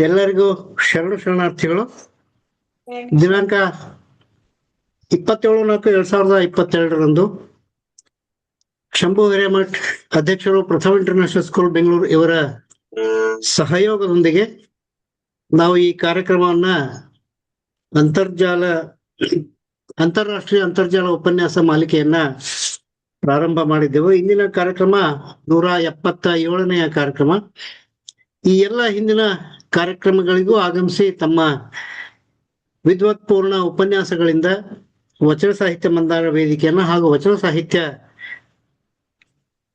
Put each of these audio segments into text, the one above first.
ಎಲ್ಲರಿಗೂ ಶರಣಾರ್ಥಿಗಳು. ದಿನಾಂಕ 27/4/2022 ಶಂಭು ಹಿರೇಮಠ್ ಅಧ್ಯಕ್ಷರು ಪ್ರಥಮ ಇಂಟರ್ನ್ಯಾಷನಲ್ ಸ್ಕೂಲ್ ಬೆಂಗಳೂರು ಇವರ ಸಹಯೋಗದೊಂದಿಗೆ ನಾವು ಈ ಕಾರ್ಯಕ್ರಮವನ್ನ ಅಂತಾರಾಷ್ಟ್ರೀಯ ಅಂತರ್ಜಾಲ ಉಪನ್ಯಾಸ ಮಾಲಿಕೆಯನ್ನ ಪ್ರಾರಂಭ ಮಾಡಿದ್ದೆವು. ಇಂದಿನ ಕಾರ್ಯಕ್ರಮ 177ನೆಯ ಕಾರ್ಯಕ್ರಮ. ಈ ಎಲ್ಲ ಹಿಂದಿನ ಕಾರ್ಯಕ್ರಮಗಳಿಗೂ ಆಗಮಿಸಿ ತಮ್ಮ ವಿದ್ವತ್ಪೂರ್ಣ ಉಪನ್ಯಾಸಗಳಿಂದ ವಚನ ಸಾಹಿತ್ಯ ಮಂದಾರ ವೇದಿಕೆಯನ್ನ ಹಾಗೂ ವಚನ ಸಾಹಿತ್ಯ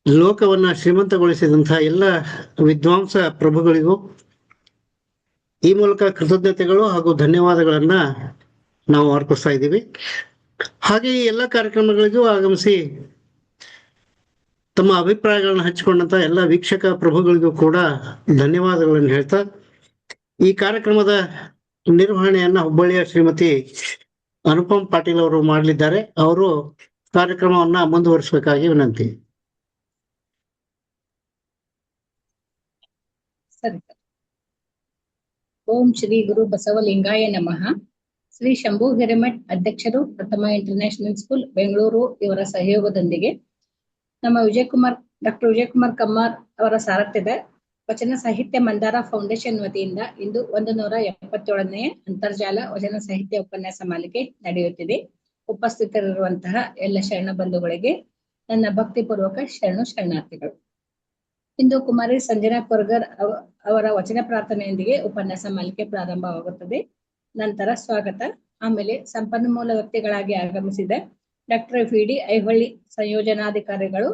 ಲೋಕವನ್ನ ಶ್ರೀಮಂತಗೊಳಿಸಿದಂತಹ ಎಲ್ಲ ವಿದ್ವಾಂಸ ಪ್ರಭುಗಳಿಗೂ ಈ ಮೂಲಕ ಕೃತಜ್ಞತೆಗಳು ಹಾಗೂ ಧನ್ಯವಾದಗಳನ್ನ ನಾವು ಅರ್ಪಿಸ್ತಾ ಇದ್ದೀವಿ. ಹಾಗೆ ಈ ಎಲ್ಲ ಕಾರ್ಯಕ್ರಮಗಳಿಗೂ ಆಗಮಿಸಿ ತಮ್ಮ ಅಭಿಪ್ರಾಯಗಳನ್ನ ಹಂಚಿಕೊಂಡಂತ ಎಲ್ಲ ವೀಕ್ಷಕ ಪ್ರಭುಗಳಿಗೂ ಕೂಡ ಧನ್ಯವಾದಗಳನ್ನು ಹೇಳ್ತಾ ಈ ಕಾರ್ಯಕ್ರಮದ ನಿರ್ವಹಣೆಯನ್ನ ಹುಬ್ಬಳ್ಳಿಯ ಶ್ರೀಮತಿ ಅನುಪಮ್ ಪಾಟೀಲ್ ಅವರು ಮಾಡಲಿದ್ದಾರೆ. ಅವರು ಕಾರ್ಯಕ್ರಮವನ್ನ ಮುಂದುವರಿಸಬೇಕಾಗಿ ವಿನಂತಿ. ಸರಿ. ಓಂ ಶ್ರೀ ಗುರು ಬಸವಲಿಂಗಾಯ ನಮಃ. ಶ್ರೀ ಶಂಭು ಹಿರೇಮಠ್ ಅಧ್ಯಕ್ಷರು ಪ್ರಥಮ ಇಂಟರ್ನ್ಯಾಷನಲ್ ಸ್ಕೂಲ್ ಬೆಂಗಳೂರು ಇವರ ಸಹಯೋಗದೊಂದಿಗೆ ನಮ್ಮ ಡಾಕ್ಟರ್ ವಿಜಯಕುಮಾರ್ ಕಮ್ಮಾರ್ ಅವರ ಸಾರಥ್ಯದ ವಚನ ಸಾಹಿತ್ಯ ಮಂದಾರ ಫೌಂಡೇಶನ್ ವತಿಯಿಂದ ಇಂದು 177ನೇ ಅಂತರ್ಜಾಲ ವಚನ ಸಾಹಿತ್ಯ ಉಪನ್ಯಾಸ ಮಾಲಿಕೆ ನಡೆಯುತ್ತಿದೆ. ಉಪಸ್ಥಿತರಿರುವಂತಹ ಎಲ್ಲ ಶರಣ ಬಂಧುಗಳಿಗೆ ನನ್ನ ಭಕ್ತಿಪೂರ್ವಕ ಶರಣಾರ್ಥಿಗಳು. ಇಂದು ಕುಮಾರಿ ಸಂಜನಾ ಕೊರ್ಗರ್ ಅವರ ವಚನ ಪ್ರಾರ್ಥನೆಯೊಂದಿಗೆ ಉಪನ್ಯಾಸ ಮಾಲಿಕೆ ಪ್ರಾರಂಭವಾಗುತ್ತದೆ. ನಂತರ ಸ್ವಾಗತ, ಆಮೇಲೆ ಸಂಪನ್ಮೂಲ ವ್ಯಕ್ತಿಗಳಾಗಿ ಆಗಮಿಸಿದ ಡಾಕ್ಟರ್ VD ಐಹೊಳಿ ಸಂಯೋಜನಾಧಿಕಾರಿಗಳು,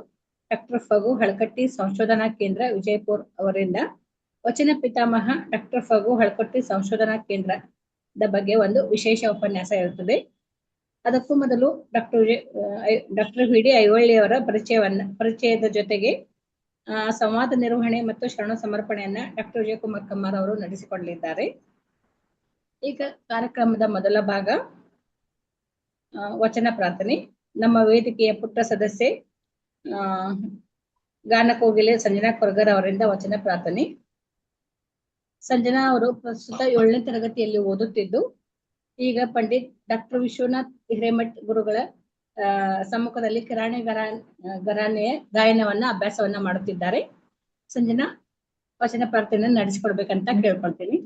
ಡಾಕ್ಟರ್ ಫಗು ಹಳಕಟ್ಟಿ ಸಂಶೋಧನಾ ಕೇಂದ್ರ ವಿಜಯಪುರ ಅವರಿಂದ ವಚನ ಪಿತಾಮಹ ಡಾಕ್ಟರ್ ಫಗು ಹಳಕಟ್ಟಿ ಸಂಶೋಧನಾ ಕೇಂದ್ರದ ಬಗ್ಗೆ ಒಂದು ವಿಶೇಷ ಉಪನ್ಯಾಸ ಇರುತ್ತದೆ. ಅದಕ್ಕೂ ಮೊದಲು ಡಾಕ್ಟರ್ VD ಐಹೊಳಿ ಅವರ ಪರಿಚಯದ ಜೊತೆಗೆ ಸಂವಾದ ನಿರ್ವಹಣೆ ಮತ್ತು ಶರಣ ಸಮರ್ಪಣೆಯನ್ನ ಡಾಕ್ಟರ್ ವಿಜಯಕುಮಾರ್ ಕಮ್ಮಾರ್ ಅವರು ನಡೆಸಿಕೊಡಲಿದ್ದಾರೆ. ಈಗ ಕಾರ್ಯಕ್ರಮದ ಮೊದಲ ಭಾಗ ವಚನ ಪ್ರಾರ್ಥನೆ. ನಮ್ಮ ವೇದಿಕೆಯ ಪುಟ್ಟ ಸದಸ್ಯೆ ಗಾನಕೋಗಿಲೆ ಸಂಜನಾ ಕೊರ್ಗರ್ ಅವರಿಂದ ವಚನ ಪ್ರಾರ್ಥನೆ. ಸಂಜನಾ ಅವರು ಪ್ರಸ್ತುತ 7ನೇ ತರಗತಿಯಲ್ಲಿ ಓದುತ್ತಿದ್ದು ಈಗ ಪಂಡಿತ್ ಡಾಕ್ಟರ್ ವಿಶ್ವನಾಥ್ ಹಿರೇಮಠ್ ಗುರುಗಳ ಸಮ್ಮುಖದಲ್ಲಿ ಕಿರಾಣಿ ಘರಾನೆಯ ಗಾಯನವನ್ನ ಅಭ್ಯಾಸವನ್ನ ಮಾಡುತ್ತಿದ್ದಾರೆ. ಸಂಜನಾ ವಚನ ಪ್ರಾರ್ಥನೆಯನ್ನು ನಡೆಸಿಕೊಡ್ಬೇಕಂತ ಕೇಳ್ಕೊಳ್ತೀನಿ.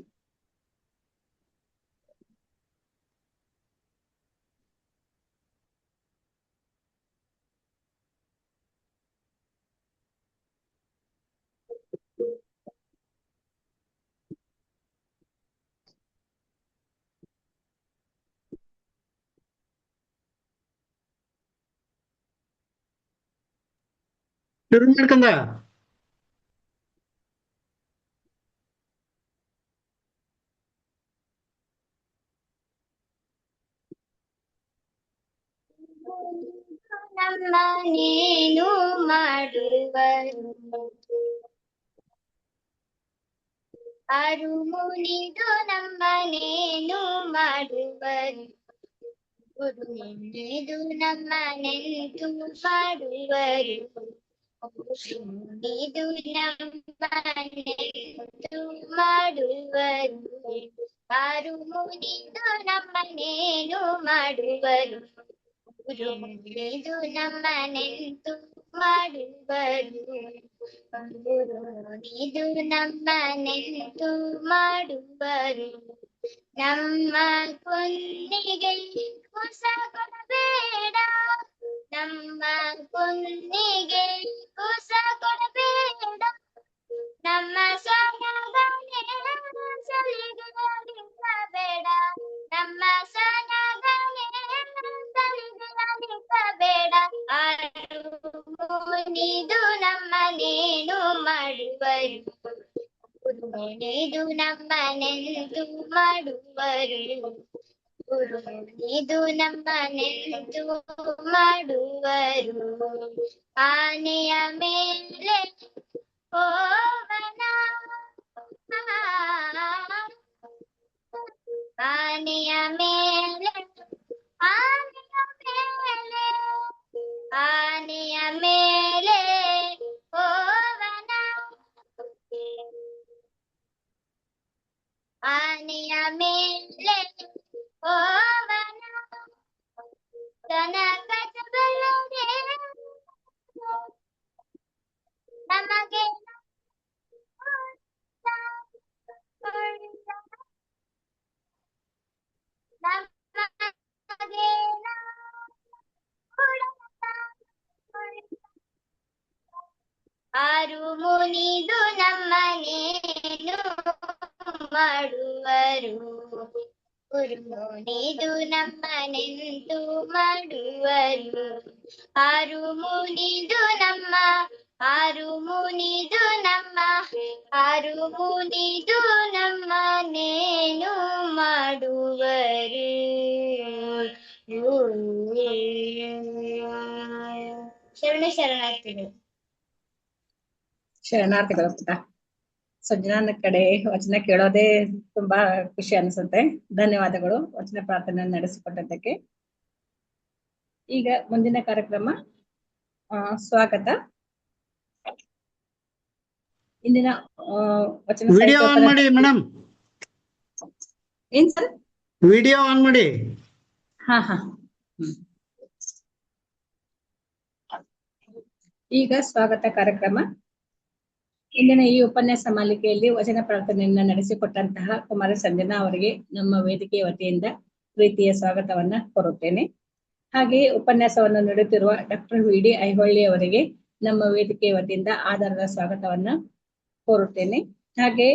ಶುರು ಮಾಡ್ಕಂದ ನಮ್ಮನೇನು ಮಾಡುವರು ಆರು ಮುನಿದು ನಮ್ಮನೇನು ಮಾಡುವರು ಗುರು ಮುನಿದು ನಮ್ಮನೆಂತು ಮಾಡುವರು ಮುನಿದು ನಮ್ಮನೆಂತು ಮಾಡುವರು ಆರು ಮುನಿದು ನಮ್ಮನೇನು ಮಾಡುವರು ಗುರು ಮುನಿದು ನಮ್ಮನೆಂತು ಮಾಡುವರು ಗುರು ಮುನಿದು ನಮ್ಮನೆಂತು ಮಾಡುವರು ನಮ್ಮ ಕುನ್ನಿಗೆ ಕುಸ ಕೊಡಬೇಡ ನಮ್ಮ ಕುನ್ನಿಗೆ ಕುಸ ಕೊಡಬೇಡ ನಮ್ಮ ಸನಗನೆ ಸಲಿಗಲಿಸಬೇಡ ನಮ್ಮ ಸನಗನೆ ಸಲಿಗಲಿಸಬೇಡ ಆರು ಮುನಿದು ನಮ್ಮನೇನು ಮಾಡುವರು ಗುರು ಮುನಿದು ನಮ್ಮನೆಂತು ಮಾಡುವರು ಗುರು ಮುನಿದು ನಮ್ಮನೆಂತು ಮಾಡುವರು ಆನೆಯ ಮೇಲೆ ಹೋವನ ಆನೆಯ ಮೇಲೆ ಆನೆಯ ಮೇಲೆ ಆನೆಯ ಮೇಲೆ ಹೋವನ ಆನೆಯ ಮೇಲೆ ಹೋವನ ತನಕ ಬಲ್ಲದೆ ನಮಗೆ ಆರು ಮುನಿದು ನಮ್ಮನೇನು ಮಾಡುವರು ಗುರು ಮುನಿದು ನಮ್ಮನೆಂದು ಮಾಡುವರು ಆರು ಮುನಿದು ನಮ್ಮ ಆರು ಮುನಿದು ನಮ್ಮನೇನು ಮಾಡುವರು ಶರಣಾರ್ಥಿಗಳು. ಶರಣಾರ್ಥಿಗಳು ಪುಟ. ಸಜ್ಜನನ ಕಡೆ ವಚನ ಕೇಳೋದೇ ತುಂಬಾ ಖುಷಿ ಅನಿಸುತ್ತೆ. ಧನ್ಯವಾದಗಳು ವಚನ ಪ್ರಾರ್ಥನೆ ನಡೆಸಿಕೊಟ್ಟದ್ದಕ್ಕೆ. ಈಗ ಮುಂದಿನ ಕಾರ್ಯಕ್ರಮ ಸ್ವಾಗತ. ಇಂದಿನ ವಚನ ವಿಡಿಯೋ ಆನ್ ಮಾಡಿ ಮೇಡಮ್. ಏನ್ ಸರ್? ವಿಡಿಯೋ ಆನ್ ಮಾಡಿ. ಹಾ. ಈಗ ಸ್ವಾಗತ ಕಾರ್ಯಕ್ರಮ. ಇಂದಿನ ಈ ಉಪನ್ಯಾಸ ಮಾಲಿಕೆಯಲ್ಲಿ ವಚನ ಪ್ರಾರ್ಥನೆಯನ್ನ ನಡೆಸಿಕೊಟ್ಟಂತಹ ಕುಮಾರಿ ಸಂಜನಾ ಅವರಿಗೆ ನಮ್ಮ ವೇದಿಕೆಯ ವತಿಯಿಂದ ಪ್ರೀತಿಯ ಸ್ವಾಗತವನ್ನ ಕೋರುತ್ತೇನೆ. ಹಾಗೆಯೇ ಉಪನ್ಯಾಸವನ್ನು ನೀಡುತ್ತಿರುವ ಡಾಕ್ಟರ್ ವಿ.ಡಿ. ಐಹೊಳಿ ಅವರಿಗೆ ನಮ್ಮ ವೇದಿಕೆಯ ವತಿಯಿಂದ ಆಧಾರದ ಸ್ವಾಗತವನ್ನ ಕೋರುತ್ತೇನೆ. ಹಾಗೆ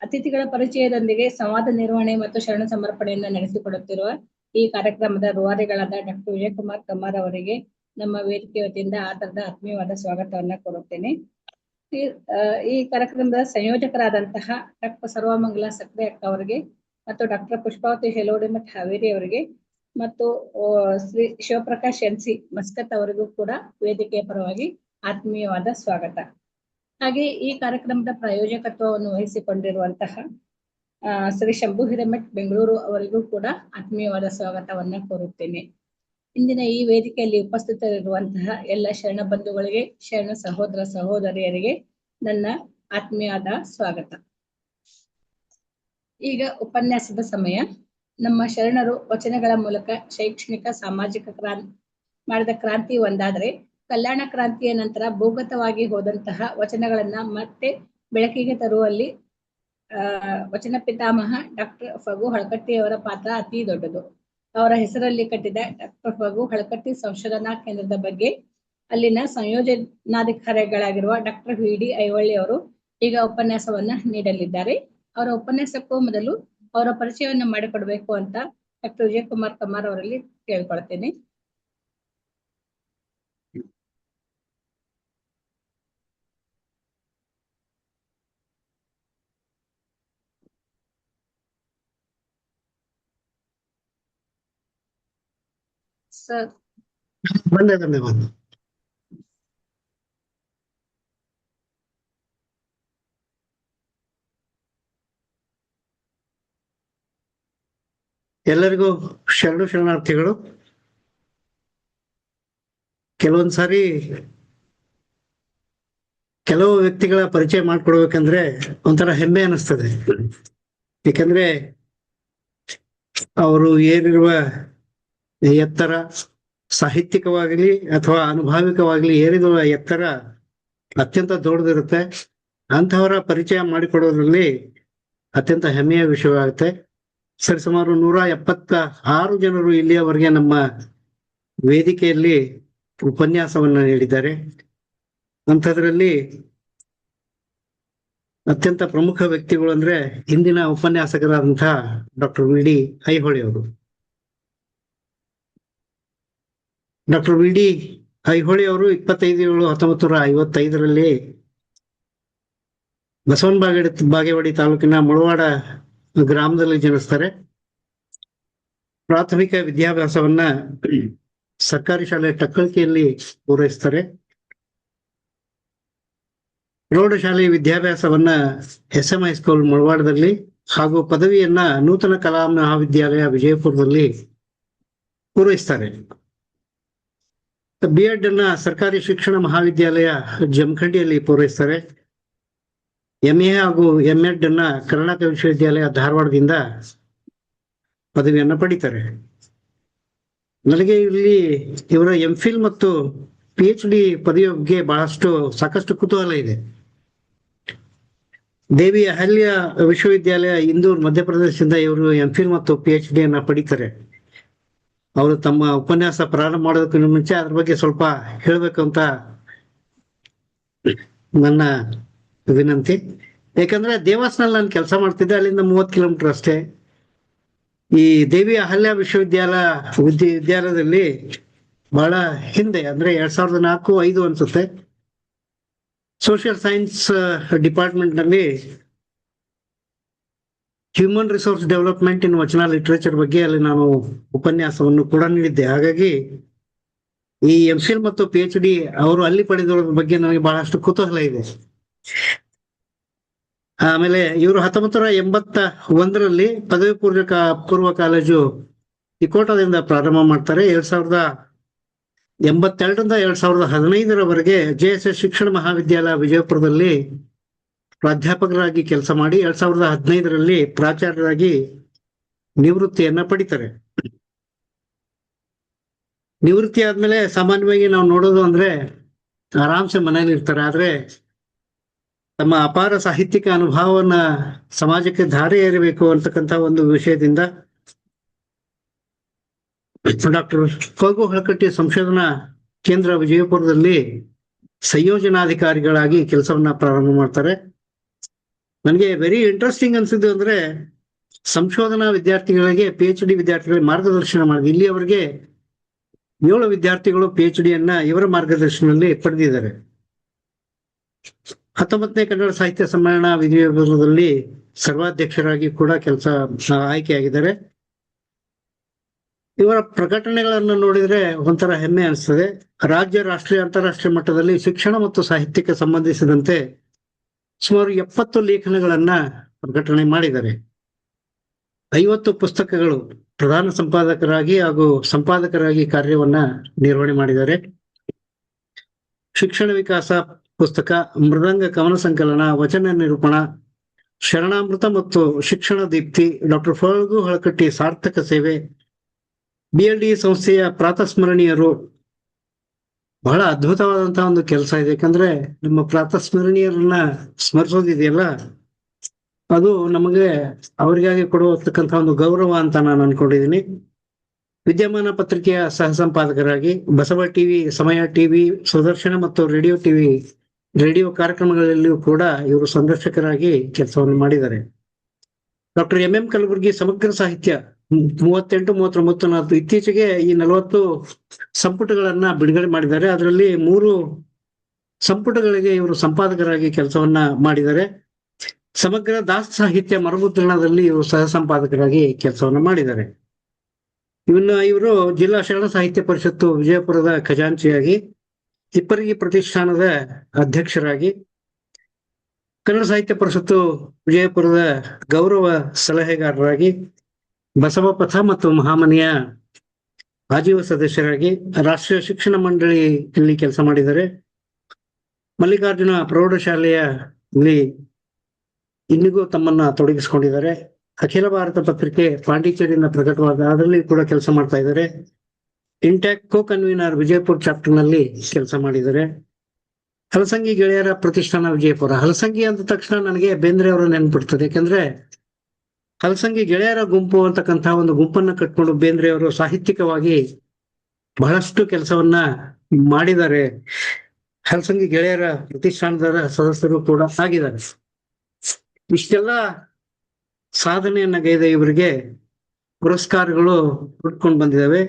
ಅತಿಥಿಗಳ ಪರಿಚಯದೊಂದಿಗೆ ಸಂವಾದ ನಿರ್ವಹಣೆ ಮತ್ತು ಶರಣ ಸಮರ್ಪಣೆಯನ್ನು ನಡೆಸಿಕೊಡುತ್ತಿರುವ ಈ ಕಾರ್ಯಕ್ರಮದ ರೂವಾರಿಗಳಾದ ಡಾಕ್ಟರ್ ವಿಜಯಕುಮಾರ್ ಕಮ್ಮಾರ್ ಅವರಿಗೆ ನಮ್ಮ ವೇದಿಕೆ ವತಿಯಿಂದ ಆಧಾರದ ಆತ್ಮೀಯವಾದ ಸ್ವಾಗತವನ್ನ ಕೋರುತ್ತೇನೆ. ಈ ಕಾರ್ಯಕ್ರಮದ ಸಂಯೋಜಕರಾದಂತಹ ಡಾಕ್ಟರ್ ಸರ್ವಮಂಗಲ ಸಕ್ರೆ ಅಕ್ಕ ಅವರಿಗೆ ಮತ್ತು ಡಾಕ್ಟರ್ ಪುಷ್ಪಾವತಿ ಹೆಲೋಡಿಮಠ್ ಹಾವೇರಿ ಅವರಿಗೆ ಮತ್ತು ಶ್ರೀ ಶಿವಪ್ರಕಾಶ್ ಎನ್ಸಿ ಮಸ್ಕತ್ ಅವರಿಗೂ ಕೂಡ ವೇದಿಕೆಯ ಪರವಾಗಿ ಆತ್ಮೀಯವಾದ ಸ್ವಾಗತ. ಹಾಗೆ ಈ ಕಾರ್ಯಕ್ರಮದ ಪ್ರಾಯೋಜಕತ್ವವನ್ನು ವಹಿಸಿಕೊಂಡಿರುವಂತಹ ಶ್ರೀ ಶಂಭು ಹಿರೇಮಠ್ ಬೆಂಗಳೂರು ಅವರಿಗೂ ಕೂಡ ಆತ್ಮೀಯವಾದ ಸ್ವಾಗತವನ್ನ ಕೋರುತ್ತೇನೆ. ಇಂದಿನ ಈ ವೇದಿಕೆಯಲ್ಲಿ ಉಪಸ್ಥಿತರಿರುವಂತಹ ಎಲ್ಲ ಶರಣ ಬಂಧುಗಳಿಗೆ, ಶರಣ ಸಹೋದರ ಸಹೋದರಿಯರಿಗೆ ನನ್ನ ಆತ್ಮೀಯವಾದ ಸ್ವಾಗತ. ಈಗ ಉಪನ್ಯಾಸದ ಸಮಯ. ನಮ್ಮ ಶರಣರು ವಚನಗಳ ಮೂಲಕ ಶೈಕ್ಷಣಿಕ ಸಾಮಾಜಿಕ ಮಾಡಿದ ಕ್ರಾಂತಿ ಒಂದಾದರೆ, ಕಲ್ಯಾಣ ಕ್ರಾಂತಿಯ ನಂತರ ಭೂಗತವಾಗಿ ಹೋದಂತಹ ವಚನಗಳನ್ನ ಮತ್ತೆ ಬೆಳಕಿಗೆ ತರುವಲ್ಲಿ ವಚನ ಪಿತಾಮಹ ಡಾಕ್ಟರ್ ಫಗು ಹಳಕಟ್ಟಿಯವರ ಪಾತ್ರ ಅತಿ ದೊಡ್ಡದು. ಅವರ ಹೆಸರಲ್ಲಿ ಕಟ್ಟಿದ ಡಾಕ್ಟರ್ ಫಗು ಹಳಕಟ್ಟಿ ಸಂಶೋಧನಾ ಕೇಂದ್ರದ ಬಗ್ಗೆ ಅಲ್ಲಿನ ಸಂಯೋಜನಾಧಿಕಾರಿಗಳಾಗಿರುವ ಡಾಕ್ಟರ್ ವಿ.ಡಿ. ಐಹೊಳಿ ಅವರು ಈಗ ಉಪನ್ಯಾಸವನ್ನ ನೀಡಲಿದ್ದಾರೆ. ಅವರ ಉಪನ್ಯಾಸಕ್ಕೂ ಮೊದಲು ಅವರ ಪರಿಚಯವನ್ನು ಮಾಡಿಕೊಡ್ಬೇಕು ಅಂತ ಡಾಕ್ಟರ್ ವಿಜಯಕುಮಾರ್ ಕಮ್ಮಾರ್ ಅವರಲ್ಲಿ ಕೇಳ್ಕೊಳ್ತೇನೆ. ಸರ್ ಬಂದೆ. ಎಲ್ಲರಿಗೂ ಶರಣಾರ್ಥಿಗಳು. ಕೆಲವೊಂದ್ಸಾರಿ ಕೆಲವು ವ್ಯಕ್ತಿಗಳ ಪರಿಚಯ ಮಾಡ್ಕೊಡ್ಬೇಕಂದ್ರೆ ಒಂಥರ ಹೆಮ್ಮೆ ಅನಿಸ್ತದೆ. ಯಾಕಂದ್ರೆ ಅವರು ಏನಿರುವ ಎತ್ತರ, ಸಾಹಿತ್ಯಿಕವಾಗಲಿ ಅಥವಾ ಅನುಭಾವಿಕವಾಗಲಿ ಏರಿರುವ ಎತ್ತರ ಅತ್ಯಂತ ದೊಡ್ಡದಿರುತ್ತೆ. ಅಂತಹವರ ಪರಿಚಯ ಮಾಡಿಕೊಡೋದ್ರಲ್ಲಿ ಅತ್ಯಂತ ಹೆಮ್ಮೆಯ ವಿಷಯವಾಗುತ್ತೆ. ಸರಿಸುಮಾರು 176 ಜನರು ಇಲ್ಲಿಯವರೆಗೆ ನಮ್ಮ ವೇದಿಕೆಯಲ್ಲಿ ಉಪನ್ಯಾಸವನ್ನ ನೀಡಿದ್ದಾರೆ. ಅಂಥದ್ರಲ್ಲಿ ಅತ್ಯಂತ ಪ್ರಮುಖ ವ್ಯಕ್ತಿಗಳು ಅಂದ್ರೆ ಇಂದಿನ ಉಪನ್ಯಾಸಕರಾದಂತಹ ಡಾಕ್ಟರ್ ವಿ.ಡಿ. ಐಹೊಳಿ ಅವರು. ಡಾಕ್ಟರ್ ವಿ.ಡಿ. ಐಹೊಳಿ ಅವರು 25/7/1955 ಬಸವನ ಬಾಗೇವಾಡಿ ತಾಲೂಕಿನ ಮುಳವಾಡ ಗ್ರಾಮದಲ್ಲಿ ಜನಿಸ್ತಾರೆ. ಪ್ರಾಥಮಿಕ ವಿದ್ಯಾಭ್ಯಾಸವನ್ನ ಸರ್ಕಾರಿ ಶಾಲೆ ಟಕ್ಕಳ್ಕಿಯಲ್ಲಿ ಪೂರೈಸ್ತಾರೆ. ಪ್ರೌಢಶಾಲೆ ವಿದ್ಯಾಭ್ಯಾಸವನ್ನ SM ಹೈಸ್ಕೂಲ್ ಮುಳವಾಡದಲ್ಲಿ ಹಾಗೂ ಪದವಿಯನ್ನ ನೂತನ ಕಲಾ ಮಹಾವಿದ್ಯಾಲಯ ವಿಜಯಪುರದಲ್ಲಿ ಪೂರೈಸ್ತಾರೆ. B.Ed ಅನ್ನ ಸರ್ಕಾರಿ ಶಿಕ್ಷಣ ಮಹಾವಿದ್ಯಾಲಯ ಜಮಖಂಡಿಯಲ್ಲಿ ಪೂರೈಸ್ತಾರೆ. MA ಹಾಗೂ MEd ಅನ್ನ ಕರ್ನಾಟಕ ವಿಶ್ವವಿದ್ಯಾಲಯ ಧಾರವಾಡದಿಂದ ಪದವಿಯನ್ನ ಪಡಿತಾರೆ. ನನಗೆ ಇಲ್ಲಿ ಇವರ MPhil ಮತ್ತು PhD ಪದವಿಯ ಬಗ್ಗೆ ಸಾಕಷ್ಟು ಕುತೂಹಲ ಇದೆ. ದೇವಿ ಅಹಲ್ಯ ವಿಶ್ವವಿದ್ಯಾಲಯ ಇಂದೂರ್ ಮಧ್ಯಪ್ರದೇಶದಿಂದ ಇವರು MPhil ಮತ್ತು PhD ಅನ್ನ ಪಡಿತಾರೆ. ಅವರು ತಮ್ಮ ಉಪನ್ಯಾಸ ಪ್ರಾರಂಭ ಮಾಡೋದಕ್ಕಿಂತ ಮುಂಚೆ ಅದ್ರ ಬಗ್ಗೆ ಸ್ವಲ್ಪ ಹೇಳ್ಬೇಕು ಅಂತ ನನ್ನ ವಿನಂತಿ. ಯಾಕಂದ್ರೆ ದೇವಾಸ್ನಲ್ಲಿ ನಾನು ಕೆಲಸ ಮಾಡ್ತಿದ್ದೆ, ಅಲ್ಲಿಂದ 30 ಕಿಲೋಮೀಟರ್ ಅಷ್ಟೇ. ಈ ದೇವಿ ಅಹಲ್ಯ ವಿದ್ಯಾಲಯದಲ್ಲಿ ಬಹಳ ಹಿಂದೆ, ಅಂದ್ರೆ 2004-05 ಅನ್ಸುತ್ತೆ, ಸೋಷಿಯಲ್ ಸೈನ್ಸ್ ಡಿಪಾರ್ಟ್ಮೆಂಟ್ ನಲ್ಲಿ ಹ್ಯೂಮನ್ ರಿಸೋರ್ಸ್ ಡೆವಲಪ್ಮೆಂಟ್ ಇನ್ ವಚನ ಲಿಟ್ರೇಚರ್ ಬಗ್ಗೆ ಅಲ್ಲಿ ನಾನು ಉಪನ್ಯಾಸವನ್ನು ಕೂಡ ನೀಡಿದ್ದೆ. ಹಾಗಾಗಿ ಈ MPhil ಮತ್ತು PhD ಅವರು ಅಲ್ಲಿ ಪಡೆದಿರೋದ್ರ ಬಗ್ಗೆ ನನಗೆ ಬಹಳಷ್ಟು ಕುತೂಹಲ ಇದೆ. ಆಮೇಲೆ ಇವರು 1981ರಲ್ಲಿ ಪದವಿ ಪೂರ್ವ ಕಾಲೇಜು ತಿಕೋಟದಿಂದ ಪ್ರಾರಂಭ ಮಾಡ್ತಾರೆ. 1982ರಿಂದ 2015ರವರೆಗೆ JSS ಶಿಕ್ಷಣ ಮಹಾವಿದ್ಯಾಲಯ ವಿಜಯಪುರದಲ್ಲಿ ಪ್ರಾಧ್ಯಾಪಕರಾಗಿ ಕೆಲಸ ಮಾಡಿ 2015ರಲ್ಲಿ ಪ್ರಾಚಾರ್ಯರಾಗಿ ನಿವೃತ್ತಿಯನ್ನ ಪಡಿತಾರೆ. ನಿವೃತ್ತಿ ಆದ್ಮೇಲೆ ಸಾಮಾನ್ಯವಾಗಿ ನಾವು ನೋಡೋದು ಅಂದ್ರೆ ಆರಾಮ್ಸೆ ಮನೇಲಿ ಇರ್ತಾರೆ. ಆದ್ರೆ ತಮ್ಮ ಅಪಾರ ಸಾಹಿತ್ಯಿಕ ಅನುಭವವನ್ನ ಸಮಾಜಕ್ಕೆ ಧಾರೆ ಏರಬೇಕು ಅಂತಕ್ಕಂಥ ಒಂದು ವಿಷಯದಿಂದ ಡಾಕ್ಟರ್ ಕೊಗು ಹಳಕಟ್ಟಿ ಸಂಶೋಧನಾ ಕೇಂದ್ರ ವಿಜಯಪುರದಲ್ಲಿ ಸಂಯೋಜನಾಧಿಕಾರಿಗಳಾಗಿ ಕೆಲಸವನ್ನ ಪ್ರಾರಂಭ ಮಾಡ್ತಾರೆ. ನನಗೆ ವೆರಿ ಇಂಟ್ರೆಸ್ಟಿಂಗ್ ಅನ್ಸಿದ್ದು ಅಂದ್ರೆ ಸಂಶೋಧನಾ ವಿದ್ಯಾರ್ಥಿಗಳಿಗೆ PhD ವಿದ್ಯಾರ್ಥಿಗಳಿಗೆ ಮಾರ್ಗದರ್ಶನ ಮಾಡಿದೆ. ಇಲ್ಲಿ ಅವರಿಗೆ 7 ವಿದ್ಯಾರ್ಥಿಗಳು PhD ಅನ್ನ ಇವರ ಮಾರ್ಗದರ್ಶನದಲ್ಲಿ ಪಡೆದಿದ್ದಾರೆ. 19ನೇ ಕನ್ನಡ ಸಾಹಿತ್ಯ ಸಮ್ಮೇಳನ ವಿಜಯಪುರದಲ್ಲಿ ಸರ್ವಾಧ್ಯಕ್ಷರಾಗಿ ಕೂಡ ಆಯ್ಕೆಯಾಗಿದ್ದಾರೆ. ಇವರ ಪ್ರಕಟಣೆಗಳನ್ನು ನೋಡಿದ್ರೆ ಒಂಥರ ಹೆಮ್ಮೆ ಅನಿಸ್ತದೆ. ರಾಜ್ಯ, ರಾಷ್ಟ್ರೀಯ, ಅಂತಾರಾಷ್ಟ್ರೀಯ ಮಟ್ಟದಲ್ಲಿ ಶಿಕ್ಷಣ ಮತ್ತು ಸಾಹಿತ್ಯಕ್ಕೆ ಸಂಬಂಧಿಸಿದಂತೆ ಸುಮಾರು 70 ಲೇಖನಗಳನ್ನ ಪ್ರಕಟಣೆ ಮಾಡಿದ್ದಾರೆ. 50 ಪುಸ್ತಕಗಳು ಪ್ರಧಾನ ಸಂಪಾದಕರಾಗಿ ಹಾಗೂ ಸಂಪಾದಕರಾಗಿ ಕಾರ್ಯವನ್ನ ನಿರ್ವಹಣೆ ಮಾಡಿದ್ದಾರೆ. ಶಿಕ್ಷಣ ವಿಕಾಸ ಪುಸ್ತಕ, ಮೃದಂಗ ಕವನ ಸಂಕಲನ, ವಚನ ನಿರೂಪಣಾ, ಶರಣಾಮೃತ ಮತ್ತು ಶಿಕ್ಷಣ ದೀಪ್ತಿ, ಡಾಕ್ಟರ್ ಕೊಗು ಹಳಕಟ್ಟಿ ಸಾರ್ಥಕ ಸೇವೆ, BLD ಸಂಸ್ಥೆಯ ಪ್ರಾತಸ್ಮರಣೀಯರು. ಬಹಳ ಅದ್ಭುತವಾದಂತಹ ಒಂದು ಕೆಲಸ ಇದೆ. ಯಾಕಂದ್ರೆ ನಮ್ಮ ಪ್ರಾತಸ್ಮರಣೀಯರನ್ನ ಸ್ಮರಿಸೋದಿದೆಯಲ್ಲ, ಅದು ನಮಗೆ ಅವರಿಗಾಗಿ ಕೊಡುವತಕ್ಕಂಥ ಒಂದು ಗೌರವ ಅಂತ ನಾನು ಅನ್ಕೊಂಡಿದ್ದೀನಿ. ವಿದ್ಯಮಾನ ಪತ್ರಿಕೆಯ ಸಹ ಸಂಪಾದಕರಾಗಿ ಬಸವ ಟಿವಿ, ಸಮಯ ಟಿವಿ, ಸುದರ್ಶನ ಮತ್ತು ರೇಡಿಯೋ ಕಾರ್ಯಕ್ರಮಗಳಲ್ಲಿಯೂ ಕೂಡ ಇವರು ಸಂದರ್ಶಕರಾಗಿ ಕೆಲಸವನ್ನು ಮಾಡಿದ್ದಾರೆ. ಡಾಕ್ಟರ್ MM ಕಲಬುರ್ಗಿ ಸಮಗ್ರ ಸಾಹಿತ್ಯ 38, 39, 40 ಇತ್ತೀಚೆಗೆ ಈ 40 ಸಂಪುಟಗಳನ್ನ ಬಿಡುಗಡೆ ಮಾಡಿದ್ದಾರೆ. ಅದರಲ್ಲಿ 3 ಸಂಪುಟಗಳಿಗೆ ಇವರು ಸಂಪಾದಕರಾಗಿ ಕೆಲಸವನ್ನ ಮಾಡಿದ್ದಾರೆ. ಸಮಗ್ರ ದಾಸ ಸಾಹಿತ್ಯ ಮರುಮುದ್ರಣದಲ್ಲಿ ಇವರು ಸಹ ಸಂಪಾದಕರಾಗಿ ಕೆಲಸವನ್ನ ಮಾಡಿದ್ದಾರೆ. ಇವರು ಜಿಲ್ಲಾ ಶರಣ ಸಾಹಿತ್ಯ ಪರಿಷತ್ತು ವಿಜಯಪುರದ ಖಜಾಂಚಿಯಾಗಿ, ಹಿಪ್ಪರಗಿ ಪ್ರತಿಷ್ಠಾನದ ಅಧ್ಯಕ್ಷರಾಗಿ, ಕನ್ನಡ ಸಾಹಿತ್ಯ ಪರಿಷತ್ತು ವಿಜಯಪುರದ ಗೌರವ ಸಲಹೆಗಾರರಾಗಿ, ಬಸವ ಪಥ ಮತ್ತು ಮಹಾಮನೆಯ ಆಜೀವ ಸದಸ್ಯರಾಗಿ, ರಾಷ್ಟ್ರೀಯ ಶಿಕ್ಷಣ ಮಂಡಳಿಯಲ್ಲಿ ಕೆಲಸ ಮಾಡಿದ್ದಾರೆ. ಮಲ್ಲಿಕಾರ್ಜುನ ಪ್ರೌಢಶಾಲೆಯಲ್ಲಿ ಇಂದಿಗೂ ತಮ್ಮನ್ನ ತೊಡಗಿಸಿಕೊಂಡಿದ್ದಾರೆ. ಅಖಿಲ ಭಾರತ ಪತ್ರಿಕೆ ಪಾಂಡಿಚೇರಿಯಿಂದ ಪ್ರಕಟವಾದ ಅದರಲ್ಲಿ ಕೂಡ ಕೆಲಸ ಮಾಡ್ತಾ ಇದ್ದಾರೆ. ಇಂಟ್ಯಾಕ್ ಕೋ ಕನ್ವೀನರ್ ವಿಜಯಪುರ ಚಾಪ್ಟರ್ ನಲ್ಲಿ ಕೆಲಸ ಮಾಡಿದ್ದಾರೆ. ಹಲಸಂಗಿ ಗೆಳೆಯರ ಪ್ರತಿಷ್ಠಾನ ವಿಜಯಪುರ. ಹಲಸಂಗಿ ಅಂದ ತಕ್ಷಣ ನನಗೆ ಬೇಂದ್ರೆ ಅವರು ನೆನ್ಪಿಡ್ತದೆ. ಯಾಕಂದ್ರೆ ಹಲಸಂಗಿ ಗೆಳೆಯರ ಗುಂಪು ಅಂತಕ್ಕಂಥ ಒಂದು ಗುಂಪನ್ನ ಕಟ್ಕೊಂಡು ಬೇಂದ್ರೆ ಅವರು ಸಾಹಿತ್ಯಿಕವಾಗಿ ಬಹಳಷ್ಟು ಕೆಲಸವನ್ನ ಮಾಡಿದ್ದಾರೆ. ಹಲಸಂಗಿ ಗೆಳೆಯರ ಪ್ರತಿಷ್ಠಾನದ ಸದಸ್ಯರು ಕೂಡ ಆಗಿದ್ದಾರೆ. ಇಷ್ಟೆಲ್ಲ ಸಾಧನೆಯನ್ನ ಗೈದ ಇವರಿಗೆ ಪುರಸ್ಕಾರಗಳು ಹುಡ್ಕೊಂಡು ಬಂದಿದ್ದಾವೆ.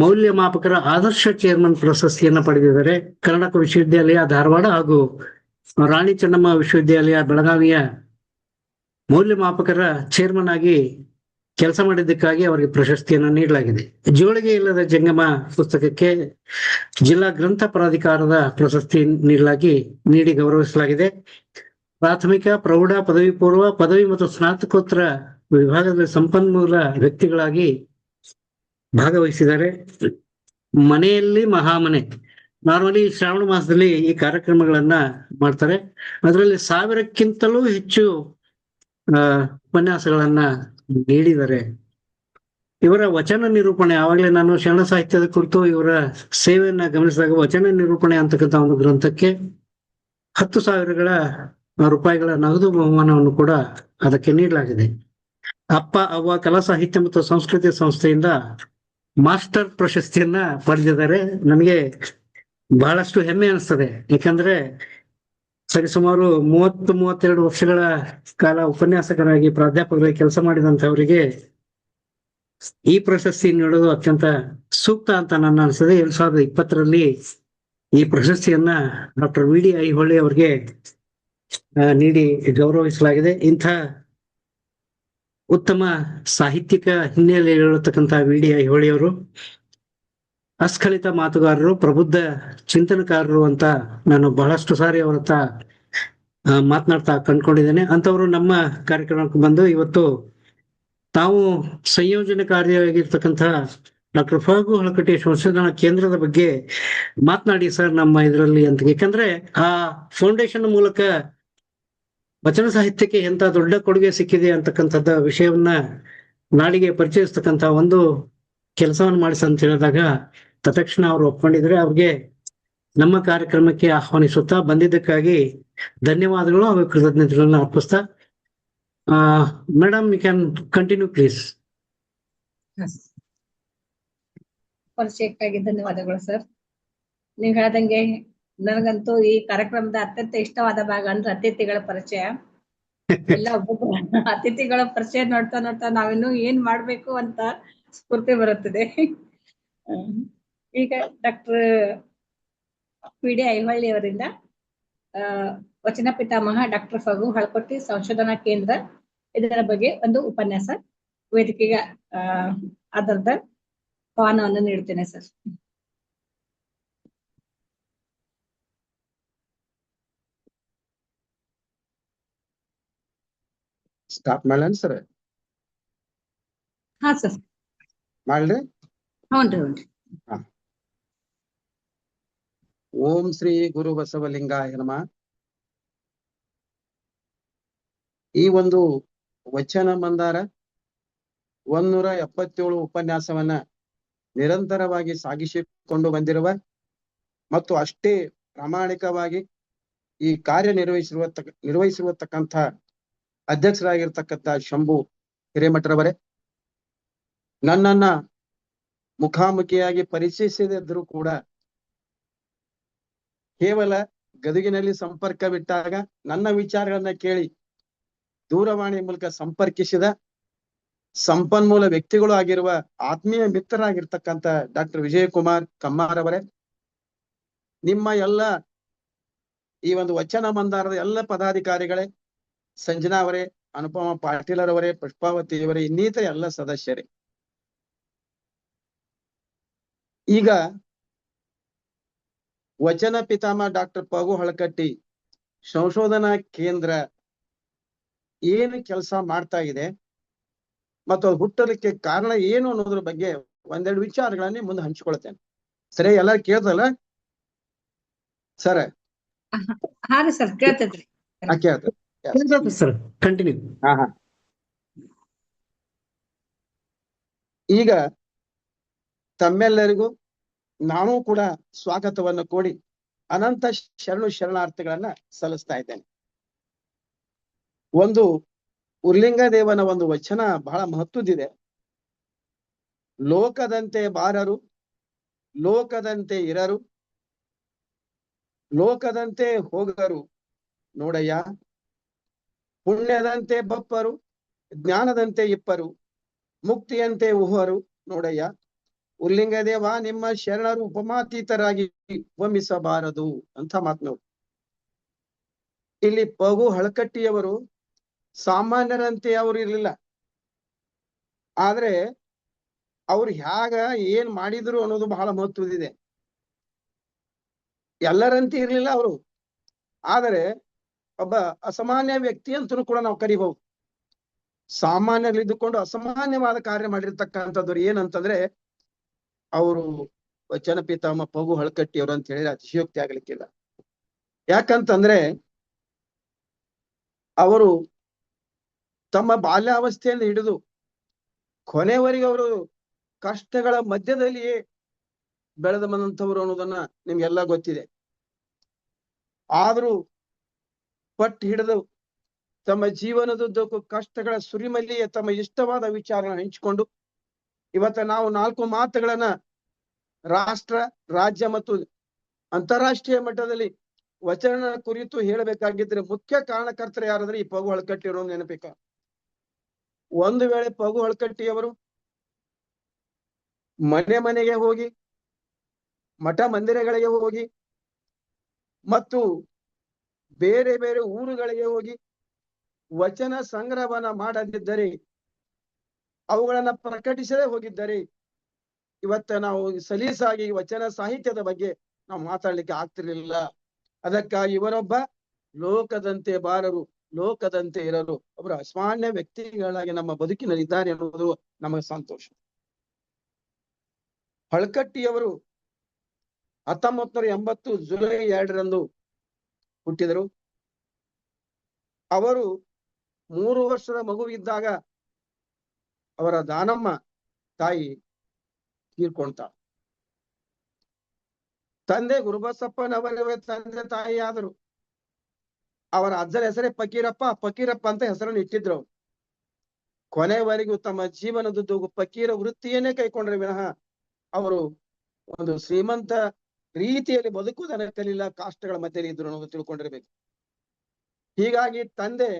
ಮೌಲ್ಯಮಾಪಕರ ಆದರ್ಶ ಚೇರ್ಮನ್ ಪ್ರಶಸ್ತಿಯನ್ನ ಪಡೆದಿದ್ದಾರೆ. ಕರ್ನಾಟಕ ವಿಶ್ವವಿದ್ಯಾಲಯ ಧಾರವಾಡ ಹಾಗೂ ರಾಣಿ ಚೆನ್ನಮ್ಮ ವಿಶ್ವವಿದ್ಯಾಲಯ ಬೆಳಗಾವಿಯ ಮೌಲ್ಯಮಾಪಕರ ಚೇರ್ಮನ್ ಆಗಿ ಕೆಲಸ ಮಾಡಿದ್ದಕ್ಕಾಗಿ ಅವರಿಗೆ ಪ್ರಶಸ್ತಿಯನ್ನ ನೀಡಲಾಗಿದೆ. ಜೋಳಿಗೆ ಇಲ್ಲದ ಜಂಗಮ ಪುಸ್ತಕಕ್ಕೆ ಜಿಲ್ಲಾ ಗ್ರಂಥ ಪ್ರಾಧಿಕಾರದ ಪ್ರಶಸ್ತಿ ನೀಡಿ ಗೌರವಿಸಲಾಗಿದೆ. ಪ್ರಾಥಮಿಕ, ಪ್ರೌಢ, ಪದವಿ ಪೂರ್ವ, ಪದವಿ ಮತ್ತು ಸ್ನಾತಕೋತ್ತರ ವಿಭಾಗದ ಸಂಪನ್ಮೂಲ ವ್ಯಕ್ತಿಗಳಾಗಿ ಭಾಗವಹಿಸಿದ್ದಾರೆ. ಮನೆಯಲ್ಲಿ ಮಹಾಮನೆ ನಾರ್ಮಲಿ ಶ್ರಾವಣ ಮಾಸದಲ್ಲಿ ಈ ಕಾರ್ಯಕ್ರಮಗಳನ್ನ ಮಾಡ್ತಾರೆ. ಅದರಲ್ಲಿ 1000ಕ್ಕಿಂತಲೂ ಹೆಚ್ಚು ಉಪನ್ಯಾಸಗಳನ್ನ ನೀಡಿದ್ದಾರೆ. ಇವರ ವಚನ ನಿರೂಪಣೆ, ಆವಾಗಲೇ ನಾನು ಶರಣ ಸಾಹಿತ್ಯದ ಕುರಿತು ಇವರ ಸೇವೆಯನ್ನ ಗಮನಿಸಿದಾಗ ವಚನ ನಿರೂಪಣೆ ಅಂತಕ್ಕಂಥ ಒಂದು ಗ್ರಂಥಕ್ಕೆ 10,000 ರೂಪಾಯಿಗಳ ನಗದು ಬಹುಮಾನವನ್ನು ಕೂಡ ಅದಕ್ಕೆ ನೀಡಲಾಗಿದೆ. ಅಪ್ಪ ಅವ್ವ ಕಲಾ ಸಾಹಿತ್ಯ ಮತ್ತು ಸಂಸ್ಕೃತಿ ಸಂಸ್ಥೆಯಿಂದ ಮಾಸ್ಟರ್ ಪ್ರಶಸ್ತಿಯನ್ನ ಪಡೆದಿದ್ದಾರೆ. ನನಗೆ ಬಹಳಷ್ಟು ಹೆಮ್ಮೆ ಅನಿಸ್ತದೆ. ಯಾಕಂದ್ರೆ ಸರಿಸುಮಾರು 30-32 ವರ್ಷಗಳ ಕಾಲ ಉಪನ್ಯಾಸಕರಾಗಿ ಪ್ರಾಧ್ಯಾಪಕರಾಗಿ ಕೆಲಸ ಮಾಡಿದಂಥವರಿಗೆ ಈ ಪ್ರಶಸ್ತಿ ನೀಡೋದು ಅತ್ಯಂತ ಸೂಕ್ತ ಅಂತ ನನ್ನ ಅನಿಸ್ತದೆ. 2020ರಲ್ಲಿ ಈ ಪ್ರಶಸ್ತಿಯನ್ನ ಡಾಕ್ಟರ್ ವಿ ಡಿ ಐಹೊಳೆ ಅವರಿಗೆ ನೀಡಿ ಗೌರವಿಸಲಾಗಿದೆ. ಇಂಥ ಉತ್ತಮ ಸಾಹಿತ್ಯಿಕ ಹಿನ್ನೆಲೆ ಇರತಕ್ಕಂಥ ವಿ ಡಿ ಐಹೊಳೆಯವರು ಅಸ್ಖಲಿತ ಮಾತುಗಾರರು, ಪ್ರಬುದ್ಧ ಚಿಂತನಕಾರರು ಅಂತ ನಾನು ಬಹಳಷ್ಟು ಸಾರಿ ಅವರ ಹತ್ರ ಮಾತನಾಡ್ತಾ ಕಂಡ್ಕೊಂಡಿದ್ದೇನೆ. ಅಂತವರು ನಮ್ಮ ಕಾರ್ಯಕ್ರಮಕ್ಕೆ ಬಂದು ಇವತ್ತು ತಾವು ಸಂಯೋಜನಕಾರಿಯಾಗಿರ್ತಕ್ಕಂಥ ಡಾಕ್ಟರ್ ಫಗು ಹಳಕಟ್ಟಿ ಸಂಶೋಧನಾ ಕೇಂದ್ರದ ಬಗ್ಗೆ ಮಾತನಾಡಿ ಸರ್ ನಮ್ಮ ಇದರಲ್ಲಿ ಅಂತ. ಯಾಕಂದ್ರೆ ಆ ಫೌಂಡೇಶನ್ ಮೂಲಕ ವಚನ ಸಾಹಿತ್ಯಕ್ಕೆ ಎಂತ ದೊಡ್ಡ ಕೊಡುಗೆ ಸಿಕ್ಕಿದೆ ಅಂತಕ್ಕಂಥದ್ದ ವಿಷಯವನ್ನ ನಾಡಿಗೆ ಪರಿಚಯಿಸ್ತಕ್ಕಂಥ ಒಂದು ಕೆಲಸವನ್ನು ಮಾಡಿಸ ಅಂತ ಹೇಳಿದಾಗ ತಕ್ಷಣ ಅವರು ಒಪ್ಕೊಂಡಿದ್ರೆ ಅವ್ರಿಗೆ ನಮ್ಮ ಕಾರ್ಯಕ್ರಮಕ್ಕೆ ಆಹ್ವಾನಿಸುತ್ತಾ ಬಂದಿದ್ದಕ್ಕಾಗಿ ಧನ್ಯವಾದಗಳು ಹಾಗೂ ಕೃತಜ್ಞತೆಗಳನ್ನ ಅರ್ಪಿಸ್ತಾ madam you can continue please. ಪರಿಚಯಕ್ಕಾಗಿ ಧನ್ಯವಾದಗಳು ಸರ್. ನೀವು ಹೇಳ್ದಂಗೆ ನನಗಂತೂ ಈ ಕಾರ್ಯಕ್ರಮದ ಅತ್ಯಂತ ಇಷ್ಟವಾದ ಭಾಗ ಅಂದ್ರೆ ಅತಿಥಿಗಳ ಪರಿಚಯ. ಎಲ್ಲ ಒಬ್ಬೊಬ್ಬ ಅತಿಥಿಗಳ ಪರಿಚಯ ನೋಡ್ತಾ ನೋಡ್ತಾ ನಾವಿನ್ನು ಏನ್ ಮಾಡ್ಬೇಕು ಅಂತ ಸ್ಫೂರ್ತಿ ಬರುತ್ತದೆ. ಈಗ ಡಾಕ್ಟರ್ ಪಿ ಡಿ ಐಹೊಳೆ ಅವರಿಂದ ವಚನ ಪಿತಾಮಹ ಡಾಕ್ಟರ್ ಫಗು ಹಳಕಟ್ಟಿ ಸಂಶೋಧನಾ ಕೇಂದ್ರ ಇದರ ಬಗ್ಗೆ ಒಂದು ಉಪನ್ಯಾಸ ವೇದಿಕೆಗೆ ಆಧಾರದ ಆಹ್ವಾನವನ್ನು ನೀಡುತ್ತೇನೆ ಸರ್. ಸ್ಟಾರ್ಟ್ ಮಾಡ್ಲೇನ್ ಸರ್? ಹಾ ಸರ್ ಮಾಡ್ರಿ. ಹ್ಞೂನ್ರಿ. ಓಂ ಶ್ರೀ ಗುರು ಬಸವಲಿಂಗಾಯ ನಮಃ. ಈ ಒಂದು ವಚನ ಮಂದಾರ 177 ಉಪನ್ಯಾಸವನ್ನ ನಿರಂತರವಾಗಿ ಸಾಗಿಸಿಕೊಂಡು ಬಂದಿರುವ ಮತ್ತು ಅಷ್ಟೇ ಪ್ರಾಮಾಣಿಕವಾಗಿ ಈ ಕಾರ್ಯ ನಿರ್ವಹಿಸಿರುವತಕ್ಕಂಥ ಅಧ್ಯಕ್ಷರಾಗಿರ್ತಕ್ಕಂಥ ಶಂಭು ಹಿರೇಮಠರವರೇ, ನನ್ನನ್ನ ಮುಖಾಮುಖಿಯಾಗಿ ಪರಿಚಯಿಸದಿದ್ರೂ ಕೂಡ ಕೇವಲ ಗದುಗಿನಲ್ಲಿ ಸಂಪರ್ಕವಿಟ್ಟಾಗ ನನ್ನ ವಿಚಾರಗಳನ್ನ ಕೇಳಿ ದೂರವಾಣಿ ಮೂಲಕ ಸಂಪರ್ಕಿಸಿದ ಸಂಪನ್ಮೂಲ ವ್ಯಕ್ತಿಗಳು ಆಗಿರುವ ಆತ್ಮೀಯ ಮಿತ್ರರಾಗಿರ್ತಕ್ಕಂಥ ಡಾಕ್ಟರ್ ವಿಜಯಕುಮಾರ್ ಕಮ್ಮಾರ್ ಅವರೇ, ನಿಮ್ಮ ಎಲ್ಲ ಈ ಒಂದು ವಚನ ಮಂದಾರದ ಎಲ್ಲ ಪದಾಧಿಕಾರಿಗಳೇ, ಸಂಜನಾ ಅವರೇ, ಅನುಪಮ ಪಾಟೀಲರವರೇ, ಪುಷ್ಪಾವತಿಯವರೇ, ಇನ್ನಿತರ ಎಲ್ಲ ಸದಸ್ಯರೇ, ಈಗ ವಚನ ಪಿತಾಮಹ ಡಾಕ್ಟರ್ ಫಗು ಹಳಕಟ್ಟಿ ಸಂಶೋಧನಾ ಕೇಂದ್ರ ಏನು ಕೆಲಸ ಮಾಡ್ತಾ ಇದೆ ಮತ್ತು ಅದು ಹುಟ್ಟಲಿಕ್ಕೆ ಕಾರಣ ಏನು ಅನ್ನೋದ್ರ ಬಗ್ಗೆ ಒಂದೆರಡು ವಿಚಾರಗಳನ್ನೇ ಮುಂದೆ ಹಂಚಿಕೊಳ್ತೇನೆ. ಸರಿ, ಎಲ್ಲರೂ ಕೇಳ್ದಲ್ಲ ಸರ್? ಹಾ ರೀ ಸರ್, ಕೇಳ್ತದ್ರಿ. Sir continue. ಈಗ ತಮ್ಮೆಲ್ಲರಿಗೂ ನಾನು ಕೂಡ ಸ್ವಾಗತವನ್ನು ಕೋರಿ ಅನಂತ ಶರಣಾರ್ಥಿಗಳನ್ನ ಸಲ್ಲಿಸ್ತಾ ಇದ್ದೇನೆ. ಒಂದು ಉರ್ಲಿಂಗದೇವನ ಒಂದು ವಚನ ಬಹಳ ಮಹತ್ವದಿದೆ. ಲೋಕದಂತೆ ಬಾರರು, ಲೋಕದಂತೆ ಇರರು, ಲೋಕದಂತೆ ಹೋಗರು ನೋಡಯ್ಯ, ಪುಣ್ಯದಂತೆ ಬಪ್ಪರು, ಜ್ಞಾನದಂತೆ ಇಪ್ಪರು, ಮುಕ್ತಿಯಂತೆ ಉಹರು ನೋಡಯ್ಯ. ಉರ್ಲಿಂಗದೇವ, ನಿಮ್ಮ ಶರಣರು ಉಪಮಾತೀತರಾಗಿ ಉಪಮಿಸಬಾರದು ಅಂತ ಮಾತನಾಡು. ಇಲ್ಲಿ ಫಗು ಹಳಕಟ್ಟಿಯವರು ಸಾಮಾನ್ಯರಂತೆ ಅವರು ಇರ್ಲಿಲ್ಲ, ಆದ್ರೆ ಅವ್ರು ಹ್ಯಾಗ ಏನ್ ಮಾಡಿದ್ರು ಅನ್ನೋದು ಬಹಳ ಮಹತ್ವದಿದೆ. ಎಲ್ಲರಂತೆ ಇರ್ಲಿಲ್ಲ ಅವರು, ಆದರೆ ಒಬ್ಬ ಅಸಾಮಾನ್ಯ ವ್ಯಕ್ತಿ ಅಂತೂ ಕೂಡ ನಾವು ಕರಿಬಹುದು. ಸಾಮಾನ್ಯರಿದ್ದುಕೊಂಡು ಅಸಾಮಾನ್ಯವಾದ ಕಾರ್ಯ ಮಾಡಿರ್ತಕ್ಕಂಥದ್ದು ಏನಂತಂದ್ರೆ, ಅವರು ವಚನ ಪಿತಾಮ ಪಗು ಹಳಕಟ್ಟಿ ಅವರು ಅಂತ ಹೇಳಿದ್ರೆ ಅತಿಶಯೋಕ್ತಿ ಆಗ್ಲಿಕ್ಕಿಲ್ಲ. ಯಾಕಂತಂದ್ರೆ ಅವರು ತಮ್ಮ ಬಾಲ್ಯಾವಸ್ಥೆಯಿಂದ ಹಿಡಿದು ಕೊನೆವರೆಗೆ ಅವರು ಕಷ್ಟಗಳ ಮಧ್ಯದಲ್ಲಿಯೇ ಬೆಳೆದು ಬಂದಂಥವ್ರು ಅನ್ನೋದನ್ನ ನಿಮ್ಗೆಲ್ಲ ಗೊತ್ತಿದೆ. ಆದ್ರೂ ಪಟ್ಟು ಹಿಡಿದು ತಮ್ಮ ಜೀವನದುದ್ದಕ್ಕೂ ಕಷ್ಟಗಳ ಸುರಿಮಲ್ಲಿಯೇ ತಮ್ಮ ಇಷ್ಟವಾದ ವಿಚಾರಗಳನ್ನ ಹಂಚಿಕೊಂಡು ಇವತ್ತ ನಾವು 4 ಮಾತುಗಳನ್ನ ರಾಷ್ಟ್ರ, ರಾಜ್ಯ ಮತ್ತು ಅಂತಾರಾಷ್ಟ್ರೀಯ ಮಟ್ಟದಲ್ಲಿ ವಚನ ಕುರಿತು ಹೇಳಬೇಕಾಗಿದ್ರೆ ಮುಖ್ಯ ಕಾರಣಕರ್ತರು ಯಾರಾದ್ರೆ ಈ ಪಗು ಹಳಕಟ್ಟಿ ಅವರು ನೆನಪಿಕ. ಒಂದು ವೇಳೆ ಪಗು ಹಳಕಟ್ಟಿಯವರು ಮನೆ ಮನೆಗೆ ಹೋಗಿ, ಮಠ ಮಂದಿರಗಳಿಗೆ ಹೋಗಿ ಮತ್ತು ಬೇರೆ ಬೇರೆ ಊರುಗಳಿಗೆ ಹೋಗಿ ವಚನ ಸಂಗ್ರಹವನ್ನ ಮಾಡದಿದ್ದರೆ, ಅವುಗಳನ್ನ ಪ್ರಕಟಿಸದೇ ಹೋಗಿದ್ದರೆ ಇವತ್ತ ನಾವು ಸಲೀಸಾಗಿ ವಚನ ಸಾಹಿತ್ಯದ ಬಗ್ಗೆ ನಾವು ಮಾತಾಡ್ಲಿಕ್ಕೆ ಆಗ್ತಿರ್ಲಿಲ್ಲ. ಅದಕ್ಕಾಗಿ ಇವರೊಬ್ಬ ಲೋಕದಂತೆ ಬಾರರು, ಲೋಕದಂತೆ ಇರಲು ಒಬ್ಬರು ಅಸಾಮಾನ್ಯ ವ್ಯಕ್ತಿಗಳಾಗಿ ನಮ್ಮ ಬದುಕಿನಲ್ಲಿ ಇದ್ದಾರೆ ಅನ್ನೋದು ನಮಗೆ ಸಂತೋಷ. ಹಳಕಟ್ಟಿಯವರು 1980 ಜುಲೈ 2ರಂದು ಹುಟ್ಟಿದರು. ಅವರು 3 ವರ್ಷದ ಮಗುವಿದ್ದಾಗ ಅವರ ದಾನಮ್ಮ ತಾಯಿ ತೀರ್ಕೊಳ್ತಾಳ. ತಂದೆ ಗುರುಬಸಪ್ಪನವರ ತಂದೆ ತಾಯಿ ಆದರು. ಅವರ ಅಜ್ಜನ ಹೆಸರೇ ಫಕೀರಪ್ಪ. ಫಕೀರಪ್ಪ ಅಂತ ಹೆಸರನ್ನು ಇಟ್ಟಿದ್ರು. ಕೊನೆವರೆಗೂ ತಮ್ಮ ಜೀವನದುದ್ದು ಫಕೀರ ವೃತ್ತಿಯನ್ನೇ ಕೈಕೊಂಡ್ರೆ ವಿನಃ ಅವರು ಒಂದು ಶ್ರೀಮಂತ ರೀತಿಯಲ್ಲಿ ಬದುಕುವುದನ್ನ ಕಲಿಲ್ಲ, ಕಾಷ್ಟಗಳ ಮಧ್ಯದಲ್ಲಿ ಇದ್ರು ಅನ್ನೋದು ತಿಳ್ಕೊಂಡಿರ್ಬೇಕು. ಹೀಗಾಗಿ ತಂದೆ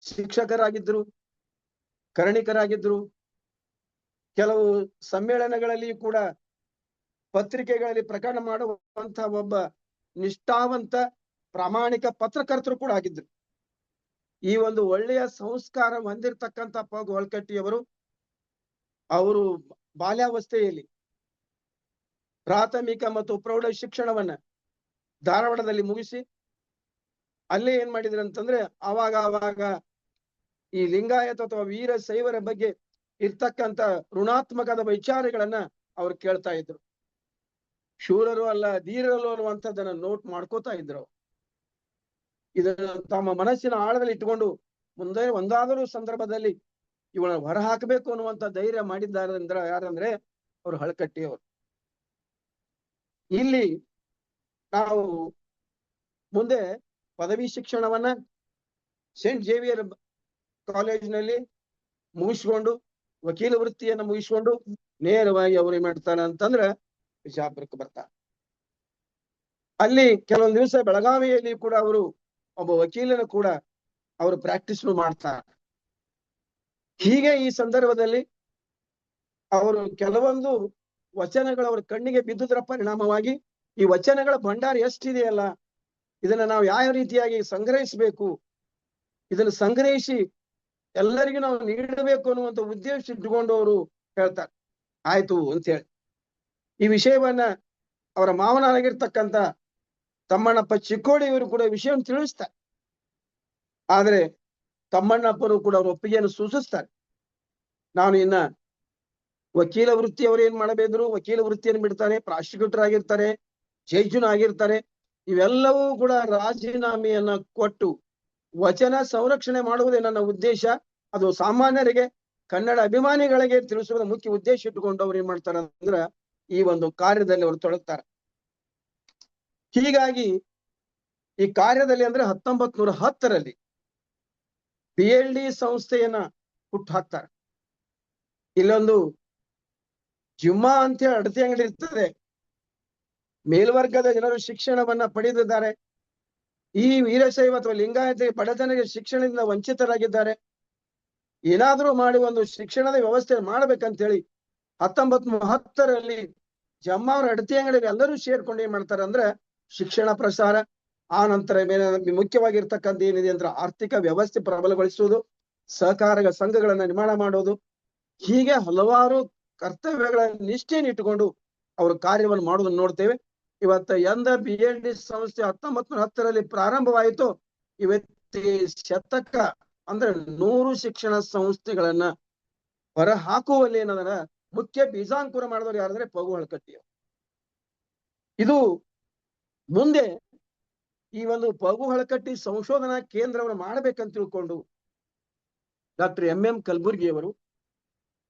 ಶಿಕ್ಷಕರಾಗಿದ್ರು, ಕರ್ಣಿಕರಾಗಿದ್ರು. ಕೆಲವು ಸಮ್ಮೇಳನಗಳಲ್ಲಿ ಕೂಡ ಪತ್ರಿಕೆಗಳಲ್ಲಿ ಪ್ರಕಟ ಮಾಡುವಂತ ಒಬ್ಬ ನಿಷ್ಠಾವಂತ ಪ್ರಾಮಾಣಿಕ ಪತ್ರಕರ್ತರು ಕೂಡ ಆಗಿದ್ರು. ಈ ಒಂದು ಒಳ್ಳೆಯ ಸಂಸ್ಕಾರ ಹೊಂದಿರತಕ್ಕಂತ ಪಗು ಹಳಕಟ್ಟಿಯವರು ಅವರು ಬಾಲ್ಯಾವಸ್ಥೆಯಲ್ಲಿ ಪ್ರಾಥಮಿಕ ಮತ್ತು ಪ್ರೌಢ ಶಿಕ್ಷಣವನ್ನ ಧಾರವಾಡದಲ್ಲಿ ಮುಗಿಸಿ ಅಲ್ಲೇ ಏನ್ ಮಾಡಿದ್ರು ಅಂತಂದ್ರೆ ಅವಾಗ ಈ ಲಿಂಗಾಯತ ಅಥವಾ ವೀರ ಶೈವರ ಬಗ್ಗೆ ಇರ್ತಕ್ಕಂತ ಋಣಾತ್ಮಕದ ವಿಚಾರಗಳನ್ನ ಅವ್ರು ಕೇಳ್ತಾ ಇದ್ರು. ಶೂರರು ಅಲ್ಲ, ಧೀರರು ಅನ್ನುವಂಥದ್ದನ್ನ ನೋಟ್ ಮಾಡ್ಕೋತಾ ಇದ್ರು. ಇದನ್ನ ತಮ್ಮ ಮನಸ್ಸಿನ ಆಳದಲ್ಲಿ ಇಟ್ಕೊಂಡು ಮುಂದೆ ಒಂದಾದರೂ ಸಂದರ್ಭದಲ್ಲಿ ಇವಳನ್ನ ಹೊರ ಹಾಕಬೇಕು ಅನ್ನುವಂತ ಧೈರ್ಯ ಮಾಡಿದ್ದಾರೆ ಯಾರಂದ್ರೆ ಅವರು ಹಳಕಟ್ಟಿಯವರು. ಇಲ್ಲಿ ನಾವು ಮುಂದೆ ಪದವಿ ಶಿಕ್ಷಣವನ್ನ ಸೇಂಟ್ ಜೇವಿಯರ್ ಕಾಲೇಜಿನಲ್ಲಿ ಮುಗಿಸ್ಕೊಂಡು ವಕೀಲ ವೃತ್ತಿಯನ್ನ ಮುಗಿಸ್ಕೊಂಡು ನೇರವಾಗಿ ಅವ್ರು ಏನ್ ಮಾಡ್ತಾರ ಅಂತಂದ್ರ ಬಿಜಾಪುರಕ್ಕೆ ಬರ್ತಾರೆ. ಅಲ್ಲಿ ಕೆಲವೊಂದು ದಿವಸ ಬೆಳಗಾವಿಯಲ್ಲಿ ಕೂಡ ಅವರು ಒಬ್ಬ ವಕೀಲನ ಕೂಡ ಅವರು ಪ್ರಾಕ್ಟೀಸ್ ಮಾಡ್ತಾರೆ. ಹೀಗೆ ಈ ಸಂದರ್ಭದಲ್ಲಿ ಅವರು ಕೆಲವೊಂದು ವಚನಗಳು ಅವ್ರ ಕಣ್ಣಿಗೆ ಬಿದ್ದುದರ ಪರಿಣಾಮವಾಗಿ ಈ ವಚನಗಳ ಭಂಡಾರ ಎಷ್ಟಿದೆಯಲ್ಲ, ಇದನ್ನ ನಾವು ಯಾವ ರೀತಿಯಾಗಿ ಸಂಗ್ರಹಿಸಬೇಕು, ಇದನ್ನು ಸಂಗ್ರಹಿಸಿ ಎಲ್ಲರಿಗೂ ನಾವು ನೀಡಬೇಕು ಅನ್ನುವಂಥ ಉದ್ದೇಶ ಇಟ್ಟುಕೊಂಡು ಅವರು ಹೇಳ್ತಾರೆ. ಆಯ್ತು ಅಂತ ಹೇಳಿ ಈ ವಿಷಯವನ್ನ ಅವರ ಮಾವನಾಗಿರ್ತಕ್ಕಂಥ ತಮ್ಮಣ್ಣಪ್ಪ ಚಿಕ್ಕೋಡಿ ಇವರು ಕೂಡ ವಿಷಯವನ್ನು ತಿಳಿಸ್ತಾರೆ. ಆದ್ರೆ ತಮ್ಮಣ್ಣಪ್ಪರು ಕೂಡ ಅವ್ರ ಒಪ್ಪಿಗೆಯನ್ನು ಸೂಚಿಸ್ತಾರೆ. ನಾನು ಇನ್ನ ವಕೀಲ ವೃತ್ತಿ ಅವ್ರು ಏನ್ ಮಾಡಬೇದ್ರು, ವಕೀಲ ವೃತ್ತಿಯನ್ನು ಬಿಡ್ತಾರೆ, ಪ್ರಾಸಿಕ್ಯೂಟರ್ ಆಗಿರ್ತಾರೆ, ಜಡ್ಜನ್ ಆಗಿರ್ತಾರೆ. ಇವೆಲ್ಲವೂ ಕೂಡ ರಾಜೀನಾಮೆಯನ್ನ ಕೊಟ್ಟು ವಚನ ಸಂರಕ್ಷಣೆ ಮಾಡುವುದೇ ನನ್ನ ಉದ್ದೇಶ. ಅದು ಸಾಮಾನ್ಯರಿಗೆ, ಕನ್ನಡ ಅಭಿಮಾನಿಗಳಿಗೆ ತಿಳಿಸುವುದ ಮುಖ್ಯ ಉದ್ದೇಶ ಇಟ್ಟುಕೊಂಡು ಅವ್ರು ಏನ್ ಮಾಡ್ತಾರ ಅಂದ್ರ ಈ ಒಂದು ಕಾರ್ಯದಲ್ಲಿ ಅವರು ತೊಡಗ್ತಾರೆ. ಹೀಗಾಗಿ ಈ ಕಾರ್ಯದಲ್ಲಿ ಅಂದ್ರೆ 1910ರಲ್ಲಿ PLD ಸಂಸ್ಥೆಯನ್ನ ಹುಟ್ಟು ಹಾಕ್ತಾರೆ. ಇಲ್ಲೊಂದು ಜುಮ್ಮಾ ಅಂತ ಹೇಳಿ ಅಡತಿ ಅಂಗಡಿ ಇರ್ತದೆ. ಮೇಲ್ವರ್ಗದ ಜನರು ಶಿಕ್ಷಣವನ್ನ ಪಡೆದಿದ್ದಾರೆ. ಈ ವೀರಶೈವ ಅಥವಾ ಲಿಂಗಾಯತ ಬಡಜನರಿಗೆ ಶಿಕ್ಷಣದಿಂದ ವಂಚಿತರಾಗಿದ್ದಾರೆ. ಏನಾದ್ರೂ ಮಾಡಿ ಒಂದು ಶಿಕ್ಷಣದ ವ್ಯವಸ್ಥೆ ಮಾಡ್ಬೇಕಂತ ಹೇಳಿ 1910ರಲ್ಲಿ ಜಮ್ಮ ಅವ್ರ ಅಡತಿ ಅಂಗಡಿಗೆ ಎಲ್ಲರೂ ಸೇರ್ಕೊಂಡು ಏನ್ ಮಾಡ್ತಾರೆ ಅಂದ್ರೆ ಶಿಕ್ಷಣ ಪ್ರಸಾರ, ಆ ನಂತರ ಮುಖ್ಯವಾಗಿರ್ತಕ್ಕಂಥ ಏನಿದೆ ಅಂದ್ರೆ ಆರ್ಥಿಕ ವ್ಯವಸ್ಥೆ ಪ್ರಬಲಗೊಳಿಸುವುದು, ಸಹಕಾರ ಸಂಘಗಳನ್ನ ನಿರ್ಮಾಣ ಮಾಡೋದು, ಹೀಗೆ ಹಲವಾರು ಕರ್ತವ್ಯಗಳ ನಿಷ್ಠೆಯನ್ನು ಇಟ್ಟುಕೊಂಡು ಅವರು ಕಾರ್ಯವನ್ನು ಮಾಡೋದನ್ನ ನೋಡ್ತೇವೆ. ಇವತ್ತ ಎಂದ PLD ಸಂಸ್ಥೆ 1910ರಲ್ಲಿ ಪ್ರಾರಂಭವಾಯಿತು, ಇವತ್ತಿಗೆ ಶತಕ ಅಂದ್ರೆ 100 ಶಿಕ್ಷಣ ಸಂಸ್ಥೆಗಳನ್ನ ಹೊರ ಹಾಕುವಲ್ಲಿ ಏನಂದ್ರ ಮುಖ್ಯ ಬೀಜಾಂಕುರ ಮಾಡಿದವರು ಯಾರಂದ್ರೆ ಪಗು ಹಳಕಟ್ಟಿಯವರು. ಇದು ಮುಂದೆ ಈ ಒಂದು ಪಗು ಹಳಕಟ್ಟಿ ಸಂಶೋಧನಾ ಕೇಂದ್ರವನ್ನು ಮಾಡ್ಬೇಕಂತ ತಿಳ್ಕೊಂಡು ಡಾಕ್ಟರ್ ಎಂ ಕಲಬುರ್ಗಿಯವರು,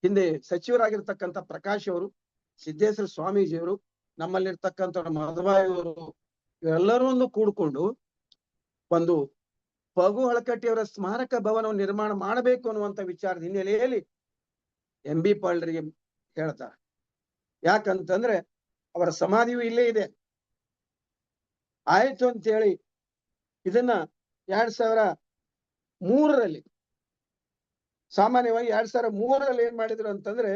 ಹಿಂದೆ ಸಚಿವರಾಗಿರ್ತಕ್ಕಂಥ ಪ್ರಕಾಶ್ ಅವರು, ಸಿದ್ದೇಶ್ವರ ಸ್ವಾಮೀಜಿಯವರು, ನಮ್ಮಲ್ಲಿರ್ತಕ್ಕಂಥ ಮಧುಬಾಯಿಯವರು, ಇವರೆಲ್ಲರೂ ಕೂಡ್ಕೊಂಡು ಒಂದು ಪಗು ಹಳಕಟ್ಟಿಯವರ ಸ್ಮಾರಕ ಭವನವನ್ನು ನಿರ್ಮಾಣ ಮಾಡಬೇಕು ಅನ್ನುವಂಥ ವಿಚಾರದ ಹಿನ್ನೆಲೆಯಲ್ಲಿ MB ಪಾಲ್ರಿಗೆ ಹೇಳ್ತಾರೆ. ಯಾಕಂತಂದ್ರೆ ಅವರ ಸಮಾಧಿಯು ಇಲ್ಲೇ ಇದೆ. ಆಯ್ತು ಅಂತ ಹೇಳಿ ಇದನ್ನ 2003ರಲ್ಲಿ ಸಾಮಾನ್ಯವಾಗಿ 2003ರಲ್ಲಿ ಏನ್ ಮಾಡಿದ್ರು ಅಂತಂದ್ರೆ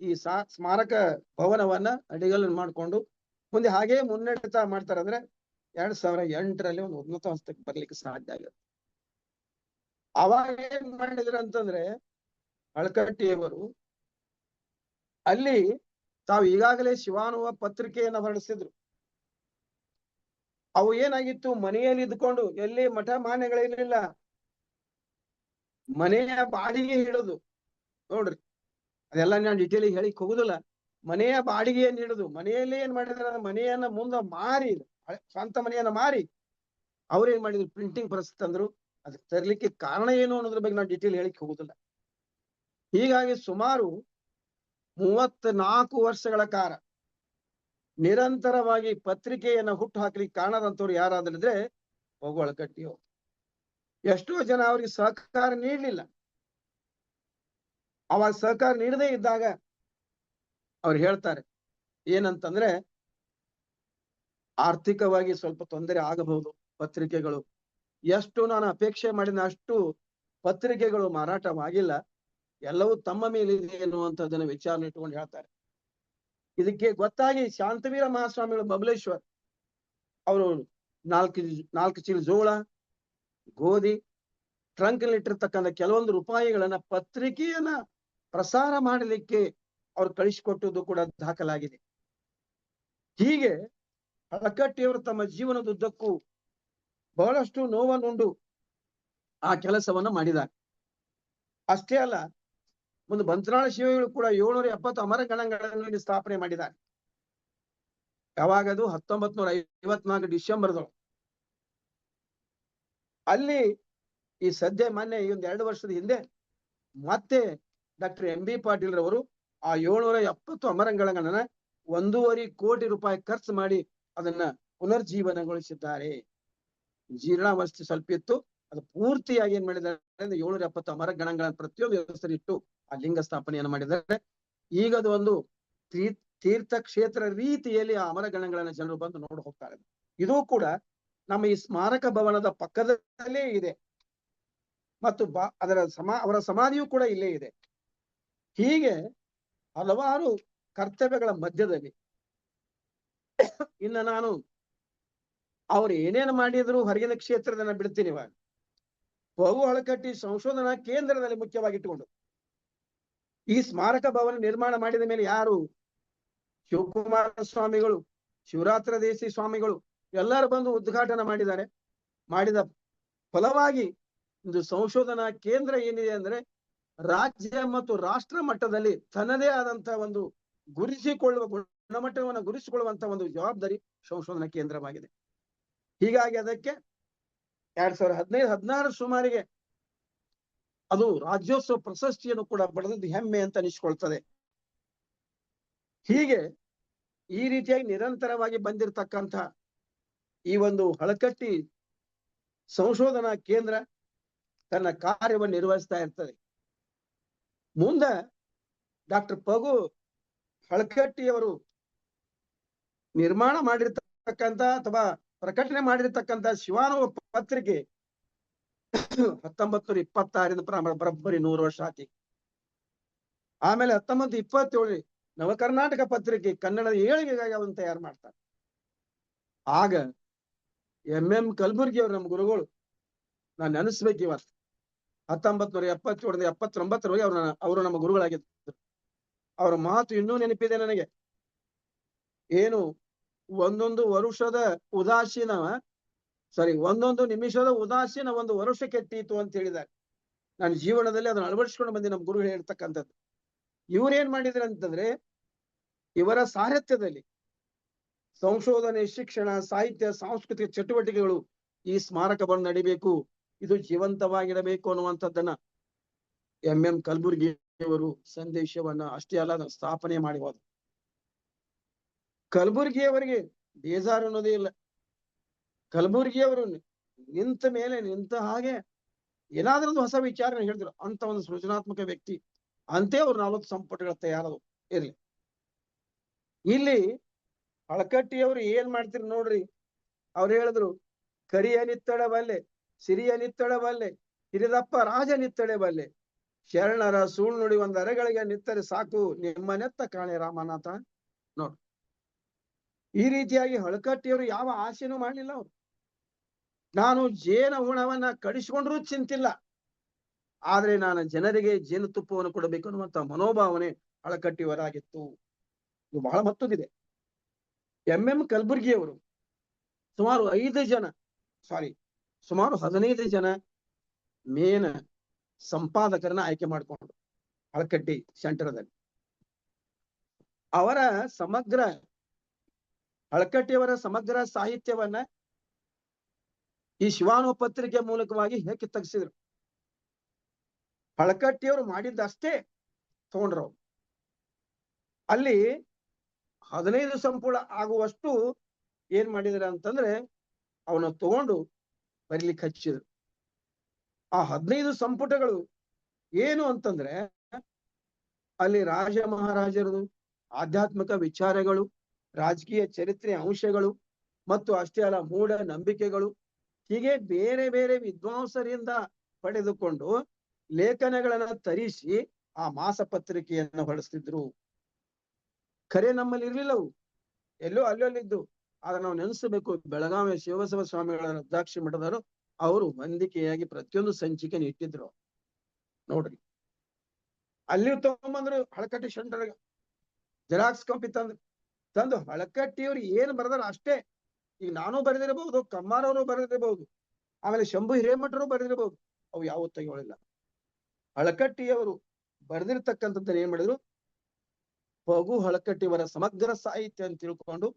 ಈ ಸ್ಮಾರಕ ಭವನವನ್ನ ಅಡಿಗಲ್ಲು ಮಾಡ್ಕೊಂಡು ಮುಂದೆ ಹಾಗೆ ಮುನ್ನಡೆತಾ ಮಾಡ್ತಾರೆ. ಅಂದ್ರೆ 2008ರಲ್ಲಿ ಒಂದು ಉನ್ನತ ಹಂತಕ್ಕೆ ಬರ್ಲಿಕ್ಕೆ ಸಾಧ್ಯ ಆಗುತ್ತೆ. ಅವಾಗ ಏನ್ ಮಾಡಿದ್ರು ಅಂತಂದ್ರೆ ಹಳಕಟ್ಟಿಯವರು ಅಲ್ಲಿ ತಾವು ಈಗಾಗಲೇ ಶಿವಾನುವ ಪತ್ರಿಕೆಯನ್ನ ಹೊರಡಿಸಿದ್ರು. ಅವು ಏನಾಗಿತ್ತು, ಮನೆಯಲ್ಲಿ ಇದ್ಕೊಂಡು ಎಲ್ಲಿ ಮಠ ಮಾನ್ಯಗಳಿರ್ಲಿಲ್ಲ, ಮನೆಯ ಬಾಡಿಗೆ ಹಿಡಿದು ನೋಡ್ರಿ, ಅದೆಲ್ಲ ನಾನು ಡೀಟೇಲ್ ಹೇಳಿಕ್ ಹೋಗುದಿಲ್ಲ. ಮನೆಯ ಬಾಡಿಗೆಯನ್ನು ಹಿಡಿದು ಮನೆಯಲ್ಲೇ ಏನ್ ಮಾಡಿದ್ರ, ಮನೆಯನ್ನ ಮುಂದೆ ಮಾರಿ, ಸ್ವಂತ ಮನೆಯನ್ನ ಮಾರಿ ಅವ್ರೇನ್ ಮಾಡಿದ್ರು, ಪ್ರಿಂಟಿಂಗ್ ಪ್ರೆಸ್ ತಂದ್ರು. ಅದಕ್ಕೆ ತರ್ಲಿಕ್ಕೆ ಕಾರಣ ಏನು ಅನ್ನೋದ್ರ ಬಗ್ಗೆ ನಾವು ಡೀಟೇಲ್ ಹೇಳಿಕ್ ಹೋಗುದಿಲ್ಲ. ಹೀಗಾಗಿ ಸುಮಾರು 34 ವರ್ಷಗಳ ಕಾಲ ನಿರಂತರವಾಗಿ ಪತ್ರಿಕೆಯನ್ನ ಹುಟ್ಟು ಹಾಕ್ಲಿಕ್ಕೆ ಕಾರಣದಂತವ್ರು ಯಾರಾದ್ರೆ ಪಗು ಹಳಕಟ್ಟಿಯವರು. ಎಷ್ಟೋ ಜನ ಅವ್ರಿಗೆ ಸಹಕಾರ ನೀಡಲಿಲ್ಲ. ಅವಾಗ ಸಹಕಾರ ನೀಡದೇ ಇದ್ದಾಗ ಅವ್ರು ಹೇಳ್ತಾರೆ ಏನಂತಂದ್ರೆ, ಆರ್ಥಿಕವಾಗಿ ಸ್ವಲ್ಪ ತೊಂದರೆ ಆಗಬಹುದು, ಪತ್ರಿಕೆಗಳು ಎಷ್ಟು ನಾನು ಅಪೇಕ್ಷೆ ಮಾಡಿದ ಅಷ್ಟು ಪತ್ರಿಕೆಗಳು ಮಾರಾಟವಾಗಿಲ್ಲ, ಎಲ್ಲವೂ ತಮ್ಮ ಮೇಲಿದೆ ಎನ್ನುವಂಥದ್ದನ್ನ ವಿಚಾರ ಇಟ್ಕೊಂಡು ಹೇಳ್ತಾರೆ. ಇದಕ್ಕೆ ಗೊತ್ತಾಗಿ ಶಾಂತವೀರ ಮಹಾಸ್ವಾಮಿಗಳು ಬಬಲೇಶ್ವರ್ ಅವರು 4 ಚೀಲ ಜೋಳ, ಗೋಧಿ, ಟ್ರಂಕ್ ಇಟ್ಟಿರ್ತಕ್ಕಂಥ ಕೆಲವೊಂದು ರೂಪಾಯಿಗಳನ್ನ ಪತ್ರಿಕೆಯನ್ನ ಪ್ರಸಾರ ಮಾಡಲಿಕ್ಕೆ ಅವ್ರು ಕಳಿಸಿಕೊಟ್ಟದ್ದು ಕೂಡ ದಾಖಲಾಗಿದೆ. ಹೀಗೆ ಹಳಕಟ್ಟಿಯವರು ತಮ್ಮ ಜೀವನದುದ್ದಕ್ಕೂ ಬಹಳಷ್ಟು ನೋವನ್ನುಂಡು ಆ ಕೆಲಸವನ್ನ ಮಾಡಿದ್ದಾರೆ. ಅಷ್ಟೇ ಅಲ್ಲ, ಒಂದು ಬಂತ್ರಾಳ ಶಿವಗಳು ಕೂಡ 770 ಅಮರ ಗಣಗಳನ್ನು ಸ್ಥಾಪನೆ ಮಾಡಿದ್ದಾರೆ. ಯಾವಾಗದು 1954 ಡಿಸೆಂಬರ್ದೊಳಗೆ. ಅಲ್ಲಿ ಈ ಸದ್ಯ ಮೊನ್ನೆ ಈ 1-2 ವರ್ಷದ ಹಿಂದೆ ಮತ್ತೆ ಡಾಕ್ಟರ್ MB ಪಾಟೀಲ್ ರವರು ಆ 770 ಅಮರಂಗಳನ್ನ 1.5 ಕೋಟಿ ರೂಪಾಯಿ ಖರ್ಚು ಮಾಡಿ ಅದನ್ನ ಪುನರ್ಜೀವನಗೊಳಿಸಿದ್ದಾರೆ. ಜೀರ್ಣಾವಸ್ಥೆ ಸ್ವಲ್ಪ ಇತ್ತು, ಅದು ಪೂರ್ತಿಯಾಗಿ ಏನ್ ಮಾಡಿದ್ದಾರೆ, 770 ಅಮರ ಗಣಗಳನ್ನ ಪ್ರತಿಯೊಂದು ಹೆಸರಿಟ್ಟು ಆ ಲಿಂಗ ಸ್ಥಾಪನೆಯನ್ನು ಮಾಡಿದ್ದಾರೆ. ಈಗ ಅದು ಒಂದು ತೀರ್ಥ ಕ್ಷೇತ್ರ ರೀತಿಯಲ್ಲಿ ಆ ಅಮರ ಗಣಗಳನ್ನ ಜನರು ಬಂದು ನೋಡಿ ಹೋಗ್ತಾರೆ. ಇದು ಕೂಡ ನಮ್ಮ ಈ ಸ್ಮಾರಕ ಭವನದ ಪಕ್ಕದಲ್ಲೇ ಇದೆ ಮತ್ತು ಅವರ ಸಮಾಧಿಯೂ ಕೂಡ ಇಲ್ಲೇ ಇದೆ. ಹೀಗೆ ಹಲವಾರು ಕರ್ತವ್ಯಗಳ ಮಧ್ಯದಲ್ಲಿ ಇನ್ನು ನಾನು ಅವ್ರು ಏನೇನು ಮಾಡಿದ್ರು ಹೊರಗಿನ ಕ್ಷೇತ್ರದನ್ನ ಬಿಡ್ತೀನಿ. ಇವಾಗ ಪಗು ಹಳಕಟ್ಟಿ ಸಂಶೋಧನಾ ಕೇಂದ್ರದಲ್ಲಿ ಮುಖ್ಯವಾಗಿ ಇಟ್ಟುಕೊಂಡು ಈ ಸ್ಮಾರಕ ಭವನ ನಿರ್ಮಾಣ ಮಾಡಿದ ಮೇಲೆ ಯಾರು ಶಿವಕುಮಾರ ಸ್ವಾಮಿಗಳು, ಶಿವರಾತ್ರ ದೇಸಿ ಸ್ವಾಮಿಗಳು ಎಲ್ಲರೂ ಬಂದು ಉದ್ಘಾಟನೆ ಮಾಡಿದ್ದಾರೆ. ಮಾಡಿದ ಫಲವಾಗಿ ಒಂದು ಸಂಶೋಧನಾ ಕೇಂದ್ರ ಏನಿದೆ ಅಂದ್ರೆ ರಾಜ್ಯ ಮತ್ತು ರಾಷ್ಟ್ರ ಮಟ್ಟದಲ್ಲಿ ತನ್ನದೇ ಆದಂತಹ ಒಂದು ಗುಣಮಟ್ಟವನ್ನು ಗುರುತಿಸಿಕೊಳ್ಳುವಂತ ಒಂದು ಜವಾಬ್ದಾರಿ ಸಂಶೋಧನಾ ಕೇಂದ್ರವಾಗಿದೆ. ಹೀಗಾಗಿ ಅದಕ್ಕೆ 2015-16 ಸುಮಾರಿಗೆ ಅದು ರಾಜ್ಯೋತ್ಸವ ಪ್ರಶಸ್ತಿಯನ್ನು ಕೂಡ ಪಡೆದದ್ದು ಹೆಮ್ಮೆ ಅಂತ ಅನಿಸ್ಕೊಳ್ತದೆ. ಹೀಗೆ ಈ ರೀತಿಯಾಗಿ ನಿರಂತರವಾಗಿ ಬಂದಿರತಕ್ಕಂಥ ಈ ಒಂದು ಹಳಕಟ್ಟಿ ಸಂಶೋಧನಾ ಕೇಂದ್ರ ತನ್ನ ಕಾರ್ಯವನ್ನು ನಿರ್ವಹಿಸ್ತಾ ಇರ್ತದೆ. ಮುಂದೆ ಡಾಕ್ಟರ್ ಪಗು ಹಳಕಟ್ಟಿಯವರು ನಿರ್ಮಾಣ ಮಾಡಿರ್ತಕ್ಕಂಥ ಅಥವಾ ಪ್ರಕಟಣೆ ಮಾಡಿರ್ತಕ್ಕಂಥ ಶಿವಾನುವ ಪತ್ರಿಕೆ 1926 ಬರೋಬ್ಬರಿ 100 ವರ್ಷ ಆತಿ. ಆಮೇಲೆ 1927 ನವಕರ್ನಾಟಕ ಪತ್ರಿಕೆ ಕನ್ನಡದ ಏಳಿಗೆಗಾಗಿ ಅವನ್ನ ತಯಾರು ಮಾಡ್ತಾರೆ. ಆಗ MM ಕಲಬುರ್ಗಿ ಅವರು ನಮ್ಮ ಗುರುಗಳು, ನಾನು ನೆನೆಸ್ಬೇಕು ಇವತ್ತು, 1977 79 ಅವರು ನಮ್ಮ ಗುರುಗಳಾಗಿದ್ದರು. ಅವರ ಮಾತು ಇನ್ನೂ ನೆನಪಿದೆ ನನಗೆ. ಏನು ಒಂದೊಂದು ನಿಮಿಷದ ಉದಾಸೀನ ಒಂದು ವರುಷ ಕೆಟ್ಟೀತು ಅಂತ ಹೇಳಿದ್ದಾರೆ. ನಾನು ಜೀವನದಲ್ಲಿ ಅದನ್ನು ಅಳವಡಿಸ್ಕೊಂಡು ಬಂದು ನಮ್ಮ ಗುರುಗಳು ಹೇಳ್ತಕ್ಕಂಥದ್ದು. ಇವ್ರೇನ್ ಮಾಡಿದ್ರು ಅಂತಂದ್ರೆ ಇವರ ಸಾರಥ್ಯದಲ್ಲಿ ಸಂಶೋಧನೆ, ಶಿಕ್ಷಣ, ಸಾಹಿತ್ಯ, ಸಾಂಸ್ಕೃತಿಕ ಚಟುವಟಿಕೆಗಳು ಈ ಸ್ಮಾರಕವನ್ನು ನಡಿಬೇಕು, ಇದು ಜೀವಂತವಾಗಿರಬೇಕು ಅನ್ನುವಂಥದ್ದನ್ನ ಎಂ ಕಲಬುರ್ಗಿಯವರು ಸಂದೇಶವನ್ನ ಅಷ್ಟೇ ಅಲ್ಲ ಅದನ್ನ ಸ್ಥಾಪನೆ ಮಾಡಿ ಹೋದ್ರು. ಕಲಬುರ್ಗಿಯವರಿಗೆ ಬೇಜಾರು ಅನ್ನೋದೇ ಇಲ್ಲ. ಕಲಬುರ್ಗಿಯವರು ನಿಂತ ಹಾಗೆ ಏನಾದ್ರೂ ಒಂದು ಹೊಸ ವಿಚಾರನ ಹೇಳಿದ್ರು. ಅಂತ ಒಂದು ಸೃಜನಾತ್ಮಕ ವ್ಯಕ್ತಿ ಅಂತೆ ಅವ್ರು 40 ಸಂಪುಟಗಳ ತಯಾರದು ಇರ್ಲಿ. ಇಲ್ಲಿ ಹಳಕಟ್ಟಿಯವರು ಏನ್ ಮಾಡ್ತಿರು ನೋಡ್ರಿ. ಅವ್ರು ಹೇಳಿದ್ರು, ಕರಿಯ ನಿತ್ತಳಬಲ್ಲೆ, ಸಿರಿಯ ನಿತ್ತಳಬಲ್ಲೆ, ಹಿರಿದಪ್ಪ ರಾಜ ನಿತ್ತಳೆಬಲ್ಲೆ, ಶರಣರ ಸುಳ್ಳು ನುಡಿ ಒಂದ್ ಅರೆಗಳಿಗೆ ನಿತ್ತರೆ ಸಾಕು, ನಿಮ್ಮ ನೆತ್ತ ಕಾಣೆ ರಾಮನಾಥ. ನೋಡ್ರಿ, ಈ ರೀತಿಯಾಗಿ ಹಳಕಟ್ಟಿಯವರು ಯಾವ ಆಸೆನೂ ಮಾಡ್ಲಿಲ್ಲ. ಅವ್ರು ನಾನು ಜೇನ ಹುಣವನ್ನ ಕಡಿಸ್ಕೊಂಡ್ರೂ ಚಿಂತಿಲ್ಲ, ಆದ್ರೆ ನಾನು ಜನರಿಗೆ ಜೇನುತುಪ್ಪವನ್ನು ಕೊಡಬೇಕು ಅನ್ನುವಂತ ಮನೋಭಾವನೆ ಹಳಕಟ್ಟಿಯವರಾಗಿತ್ತು. ಇದು ಬಹಳ ಮತ್ತೊಂದಿದೆ. ಎಂ ಕಲಬುರ್ಗಿಯವರು ಸುಮಾರು 15 ಜನ ಮೇನ್ ಸಂಪಾದಕರನ್ನ ಆಯ್ಕೆ ಮಾಡಿಕೊಂಡ್ರು ಹಳಕಟ್ಟಿ ಸೆಂಟರ್ದಲ್ಲಿ. ಹಳಕಟ್ಟಿಯವರ ಸಮಗ್ರ ಸಾಹಿತ್ಯವನ್ನ ಈ ಶಿವಾನು ಪತ್ರಿಕೆ ಮೂಲಕವಾಗಿ ಹೇಗೆ ತೆಗೆಸಿದ್ರು. ಹಳಕಟ್ಟಿಯವರು ಮಾಡಿದ್ದಷ್ಟೇ ತಗೊಂಡ್ರು. ಅಲ್ಲಿ 15 ಸಂಪುಟ ಆಗುವಷ್ಟು ಏನ್ ಮಾಡಿದ್ರ ಅಂತಂದ್ರೆ ಅವನ್ನ ತಗೊಂಡು ಬರೀಲಿಕ್ಕೆ ಹಚ್ಚಿದ್ರು. ಆ 15 ಸಂಪುಟಗಳು ಏನು ಅಂತಂದ್ರೆ ಅಲ್ಲಿ ರಾಜ ಮಹಾರಾಜರದು ಆಧ್ಯಾತ್ಮಿಕ ವಿಚಾರಗಳು, ರಾಜಕೀಯ ಚರಿತ್ರೆ ಅಂಶಗಳು, ಮತ್ತು ಅಷ್ಟೇ ಅಲ್ಲ ಮೂಢ ನಂಬಿಕೆಗಳು, ಹೀಗೆ ಬೇರೆ ಬೇರೆ ವಿದ್ವಾಂಸರಿಂದ ಪಡೆದುಕೊಂಡು ಲೇಖನಗಳನ್ನ ತರಿಸಿ ಆ ಮಾಸ ಪತ್ರಿಕೆಯನ್ನು ಹೊರಡಿಸ್ತಿದ್ರು. ಖರೆ ನಮ್ಮಲ್ಲಿ ಇರ್ಲಿಲ್ಲವು, ಎಲ್ಲೋ ಅಲ್ಲಲ್ಲಿದ್ದು. ಆದ್ರೆ ನಾವು ನೆನೆಸಬೇಕು, ಬೆಳಗಾವಿ ಶಿವಬಸವ ಸ್ವಾಮಿಗಳ ರುದ್ರಾಕ್ಷಿ ಮಠದವರು ಅವರು ಹೊಂದಿಕೆಯಾಗಿ ಪ್ರತಿಯೊಂದು ಸಂಚಿಕೆ ಇಟ್ಟಿದ್ರು. ನೋಡ್ರಿ, ಅಲ್ಲಿ ತಗೊಂಬಂದ್ರು ಹಳಕಟ್ಟಿ ಸೆಂಟರ್ ಜೆರಾಕ್ಸ್ ಕಾಪಿ ತಂದು ಹಳಕಟ್ಟಿಯವ್ರು ಏನ್ ಬರೆದಾರ ಅಷ್ಟೇ. ಈಗ ನಾನು ಬರೆದಿರಬಹುದು, ಕಮ್ಮಾರವರು ಬರೆದಿರಬಹುದು, ಆಮೇಲೆ ಶಂಭು ಹಿರೇಮಠರು ಬರೆದಿರಬಹುದು, ಅವು ಯಾವ ತೆಗೆಯೋಳಿಲ್ಲ. ಹಳಕಟ್ಟಿಯವರು ಬರೆದಿರ್ತಕ್ಕಂಥದ್ದನ್ನ ಏನ್ ಮಾಡಿದ್ರು, ಪಗು ಹಳಕಟ್ಟಿಯವರ ಸಮಗ್ರ ಸಾಹಿತ್ಯ ಅಂತ ತಿಳ್ಕೊಂಡು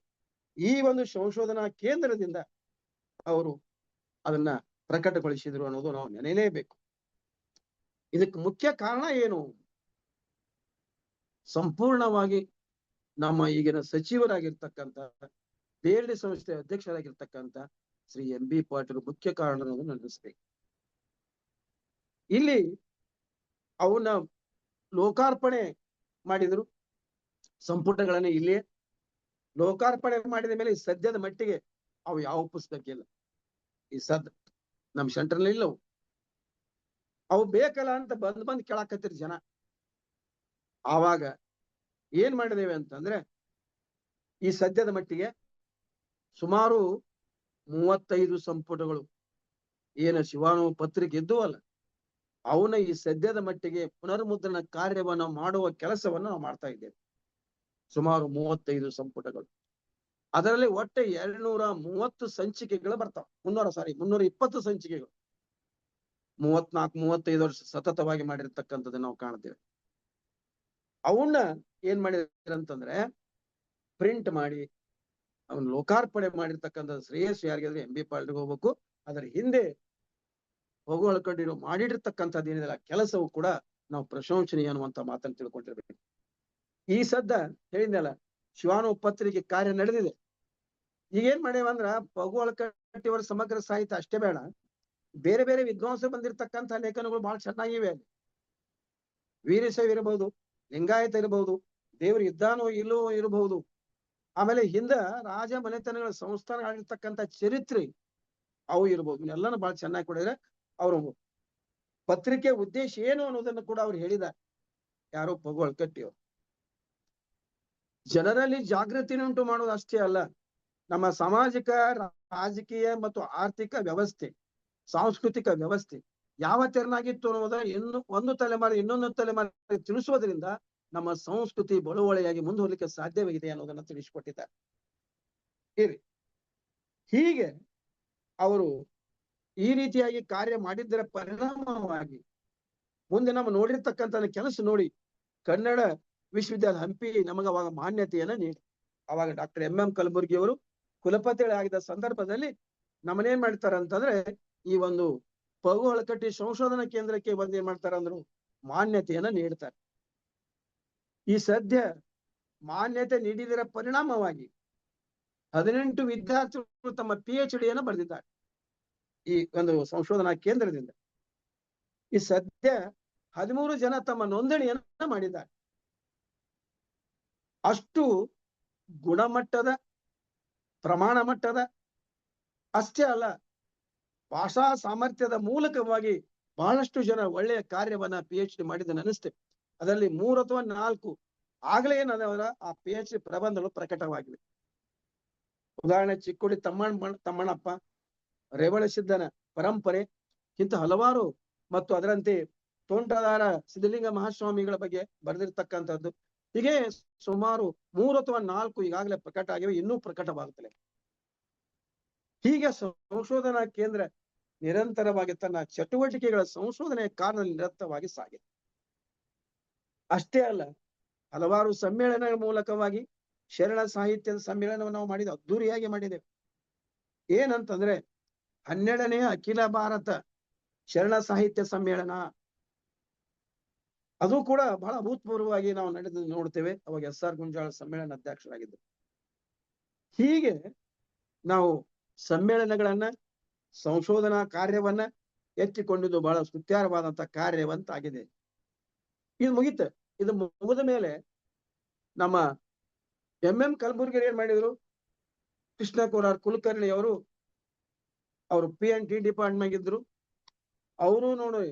ಈ ಒಂದು ಸಂಶೋಧನಾ ಕೇಂದ್ರದಿಂದ ಅವರು ಅದನ್ನ ಪ್ರಕಟಗೊಳಿಸಿದ್ರು ಅನ್ನೋದು ನಾವು ನೆನೆಯಲೇಬೇಕು. ಇದಕ್ಕೆ ಮುಖ್ಯ ಕಾರಣ ಏನು? ಸಂಪೂರ್ಣವಾಗಿ ನಮ್ಮ ಈಗಿನ ಸಚಿವರಾಗಿರ್ತಕ್ಕಂಥ ಬೇಲ್ಡಿ ಸಂಸ್ಥೆ ಅಧ್ಯಕ್ಷರಾಗಿರ್ತಕ್ಕಂಥ ಶ್ರೀ MB ಪಾಟೀಲ್ ಮುಖ್ಯ ಕಾರಣ ಅನ್ನೋದನ್ನು ನೆನೆಸ್ಬೇಕು. ಇಲ್ಲಿ ಅವನ್ನ ಲೋಕಾರ್ಪಣೆ ಮಾಡಿದ್ರು ಸಂಪುಟಗಳನ್ನ. ಇಲ್ಲಿ ಲೋಕಾರ್ಪಣೆ ಮಾಡಿದ ಮೇಲೆ ಸದ್ಯದ ಮಟ್ಟಿಗೆ ಅವು ಯಾವ ಪುಸ್ತಕ ಇಲ್ಲ. ಈ ನಮ್ ಸೆಂಟರ್ನಲ್ಲಿ ಇಲ್ಲವು. ಅವು ಬೇಕಲ್ಲ ಅಂತ ಬಂದ್ ಕೇಳಾಕತ್ತಿರ್ ಜನ. ಆವಾಗ ಏನ್ ಮಾಡಿದೇವೆ ಅಂತಂದ್ರೆ ಈ ಸದ್ಯದ ಮಟ್ಟಿಗೆ ಸುಮಾರು 35 ಸಂಪುಟಗಳು ಏನು ಶಿವಾನು ಪತ್ರಿಕೆ ಇದ್ದುವಲ್ಲ, ಅವನ ಈ ಸದ್ಯದ ಮಟ್ಟಿಗೆ ಪುನರ್ಮುದ್ರಣ ಕಾರ್ಯವನ್ನ ಮಾಡುವ ಕೆಲಸವನ್ನ ನಾವು ಮಾಡ್ತಾ ಇದ್ದೇವೆ. ಸುಮಾರು 35 ಸಂಪುಟಗಳು. ಅದರಲ್ಲಿ ಒಟ್ಟೆ 230 ಸಂಚಿಕೆಗಳು ಬರ್ತಾವ. 320 ಸಂಚಿಕೆಗಳು 34-35 ವರ್ಷ ಸತತವಾಗಿ ಮಾಡಿರ್ತಕ್ಕಂಥದ್ದನ್ನ ನಾವು ಕಾಣ್ತೇವೆ. ಅವನ್ನ ಏನ್ ಮಾಡಿದ್ರ ಅಂತಂದ್ರೆ ಪ್ರಿಂಟ್ ಮಾಡಿ ಅವನ್ ಲೋಕಾರ್ಪಣೆ ಮಾಡಿರ್ತಕ್ಕಂಥ ಶ್ರೇಯಸ್ ಯಾರಿಗಾದ್ರೆ MB ಪಾಟೀಲ್ಗೆ ಹೋಗ್ಬೇಕು. ಅದರ ಹಿಂದೆ ಹೋಗು ಹಳಕಟ್ಟಿರು ಮಾಡಿರ್ತಕ್ಕಂಥದ್ದು ಏನಿದೆ ಕೆಲಸವು ಕೂಡ ನಾವು ಪ್ರಶಂಸನೀಯ ಅನ್ನುವಂತ ಮಾತನ್ನು ತಿಳ್ಕೊಂಡಿರ್ಬೇಕು. ಈ ಸದ್ದ ಹೇಳಿದ್ನಲ್ಲ, ಶಿವಾನು ಪತ್ರಿಕೆ ಕಾರ್ಯ ನಡೆದಿದೆ. ಈಗ ಏನ್ ಮಾಡ್ಯಾವಂದ್ರ ಪಗು ಹಳಕಟ್ಟಿಯವರ ಸಮಗ್ರ ಸಾಹಿತ್ಯ ಅಷ್ಟೇ ಬೇಡ, ಬೇರೆ ಬೇರೆ ವಿದ್ವಾಂಸರು ಬಂದಿರತಕ್ಕಂಥ ಲೇಖನಗಳು ಬಹಳ ಚೆನ್ನಾಗಿವೆ. ಅಲ್ಲಿ ವೀರಶೈವ ಇರಬಹುದು, ಲಿಂಗಾಯತ ಇರಬಹುದು, ದೇವರು ಇದ್ದಾನೋ ಇಲ್ಲೋ ಇರಬಹುದು, ಆಮೇಲೆ ಹಿಂದ ರಾಜ ಮನೆತನಗಳ ಸಂಸ್ಥಾನಗಳಿರ್ತಕ್ಕಂಥ ಚರಿತ್ರೆ ಅವು ಇರ್ಬೋದು. ಎಲ್ಲಾನು ಬಹಳ ಚೆನ್ನಾಗಿ ಕೊಡಿದ್ರೆ ಅವರು ಪತ್ರಿಕೆ ಉದ್ದೇಶ ಏನು ಅನ್ನೋದನ್ನು ಕೂಡ ಅವ್ರು ಹೇಳಿದ್ದಾರೆ. ಯಾರೋ ಪಗು ಹಳಕಟ್ಟಿಯವರು ಜನರಲ್ಲಿ ಜಾಗೃತಿನುಂಟು ಮಾಡೋದು ಅಷ್ಟೇ ಅಲ್ಲ, ನಮ್ಮ ಸಾಮಾಜಿಕ, ರಾಜಕೀಯ ಮತ್ತು ಆರ್ಥಿಕ ವ್ಯವಸ್ಥೆ, ಸಾಂಸ್ಕೃತಿಕ ವ್ಯವಸ್ಥೆ ಯಾವ ತೆರನಾಗಿತ್ತು ಅನ್ನೋದನ್ನ ಒಂದು ತಲೆಮಾರಿ ಇನ್ನೊಂದು ತಲೆಮಾರಿ ತಿಳಿಸುವುದರಿಂದ ನಮ್ಮ ಸಂಸ್ಕೃತಿ ಬಳುವಳಿಯಾಗಿ ಮುಂದುವರಲಿಕ್ಕೆ ಸಾಧ್ಯವಾಗಿದೆ ಅನ್ನೋದನ್ನ ತಿಳಿಸಿಕೊಟ್ಟಿದ್ದಾರೆ. ಹೀಗೆ ಅವರು ಈ ರೀತಿಯಾಗಿ ಕಾರ್ಯ ಮಾಡಿದ್ದರ ಪರಿಣಾಮವಾಗಿ ಮುಂದೆ ನಾವು ನೋಡಿರ್ತಕ್ಕಂಥ ಕೆಲಸ ನೋಡಿ ಕನ್ನಡ ವಿಶ್ವವಿದ್ಯಾಲಯ ಹಂಪಿ ನಮಗ ಅವಾಗ ಮಾನ್ಯತೆಯನ್ನ ನೀಡಿ ಅವಾಗ ಡಾಕ್ಟರ್ ಎಂ ಕಲಬುರ್ಗಿ ಅವರು ಕುಲಪತಿಗಳಾಗಿದ್ದ ಸಂದರ್ಭದಲ್ಲಿ ನಮ್ಮನೇನ್ ಮಾಡ್ತಾರ ಅಂತಂದ್ರೆ ಈ ಒಂದು ಪಗು ಹಳಕಟ್ಟಿ ಸಂಶೋಧನಾ ಕೇಂದ್ರಕ್ಕೆ ಬಂದ್ ಏನ್ ಮಾಡ್ತಾರ ಅಂದ್ರು ಮಾನ್ಯತೆಯನ್ನ ನೀಡ್ತಾರೆ. ಈ ಸದ್ಯ ಮಾನ್ಯತೆ ನೀಡಿದರ ಪರಿಣಾಮವಾಗಿ 18 ವಿದ್ಯಾರ್ಥಿಗಳು ತಮ್ಮ PhD ಯನ್ನು ಬರೆದಿದ್ದಾರೆ ಈ ಒಂದು ಸಂಶೋಧನಾ ಕೇಂದ್ರದಿಂದ. ಈ ಸದ್ಯ 13 ಜನ ತಮ್ಮ ನೋಂದಣಿಯನ್ನ ಮಾಡಿದ್ದಾರೆ. ಅಷ್ಟು ಗುಣಮಟ್ಟದ ಪ್ರಮಾಣ ಮಟ್ಟದ ಅಷ್ಟೇ ಅಲ್ಲ, ಭಾಷಾ ಸಾಮರ್ಥ್ಯದ ಮೂಲಕವಾಗಿ ಬಹಳಷ್ಟು ಜನ ಒಳ್ಳೆಯ ಕಾರ್ಯವನ್ನ PhD ಮಾಡಿದ್ದನ್ನು ಅನಿಸ್ತೇವೆ. ಅದರಲ್ಲಿ 3 ಅಥವಾ 4 ಆಗ್ಲೇ ಏನದವರ ಆ PhD ಪ್ರಬಂಧಗಳು ಪ್ರಕಟವಾಗಿವೆ. ಉದಾಹರಣೆ ಚಿಕ್ಕೋಡಿ ತಮ್ಮಣ್ಣಪ್ಪ, ರೇವಣ ಸಿದ್ದನ ಪರಂಪರೆ, ಇಂಥ ಹಲವಾರು, ಮತ್ತು ಅದರಂತೆ ತೋಂಟದಾರ ಸಿದ್ಧಲಿಂಗ ಮಹಾಸ್ವಾಮಿಗಳ ಬಗ್ಗೆ ಬರೆದಿರ್ತಕ್ಕಂಥದ್ದು. ಹೀಗೆ ಸುಮಾರು 3 ಅಥವಾ 4 ಈಗಾಗಲೇ ಪ್ರಕಟ ಆಗಿವೆ, ಇನ್ನೂ ಪ್ರಕಟವಾಗುತ್ತವೆ. ಹೀಗೆ ಸಂಶೋಧನಾ ಕೇಂದ್ರ ನಿರಂತರವಾಗಿ ತನ್ನ ಚಟುವಟಿಕೆಗಳ ಸಂಶೋಧನೆಯ ಕಾರ್ಯದಲ್ಲಿ ನಿರತವಾಗಿ ಸಾಗಿದೆ. ಅಷ್ಟೇ ಅಲ್ಲ, ಹಲವಾರು ಸಮ್ಮೇಳನಗಳ ಮೂಲಕವಾಗಿ ಶರಣ ಸಾಹಿತ್ಯದ ಸಮ್ಮೇಳನವನ್ನು ನಾವು ಮಾಡಿದ ಅದ್ದೂರಿಯಾಗಿ ಮಾಡಿದ್ದೇವೆ. ಏನಂತಂದ್ರೆ 12ನೇ ಅಖಿಲ ಭಾರತ ಶರಣ ಸಾಹಿತ್ಯ ಸಮ್ಮೇಳನ, ಅದು ಕೂಡ ಬಹಳ ಅಭೂತಪೂರ್ವವಾಗಿ ನಾವು ನಡೆದು ನೋಡ್ತೇವೆ. ಅವಾಗ SR ಗುಂಜಾಳ ಸಮ್ಮೇಳನ ಅಧ್ಯಕ್ಷರಾಗಿದ್ದರು. ಹೀಗೆ ನಾವು ಸಮ್ಮೇಳನಗಳನ್ನ, ಸಂಶೋಧನಾ ಕಾರ್ಯವನ್ನ ಎತ್ತಿಕೊಂಡಿದ್ದು ಬಹಳ ಸ್ತುತ್ಯಾರ್ಹವಾದಂತ ಕಾರ್ಯವಂತಾಗಿದೆ. ಇದು ಮುಗಿತ. ಇದು ಮುಗಿದ ಮೇಲೆ ನಮ್ಮ ಎಂ ಕಲಬುರ್ಗಿ ಏನ್ ಮಾಡಿದ್ರು, ಕೃಷ್ಣ ಕೋಲಾರ್ ಕುಲಕರ್ಣಿ ಅವರು PNT ಡಿಪಾರ್ಟ್ಮೆಂಟ್ ಇದ್ರು. ಅವರು ನೋಡಿ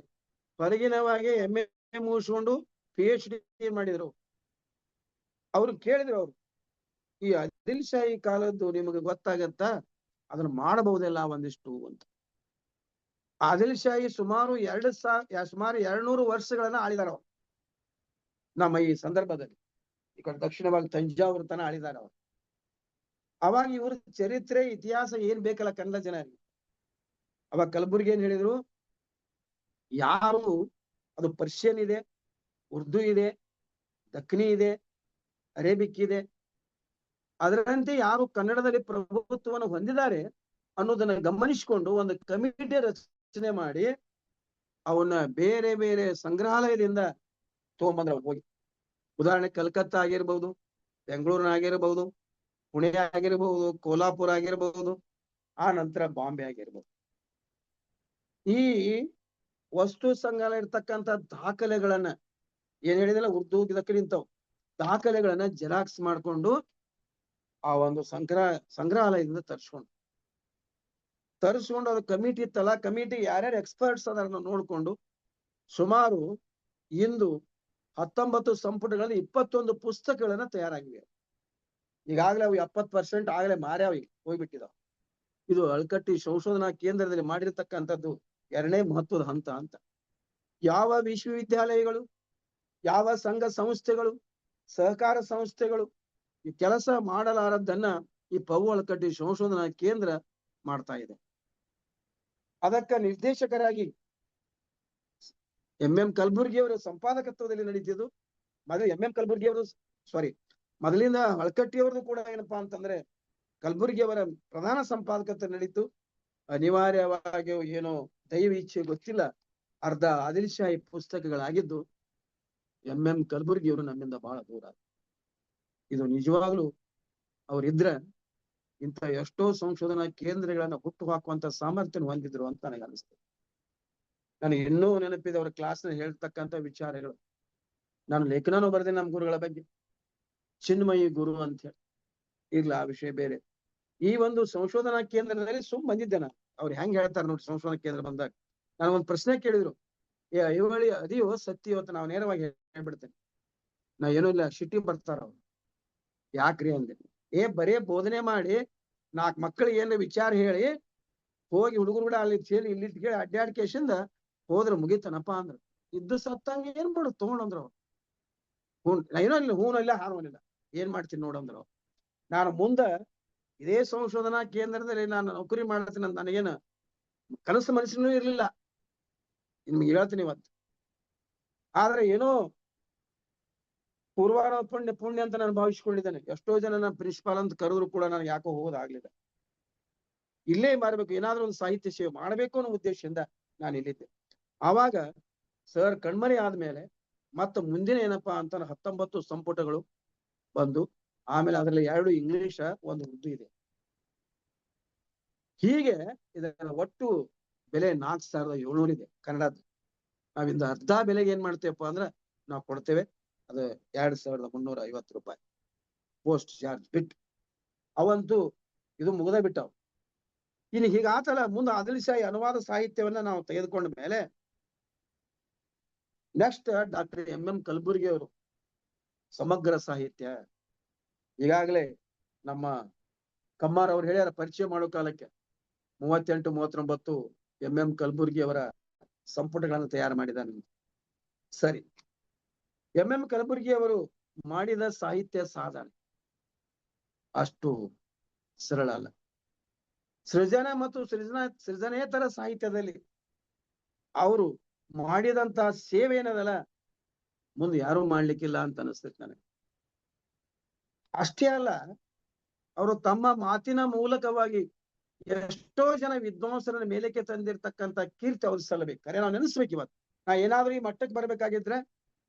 ಹೊರಗಿನವಾಗಿ MA ಮುಗಿಸ್ಕೊಂಡು PhD ಮಾಡಿದ್ರು. ಅವ್ರು ಕೇಳಿದ್ರು, ಅವ್ರು ಈ ಆದಿಲ್ ಶಾಹಿ ಕಾಲದ್ದು ನಿಮಗೆ ಗೊತ್ತಾಗತ್ತಾ, ಅದನ್ನ ಮಾಡಬಹುದಲ್ಲ ಒಂದಿಷ್ಟು ಅಂತ. ಆದಿಲ್ ಶಾಹಿ ಸುಮಾರು 200 ವರ್ಷಗಳನ್ನ ಆಳಿದಾರ ಅವ್ರು. ನಮ್ಮ ಈ ಸಂದರ್ಭದಲ್ಲಿ ಈ ಕಡೆ ದಕ್ಷಿಣ ಭಾಗ ತಂಜಾವೂರು ತನ ಆಳಿದಾರ ಅವ್ರು. ಅವಾಗ ಇವ್ರ ಚರಿತ್ರೆ ಇತಿಹಾಸ ಏನ್ ಬೇಕಲ್ಲ ಕನ್ನಡ ಜನರಿಗೆ. ಅವಾಗ ಕಲಬುರ್ಗಿ ಏನ್ ಹೇಳಿದ್ರು, ಯಾರು ಅದು ಪರ್ಷಿಯನ್ ಇದೆ, ಉರ್ದು ಇದೆ, ದಖ್ನಿ ಇದೆ, ಅರೇಬಿಕ್ ಇದೆ, ಅದರಂತೆ ಯಾರು ಕನ್ನಡದಲ್ಲಿ ಪ್ರಭುತ್ವವನ್ನು ಹೊಂದಿದ್ದಾರೆ ಅನ್ನೋದನ್ನ ಗಮನಿಸಿಕೊಂಡು ಒಂದು ಕಮಿಟಿ ರಚನೆ ಮಾಡಿ ಅವನ್ನ ಬೇರೆ ಬೇರೆ ಸಂಗ್ರಹಾಲಯದಿಂದ ತಗೊಂಡ್ಬಂದ್ರ ಹೋಗಿ. ಉದಾಹರಣೆ ಕಲ್ಕತ್ತಾ ಆಗಿರ್ಬಹುದು, ಬೆಂಗಳೂರಿನ ಆಗಿರ್ಬಹುದು, ಪುಣೆ ಆಗಿರ್ಬಹುದು, ಕೋಲ್ಹಾಪುರ ಆಗಿರ್ಬಹುದು, ಆ ನಂತರ ಬಾಂಬೆ ಆಗಿರ್ಬಹುದು. ಈ ವಸ್ತು ಸಂಗ್ರಹಾಲಯ ಇರ್ತಕ್ಕಂಥ ದಾಖಲೆಗಳನ್ನ ಏನ್ ಹೇಳಿದಲ್ಲ, ಉರ್ದು ದಕ್ಕನಿ ಇಂಥವು ದಾಖಲೆಗಳನ್ನ ಜೆರಾಕ್ಸ್ ಮಾಡ್ಕೊಂಡು ಆ ಒಂದು ಸಂಗ್ರಹಾಲಯದಿಂದ ತರಿಸ್ಕೊಂಡು ಅದು ಕಮಿಟಿ ಇತ್ತಲ್ಲ, ಕಮಿಟಿ ಯಾರ್ಯಾರು ಎಕ್ಸ್ಪರ್ಟ್ಸ್ ಅದನ್ನ ನೋಡ್ಕೊಂಡು ಸುಮಾರು ಇಂದು 19 ಸಂಪುಟಗಳಲ್ಲಿ 21 ಪುಸ್ತಕಗಳನ್ನ ತಯಾರಾಗಿವೆ. ಈಗಾಗಲೇ ಅವು 70% ಆಗಲೇ ಮಾರ್ಯಾವ, ಹೋಗ್ಬಿಟ್ಟಿದಾವ. ಇದು ಅಳಕಟ್ಟಿ ಸಂಶೋಧನಾ ಕೇಂದ್ರದಲ್ಲಿ ಮಾಡಿರ್ತಕ್ಕಂಥದ್ದು 2ನೇ ಮಹತ್ವದ ಹಂತ ಅಂತ. ಯಾವ ವಿಶ್ವವಿದ್ಯಾಲಯಗಳು, ಯಾವ ಸಂಘ ಸಂಸ್ಥೆಗಳು, ಸಹಕಾರ ಸಂಸ್ಥೆಗಳು ಈ ಕೆಲಸ ಮಾಡಲಾರದ್ದನ್ನ ಈ ಪಗು ಅಳಕಟ್ಟಿ ಸಂಶೋಧನಾ ಕೇಂದ್ರ ಮಾಡ್ತಾ ಇದೆ. ಅದಕ್ಕ ನಿರ್ದೇಶಕರಾಗಿ ಎಂ ಕಲಬುರ್ಗಿ ಅವರ ಸಂಪಾದಕತ್ವದಲ್ಲಿ ನಡೀತಿದ್ದು. ಎಂ ಕಲಬುರ್ಗಿ ಅವರು ಮೊದಲಿಂದ ಅಳಕಟ್ಟಿ ಅವ್ರದ್ದು ಕೂಡ ಏನಪ್ಪಾ ಅಂತಂದ್ರೆ ಕಲಬುರ್ಗಿ ಅವರ ಪ್ರಧಾನ ಸಂಪಾದಕತ್ವ ನಡೀತು. ಅನಿವಾರ್ಯವಾಗಿ ಏನೋ ದೈವ ಇಚ್ಛೆ ಗೊತ್ತಿಲ್ಲ, ಅರ್ಧ ಆದಿಲ್ ಶಾಹಿ ಪುಸ್ತಕಗಳಾಗಿದ್ದು ಎಂ ಕಲಬುರ್ಗಿ ಅವರು ನಮ್ಮಿಂದ ಬಹಳ ದೂರ. ಇದು ನಿಜವಾಗ್ಲೂ ಅವ್ರಿದ್ರ ಇಂಥ ಎಷ್ಟೋ ಸಂಶೋಧನಾ ಕೇಂದ್ರಗಳನ್ನ ಹುಟ್ಟು ಹಾಕುವಂತ ಸಾಮರ್ಥ್ಯ ಹೊಂದಿದ್ರು ಅಂತ ನನಗೆ ಅನಿಸ್ತದೆ. ನನಗೆ ಇನ್ನೂ ನೆನಪಿದೆ ಅವ್ರ ಕ್ಲಾಸ್ನ ಹೇಳ್ತಕ್ಕಂಥ ವಿಚಾರಗಳು. ನಾನು ಲೇಖನೂ ಬರೆದೆ ನಮ್ಮ ಗುರುಗಳ ಬಗ್ಗೆ, ಚಿನ್ಮಯಿ ಗುರು ಅಂತ ಹೇಳಿ. ಇರ್ಲ ಆ ವಿಷಯ ಬೇರೆ. ಈ ಒಂದು ಸಂಶೋಧನಾ ಕೇಂದ್ರದಲ್ಲಿ ಬಂದಿದ್ದೆ ನಾನು. ಅವ್ರು ಹೆಂಗ್ ಹೇಳ್ತಾರೆ ನೋಡಿ, ಸಂಶೋಧನಾ ಕೇಂದ್ರ ಬಂದಾಗ ನಾನು ಒಂದು ಪ್ರಶ್ನೆ ಕೇಳಿದ್ರು, ಐವಳಿ ಅದಿಯೋ ಸತ್ಯ ಅಂತ. ನಾವು ನೇರವಾಗಿ ಹೇಳ್ಬಿಡ್ತೇನೆ, ನಾ ಏನೂ ಇಲ್ಲ, ಶಿಟ್ಟಿ ಬರ್ತಾರ ಅವ್ರು. ಯಾಕ್ರಿ ಅಂದೆ. ಬರೇ ಬೋಧನೆ ಮಾಡಿ 4 ಮಕ್ಕಳಿಗೆ ಏನ್ ವಿಚಾರ ಹೇಳಿ ಹೋಗಿ ಹುಡುಗರು ಕೂಡ ಅಲ್ಲಿ ಸೇರಿ ಇಲ್ಲಿ ಕೇಳಿ ಅಡ್ಡಾಡ್ಕೇಶಿಂದ ಹೋದ್ರ ಮುಗಿತನಪ್ಪ ಅಂದ್ರ. ಇದ್ದು ಸತ್ತಂಗ ಏನ್ ಮಾಡು ತಗೊಂಡ್ರು ಅವ್ರು. ಏನೋ ಇಲ್ಲ, ಹೂನಿಲ್ಲ ಹಾನೂನಿಲ್ಲ, ಏನ್ ಮಾಡ್ತೀನಿ ನೋಡಂದ್ರು. ನಾನು ಮುಂದ ಇದೇ ಸಂಶೋಧನಾ ಕೇಂದ್ರದಲ್ಲಿ ನಾನು ನೌಕರಿ ಮಾಡ್ತೀನಿ ಅಂತ ನನಗೇನು ಕನಸು ಮನಸ್ಸಿನೂ ಇರ್ಲಿಲ್ಲ, ನಿಮ್ಗೆ ಹೇಳ್ತೀನಿ ಇವತ್ತು. ಆದ್ರೆ ಏನೋ ಪೂರ್ವಾರ ಪುಣ್ಯ ಅಂತ ನಾನು ಭಾವಿಸ್ಕೊಂಡಿದ್ದೇನೆ. ಎಷ್ಟೋ ಜನ ನನ್ನ ಪ್ರಿನ್ಸಿಪಾಲ್ ಅಂತ ಕರೆದ್ರು ಕೂಡ ನನಗೆ ಯಾಕೋ ಹೋಗೋದಾಗ್ಲಿಲ್ಲ. ಇಲ್ಲೇ ಮಾಡ್ಬೇಕು, ಏನಾದ್ರೂ ಒಂದು ಸಾಹಿತ್ಯ ಸೇವೆ ಮಾಡ್ಬೇಕು ಅನ್ನೋ ಉದ್ದೇಶದಿಂದ ನಾನು ಇಲ್ಲಿದ್ದೆ. ಆವಾಗ ಸರ್ ಕಣ್ಮರೆ ಆದ್ಮೇಲೆ ಮತ್ತೆ ಮುಂದಿನ ಏನಪ್ಪಾ ಅಂತ 19 ಸಂಪುಟಗಳು ಬಂದು, ಆಮೇಲೆ ಅದರಲ್ಲಿ 2 ಇಂಗ್ಲಿಷ, 1 ಉರ್ದು ಇದೆ. ಹೀಗೆ ಇದರ ಒಟ್ಟು ಬೆಲೆ 4700 ಇದೆ ಕನ್ನಡದ್ದು. ನಾವಿಂದ ಅರ್ಧ ಬೆಲೆಗೆ ಏನ್ ಮಾಡ್ತೇವಪ್ಪ ಅಂದ್ರೆ ನಾವು ಕೊಡ್ತೇವೆ. ಅದು 2350 ರೂಪಾಯಿ ಪೋಸ್ಟ್ ಚಾರ್ಜ್ ಬಿಟ್ಟು. ಅವಂತೂ ಇದು ಮುಗದ ಬಿಟ್ಟವು. ಇನ್ನು ಹೀಗಾತಲ್ಲ, ಮುಂದೆ ಆದಿಲ್ಶಾಹಿ ಅನುವಾದ ಸಾಹಿತ್ಯವನ್ನ ನಾವು ತೆಗೆದುಕೊಂಡ ಮೇಲೆ ನೆಕ್ಸ್ಟ್ ಡಾಕ್ಟರ್ ಎಂ ಕಲಬುರ್ಗಿ ಅವರು ಸಮಗ್ರ ಸಾಹಿತ್ಯ. ಈಗಾಗಲೇ ನಮ್ಮ ಕಮ್ಮಾರ್ ಅವ್ರು ಹೇಳ್ಯಾರ ಪರಿಚಯ ಮಾಡೋ ಕಾಲಕ್ಕೆ 38, 39 ಎಂ ಕಲಬುರ್ಗಿ ಅವರ ಸಂಪುಟಗಳನ್ನು ತಯಾರು ಮಾಡಿದಾನೆ. ಸರಿ, ಎಂ ಕಲಬುರ್ಗಿ ಅವರು ಮಾಡಿದ ಸಾಹಿತ್ಯ ಸಾಧನೆ ಅಷ್ಟು ಸರಳ ಅಲ್ಲ. ಸೃಜನ ಮತ್ತು ಸೃಜನೇತರ ಸಾಹಿತ್ಯದಲ್ಲಿ ಅವರು ಮಾಡಿದಂತಹ ಸೇವೆ ಏನದಲ್ಲ, ಮುಂದೆ ಯಾರು ಮಾಡ್ಲಿಕ್ಕಿಲ್ಲ ಅಂತ ಅನಿಸ್ತೈತೆ ನನಗೆ. ಅಷ್ಟೇ ಅಲ್ಲ, ಅವರು ತಮ್ಮ ಮಾತಿನ ಮೂಲಕವಾಗಿ ಎಷ್ಟೋ ಜನ ವಿದ್ವಾಂಸರನ್ನ ಮೇಲಕ್ಕೆ ತಂದಿರ್ತಕ್ಕಂಥ ಕೀರ್ತಿ ಅವ್ರು ಸಲ್ಲಬೇಕು. ಕರೆ ನಾವು ನೆನೆಸ್ಬೇಕು. ಇವತ್ತು ನಾ ಏನಾದ್ರೂ ಈ ಮಟ್ಟಕ್ಕೆ ಬರ್ಬೇಕಾಗಿದ್ರೆ,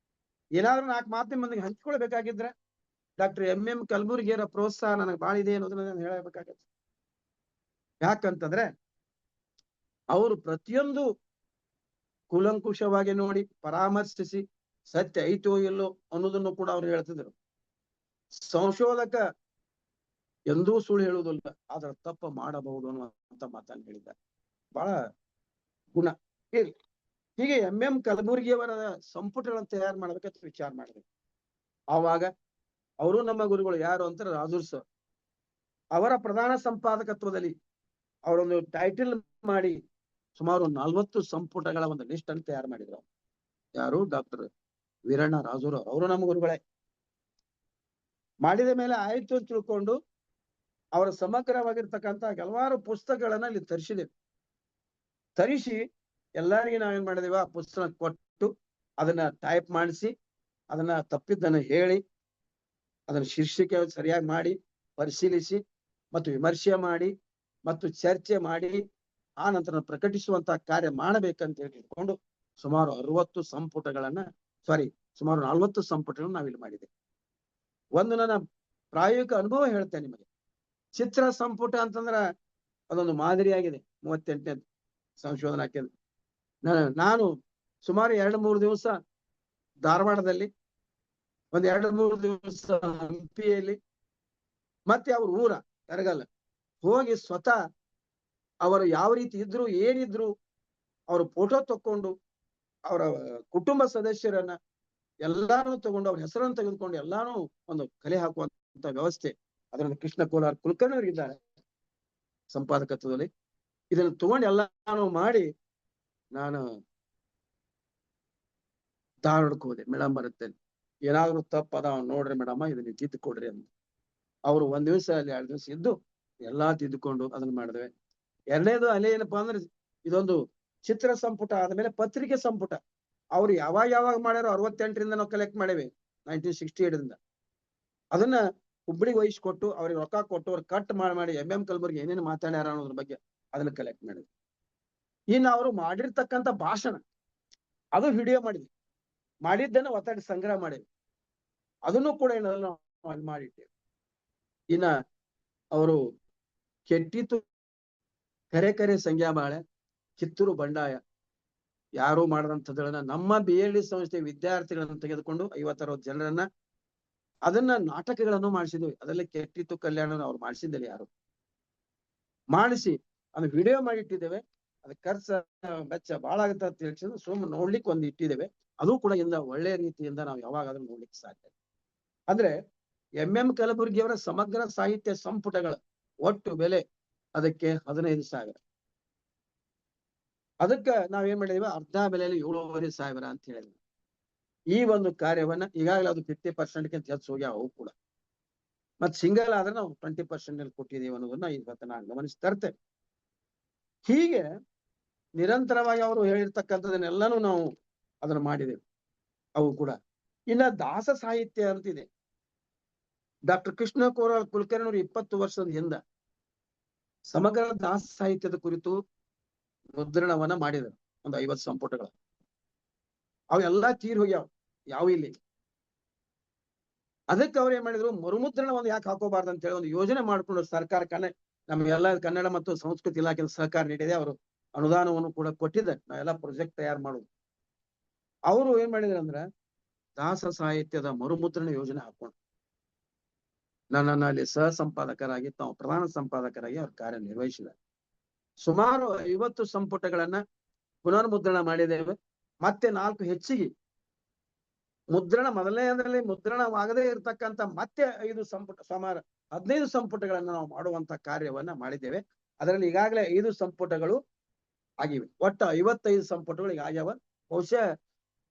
ಏನಾದ್ರೂ 4 ಮಾತಿನ ಮಂದಿಗೆ ಹಂಚ್ಕೊಳ್ಬೇಕಾಗಿದ್ರೆ ಡಾಕ್ಟರ್ ಎಂ ಕಲಬುರ್ಗಿಯವರ ಪ್ರೋತ್ಸಾಹ ನನಗೆ ಬಾಳ ಇದೆ ಅನ್ನೋದನ್ನ ನಾನು ಹೇಳಬೇಕಾಗತ್ತೆ. ಯಾಕಂತಂದ್ರೆ ಅವರು ಪ್ರತಿಯೊಂದು ಕೂಲಂಕುಷವಾಗಿ ನೋಡಿ ಪರಾಮರ್ಶಿಸಿ ಸತ್ಯ ಐತೋ ಇಲ್ಲೋ ಅನ್ನೋದನ್ನು ಕೂಡ ಅವ್ರು ಹೇಳ್ತಿದ್ರು. ಸಂಶೋಧಕ ಎಂದೂ ಸುಳ್ಳು ಹೇಳುವುದಿಲ್ಲ, ಆದ್ರೆ ತಪ್ಪ ಮಾಡಬಹುದು ಅನ್ನುವಂತ ಮಾತನ್ನು ಹೇಳಿದ್ದಾರೆ. ಬಹಳ ಗುಣ ಇರ್ಲಿ. ಹೀಗೆ ಎಂ ಕಲಬುರ್ಗಿಯವರ ಸಂಪುಟಗಳನ್ನು ತಯಾರು ಮಾಡ್ಬೇಕಂತ ವಿಚಾರ ಮಾಡಿದ್ರು. ಆವಾಗ ಅವರು ನಮ್ಮ ಗುರುಗಳು ಯಾರು ಅಂತಾರೆ, ರಾಜೂರ್ ಸರ್. ಅವರ ಪ್ರಧಾನ ಸಂಪಾದಕತ್ವದಲ್ಲಿ ಅವರೊಂದು ಟೈಟಲ್ ಮಾಡಿ ಸುಮಾರು 40 ಸಂಪುಟಗಳ ಒಂದು ಲಿಸ್ಟ್ ಅನ್ನು ತಯಾರು ಮಾಡಿದ್ರು. ಯಾರು? ಡಾಕ್ಟರ್ ವೀರಣ್ಣ ರಾಜೂರ್ ಅವರು ನಮ್ಮ ಗುರುಗಳೇ. ಮಾಡಿದ ಮೇಲೆ ಆಯ್ತು ಅಂತ ತಿಳ್ಕೊಂಡು ಅವರ ಸಮಗ್ರವಾಗಿರ್ತಕ್ಕಂಥ ಕೆಲವಾರು ಪುಸ್ತಕಗಳನ್ನ ಇಲ್ಲಿ ತರಿಸಿದೆವು. ತರಿಸಿ ಎಲ್ಲರಿಗೂ ನಾವೇನ್ ಮಾಡಿದೇವ, ಆ ಪುಸ್ತಕ ಕೊಟ್ಟು ಅದನ್ನ ಟೈಪ್ ಮಾಡಿಸಿ ಅದನ್ನ ತಪ್ಪಿದ್ದನ್ನು ಹೇಳಿ ಅದನ್ನ ಶೀರ್ಷಿಕೆ ಸರಿಯಾಗಿ ಮಾಡಿ ಪರಿಶೀಲಿಸಿ ಮತ್ತು ವಿಮರ್ಶೆ ಮಾಡಿ ಮತ್ತು ಚರ್ಚೆ ಮಾಡಿ ಆ ನಂತರ ಪ್ರಕಟಿಸುವಂತಹ ಕಾರ್ಯ ಮಾಡಬೇಕಂತ ಹೇಳಿಕೊಂಡು ಸುಮಾರು 40 ಸಂಪುಟಗಳನ್ನ ಸುಮಾರು 40 ಸಂಪುಟಗಳನ್ನು ನಾವಿಲ್ಲಿ ಮಾಡಿದ್ದೇವೆ. ಒಂದು ನನ್ನ ಪ್ರಾಯೋಗಿಕ ಅನುಭವ ಹೇಳ್ತೇನೆ ನಿಮಗೆ. ಚಿತ್ರ ಸಂಪುಟ ಅಂತಂದ್ರ ಅದೊಂದು ಮಾದರಿಯಾಗಿದೆ. 38ನೇ ಸಂಶೋಧನಾ ಕೇಂದ್ರ. ನಾನು ಸುಮಾರು 2-3 ದಿವಸ ಧಾರವಾಡದಲ್ಲಿ, ಒಂದ್ 2-3 ದಿವಸ ಹಂಪಿಯಲ್ಲಿ, ಮತ್ತೆ ಅವ್ರ ಊರ ಕರಗಲ್ಲ ಹೋಗಿ ಸ್ವತಃ ಅವರು ಯಾವ ರೀತಿ ಇದ್ರು ಏನಿದ್ರು ಅವ್ರ ಫೋಟೋ ತಕೊಂಡು ಅವರ ಕುಟುಂಬ ಸದಸ್ಯರನ್ನ ಎಲ್ಲಾನು ತಗೊಂಡು ಅವ್ರ ಹೆಸರನ್ನು ತೆಗೆದುಕೊಂಡು ಎಲ್ಲಾನು ಒಂದು ಕಲೆ ಹಾಕುವಂತ ವ್ಯವಸ್ಥೆ ಅದರಲ್ಲಿ ಕೃಷ್ಣ ಕೋಲಾರ್ ಕುಲಕರ್ಣಿ ಇದ್ದಾರೆ ಸಂಪಾದಕತ್ವದಲ್ಲಿ. ಇದನ್ನು ತಗೊಂಡು ಎಲ್ಲಾನು ಮಾಡಿ ನಾನು ಧಾರವಾಡಕ್ಕೆ ಹೋದೆ. ಮೇಡಮ್ ಬರುತ್ತೆ, ಏನಾದ್ರು ತಪ್ಪದ ನೋಡ್ರಿ ಮೇಡಮ್ಮ, ಇದನ್ನ ತಿದ್ದು ಕೊಡ್ರಿ ಅಂತ. ಅವ್ರು 1 ದಿವಸ ಅಲ್ಲಿ 2 ದಿವಸ ಇದ್ದು ಎಲ್ಲಾ ತಿದ್ದುಕೊಂಡು ಅದನ್ನ ಮಾಡಿದ್ವಿ. ಎರಡನೇದು ಅಲ್ಲಿ ಏನಪ್ಪಾ ಅಂದ್ರೆ, ಇದೊಂದು ಚಿತ್ರ ಸಂಪುಟ ಆದ್ಮೇಲೆ ಪತ್ರಿಕೆ ಸಂಪುಟ. ಅವ್ರು ಯಾವಾಗ ಮಾಡ್ಯಾರೋ 68ರಿಂದ ನಾವು ಕಲೆಕ್ಟ್ ಮಾಡೇವಿ, 1968ರಿಂದ. ಅದನ್ನ ಹುಬ್ಬಳ್ಳಿಗೆ ವಹಿಸ್ಕೊಟ್ಟು ಅವ್ರಿಗೆ ರೊಕ್ಕ ಕೊಟ್ಟು ಅವ್ರು ಕಟ್ ಮಾಡಿ ಎಂ ಕಲಬುರ್ಗಿ ಏನೇನು ಮಾತಾಡ್ಯಾರ ಅನ್ನೋದ್ರ ಬಗ್ಗೆ ಅದನ್ನ ಕಲೆಕ್ಟ್ ಮಾಡಿದ್ವಿ. ಇನ್ನು ಅವರು ಮಾಡಿರ್ತಕ್ಕಂಥ ಭಾಷಣ ಅದು ವಿಡಿಯೋ ಮಾಡಿದ್ವಿ. ಮಾಡಿದ್ದನ್ನ ಒತ್ತಡ ಸಂಗ್ರಹ ಮಾಡಿದ್ವಿ. ಅದನ್ನು ಕೂಡ ಏನಾದ್ರು ನಾವು ಮಾಡಿಟ್ಟೇವೆ. ಇನ್ನ ಅವರು ಕೆಟ್ಟಿತು ಕರೆ ಸಂಖ್ಯಾ ಬಾಳೆ, ಕಿತ್ತೂರು ಬಂಡಾಯ ಯಾರು ಮಾಡದಂಥದ್ದನ್ನ ನಮ್ಮ BLD ಸಂಸ್ಥೆ ವಿದ್ಯಾರ್ಥಿಗಳನ್ನ ತೆಗೆದುಕೊಂಡು 50-60 ಜನರನ್ನ ಅದನ್ನ ನಾಟಕಗಳನ್ನು ಮಾಡಿಸಿದ್ವಿ. ಅದರಲ್ಲಿ ಕೆಟ್ಟಿತ್ತು ಕಲ್ಯಾಣ ಅವ್ರು ಮಾಡಿಸಿದ್ದಲ್ಲಿ ಯಾರು ಮಾಡಿಸಿ ಅದನ್ನ ವಿಡಿಯೋ ಮಾಡಿ ಇಟ್ಟಿದ್ದೇವೆ. ಅದ ಖರ್ಚ ವೆಚ್ಚ ಬಹಳ ಆಗುತ್ತೆ ಅಂತ ಹೇಳಿ ಸುಮ್ಮನೆ ನೋಡ್ಲಿಕ್ಕೆ ಒಂದು ಇಟ್ಟಿದ್ದೇವೆ. ಅದು ಕೂಡ ಒಳ್ಳೆಯ ರೀತಿಯಿಂದ ನಾವು ಯಾವಾಗಾದ್ರೂ ನೋಡ್ಲಿಕ್ಕೆ ಸಾಧ್ಯ. ಅಂದ್ರೆ ಎಂ ಕಲಬುರ್ಗಿಯವರ ಸಮಗ್ರ ಸಾಹಿತ್ಯ ಸಂಪುಟಗಳ ಒಟ್ಟು ಬೆಲೆ ಅದಕ್ಕೆ 15,000. ಅದಕ್ಕ ನಾವೇನ್ ಮಾಡಿದೀವಿ, ಅರ್ಧ ಬೆಲೆಯಲ್ಲಿ 7,500 ಅಂತ ಹೇಳಿದ್ವಿ. ಈ ಒಂದು ಕಾರ್ಯವನ್ನ ಈಗಾಗಲೇ ಅದು 50%ಗಿಂತ ಹೆಚ್ಚು ಹೋಗಿ ಅವು ಕೂಡ ಮತ್ ಸಿಂಗಲ್ ಆದ್ರೆ ನಾವು 20% ಕೊಟ್ಟಿದ್ದೀವಿ ಅನ್ನೋದನ್ನ ಇವತ್ತು ನಾನು ಗಮನಿಸಿ ತರ್ತೇವೆ. ಹೀಗೆ ನಿರಂತರವಾಗಿ ಅವರು ಹೇಳಿರ್ತಕ್ಕಂಥದನ್ನೆಲ್ಲಾನು ನಾವು ಅದನ್ನ ಮಾಡಿದೆವು. ಅವು ಕೂಡ ಇನ್ನ ದಾಸ ಸಾಹಿತ್ಯ ಅಂತಿದೆ. ಡಾಕ್ಟರ್ ಕೃಷ್ಣ ಕೋರಾಳ್ ಕುಲಕರ್ಣಿ 20 ವರ್ಷದ ಹಿಂದ ಸಮಗ್ರ ದಾಸ ಸಾಹಿತ್ಯದ ಕುರಿತು ಮುದ್ರಣವನ್ನ ಮಾಡಿದರು, ಒಂದು 50 ಸಂಪುಟಗಳು. ಅವೆಲ್ಲಾ ತೀರ್ ಹೋಗ್ಯಾವ, ಯಾವ ಇಲ್ಲಿ. ಅದಕ್ಕೆ ಅವ್ರು ಏನ್ ಮಾಡಿದ್ರು, ಮರುಮುದ್ರಣ ಒಂದು ಯಾಕೆ ಹಾಕೋಬಾರ್ದು ಅಂತ ಹೇಳಿ ಒಂದು ಯೋಜನೆ ಮಾಡ್ಕೊಂಡು ಸರ್ಕಾರ ನಮ್ಗೆಲ್ಲ ಕನ್ನಡ ಮತ್ತು ಸಂಸ್ಕೃತಿ ಇಲಾಖೆ ಸಹಕಾರ ನೀಡಿದೆ. ಅವರು ಅನುದಾನವನ್ನು ಕೂಡ ಕೊಟ್ಟಿದ್ದಾರೆ, ನಾವೆಲ್ಲ ಪ್ರಾಜೆಕ್ಟ್ ತಯಾರು ಮಾಡೋದು. ಅವರು ಏನ್ ಮಾಡಿದ್ರು ಅಂದ್ರ ದಾಸ ಸಾಹಿತ್ಯದ ಮರುಮುದ್ರಣ ಯೋಜನೆ ಹಾಕೊಂಡು ನನ್ನನ್ನು ಅಲ್ಲಿ ಸಹ ಸಂಪಾದಕರಾಗಿ, ತಾವು ಪ್ರಧಾನ ಸಂಪಾದಕರಾಗಿ ಅವ್ರ ಕಾರ್ಯ ನಿರ್ವಹಿಸಿದ್ದಾರೆ. ಸುಮಾರು 50 ಸಂಪುಟಗಳನ್ನ ಪುನರ್ಮುದ್ರಣ ಮಾಡಿದ್ದೇವೆ. ಮತ್ತೆ 4 ಹೆಚ್ಚಿಗೆ ಮುದ್ರಣ, ಮೊದಲನೇದ್ರಲ್ಲಿ ಮುದ್ರಣವಾಗದೇ ಇರತಕ್ಕಂತ ಮತ್ತೆ 5 ಸಂಪುಟ, ಸುಮಾರು 15 ಸಂಪುಟಗಳನ್ನ ನಾವು ಮಾಡುವಂತ ಕಾರ್ಯವನ್ನ ಮಾಡಿದ್ದೇವೆ. ಅದರಲ್ಲಿ ಈಗಾಗಲೇ 5 ಸಂಪುಟಗಳು ಆಗಿವೆ. ಒಟ್ಟು 55 ಸಂಪುಟಗಳು ಈಗ ಆಗ್ಯಾವ. ಬಹುಶಃ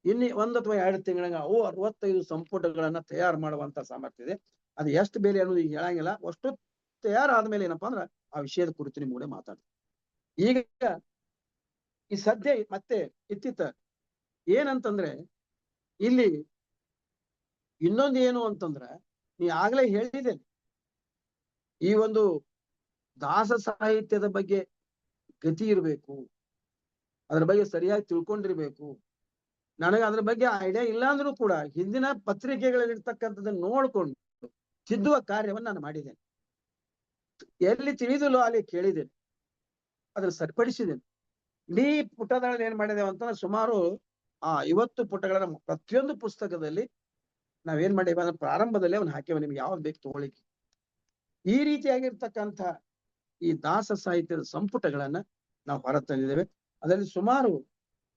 ಇನ್ನು 1 ಅಥವಾ 2 ತಿಂಗಳ ಅವು 65 ಸಂಪುಟಗಳನ್ನ ತಯಾರು ಮಾಡುವಂತ ಸಾಮರ್ಥ್ಯ ಇದೆ. ಅದು ಎಷ್ಟು ಬೇರೆ ಅನ್ನೋದು ಈಗ ಹೇಳಂಗಿಲ್ಲ. ಅಷ್ಟು ತಯಾರಾದ್ಮೇಲೆ ಏನಪ್ಪಾ ಅಂದ್ರ ಆ ವಿಷಯದ ಕುರಿತು ನಿಮ್ಮ ಕೂಡ ಮಾತಾಡ್ತೀವಿ. ಈಗ ಈ ಸದ್ಯ ಮತ್ತೆ ಇತ್ತಿತ್ತ ಏನಂತಂದ್ರೆ, ಇಲ್ಲಿ ಇನ್ನೊಂದು ಏನು ಅಂತಂದ್ರ, ನೀ ಆಗ್ಲೇ ಹೇಳಿದೆ, ಈ ಒಂದು ದಾಸ ಸಾಹಿತ್ಯದ ಬಗ್ಗೆ ಗತಿ ಇರಬೇಕು, ಅದ್ರ ಬಗ್ಗೆ ಸರಿಯಾಗಿ ತಿಳ್ಕೊಂಡಿರ್ಬೇಕು. ನನಗೆ ಅದ್ರ ಬಗ್ಗೆ ಐಡಿಯಾ ಇಲ್ಲ ಅಂದ್ರೂ ಕೂಡ ಹಿಂದಿನ ಪತ್ರಿಕೆಗಳಲ್ಲಿರ್ತಕ್ಕಂಥದ್ದನ್ನ ನೋಡ್ಕೊಂಡು ತಿದ್ದುವ ಕಾರ್ಯವನ್ನ ನಾನು ಮಾಡಿದ್ದೇನೆ. ಎಲ್ಲಿ ತಿಳಿದಿಲ್ಲೋ ಅಲ್ಲಿ ಕೇಳಿದ್ದೇನೆ, ಅದನ್ನ ಸರಿಪಡಿಸಿದ್ದೇನೆ. ಇಡೀ ಪುಟದಲ್ಲಿ ಏನ್ ಮಾಡಿದೇವೆ ಅಂತಂದ್ರೆ ಸುಮಾರು 50 ಪುಟಗಳನ್ನ ಪ್ರತಿಯೊಂದು ಪುಸ್ತಕದಲ್ಲಿ ನಾವೇನ್ ಮಾಡಿದ್ದೇವೆ ಅಂದ್ರೆ ಪ್ರಾರಂಭದಲ್ಲಿ ಅವನ್ನ ಹಾಕಿವ, ನಿಮ್ಗೆ ಯಾವ್ದು ಬೇಕು ತಗೊಳ್ಳಿಕ್ಕೆ. ಈ ರೀತಿಯಾಗಿರ್ತಕ್ಕಂಥ ಈ ದಾಸ ಸಾಹಿತ್ಯದ ಸಂಪುಟಗಳನ್ನ ನಾವು ಹೊರತಂದಿದ್ದೇವೆ. ಅದರಲ್ಲಿ ಸುಮಾರು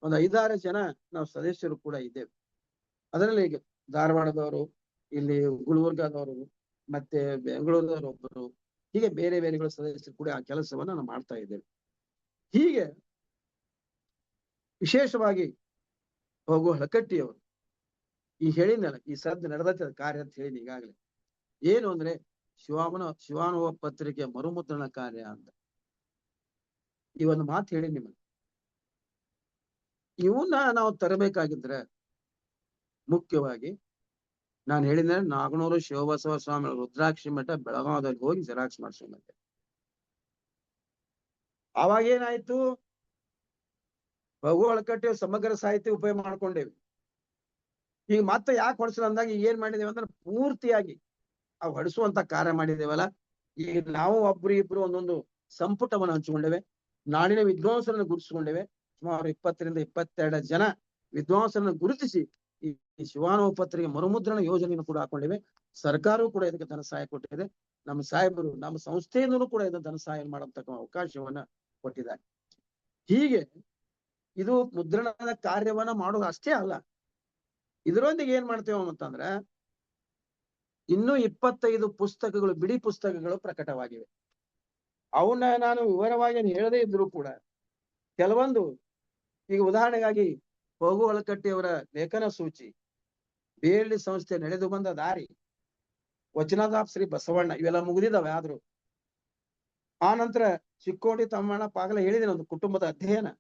ಒಂದು 5-6 ಜನ ನಾವು ಸದಸ್ಯರು ಕೂಡ ಇದ್ದೇವೆ. ಅದರಲ್ಲಿ ಈಗ ಧಾರವಾಡದವರು, ಇಲ್ಲಿ ಗುಲ್ಬರ್ಗಾದವರು, ಮತ್ತೆ ಬೆಂಗಳೂರದವರು ಒಬ್ಬರು, ಹೀಗೆ ಬೇರೆ ಬೇರೆಗಳ ಸದಸ್ಯರು ಕೂಡ ಆ ಕೆಲಸವನ್ನ ನಾವು ಮಾಡ್ತಾ ಇದ್ದೇವೆ. ಹೀಗೆ ವಿಶೇಷವಾಗಿ ಹೋಗುವ ಹಳಕಟ್ಟಿಯವರು ಈ ಹೇಳಿದ್ನಲ್ಲ, ಈ ಸದ್ದು ನಡೆದ ಕಾರ್ಯ ಅಂತ ಹೇಳಿದ ಈಗಾಗಲೇ. ಏನು ಅಂದ್ರೆ ಶಿವಾನುಭವ ಪತ್ರಿಕೆ ಮರುಮುದ್ರಣ ಕಾರ್ಯ ಅಂತ ಈ ಒಂದು ಮಾತು ಹೇಳಿ ನಿಮಗೆ. ಇವನ್ನ ನಾವು ತರಬೇಕಾಗಿದ್ರೆ ಮುಖ್ಯವಾಗಿ ನಾನು ಹೇಳಿದ್ರೆ ನಾಗನೂರು ಶಿವಬಸವ ಸ್ವಾಮಿ ರುದ್ರಾಕ್ಷಿ ಮಠ ಬೆಳಗಾವದಲ್ಲಿ ಹೋಗಿ ಜೆರಾಕ್ಸ್ ಮಾಡಿಸ್ಕೊಂಡೆ. ಅವಾಗ ಏನಾಯ್ತು, ರಘು ಹಳಕಟ್ಟಿ ಸಮಗ್ರ ಸಾಹಿತ್ಯ ಉಪಯೋಗ ಮಾಡ್ಕೊಂಡೇವಿ. ಈಗ ಮತ್ತೆ ಯಾಕೆ ಹೊಡ್ಸಲ್ಲ ಅಂದಾಗ ಏನ್ ಮಾಡಿದೇವೆ ಅಂದ್ರೆ ಪೂರ್ತಿಯಾಗಿ ಅವು ಹೊಡಿಸುವಂತ ಕಾರ್ಯ ಮಾಡಿದೇವಲ್ಲ. ಈಗ ನಾವು ಒಬ್ರು ಇಬ್ರು ಒಂದೊಂದು ಸಂಪುಟವನ್ನು ಹಂಚಿಕೊಂಡೇವೆ. ನಾಡಿನ ವಿದ್ವಾಂಸರನ್ನು ಗುರುತಿಸಿಕೊಂಡೇವೆ. ಸುಮಾರು 20ರಿಂದ 22 ಜನ ವಿದ್ವಾಂಸರನ್ನು ಗುರುತಿಸಿ ಈ ಶಿವಾನುಭವ ಪತ್ರಿಕೆ ಮರುಮುದ್ರಣ ಯೋಜನೆಯನ್ನು ಕೂಡ ಹಾಕೊಂಡಿವೆ. ಸರ್ಕಾರವೂ ಕೂಡ ಇದಕ್ಕೆ ಧನ ಸಹಾಯ ಕೊಟ್ಟಿದೆ. ನಮ್ಮ ಸಾಹೇಬರು, ನಮ್ಮ ಸಂಸ್ಥೆಯಿಂದಲೂ ಕೂಡ ಇದನ್ನು ಧನ ಸಹಾಯ ಮಾಡತಕ್ಕ ಅವಕಾಶವನ್ನ ಕೊಟ್ಟಿದ್ದಾರೆ. ಹೀಗೆ ಇದು ಮುದ್ರಣದ ಕಾರ್ಯವನ್ನ ಮಾಡೋದು ಅಷ್ಟೇ ಅಲ್ಲ, ಇದರೊಂದಿಗೆ ಏನ್ ಮಾಡ್ತೇವೆ ಅಂತಂದ್ರೆ ಇನ್ನೂ 25 ಪುಸ್ತಕಗಳು, ಬಿಡಿ ಪುಸ್ತಕಗಳು ಪ್ರಕಟವಾಗಿವೆ. ಅವನ್ನ ನಾನು ವಿವರವಾಗಿ ಹೇಳದೇ ಇದ್ರು ಕೂಡ ಕೆಲವೊಂದು, ಈಗ ಉದಾಹರಣೆಗಾಗಿ ರಘು ಹಳಕಟ್ಟಿಯವರ ಲೇಖನ ಸೂಚಿ, BLD ಸಂಸ್ಥೆ ನಡೆದು ಬಂದ ದಾರಿ, ವಚನದಾಪ್ ಶ್ರೀ ಬಸವಣ್ಣ, ಇವೆಲ್ಲ ಮುಗಿದಿದ್ದಾವೆ. ಆದ್ರು ಆ ನಂತರ ಚಿಕ್ಕೋಡಿ ತಮ್ಮಣ್ಣ ಪಾಗಲ ಹೇಳಿದ್ದೇನೆ, ಒಂದು ಕುಟುಂಬದ ಅಧ್ಯಯನ,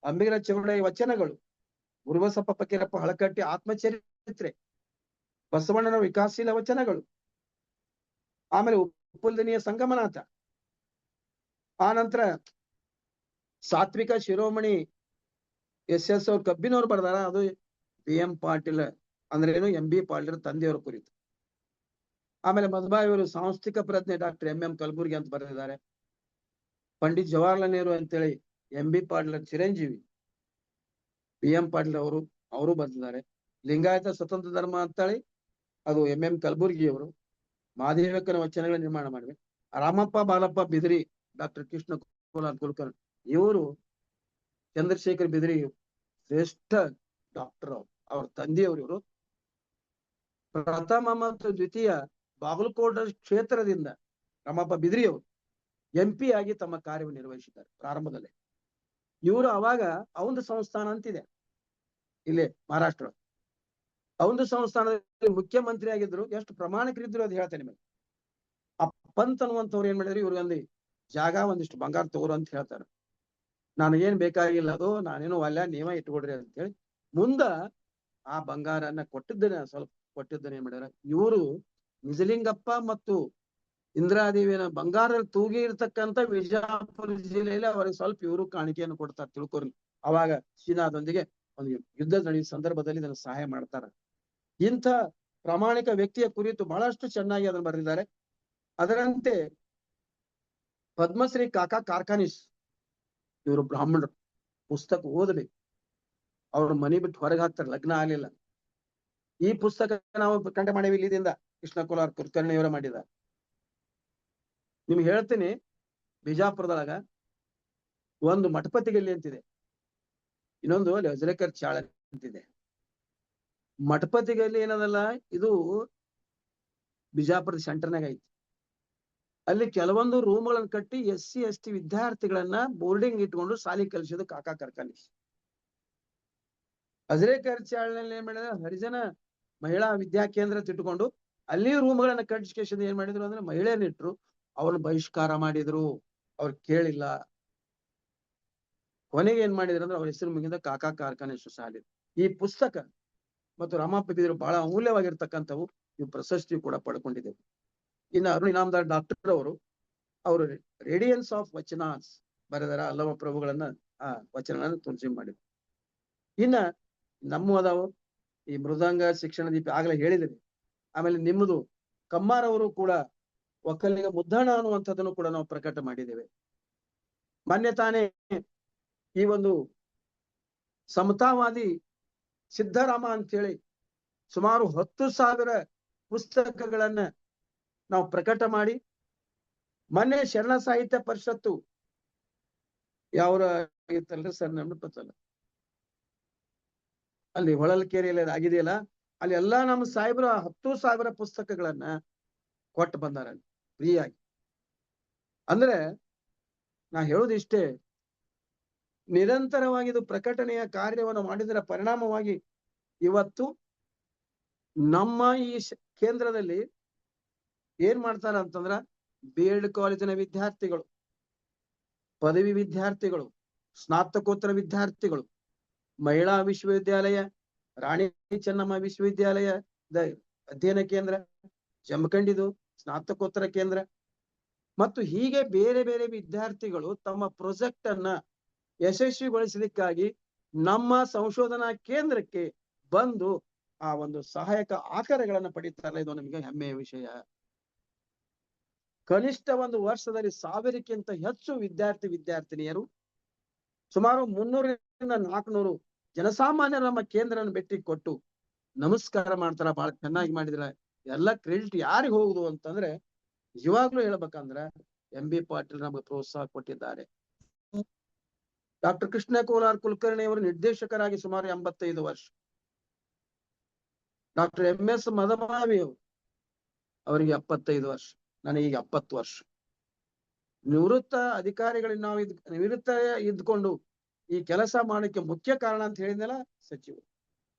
ಅಂಬಿಗರ ಚೌಡಯ್ಯ ವಚನಗಳು, ಗುರುಬಸಪ್ಪ ಫಕೀರಪ್ಪ ಹಳಕಟ್ಟಿ ಆತ್ಮಚರಿತ್ರೆ, ಬಸವಣ್ಣನ ವಿಕಾಸಶೀಲ ವಚನಗಳು, ಆಮೇಲೆ ಉಪ್ಪುಲ್ದನಿಯ ಸಂಗಮನಾಥ, ಆ ನಂತರ ಸಾತ್ವಿಕ ಶಿರೋಮಣಿ SS ಅವ್ರ ಕಬ್ಬಿನವ್ರು ಬರ್ದಾರ, ಅದು BM ಪಾಟೀಲ್ ಅಂದ್ರೆ ಏನು, MB ಪಾಟೀಲ್ ತಂದೆಯವ್ರ ಕುರಿತು. ಆಮೇಲೆ ಮಧುಬಾಯಿಯವರು ಸಾಂಸ್ಥಿಕ ಪ್ರಜ್ಞೆ ಡಾಕ್ಟರ್ MM ಕಲಬುರ್ಗಿ ಅಂತ ಬರೆದಿದ್ದಾರೆ. ಪಂಡಿತ್ ಜವಾಹರ್ಲಾಲ್ ನೆಹರು ಅಂತೇಳಿ MB ಪಾಟೀಲ್ ಚಿರಂಜೀವಿ, BM ಪಾಟೀಲ್ ಅವರು ಬರೆದಿದ್ದಾರೆ. ಲಿಂಗಾಯತ ಸ್ವತಂತ್ರ ಧರ್ಮ ಅಂತೇಳಿ ಅದು MM ಕಲಬುರ್ಗಿ ಅವರು. ಮಹಾದೇವಕ್ಕನ ವಚನಗಳ ನಿರ್ಮಾಣ ಮಾಡಿವೆ. ರಾಮಪ್ಪ ಬಾಲಪ್ಪ ಬಿದ್ರಿ, ಡಾಕ್ಟರ್ ಕೃಷ್ಣ ಕುಲಕರ್ಣಿ, ಇವರು ಚಂದ್ರಶೇಖರ್ ಬಿದ್ರಿ ಶ್ರೇಷ್ಠ ಡಾಕ್ಟರ್, ಅವ್ರ ತಂದೆಯವರು. ಇವರು ಪ್ರಥಮ ಮತ್ತು ದ್ವಿತೀಯ ಬಾಗಲಕೋಟ ಕ್ಷೇತ್ರದಿಂದ ರಾಮಪ್ಪ ಬಿದ್ರಿ ಅವರು MP ಆಗಿ ತಮ್ಮ ಕಾರ್ಯವನ್ನು ನಿರ್ವಹಿಸಿದ್ದಾರೆ ಪ್ರಾರಂಭದಲ್ಲಿ. ಇವರು ಅವಾಗ ಅವಂದು ಸಂಸ್ಥಾನ ಅಂತಿದೆ ಇಲ್ಲಿ ಮಹಾರಾಷ್ಟ್ರ, ಅವಂದು ಸಂಸ್ಥಾನದಲ್ಲಿ ಮುಖ್ಯಮಂತ್ರಿ ಆಗಿದ್ರು. ಎಷ್ಟು ಪ್ರಾಮಾಣಿಕರಿದ್ರು ಅದು ಹೇಳ್ತೇನೆ ನಿಮಗೆ. ಆ ಪಂತ್ ಅನ್ನುವಂಥವ್ರು ಏನ್ ಮಾಡಿದ್ರು, ಇವ್ರಿಗೊಂದು ಜಾಗ ಒಂದಿಷ್ಟು ಬಂಗಾರ ತಗೋರು ಅಂತ ಹೇಳ್ತಾರೆ. ನಾನು ಏನ್ ಬೇಕಾಗಿಲ್ಲ, ಅದು ನಾನೇನು ಅಲ್ಲ, ನೀವೇ ಇಟ್ಕೊಡ್ರಿ ಅಂತ ಹೇಳಿ ಮುಂದ ಆ ಬಂಗಾರನ್ನ ಕೊಟ್ಟಿದ್ದೇನೆ, ಸ್ವಲ್ಪ ಕೊಟ್ಟಿದ್ದೇನೆ ಏನ್ ಮಾಡ್ಯಾರ ಇವರು. ನಿಜಲಿಂಗಪ್ಪ ಮತ್ತು ಇಂದ್ರಾದೇವಿಯನ್ನ ಬಂಗಾರ ತೂಗಿ ಇರ್ತಕ್ಕಂಥ ವಿಜಯಪುರ ಜಿಲ್ಲೆಯಲ್ಲಿ ಅವರಿಗೆ ಸ್ವಲ್ಪ ಇವರು ಕಾಣಿಕೆಯನ್ನು ಕೊಡ್ತಾರೆ, ತಿಳ್ಕೊರಿ. ಅವಾಗ ಚೀನಾದೊಂದಿಗೆ ಒಂದು ಯುದ್ಧ ನಡೆಯುವ ಸಂದರ್ಭದಲ್ಲಿ ಇದನ್ನು ಸಹಾಯ ಮಾಡ್ತಾರ. ಇಂಥ ಪ್ರಾಮಾಣಿಕ ವ್ಯಕ್ತಿಯ ಕುರಿತು ಬಹಳಷ್ಟು ಚೆನ್ನಾಗಿ ಅದನ್ನು ಬರೆದಿದ್ದಾರೆ. ಅದರಂತೆ ಪದ್ಮಶ್ರೀ ಕಾಕಾ ಕಾರ್ಖಾನಿಸ್, ಇವರು ಬ್ರಾಹ್ಮಣರು, ಪುಸ್ತಕ ಓದಬೇಕು. ಅವ್ರ ಮನೆ ಬಿಟ್ಟು ಹೊರಗೆ ಹಾಕ್ತಾರೆ, ಲಗ್ನ ಆಗ್ಲಿಲ್ಲ. ಈ ಪುಸ್ತಕ ನಾವು ಪ್ರಕಟ ಮಾಡೇವಿ ಇಲ್ಲಿದಿಂದ, ಕೃಷ್ಣ ಕೋಲಾರ್ ಕುಲಕರ್ಣಿಯವರ ಮಾಡಿದ್ದಾರೆ. ನಿಮ್ಗೆ ಹೇಳ್ತೀನಿ, ಬಿಜಾಪುರದೊಳಗ ಒಂದು ಮಠಪತಿಗಲ್ಲಿ ಅಂತಿದೆ, ಇನ್ನೊಂದು ಅಲ್ಲಿ ಅಜರೇಕರ್ ಚಾಳ ಅಂತಿದೆ. ಮಠಪತಿಗಲ್ಲಿ ಏನದಲ್ಲ, ಇದು ಬಿಜಾಪುರದ ಸೆಂಟರ್ನಾಗ ಐತಿ. ಅಲ್ಲಿ ಕೆಲವೊಂದು ರೂಮ್ಗಳನ್ನು ಕಟ್ಟಿ SC ST ವಿದ್ಯಾರ್ಥಿಗಳನ್ನ ಬೋರ್ಡಿಂಗ್ ಇಟ್ಕೊಂಡು ಶಾಲಿ ಕಲಿಸಿದ ಕಾಕಾ ಕಾರ್ಖಾನೆ. ಅಜರೇಕರ್ ಚಾಳ್ನಲ್ಲಿ ಏನ್ ಮಾಡಿದ್ರೆ, ಹರಿಜನ ಮಹಿಳಾ ವಿದ್ಯಾ ಕೇಂದ್ರ ತಿಟ್ಕೊಂಡು ಅಲ್ಲಿ ರೂಮ್ಗಳನ್ನ ಕಟ್ಟಿಸ್ಕೇಶನ್ ಏನ್ ಮಾಡಿದ್ರು ಅಂದ್ರೆ ಮಹಿಳೆಯನ್ನ ಇಟ್ರು, ಅವ್ರನ್ನ ಬಹಿಷ್ಕಾರ ಮಾಡಿದ್ರು. ಅವ್ರು ಕೇಳಿಲ್ಲ. ಕೊನೆಗೆ ಏನ್ ಮಾಡಿದ್ರು ಅಂದ್ರೆ ಅವ್ರ ಹೆಸರು ಮುಗಿದ ಕಾಕಾ ಕಾರ್ಖಾನೆ ಶಾಲೆ. ಈ ಪುಸ್ತಕ ಮತ್ತು ರಾಮಪ್ಪ ಬಿದಿರು ಬಹಳ ಅಮೂಲ್ಯವಾಗಿರ್ತಕ್ಕಂಥವು. ಇವು ಪ್ರಶಸ್ತಿ ಕೂಡ ಪಡ್ಕೊಂಡಿದ್ದೆವು. ಇನ್ನು ಅರುಣ್ ಇನಾಮದಾರ್ ಡಾಕ್ಟರ್ ಅವರು ರೇಡಿಯನ್ಸ್ ಆಫ್ ವಚನಾಸ್ ಬರೆದರ ಹಲವು ಪ್ರಭುಗಳನ್ನ ಆ ವಚನಗಳನ್ನ ತುರ್ಜಿ ಮಾಡಿದ್ರು. ಇನ್ನ ನಮ್ಮ ಅದಾವು ಈ ಮೃದಂಗ ಶಿಕ್ಷಣ ದೀಪ ಆಗ್ಲೇ ಹೇಳಿದ್ದೀನಿ. ಆಮೇಲೆ ನಿಮ್ಮದು ಕಮ್ಮಾರ್ ಅವರು ಕೂಡ ಒಕ್ಕಲಿಗ ಮುದ್ದಣ ಅನ್ನುವಂಥದ್ದನ್ನು ಕೂಡ ನಾವು ಪ್ರಕಟ ಮಾಡಿದ್ದೇವೆ. ಮೊನ್ನೆ ತಾನೇ ಈ ಒಂದು ಸಮತಾವಾದಿ ಸಿದ್ದರಾಮ ಅಂತೇಳಿ ಸುಮಾರು 10,000 ಪುಸ್ತಕಗಳನ್ನ ನಾವು ಪ್ರಕಟ ಮಾಡಿ, ಮೊನ್ನೆ ಶರಣ ಸಾಹಿತ್ಯ ಪರಿಷತ್ತು ಯಾವ ಇತ್ತಲ್ರಿ ಸರ್, ನೆನಪತ್ತಲ್ಲ, ಅಲ್ಲಿ ಹೊಳಲ್ಕೆರೆಯಲ್ಲಿ ಆಗಿದೆಯಲ್ಲ, ಅಲ್ಲಿ ಎಲ್ಲಾ ನಮ್ಮ ಸಾಹೇಬರು 10,000 ಪುಸ್ತಕಗಳನ್ನ ಕೊಟ್ಟು ಬಂದಾರ ಫ್ರೀಯಾಗಿ. ಅಂದ್ರೆ ನಾ ಹೇಳುದಿಷ್ಟೇ, ನಿರಂತರವಾಗಿ ಇದು ಪ್ರಕಟಣೆಯ ಕಾರ್ಯವನ್ನು ಮಾಡಿದರ ಪರಿಣಾಮವಾಗಿ ಇವತ್ತು ನಮ್ಮ ಈ ಕೇಂದ್ರದಲ್ಲಿ ಏನ್ ಮಾಡ್ತಾರ ಅಂತಂದ್ರ, BEd ಕಾಲೇಜಿನ ವಿದ್ಯಾರ್ಥಿಗಳು, ಪದವಿ ವಿದ್ಯಾರ್ಥಿಗಳು, ಸ್ನಾತಕೋತ್ತರ ವಿದ್ಯಾರ್ಥಿಗಳು, ಮಹಿಳಾ ವಿಶ್ವವಿದ್ಯಾಲಯ, ರಾಣಿ ಚೆನ್ನಮ್ಮ ವಿಶ್ವವಿದ್ಯಾಲಯದ ಅಧ್ಯಯನ ಕೇಂದ್ರ, ಜಮಖಂಡಿದು ಸ್ನಾತಕೋತ್ತರ ಕೇಂದ್ರ, ಮತ್ತು ಹೀಗೆ ಬೇರೆ ಬೇರೆ ವಿದ್ಯಾರ್ಥಿಗಳು ತಮ್ಮ ಪ್ರಾಜೆಕ್ಟ್ ಅನ್ನ ಯಶಸ್ವಿಗೊಳಿಸಲಿಕ್ಕಾಗಿ ನಮ್ಮ ಸಂಶೋಧನಾ ಕೇಂದ್ರಕ್ಕೆ ಬಂದು ಆ ಒಂದು ಸಹಾಯಕ ಆಕಾರಗಳನ್ನ ಪಡೀತಾರಲ್ಲ, ಇದು ನಮಗೆ ಹೆಮ್ಮೆಯ ವಿಷಯ. ಕನಿಷ್ಠ ಒಂದು ವರ್ಷದಲ್ಲಿ 1000ಕ್ಕಿಂತ ಹೆಚ್ಚು ವಿದ್ಯಾರ್ಥಿನಿಯರು, ಸುಮಾರು 300ರಿಂದ 400 ಜನಸಾಮಾನ್ಯರು ನಮ್ಮ ಕೇಂದ್ರನ ಭೇಟಿ ಕೊಟ್ಟು ನಮಸ್ಕಾರ ಮಾಡ್ತಾರ. ಬಹಳ ಚೆನ್ನಾಗಿ ಮಾಡಿದ್ರ. ಎಲ್ಲ ಕ್ರೆಡಿಟ್ ಯಾರಿಗೆ ಹೋಗುದು ಅಂತಂದ್ರೆ, ಇವಾಗ್ಲೂ ಹೇಳ್ಬೇಕಂದ್ರ MB ಪಾಟೀಲ್ ನಮಗೆ ಪ್ರೋತ್ಸಾಹ ಕೊಟ್ಟಿದ್ದಾರೆ. ಡಾಕ್ಟರ್ ಕೃಷ್ಣ ಕೋಲಾರ್ ಕುಲಕರ್ಣಿ ಅವರು ನಿರ್ದೇಶಕರಾಗಿ ಸುಮಾರು 85 ವರ್ಷ. ಡಾಕ್ಟರ್ MS ಮದಮಾವಿ ಅವರಿಗೆ 75 ವರ್ಷ, ನನಗೀಗ 70 ವರ್ಷ. ನಿವೃತ್ತ ಅಧಿಕಾರಿಗಳಿಗೆ ನಾವು ನಿವೃತ್ತ ಇದ್ಕೊಂಡು ಈ ಕೆಲಸ ಮಾಡಕ್ಕೆ ಮುಖ್ಯ ಕಾರಣ ಅಂತ ಹೇಳಿದ್ನಲ್ಲ ಸಚಿವರು.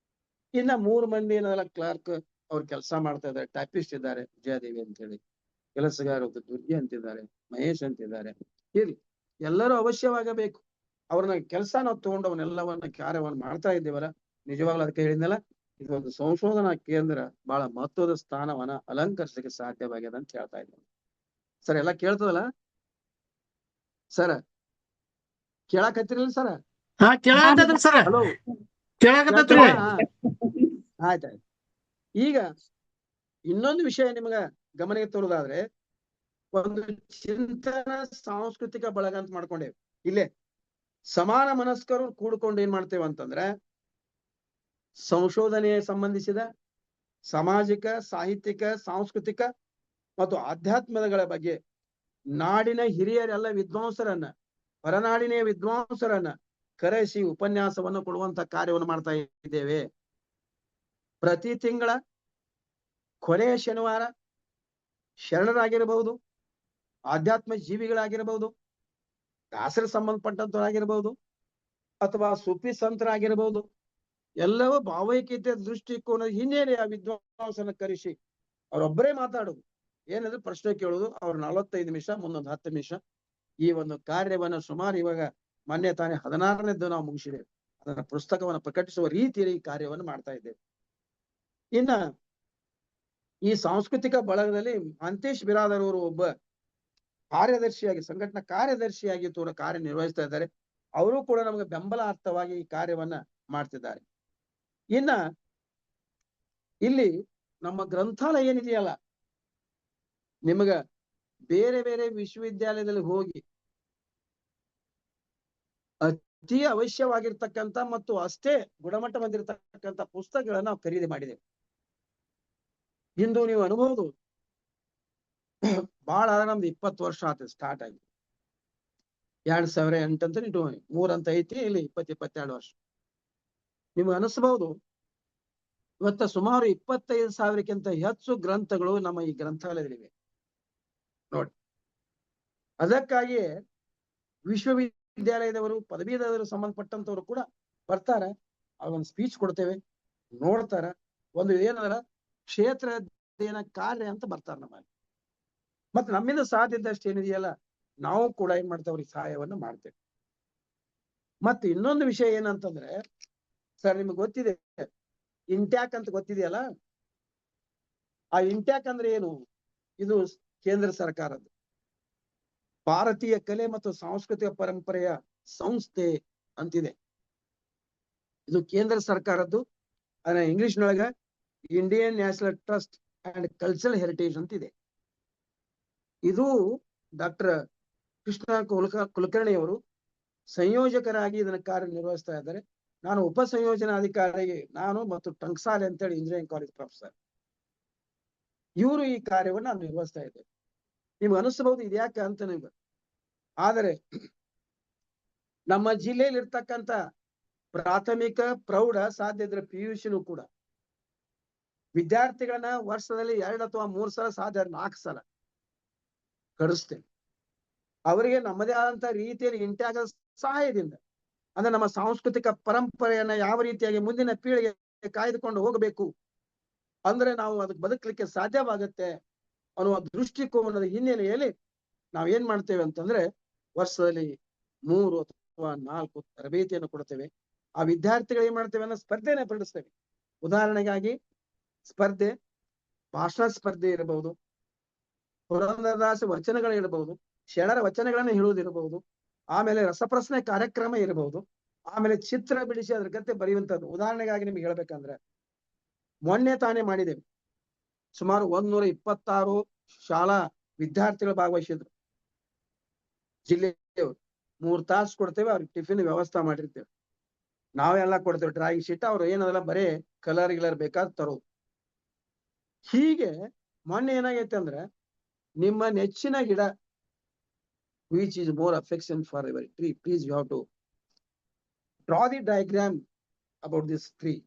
ಇನ್ನ 3 ಮಂದಿ ಏನಲ್ಲ ಕ್ಲಾರ್ಕ್ ಅವ್ರು ಕೆಲಸ ಮಾಡ್ತಾ ಇದ್ದಾರೆ, ಟೈಪಿಸ್ಟ್ ಇದ್ದಾರೆ, ವಿಜಯಾದೇವಿ ಅಂತ ಹೇಳಿ, ಕೆಲಸಗಾರರು ದುರ್ಗಿ ಅಂತಿದ್ದಾರೆ, ಮಹೇಶ್ ಅಂತಿದ್ದಾರೆ. ಇರ್ಲಿ, ಎಲ್ಲರೂ ಅವಶ್ಯವಾಗಬೇಕು. ಅವ್ರನ್ನ ಕೆಲಸ ನಾವು ತಗೊಂಡು ಅವನ್ನೆಲ್ಲವನ್ನ ಕಾರ್ಯವನ್ನು ಮಾಡ್ತಾ ಇದ್ದೇವಲ್ಲ, ನಿಜವಾಗ್ಲೂ ಅದಕ್ಕೆ ಹೇಳಿದ್ನಲ್ಲ, ಇದೊಂದು ಸಂಶೋಧನಾ ಕೇಂದ್ರ ಬಹಳ ಮಹತ್ವದ ಸ್ಥಾನವನ್ನ ಅಲಂಕರಿಸಲಿಕ್ಕೆ ಸಾಧ್ಯವಾಗಿದೆ ಅಂತ ಹೇಳ್ತಾ ಇದ್ದೇನೆ. ಸರ್, ಎಲ್ಲ ಕೇಳ್ತದಲ್ಲ ಸರ್? ಕೇಳಾಕತ್ತಿರಲ್ಲ ಸರ್? ಕೇಳಾಕತ್ತೈತ್ರಿ ಸರ್, ಹಲೋ, ಕೇಳಾಕತ್ತೈತ್ರಿ. ಆಯ್ತಾಯ್ತು. ಈಗ ಇನ್ನೊಂದು ವಿಷಯ ನಿಮಗ ಗಮನಕ್ಕೆ ತರೋದಾದ್ರೆ, ಒಂದು ಚಿಂತನ ಸಾಂಸ್ಕೃತಿಕ ಬಳಗ ಅಂತ ಮಾಡ್ಕೊಂಡೇವೆ. ಇಲ್ಲೇ ಸಮಾನ ಮನಸ್ಕರು ಕೂಡ್ಕೊಂಡು ಏನ್ ಮಾಡ್ತೇವೆ ಅಂತಂದ್ರೆ, ಸಂಶೋಧನೆಗೆ ಸಂಬಂಧಿಸಿದ ಸಾಮಾಜಿಕ, ಸಾಹಿತ್ಯಿಕ, ಸಾಂಸ್ಕೃತಿಕ ಮತ್ತು ಆಧ್ಯಾತ್ಮಗಳ ಬಗ್ಗೆ ನಾಡಿನ ಹಿರಿಯರೆಲ್ಲ ವಿದ್ವಾಂಸರನ್ನ, ಹೊರನಾಡಿನ ವಿದ್ವಾಂಸರನ್ನ ಕರೆಸಿ ಉಪನ್ಯಾಸವನ್ನು ಕೊಡುವಂತ ಕಾರ್ಯವನ್ನು ಮಾಡ್ತಾ ಇದ್ದೇವೆ. ಪ್ರತಿ ತಿಂಗಳ ಕೊನೆಯ ಶನಿವಾರ ಶರಣರಾಗಿರಬಹುದು, ಆಧ್ಯಾತ್ಮ ಜೀವಿಗಳಾಗಿರಬಹುದು, ದಾಸರ ಸಂಬಂಧಪಟ್ಟಂತವರಾಗಿರ್ಬಹುದು, ಅಥವಾ ಸೂಫಿ ಸಂತರಾಗಿರ್ಬಹುದು, ಎಲ್ಲವೂ ಭಾವೈಕ್ಯತೆ ದೃಷ್ಟಿಕೋನದ ಹಿನ್ನೆಲೆಯ ವಿದ್ವಾಂಸನ ಕರೆಸಿ ಅವರೊಬ್ಬರೇ ಮಾತಾಡುದು, ಏನಂದ್ರೆ ಪ್ರಶ್ನೆ ಕೇಳುದು. ಅವ್ರು 45 ನಿಮಿಷ, ಮುಂದೊಂದು 10 ನಿಮಿಷ ಈ ಒಂದು ಕಾರ್ಯವನ್ನ ಸುಮಾರು ಇವಾಗ ಮೊನ್ನೆ ತಾನೇ 16ನೇದ್ದು ನಾವು ಮುಗಿಸಿದ್ದೇವೆ. ಅದರ ಪುಸ್ತಕವನ್ನು ಪ್ರಕಟಿಸುವ ರೀತಿಯಲ್ಲಿ ಈ ಕಾರ್ಯವನ್ನು ಮಾಡ್ತಾ ಇದ್ದೇವೆ. ಇನ್ನ ಈ ಸಾಂಸ್ಕೃತಿಕ ಬಳಗದಲ್ಲಿ ಮಹಂತೇಶ್ ಬಿರಾದರ್ ಅವರು ಒಬ್ಬ ಕಾರ್ಯದರ್ಶಿಯಾಗಿ, ಸಂಘಟನಾ ಕಾರ್ಯದರ್ಶಿಯಾಗಿ ಕಾರ್ಯನಿರ್ವಹಿಸ್ತಾ ಇದ್ದಾರೆ. ಅವರು ಕೂಡ ನಮಗೆ ಬೆಂಬಲಾರ್ಥವಾಗಿ ಈ ಕಾರ್ಯವನ್ನ ಮಾಡ್ತಿದ್ದಾರೆ. ಇನ್ನ ಇಲ್ಲಿ ನಮ್ಮ ಗ್ರಂಥಾಲಯ ಏನಿದೆಯಲ್ಲ, ನಿಮಗ ಬೇರೆ ಬೇರೆ ವಿಶ್ವವಿದ್ಯಾಲಯದಲ್ಲಿ ಹೋಗಿ ಅತಿ ಅವಶ್ಯವಾಗಿರ್ತಕ್ಕಂಥ ಮತ್ತು ಅಷ್ಟೇ ಗುಣಮಟ್ಟ ಬಂದಿರತಕ್ಕಂಥ ಪುಸ್ತಕಗಳನ್ನ ನಾವು ಖರೀದಿ ಮಾಡಿದ್ದೇವೆ. ಇಂದು ನೀವು ಅನುಭವದು ಬಹಳ ನಮ್ದು 20 ವರ್ಷ ಆತ ಸ್ಟಾರ್ಟ್ ಆಗಿ 2008 ಅಂತ ಇಟ್ಟು 3 ಅಂತ ಐತಿ, ಇಲ್ಲಿ 22 ವರ್ಷ. ನಿಮ್ಗೆ ಅನಿಸಬಹುದು ಇವತ್ತ ಸುಮಾರು 25,000ಕ್ಕಿಂತ ಹೆಚ್ಚು ಗ್ರಂಥಗಳು ನಮ್ಮ ಈ ಗ್ರಂಥಾಲಯದಲ್ಲಿವೆ ನೋಡಿ. ಅದಕ್ಕಾಗಿಯೇ ವಿಶ್ವವಿದ್ಯಾಲಯದವರು, ಪದವೀಧರರು ಸಂಬಂಧಪಟ್ಟಂತವ್ರು ಕೂಡ ಬರ್ತಾರ, ಅವೊಂದು ಸ್ಪೀಚ್ ಕೊಡ್ತೇವೆ, ನೋಡ್ತಾರ, ಒಂದು ಏನಂದ್ರ ಕ್ಷೇತ್ರ ಅಧ್ಯಯನ ಕಾರ್ಯ ಅಂತ ಬರ್ತಾರ ನಮ್ಮಲ್ಲಿ. ಮತ್ತೆ ನಮ್ಮಿಂದ ಸಾಧ್ಯ ಇದ್ದಷ್ಟು ಏನಿದೆಯಲ್ಲ ನಾವು ಕೂಡ ಏನ್ ಮಾಡ್ತೇವೆ, ಅವ್ರಿಗೆ ಸಹಾಯವನ್ನು ಮಾಡ್ತೇವೆ. ಮತ್ತೆ ಇನ್ನೊಂದು ವಿಷಯ ಏನಂತಂದ್ರೆ, ಸರ್ ನಿಮ್ಗೆ ಗೊತ್ತಿದೆ ಇಂಟ್ಯಾಕ್ ಅಂತ ಗೊತ್ತಿದೆಯಲ್ಲ, ಆ ಇಂಟ್ಯಾಕ್ ಅಂದ್ರೆ ಏನು? ಇದು ಕೇಂದ್ರ ಸರ್ಕಾರದ್ದು ಭಾರತೀಯ ಕಲೆ ಮತ್ತು ಸಾಂಸ್ಕೃತಿಕ ಪರಂಪರೆಯ ಸಂಸ್ಥೆ ಅಂತಿದೆ. ಇದು ಕೇಂದ್ರ ಸರ್ಕಾರದ್ದು. ಅದನ್ನ ಇಂಗ್ಲಿಷ್ನೊಳಗ Indian national trust and cultural heritage ಅಂತಿದೆ. ಇದು ಡಾಕ್ಟರ್ ಕೃಷ್ಣ ಕುಲಕರ್ಣಿ ಅವರು ಸಂಯೋಜಕರಾಗಿ ಇದನ್ನ ಕಾರ್ಯನಿರ್ವಹಿಸ್ತಾ ಇದ್ದಾರೆ. ನಾನು ಉಪ ಸಂಯೋಜನಾಧಿಕಾರಿ, ನಾನು ಮತ್ತು ಟಂಕ್ಸಾಲೆ ಅಂತೇಳಿ ಇಂಜಿನಿಯರಿಂಗ್ ಕಾಲೇಜ್ ಪ್ರೊಫೆಸರ್, ಇವರು ಈ ಕಾರ್ಯವನ್ನು ನಾನು ನಿರ್ವಹಿಸ್ತಾ ಇದ್ದೇವೆ. ನಿಮ್ಗೆ ಅನಿಸಬಹುದು ಇದ್ಯಾಕೆ ಅಂತ ನಿಮ್ಗೆ. ಆದರೆ ನಮ್ಮ ಜಿಲ್ಲೆಯಲ್ಲಿ ಇರ್ತಕ್ಕಂಥ ಪ್ರಾಥಮಿಕ, ಪ್ರೌಢ, ಸಾಧ್ಯ ಇದ್ರೆ PUCನೂ ಕೂಡ ವಿದ್ಯಾರ್ಥಿಗಳನ್ನ ವರ್ಷದಲ್ಲಿ 2 ಅಥವಾ 3 ಸಲ, ಸಾಧ್ಯ 4 ಸಲ ಕಳಿಸ್ತೇವೆ. ಅವರಿಗೆ ನಮ್ಮದೇ ಆದಂತ ರೀತಿಯಲ್ಲಿ ಇಂಟ್ಯಾಗ ಸಹಾಯದಿಂದ, ಅಂದ್ರೆ ನಮ್ಮ ಸಾಂಸ್ಕೃತಿಕ ಪರಂಪರೆಯನ್ನ ಯಾವ ರೀತಿಯಾಗಿ ಮುಂದಿನ ಪೀಳಿಗೆ ಕಾಯ್ದುಕೊಂಡು ಹೋಗಬೇಕು, ಅಂದ್ರೆ ನಾವು ಅದಕ್ಕೆ ಬದುಕಲಿಕ್ಕೆ ಸಾಧ್ಯವಾಗುತ್ತೆ ಅನ್ನುವ ದೃಷ್ಟಿಕೋನದ ಹಿನ್ನೆಲೆಯಲ್ಲಿ ನಾವ್ ಏನ್ ಮಾಡ್ತೇವೆ ಅಂತಂದ್ರೆ, ವರ್ಷದಲ್ಲಿ 3 ಅಥವಾ 4 ತರಬೇತಿಯನ್ನು ಕೊಡ್ತೇವೆ. ಆ ವಿದ್ಯಾರ್ಥಿಗಳು ಏನ್ ಮಾಡ್ತೇವೆ ಅನ್ನೋ ಸ್ಪರ್ಧೆನ ಪಡಿಸ್ತೇವೆ. ಉದಾಹರಣೆಗಾಗಿ ಸ್ಪರ್ಧೆ, ಭಾಷಣ ಸ್ಪರ್ಧೆ ಇರಬಹುದು, ಪುರಂದರದಾಸ ವಚನಗಳು ಇರಬಹುದು, ಶರಣರ ವಚನಗಳನ್ನ ಹೇಳುವುದಿರಬಹುದು, ಆಮೇಲೆ ರಸಪ್ರಶ್ನೆ ಕಾರ್ಯಕ್ರಮ ಇರಬಹುದು, ಆಮೇಲೆ ಚಿತ್ರ ಬಿಡಿಸಿ ಅದ್ರ ಗತೆ ಬರೆಯುವಂಥದ್ದು. ಉದಾಹರಣೆಗಾಗಿ ನಿಮ್ಗೆ ಹೇಳ್ಬೇಕಂದ್ರೆ, ಮೊನ್ನೆ ತಾನೇ ಮಾಡಿದ್ದೇವೆ, ಸುಮಾರು 126 ಶಾಲಾ ವಿದ್ಯಾರ್ಥಿಗಳು ಭಾಗವಹಿಸಿದ್ರು. ಜಿಲ್ಲೆಯವರು 3 ತಾಸು ಕೊಡ್ತೇವೆ, ಅವ್ರಿಗೆ ಟಿಫಿನ್ ವ್ಯವಸ್ಥೆ ಮಾಡಿರ್ತೇವೆ. ನಾವೆಲ್ಲ ಕೊಡ್ತೇವೆ ಡ್ರಾಯಿಂಗ್ ಶೀಟ್, ಅವ್ರು ಏನದಲ್ಲ ಬರೇ ಕಲರ್ ಬೇಕಾದ್ ತರೋದು. ಹೀಗೆ ಮೊನ್ನೆ ಏನಾಗೈತೆ ಅಂದ್ರೆ, ನಿಮ್ಮ ನೆಚ್ಚಿನ ಗಿಡ, which is more affection for your tree, please you have to draw the diagram about this tree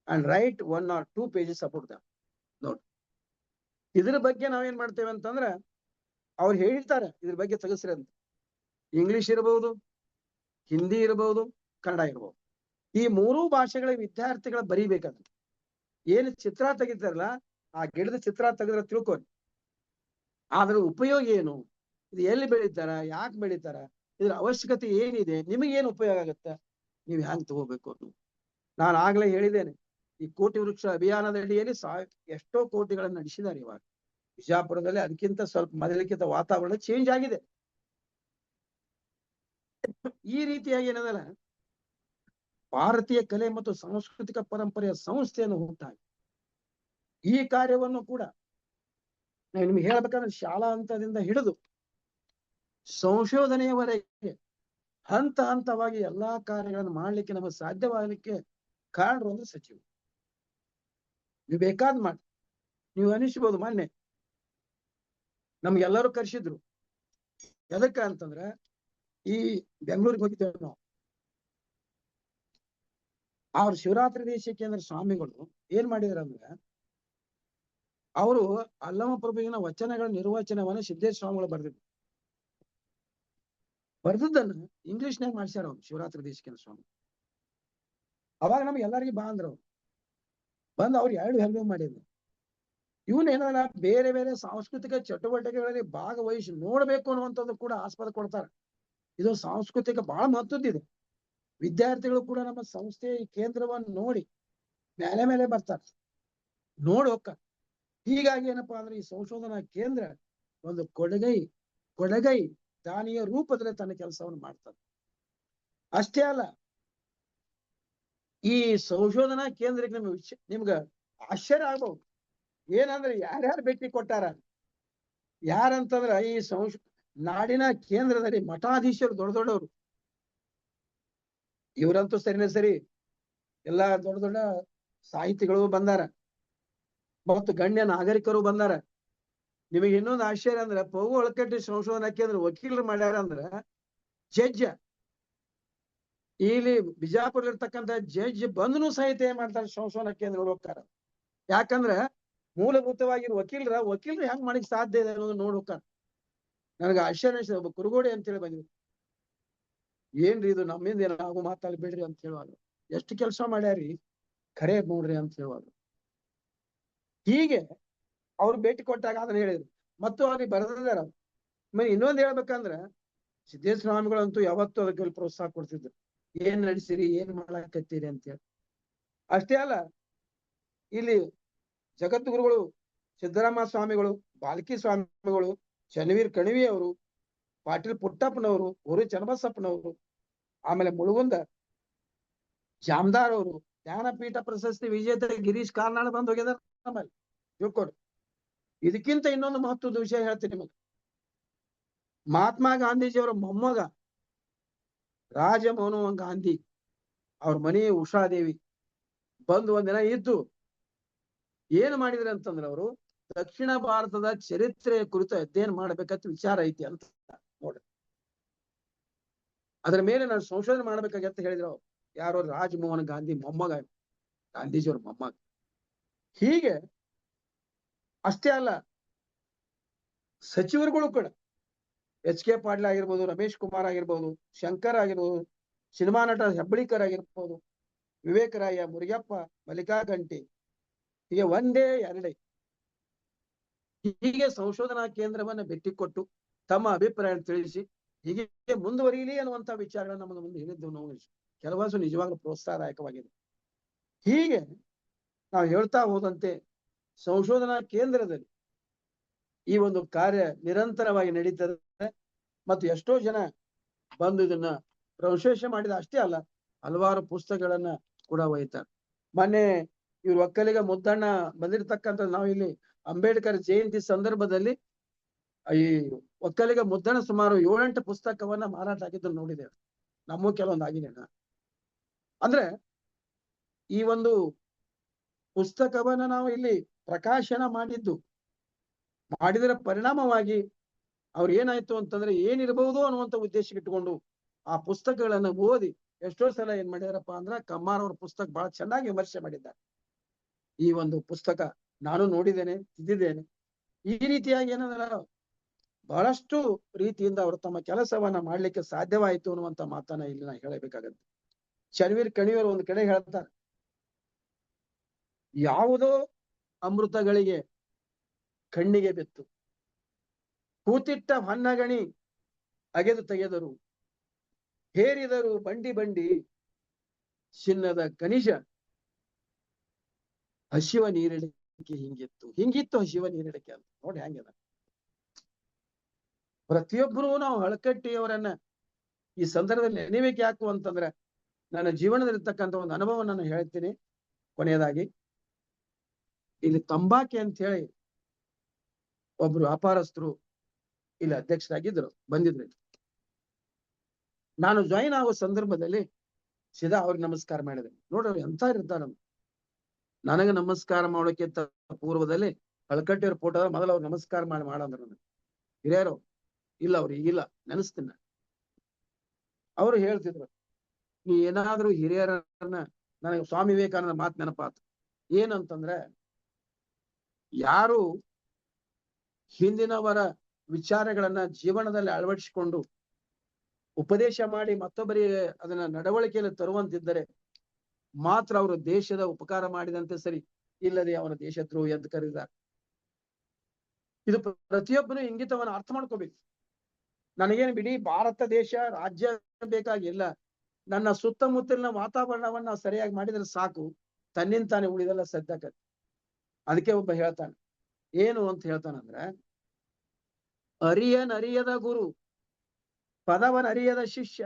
and write 1 or 2 pages about them. ನೋಡಿ, ಇದ್ರ ಬಗ್ಗೆ ನಾವೇನ್ ಮಾಡ್ತೇವೆ ಅಂತಂದ್ರೆ, ಅವ್ರು ಹೇಳ್ತಾರೆ ಇದ್ರ ಬಗ್ಗೆ ತೆಗೆಸ್ರಿ ಅಂತ. ಇಂಗ್ಲಿಷ್ ಇರಬಹುದು, ಹಿಂದಿ ಇರಬಹುದು, ಕನ್ನಡ ಇರಬಹುದು. ಈ 3 ಭಾಷೆಗಳ ವಿದ್ಯಾರ್ಥಿಗಳ ಬರೀಬೇಕಾದ್ರೆ ಏನು ಚಿತ್ರ ತೆಗಿತಾರಲ್ಲ, ಆ ಗಿಡದ ಚಿತ್ರ ತೆಗೆದ್ರೆ ತಿಳ್ಕೊರಿ, ಅದ್ರ ಉಪಯೋಗ ಏನು, ಇದು ಎಲ್ಲಿ ಬೆಳೀತಾರ, ಯಾಕೆ ಬೆಳೀತಾರ, ಇದ್ರ ಅವಶ್ಯಕತೆ ಏನಿದೆ, ನಿಮಗೇನು ಉಪಯೋಗ ಆಗುತ್ತೆ, ನೀವು ಹ್ಯಾಂಗ್ ತಗೋಬೇಕು ಅಂತ. ನಾನು ಆಗ್ಲೇ ಹೇಳಿದ್ದೇನೆ, ಈ ಕೋಟಿ ವೃಕ್ಷ ಅಭಿಯಾನದ ಅಡಿಯಲ್ಲಿ ಎಷ್ಟೋ ಕೋಟಿಗಳನ್ನು ನಡೆಸಿದ್ದಾರೆ. ಇವಾಗ ಬಿಜಾಪುರದಲ್ಲಿ ಅದಕ್ಕಿಂತ ಸ್ವಲ್ಪ ಮೊದಲಿಕ್ಕಿಂತ ವಾತಾವರಣ ಚೇಂಜ್ ಆಗಿದೆ. ಈ ರೀತಿಯಾಗಿ ಏನದಲ್ಲ, ಭಾರತೀಯ ಕಲೆ ಮತ್ತು ಸಾಂಸ್ಕೃತಿಕ ಪರಂಪರೆಯ ಸಂಸ್ಥೆಯನ್ನು ಹುಟ್ಟಾಗಿ ಈ ಕಾರ್ಯವನ್ನು ಕೂಡ ನಾನು ನಿಮ್ಗೆ ಹೇಳ್ಬೇಕಂದ್ರೆ, ಶಾಲಾ ಹಂತದಿಂದ ಹಿಡಿದು ಸಂಶೋಧನೆಯವರೆಗೆ ಹಂತ ಹಂತವಾಗಿ ಎಲ್ಲಾ ಕಾರ್ಯಗಳನ್ನು ಮಾಡ್ಲಿಕ್ಕೆ ನಮಗೆ ಸಾಧ್ಯವಾಗಲಿಕ್ಕೆ ಕಾರಣರು ಅಂದ್ರೆ ಸಚಿವರು. ನೀವು ಬೇಕಾದ್ ಮಾಡಿ, ನೀವು ಅನಿಸ್ಬೋದು, ಮೊನ್ನೆ ನಮ್ಗೆಲ್ಲರೂ ಕರೆಸಿದ್ರು. ಎದಕ್ಕ ಅಂತಂದ್ರೆ, ಈ ಬೆಂಗಳೂರಿಗೆ ಹೋಗಿದ್ದೇವೆ ನಾವು. ಅವ್ರ ಶಿವರಾತ್ರಿ ದೇಶ ಕೇಂದ್ರ ಸ್ವಾಮಿಗಳು ಏನ್ ಮಾಡಿದಾರೆ ಅಂದ್ರೆ, ಅವರು ಅಲ್ಲಮ ಪ್ರಭುವಿನ ವಚನಗಳ ನಿರ್ವಚನವನ್ನ ಸಿದ್ದೇಶ್ವರ ಸ್ವಾಮಿಗಳು ಬರ್ದಿದ್ರು. ಬರ್ದದ್ದನ್ನ ಇಂಗ್ಲಿಷ್ನಾಗ ಮಾಡ್ಸ್ಯಾರ ಅವ್ರು, ಶಿವರಾತ್ರಿ ದೇಶ ಕೇಂದ್ರ ಸ್ವಾಮಿ. ಅವಾಗ ನಮ್ಗೆ ಎಲ್ಲರಿಗೂ ಬಾ ಅಂದ್ರು. ಬಂದು ಅವ್ರು 2 ಹೆಲ್ವೆ ಮಾಡಿದ್ರು. ಇವನೇನಲ್ಲ, ಬೇರೆ ಬೇರೆ ಸಾಂಸ್ಕೃತಿಕ ಚಟುವಟಿಕೆಗಳಲ್ಲಿ ಭಾಗವಹಿಸಿ ನೋಡ್ಬೇಕು ಅನ್ನುವಂಥದ್ದು ಕೂಡ ಆಸ್ಪದ ಕೊಡ್ತಾರೆ. ಇದು ಸಾಂಸ್ಕೃತಿಕ ಬಹಳ ಮಹತ್ವದ್ದಿದೆ. ವಿದ್ಯಾರ್ಥಿಗಳು ಕೂಡ ನಮ್ಮ ಸಂಸ್ಥೆಯ ಈ ಕೇಂದ್ರವನ್ನು ನೋಡಿ ಮೇಲೆ ಬರ್ತಾರೆ, ನೋಡಿ ಹೋಗ್ತಾರೆ. ಹೀಗಾಗಿ ಏನಪ್ಪಾ ಅಂದ್ರೆ ಈ ಸಂಶೋಧನಾ ಕೇಂದ್ರ ಒಂದು ಕೊಡಗೈ ದಾನಿಯ ರೂಪದಲ್ಲಿ ತನ್ನ ಕೆಲಸವನ್ನು ಮಾಡ್ತಾರೆ. ಅಷ್ಟೇ ಅಲ್ಲ, ಈ ಸಂಶೋಧನಾ ಕೇಂದ್ರಕ್ಕೆ ನಿಮ್ಗ ಆಶ್ಚರ್ಯ ಆಗ್ಬಹುದು. ಏನಂದ್ರೆ ಯಾರ್ಯಾರು ಭೇಟಿ ಕೊಟ್ಟಾರ, ಯಾರಂತಂದ್ರ ಈ ನಾಡಿನ ಕೇಂದ್ರದಲ್ಲಿ ಮಠಾಧೀಶರು ದೊಡ್ಡವರು, ಇವರಂತೂ ಸರಿನೇ ಸರಿ ಎಲ್ಲಾ ದೊಡ್ಡ ಸಾಹಿತಿಗಳು ಬಂದಾರ ಮತ್ತು ಗಣ್ಯ ನಾಗರಿಕರು ಬಂದಾರ. ನಿಮಗೆ ಇನ್ನೊಂದು ಆಶ್ಚರ್ಯ ಅಂದ್ರೆ ಪಗು ಹೊಳಕಟ್ಟಿ ಸಂಶೋಧನಾ ಕೇಂದ್ರ ವಕೀಲರು ಮಾಡ್ಯಾರ ಅಂದ್ರ ಜಡ್ಜ್ ಇಲ್ಲಿ ಬಿಜಾಪುರ ಇರ್ತಕ್ಕಂಥ ಜಡ್ಜ್ ಬಂದನು ಸಹಿತ ಏನ್ ಮಾಡ್ತಾರೆ, ಸಂಶೋಧನಾ ಕೇಂದ್ರ ಹೋಗ್ತಾರ. ಯಾಕಂದ್ರ ಮೂಲಭೂತವಾಗಿ ವಕೀಲರು ಹೆಂಗ್ ಮಾಡಿಕ್ ಸಾಧ್ಯ ಇದೆ ಅನ್ನೋದು ನೋಡಿ ಹೋಗ್ತಾರ. ನನಗೆ ಆಶ್ಚರ್ಯ, ಒಬ್ಬ ಕುರುಗೋಡಿ ಅಂತೇಳಿ ಬಂದಿದ್ರು. ಏನ್ರಿ ಇದು ನಮ್ಮಿಂದ ಏನಾಗು ಮಾತಾಡ್ಬೇಡ್ರಿ ಅಂತ ಹೇಳುವಾಗ, ಎಷ್ಟು ಕೆಲಸ ಮಾಡ್ಯಾರಿ ಖರೆ ನೋಡ್ರಿ ಅಂತ ಹೇಳುವಾಗ. ಹೀಗೆ ಅವ್ರು ಭೇಟಿ ಕೊಟ್ಟಾಗ ಅದನ್ನ ಹೇಳಿದ್ರು. ಮತ್ತು ಅವ್ರಿಗೆ ಬರೆದಿದ್ದಾರೆ. ಇನ್ನೊಂದು ಹೇಳ್ಬೇಕಂದ್ರ ಸಿದ್ದೇಶ್ವರ ಸ್ವಾಮಿಗಳಂತೂ ಯಾವತ್ತೂ ಅದಕ್ಕೆ ಪ್ರೋತ್ಸಾಹ ಕೊಡ್ತಿದ್ರು. ಏನ್ ನಡೆಸಿರಿ, ಏನ್ ಮಾಡಾಕತ್ತೀರಿ ಅಂತೇಳಿ. ಅಷ್ಟೇ ಅಲ್ಲ, ಇಲ್ಲಿ ಜಗದ್ಗುರುಗಳು ಸಿದ್ದರಾಮ ಸ್ವಾಮಿಗಳು, ಬಾಲ್ಕಿ ಸ್ವಾಮಿಗಳು, ಚನ್ನವೀರ್ ಕಣಿವಿ ಅವರು, ಪಾಟೀಲ್ ಪುಟ್ಟಪ್ಪನವರು, ಊರು ಚನ್ನಬಸಪ್ಪನವರು, ಆಮೇಲೆ ಮುಳುಗುಂದ ಜಾಮದಾರ್ ಅವರು, ಜ್ಞಾನಪೀಠ ಪ್ರಶಸ್ತಿ ವಿಜೇತ ಗಿರೀಶ್ ಕಾರ್ನಾಡ್ ಬಂದ್ ಹೋಗಿದಾರ ನಮ್ಮಲ್ಲಿ. ತಿಳ್ಕೊಡ್ರಿ. ಇದಕ್ಕಿಂತ ಇನ್ನೊಂದು ಮಹತ್ವದ ವಿಷಯ ಹೇಳ್ತೀನಿ ನಿಮಗೆ. ಮಹಾತ್ಮ ಗಾಂಧೀಜಿಯವರ ಮೊಮ್ಮಗ ರಾಜಮೋಹನ್ ಗಾಂಧಿ ಅವ್ರ ಮನೆ ಉಷಾದೇವಿ ಬಂದು ಒಂದಿನ ಇದ್ದು ಏನ್ ಮಾಡಿದ್ರಿ ಅಂತಂದ್ರೆ, ಅವರು ದಕ್ಷಿಣ ಭಾರತದ ಚರಿತ್ರೆಯ ಕುರಿತು ಅಧ್ಯಯನ ಮಾಡ್ಬೇಕಂತ ವಿಚಾರ ಐತಿ ಅಂತ ನೋಡ್ರಿ. ಅದ್ರ ಮೇಲೆ ನಾನು ಸಂಶೋಧನೆ ಮಾಡ್ಬೇಕಾಗತ್ತ ಹೇಳಿದ್ರು ಅವ್ರು. ಯಾರೋ ರಾಜಮೋಹನ್ ಗಾಂಧಿ ಮೊಮ್ಮಗ, ಗಾಂಧೀಜಿಯವ್ರ ಮೊಮ್ಮಗ. ಹೀಗೆ ಅಷ್ಟೇ ಅಲ್ಲ, ಸಚಿವರುಗಳು ಕೂಡ HK ಪಾಟೀಲ್ ಆಗಿರ್ಬೋದು, ರಮೇಶ್ ಕುಮಾರ್ ಆಗಿರ್ಬೋದು, ಶಂಕರ್ ಆಗಿರ್ಬೋದು, ಸಿನಿಮಾ ನಟ ಹೆಬ್ಬಳಿಕರ್ ಆಗಿರ್ಬೋದು, ವಿವೇಕರಾಯ, ಮುರಿಯಪ್ಪ, ಮಲ್ಲಿಕಾ ಗಂಟಿ, ಹೀಗೆ ಒಂದೇ ಎರಡೇ ಹೀಗೆ ಸಂಶೋಧನಾ ಕೇಂದ್ರವನ್ನ ಭೇಟಿ ಕೊಟ್ಟು ತಮ್ಮ ಅಭಿಪ್ರಾಯ ತಿಳಿಸಿ ಹೀಗೆ ಮುಂದುವರಿಯಲಿ ಅನ್ನುವಂತ ವಿಚಾರಗಳನ್ನ ನಮಗೆ ಮುಂದೆ ಹೇಳಿದ್ದು ನಾವು ಕೆಲವೊಂದು ನಿಜವಾಗ್ಲೂ ಪ್ರೋತ್ಸಾಹದಾಯಕವಾಗಿದೆ. ಹೀಗೆ ನಾವು ಹೇಳ್ತಾ ಹೋದಂತೆ ಸಂಶೋಧನಾ ಕೇಂದ್ರದಲ್ಲಿ ಈ ಒಂದು ಕಾರ್ಯ ನಿರಂತರವಾಗಿ ನಡೀತದೆ ಮತ್ತು ಎಷ್ಟೋ ಜನ ಬಂದು ಇದನ್ನ ಪ್ರಶಂಸೆ ಮಾಡಿದ ಅಷ್ಟೇ ಅಲ್ಲ, ಹಲವಾರು ಪುಸ್ತಕಗಳನ್ನ ಕೂಡ ಒಯ್ತಾರೆ. ಮೊನ್ನೆ ಇವ್ರು ಒಕ್ಕಲಿಗ ಮುದ್ದಣ್ಣ ಬಂದಿರತಕ್ಕಂಥ ನಾವು ಇಲ್ಲಿ ಅಂಬೇಡ್ಕರ್ ಜಯಂತಿ ಸಂದರ್ಭದಲ್ಲಿ ಈ ಒಕ್ಕಲಿಗ ಮುದ್ದಣ್ಣ ಸುಮಾರು 7-8 ಪುಸ್ತಕವನ್ನ ಮಾರಾಟ ಆಗಿದ್ದು ನೋಡಿದ್ದೇವೆ. ನಮ್ಮೂ ಕೆಲವೊಂದು ಆಗಿದೆ. ಅಂದ್ರೆ ಈ ಒಂದು ಪುಸ್ತಕವನ್ನ ನಾವು ಇಲ್ಲಿ ಪ್ರಕಾಶನ ಮಾಡಿದರ ಪರಿಣಾಮವಾಗಿ ಅವ್ರು ಏನಾಯ್ತು ಅಂತಂದ್ರೆ ಏನಿರಬಹುದು ಅನ್ನುವಂತ ಉದ್ದೇಶ ಇಟ್ಕೊಂಡು ಆ ಪುಸ್ತಕಗಳನ್ನ ಓದಿ ಎಷ್ಟೋ ಸಲ ಏನ್ ಮಾಡ್ಯಾರಪ್ಪ ಅಂದ್ರ ಕಮ್ಮಾರ್ ಅವ್ರ ಪುಸ್ತಕ ಬಹಳ ಚೆನ್ನಾಗಿ ವಿಮರ್ಶೆ ಮಾಡಿದ್ದಾರೆ. ಈ ಒಂದು ಪುಸ್ತಕ ನಾನು ನೋಡಿದ್ದೇನೆ, ತಿದ್ದಿದ್ದೇನೆ. ಈ ರೀತಿಯಾಗಿ ಏನಂದ್ರ ಬಹಳಷ್ಟು ರೀತಿಯಿಂದ ಅವರು ತಮ್ಮ ಕೆಲಸವನ್ನ ಮಾಡ್ಲಿಕ್ಕೆ ಸಾಧ್ಯವಾಯಿತು ಅನ್ನುವಂತ ಮಾತನ್ನ ಇಲ್ಲಿ ನಾ ಹೇಳಬೇಕಾಗತ್ತೆ. ಚನ್ನವೀರ್ ಕಣಿಯವರು ಒಂದು ಕಡೆ ಹೇಳ್ತಾರೆ, ಯಾವುದೋ ಅಮೃತಗಳಿಗೆ ಕಣ್ಣಿಗೆ ಬೆತ್ತು, ಕೂತಿಟ್ಟ ಹೊನ್ನಗಣಿ ಅಗೆದು ತೆಗೆದರು, ಹೇರಿದರು ಬಂಡಿ ಚಿನ್ನದ ಖನಿಜ, ಹಸಿವ ನೀರಿಡಿಕೆ ಹಿಂಗಿತ್ತು ಹಸಿವ ನೀರಿಡಿಕೆ ಅಂತ. ನೋಡಿ ಹೆಂಗದ. ಪ್ರತಿಯೊಬ್ಬರು ನಾವು ಹಳಕಟ್ಟಿಯವರನ್ನ ಈ ಸಂದರ್ಭದಲ್ಲಿ ನೆನಬೇಕು ಯಾಕು ಅಂತಂದ್ರೆ, ನನ್ನ ಜೀವನದಲ್ಲಿರ್ತಕ್ಕಂಥ ಒಂದು ಅನುಭವ ನಾನು ಹೇಳ್ತೀನಿ. ಕೊನೆಯದಾಗಿ, ಇಲ್ಲಿ ತಂಬಾಕಿ ಅಂತ ಹೇಳಿ ಒಬ್ರು ವ್ಯಾಪಾರಸ್ಥರು ಇಲ್ಲಿ ಅಧ್ಯಕ್ಷರಾಗಿದ್ರು, ಬಂದಿದ್ರು. ನಾನು ಜಾಯಿನ್ ಆಗೋ ಸಂದರ್ಭದಲ್ಲಿ ಸೀದಾ ಅವ್ರಿಗೆ ನಮಸ್ಕಾರ ಮಾಡಿದೆ. ನೋಡ್ರಿ ಎಂತ ಇರ್ತಾರ. ನನಗೆ ನಮಸ್ಕಾರ ಮಾಡೋಕ್ಕಿಂತ ಪೂರ್ವದಲ್ಲಿ ಹಳಕಟ್ಟಿಯವ್ರ ಫೋಟೋ ಮೊದಲು ಅವ್ರು ನಮಸ್ಕಾರ ಮಾಡಂದ್ರ ನನಗೆ ಹಿರಿಯರು ಇಲ್ಲ, ಅವ್ರು ಈಗಿಲ್ಲ, ನೆನೆಸ್ತೀನಿ. ಅವ್ರು ಹೇಳ್ತಿದ್ರು, ನೀ ಏನಾದ್ರೂ ಹಿರಿಯರನ್ನ, ನನಗೆ ಸ್ವಾಮಿ ವಿವೇಕಾನಂದ ಮಾತು ನೆನಪಾತು. ಏನಂತಂದ್ರೆ, ಯಾರು ಹಿಂದಿನವರ ವಿಚಾರಗಳನ್ನ ಜೀವನದಲ್ಲಿ ಅಳವಡಿಸಿಕೊಂಡು ಉಪದೇಶ ಮಾಡಿ ಮತ್ತೊಬ್ಬರಿಗೆ ಅದನ್ನ ನಡವಳಿಕೆಯಲ್ಲಿ ತರುವಂತಿದ್ದರೆ ಮಾತ್ರ ಅವರು ದೇಶದ ಉಪಕಾರ ಮಾಡಿದಂತೆ ಸರಿ, ಇಲ್ಲದೆ ಅವನ ದೇಶದ್ರೋಹಿ ಅಂತ ಕರೀತಾರೆ. ಇದು ಪ್ರತಿಯೊಬ್ಬನು ಇಂಗಿತವನ್ನು ಅರ್ಥ ಮಾಡ್ಕೋಬೇಕು. ನನಗೇನು ಬಿಡಿ ಭಾರತ ದೇಶ ರಾಜ್ಯ ಬೇಕಾಗಿಲ್ಲ, ನನ್ನ ಸುತ್ತಮುತ್ತಲಿನ ವಾತಾವರಣವನ್ನ ನಾವು ಸರಿಯಾಗಿ ಮಾಡಿದ್ರೆ ಸಾಕು, ತನ್ನಿಂದ ತಾನೇ ಉಳಿದೆಲ್ಲ ಸದ್ಯಕತ್ತೆ. ಅದಕ್ಕೆ ಒಬ್ಬ ಹೇಳ್ತಾನೆ, ಏನು ಅಂತ ಹೇಳ್ತಾನಂದ್ರೆ, ಅರಿಯದ ಗುರು, ಪದವನರಿಯದ ಶಿಷ್ಯ,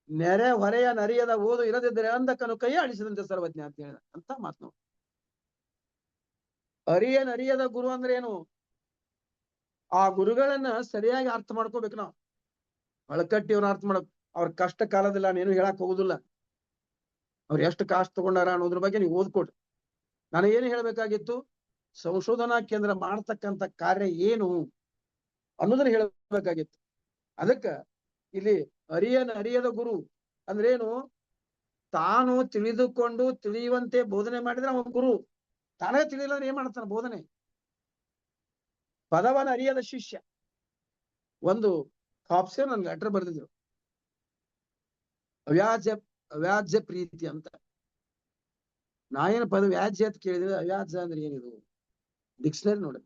ನೆರೆ ಹೊರೆಯ ನರಿಯದ ಓದು ಇರದಿದ್ದರೆ ಅಂಧಕನು ಕೈ ಆಡಿಸಿದಂತೆ ಸರ್ವಜ್ಞ ಅಂತ ಹೇಳಿದ ಅಂತ ಮಾತು ನಾವು. ಅರಿಯದ ಗುರು ಅಂದ್ರೆ ಏನು? ಆ ಗುರುಗಳನ್ನ ಸರಿಯಾಗಿ ಅರ್ಥ ಮಾಡ್ಕೋಬೇಕು ನಾವು. ಹಳಕಟ್ಟಿಯವ್ರ ಅರ್ಥ ಮಾಡಕ್, ಅವ್ರ ಕಷ್ಟ ಕಾಲದಲ್ಲಿ ನಾನೇನು ಹೇಳಕ್ ಹೋಗುದಿಲ್ಲ. ಅವ್ರು ಎಷ್ಟು ಕಾಸ್ಟ್ ತಗೊಂಡಾರ ಅನ್ನೋದ್ರ ಬಗ್ಗೆ ನೀವು ಓದ್ಕೊಡ್ರಿ. ನನಗೇನು ಹೇಳ್ಬೇಕಾಗಿತ್ತು, ಸಂಶೋಧನಾ ಕೇಂದ್ರ ಮಾಡ್ತಕ್ಕಂಥ ಕಾರ್ಯ ಏನು ಅನ್ನೋದನ್ನ ಹೇಳ್ಬೇಕಾಗಿತ್ತು. ಅದಕ್ಕ ಇಲ್ಲಿ ಅರಿಯದ ಗುರು ಅಂದ್ರೇನು? ತಾನು ತಿಳಿದುಕೊಂಡು ತಿಳಿಯುವಂತೆ ಬೋಧನೆ ಮಾಡಿದ್ರೆ ಅವನ ಗುರು. ತಾನೇ ತಿಳಿಲಿಲ್ಲ ಏನ್ ಮಾಡ್ತಾನ ಬೋಧನೆ? ಪದವನ ಅರಿಯದ ಶಿಷ್ಯ. ಒಂದು ಆಪ್ಷನ್ ನನ್ ಲೆಟರ್ ಬರೆದಿದ್ರು, ಅವ್ಯಾಜ್ಯ ಪ್ರೀತಿ ಅಂತ. ನಾ ಏನು ಪದ ವ್ಯಾಜ್ಯ ಅಂತ ಕೇಳಿದ್ರೆ, ಅವ್ಯಾಜ್ಯ ಅಂದ್ರೆ ಏನಿದು? ಡಿಕ್ಷನರಿ ನೋಡಿ,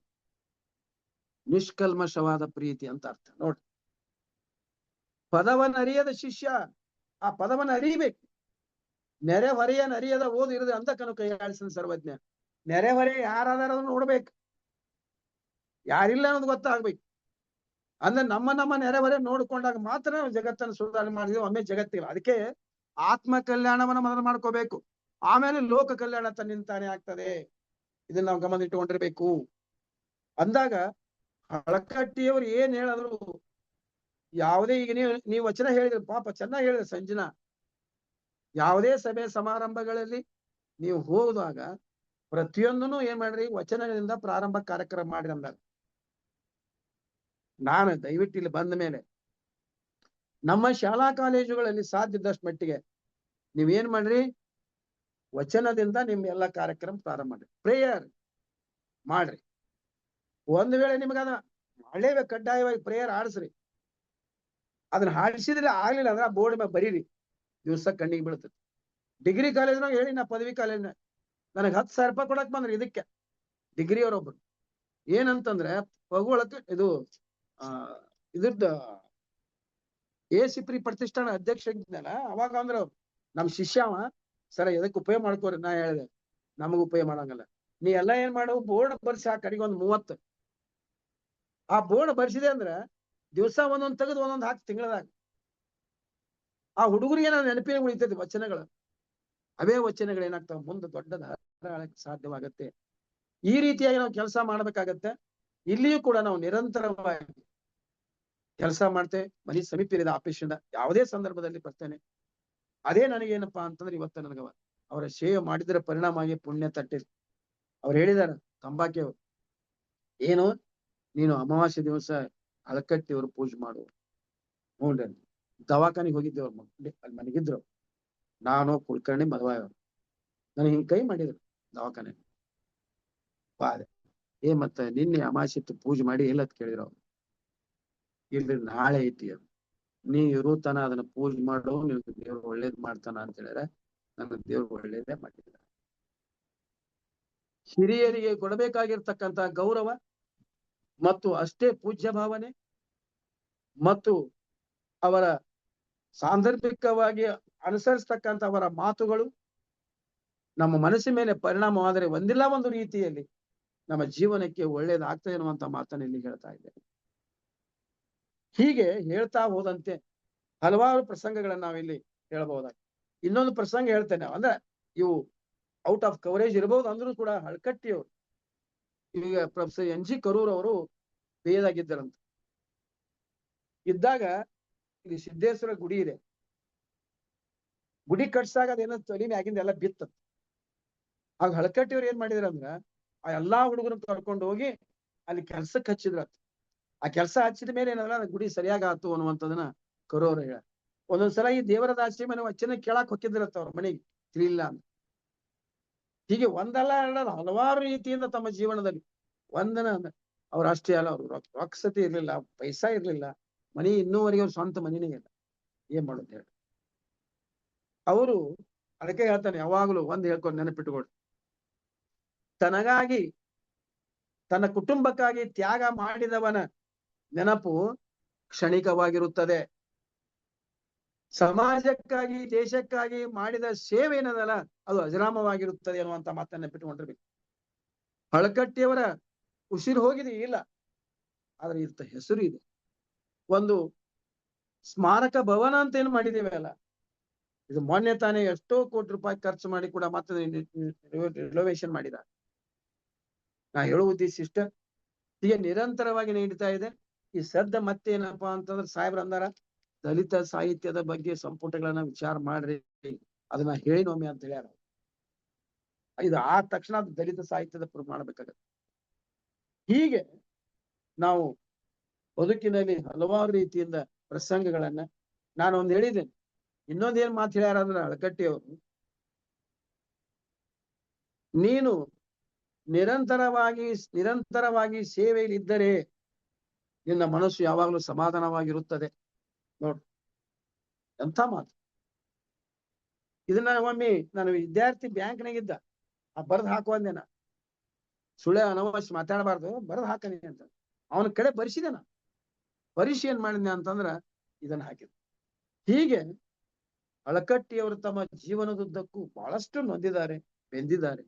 ನಿಷ್ಕಲ್ಮಶವಾದ ಪ್ರೀತಿ ಅಂತ ಅರ್ಥ ನೋಡ್ರಿ. ಪದವನ್ನ ಅರಿಯದ ಶಿಷ್ಯ, ಆ ಪದವನ್ನ ಅರಿಬೇಕು. ನೆರೆ ಹೊರೆಯ ನರಿಯದ ಓದು ಇರದೆ ಅಂಧಕನು ಕೈ ಆಡಿಸಿದ ಸರ್ವಜ್ಞ. ನೆರೆ ಹೊರೆ ಯಾರಾದಾರ ನೋಡ್ಬೇಕು, ಯಾರಿಲ್ಲ ಅನ್ನೋದು ಗೊತ್ತಾಗ್ಬೇಕು. ಅಂದ್ರೆ ನಮ್ಮ ನೆರೆ ಹೊರೆ ನೋಡ್ಕೊಂಡಾಗ ಮಾತ್ರ ನಾವು ಜಗತ್ತನ್ನು ಸುಧಾರಣೆ ಮಾಡಿದ್ವಿ, ಒಮ್ಮೆ ಜಗತ್ತಿಲ್ಲ. ಅದಕ್ಕೆ ಆತ್ಮ ಕಲ್ಯಾಣವನ್ನ ಮೊದಲು ಮಾಡ್ಕೋಬೇಕು, ಆಮೇಲೆ ಲೋಕ ಕಲ್ಯಾಣ ತನ್ನಿಂತಾನೆ ಆಗ್ತದೆ. ಇದನ್ನ ನಾವು ಗಮನ ಇಟ್ಟುಕೊಂಡಿರ್ಬೇಕು. ಅಂದಾಗ ಹಳಕಟ್ಟಿಯವರು ಏನ್ ಹೇಳಿದ್ರು, ಯಾವುದೇ ಈಗ ನೀವು ವಚನ ಹೇಳಿದ್ರಿ, ಪಾಪ ಚೆನ್ನಾಗಿ ಹೇಳಿದ್ರಿ ಸಂಜನಾ. ಯಾವುದೇ ಸಭೆ ಸಮಾರಂಭಗಳಲ್ಲಿ ನೀವು ಹೋದಾಗ ಪ್ರತಿಯೊಂದನ್ನು ಏನ್ ಮಾಡ್ರಿ, ವಚನಗಳಿಂದ ಪ್ರಾರಂಭ ಕಾರ್ಯಕ್ರಮ ಮಾಡ್ರಿ ಅಂದಾಗ. ನಾನು ದಯವಿಟ್ಟು ಇಲ್ಲಿ ಬಂದ ಮೇಲೆ ನಮ್ಮ ಶಾಲಾ ಕಾಲೇಜುಗಳಲ್ಲಿ ಸಾಧ್ಯದಷ್ಟು ಮಟ್ಟಿಗೆ ನೀವೇನ್ ಮಾಡ್ರಿ, ವಚನದಿಂದ ನಿಮ್ಮ ಎಲ್ಲ ಕಾರ್ಯಕ್ರಮ ಪ್ರಾರಂಭ ಮಾಡ್ರಿ, ಪ್ರೇಯರ್ ಮಾಡ್ರಿ. ಒಂದು ವೇಳೆ ನಿಮಗದ ಮಾಡಲೇಬೇಕು, ಕಡ್ಡಾಯವಾಗಿ ಪ್ರೇಯರ್ ಆಡಿಸ್ರಿ. ಅದನ್ನ ಹಾಡಿಸಿದ್ರೆ ಆಗ್ಲಿಲ್ಲ ಅಂದ್ರೆ ಆ ಬೋರ್ಡ್ ಮೇಲೆ ಬರೀರಿ, ದಿವಸ ಕಣ್ಣಿಗೆ ಬೀಳ್ತದೆ. ಡಿಗ್ರಿ ಕಾಲೇಜ್ನಾಗ ಹೇಳಿ, ನಾ ಪದವಿ ಕಾಲೇಜ್ನ ನನಗೆ 10,000 ರೂಪಾಯಿ ಕೊಡಕ್ ಬಂದ್ರಿ ಇದಕ್ಕೆ. ಡಿಗ್ರಿ ಅವರೊಬ್ರು ಏನಂತಂದ್ರೆ, ಪಗುವಳಕ್ಕೆ ಇದು ಇದ್ರದ್ದು ಸಿಪ್ರಿ ಪ್ರತಿಷ್ಠಾನ ಅಧ್ಯಕ್ಷ ಇದ್ನಲ್ಲ, ಅವಾಗ ಅಂದ್ರ ನಮ್ ಶಿಷ್ಯವ, ಸರ ಎದಕ್ಕೆ ಉಪಯೋಗ ಮಾಡ್ಕೋರಿ. ನಾ ಹೇಳಿದೆ, ನಮಗ್ ಉಪಯೋಗ ಮಾಡಂಗಲ್ಲ, ನೀ ಎಲ್ಲ ಏನ್ ಮಾಡು, ಬೋರ್ಡ್ ಬರ್ಸಿ ಆ ಕಡೆಗೆ ಒಂದು 30. ಆ ಬೋರ್ಡ್ ಬರ್ಸಿದೆ ಅಂದ್ರ ದಿವಸ ಒಂದೊಂದ್ ತೆಗೆದು ಒಂದೊಂದ್ ಹಾಕಿ ತಿಂಗಳದಾಗ. ಆ ಹುಡುಗರಿಗೆ ನಾನು ನೆನಪಿನ ಉಳಿತೈತಿ ವಚನಗಳು. ಅವೇ ವಚನಗಳು ಏನಾಗ್ತಾವ, ಮುಂದೆ ದೊಡ್ಡ ಧಾರಾಳಕ್ಕೆ ಸಾಧ್ಯವಾಗತ್ತೆ. ಈ ರೀತಿಯಾಗಿ ನಾವು ಕೆಲಸ ಮಾಡ್ಬೇಕಾಗತ್ತೆ. ಇಲ್ಲಿಯೂ ಕೂಡ ನಾವು ನಿರಂತರವಾಗಿ ಕೆಲಸ ಮಾಡ್ತೇವೆ. ಮನೆ ಸಮೀಪ ಇರಿದ ಆಫೀಸಿಂದ ಯಾವುದೇ ಸಂದರ್ಭದಲ್ಲಿ ಬರ್ತೇನೆ. ಅದೇ ನನಗೇನಪ್ಪಾ ಅಂತಂದ್ರೆ, ಇವತ್ತ ನನಗವ ಅವರ ಸೇವೆ ಮಾಡಿದ್ರ ಪರಿಣಾಮವಾಗಿ ಪುಣ್ಯ ತಟ್ಟಿರಿ. ಅವ್ರು ಹೇಳಿದಾರ, ತಂಬಾಕಿ ಅವರು, ಏನು ನೀನು ಅಮಾವಾಸ್ಯೆ ದಿವಸ ಹಳಕಟ್ಟಿಯವರು ಪೂಜೆ ಮಾಡು. ನೋಡ್ರಿ, ದವಾಖಾನಿಗೆ ಹೋಗಿದ್ದೇವ್ರ ಅಲ್ಲಿ ಮನೆಗಿದ್ರು, ನಾನು ಕುಲಕರ್ಣಿ ಮದುವೆಯವರು, ನನಗೆ ಹಿಂಗ್ ಕೈ ಮಾಡಿದ್ರು ದವಾಖಾನೆ. ಬಾದೆ ಮತ್ತೆ ನಿನ್ನೆ ಅಮಾವಾಸ್ಯೆ ಇತ್ತು ಪೂಜೆ ಮಾಡಿ ಎಲ್ಲತ್ ಕೇಳಿದ್ರು ಅವ್ರು. ಇಲ್ರಿ ನಾಳೆ ಐತಿ ಅದು, ನೀ ಇರುತ್ತಾನ ಅದನ್ನ ಪೂಜೆ ಮಾಡು, ನಿಮ್ಗೆ ದೇವ್ರು ಒಳ್ಳೇದ್ ಮಾಡ್ತಾನ ಅಂತ ಹೇಳಿದ್ರೆ, ನನ್ನ ದೇವ್ರು ಒಳ್ಳೇದೇ ಮಾಡಿಲ್ಲ. ಹಿರಿಯರಿಗೆ ಕೊಡಬೇಕಾಗಿರ್ತಕ್ಕಂಥ ಗೌರವ ಮತ್ತು ಅಷ್ಟೇ ಪೂಜ್ಯ ಭಾವನೆ ಮತ್ತು ಅವರ ಸಾಂದರ್ಭಿಕವಾಗಿ ಅನುಸರಿಸ್ತಕ್ಕಂಥ ಅವರ ಮಾತುಗಳು ನಮ್ಮ ಮನಸ್ಸಿನ ಮೇಲೆ ಪರಿಣಾಮವಾದರೆ ಒಂದಿಲ್ಲ ಒಂದು ರೀತಿಯಲ್ಲಿ ನಮ್ಮ ಜೀವನಕ್ಕೆ ಒಳ್ಳೇದಾಗ್ತದೆ ಅನ್ನುವಂತ ಮಾತನ್ನ ಇಲ್ಲಿ ಹೇಳ್ತಾ ಇದ್ದೇನೆ. ಹೀಗೆ ಹೇಳ್ತಾ ಹೋದಂತೆ ಹಲವಾರು ಪ್ರಸಂಗಗಳನ್ನ ನಾವಿಲ್ಲಿ ಹೇಳಬಹುದಾಗಿ. ಇನ್ನೊಂದು ಪ್ರಸಂಗ ಹೇಳ್ತೇನೆ, ಅಂದ್ರೆ ಇವು ಔಟ್ ಆಫ್ ಕವರೇಜ್ ಇರಬಹುದು ಅಂದ್ರೂ ಕೂಡ, ಹಳಕಟ್ಟಿಯವರು ಈಗ ಪ್ರೊಫೆಸರ್ NG ಕರೂರ್ ಅವರು ಬೇದಾಗಿದ್ದರಂತ. ಇದ್ದಾಗ ಇಲ್ಲಿ ಸಿದ್ದೇಶ್ವರ ಗುಡಿ ಇದೆ. ಗುಡಿ ಕಟ್ಸಾಗ ಅದೇನೋ ತಲೆ ಮ್ಯಾಗಿಂದ ಎಲ್ಲ ಬಿತ್ತ. ಆಗ ಹಳಕಟ್ಟಿಯವ್ರು ಏನ್ ಮಾಡಿದ್ರ ಅಂದ್ರ, ಆ ಎಲ್ಲಾ ಹುಡುಗರನ್ನ ಕರ್ಕೊಂಡು ಹೋಗಿ ಅಲ್ಲಿ ಕೆಲ್ಸಕ್ಕೆ ಹಚ್ಚಿದ್ರ. ಆ ಕೆಲಸ ಹಚ್ಚಿದ ಮೇಲೆ ಏನಲ್ಲ, ಗುಡಿ ಸರಿಯಾಗಿ ಆತು ಅನ್ನುವಂಥದನ್ನ ಕರೋರು ಹೇಳ. ಒಂದೊಂದ್ಸಲ ಈ ದೇವರ ದಾಸಿ ಮನೆ ವಚನ ಕೇಳಾಕ್ ಹೊಕ್ಕಿದ್ರತ್ತ ಅವ್ರ ಮನೆಗೆ, ತಿಳಿಲ್ಲ ಅಂತ. ಹೀಗೆ ಒಂದಲ್ಲ ಎರಡಲ್ಲ ಹಲವಾರು ರೀತಿಯಿಂದ ತಮ್ಮ ಜೀವನದಲ್ಲಿ ಒಂದನ ಅವ್ರು ಅಷ್ಟೇ ಅಲ್ಲ, ಅವ್ರು ರೊಕ್ಕಸತಿ ಇರ್ಲಿಲ್ಲ, ಪೈಸಾ ಇರ್ಲಿಲ್ಲ, ಮನಿ ಇನ್ನೂವರೆಗೆ ಅವ್ರ ಸ್ವಂತ ಮನಿನೇ ಇಲ್ಲ. ಏನ್ ಮಾಡೋದು ಹೇಳಿ. ಅವರು ಅದಕ್ಕೆ ಹೇಳ್ತಾನೆ, ಯಾವಾಗ್ಲೂ ಒಂದ್ ಹೇಳ್ಕೊಂಡು ನೆನಪಿಟ್ಟುಕೊಡ್ರಿ, ತನಗಾಗಿ ತನ್ನ ಕುಟುಂಬಕ್ಕಾಗಿ ತ್ಯಾಗ ಮಾಡಿದವನ ನೆನಪು ಕ್ಷಣಿಕವಾಗಿರುತ್ತದೆ, ಸಮಾಜಕ್ಕಾಗಿ ದೇಶಕ್ಕಾಗಿ ಮಾಡಿದ ಸೇವೆ ಏನದಲ್ಲ ಅದು ಅಜರಾಮವಾಗಿರುತ್ತದೆ ಅನ್ನುವಂತ ಮಾತನ್ನ ನೆನಪಿಟ್ಕೊಂಡಿರ್ಬೇಕು. ಹಳಕಟ್ಟಿಯವರ ಉಸಿರು ಹೋಗಿದೆ ಇಲ್ಲ, ಆದ್ರೆ ಇಂಥ ಹೆಸರು ಇದೆ. ಒಂದು ಸ್ಮಾರಕ ಭವನ ಅಂತ ಏನು ಮಾಡಿದ್ದೇವೆ ಅಲ್ಲ, ಇದು ಮೊನ್ನೆ ತಾನೇ ಎಷ್ಟೋ ಕೋಟಿ ರೂಪಾಯಿ ಖರ್ಚು ಮಾಡಿ ಕೂಡ ಮತ್ತೆ ರಿನೋವೇಷನ್ ಮಾಡಿದ. ನಾ ಹೇಳುವ ಉದ್ದೇಶ ಇಷ್ಟ, ಹೀಗೆ ನಿರಂತರವಾಗಿ ನಡೀತಾ ಇದೆ. ಈ ಸದ್ದ ಮತ್ತೇನಪ್ಪಾ ಅಂತಂದ್ರೆ ಸಾಹೇಬ್ರ ಅಂದಾರ ದಲಿತ ಸಾಹಿತ್ಯದ ಬಗ್ಗೆ ಸಂಪುಟಗಳನ್ನ ವಿಚಾರ ಮಾಡ್ರಿ, ಅದನ್ನ ಹೇಳಿನೊಮ್ಮೆ ಅಂತ ಹೇಳ್ಯಾರ. ಇದು ಆ ತಕ್ಷಣ ಅದು ದಲಿತ ಸಾಹಿತ್ಯದ ಮಾಡ್ಬೇಕಾಗತ್ತೆ. ಹೀಗೆ ನಾವು ಬದುಕಿನಲ್ಲಿ ಹಲವಾರು ರೀತಿಯಿಂದ ಪ್ರಸಂಗಗಳನ್ನ ನಾನು ಒಂದ್ ಹೇಳಿದ್ದೇನೆ. ಇನ್ನೊಂದೇನ್ ಮಾತು ಹೇಳ್ಯಾರ ಅಂದ್ರೆ ಹಳಕಟ್ಟಿಯವರು, ನೀನು ನಿರಂತರವಾಗಿ ಸೇವೆಯಲ್ಲಿ ಇದ್ದರೆ ನಿನ್ನ ಮನಸ್ಸು ಯಾವಾಗಲೂ ಸಮಾಧಾನವಾಗಿರುತ್ತದೆ. ನೋಡ್ರಿ ಎಂಥ ಮಾತು. ಇದನ್ನ ಒಮ್ಮೆ ನಾನು ವಿದ್ಯಾರ್ಥಿ ಬ್ಯಾಂಕ್ನಾಗಿದ್ದ, ಬರ್ದ್ ಹಾಕುವಂದೇನ, ಸುಳ್ಳೆ ಅನವಶ್ಯ ಮಾತಾಡಬಾರ್ದು, ಬರ್ದ್ ಹಾಕನಿ ಅಂತ ಅವನ ಕಡೆ ಬರಿಸಿದೆನ. ಬರಿಸಿ ಏನ್ ಮಾಡಿದ್ನೆ ಅಂತಂದ್ರ ಇದನ್ನ ಹಾಕಿದ. ಹೀಗೆ ಹಳಕಟ್ಟಿಯವರು ತಮ್ಮ ಜೀವನದುದ್ದಕ್ಕೂ ಬಹಳಷ್ಟು ನೊಂದಿದ್ದಾರೆ, ಬೆಂದಿದ್ದಾರೆ.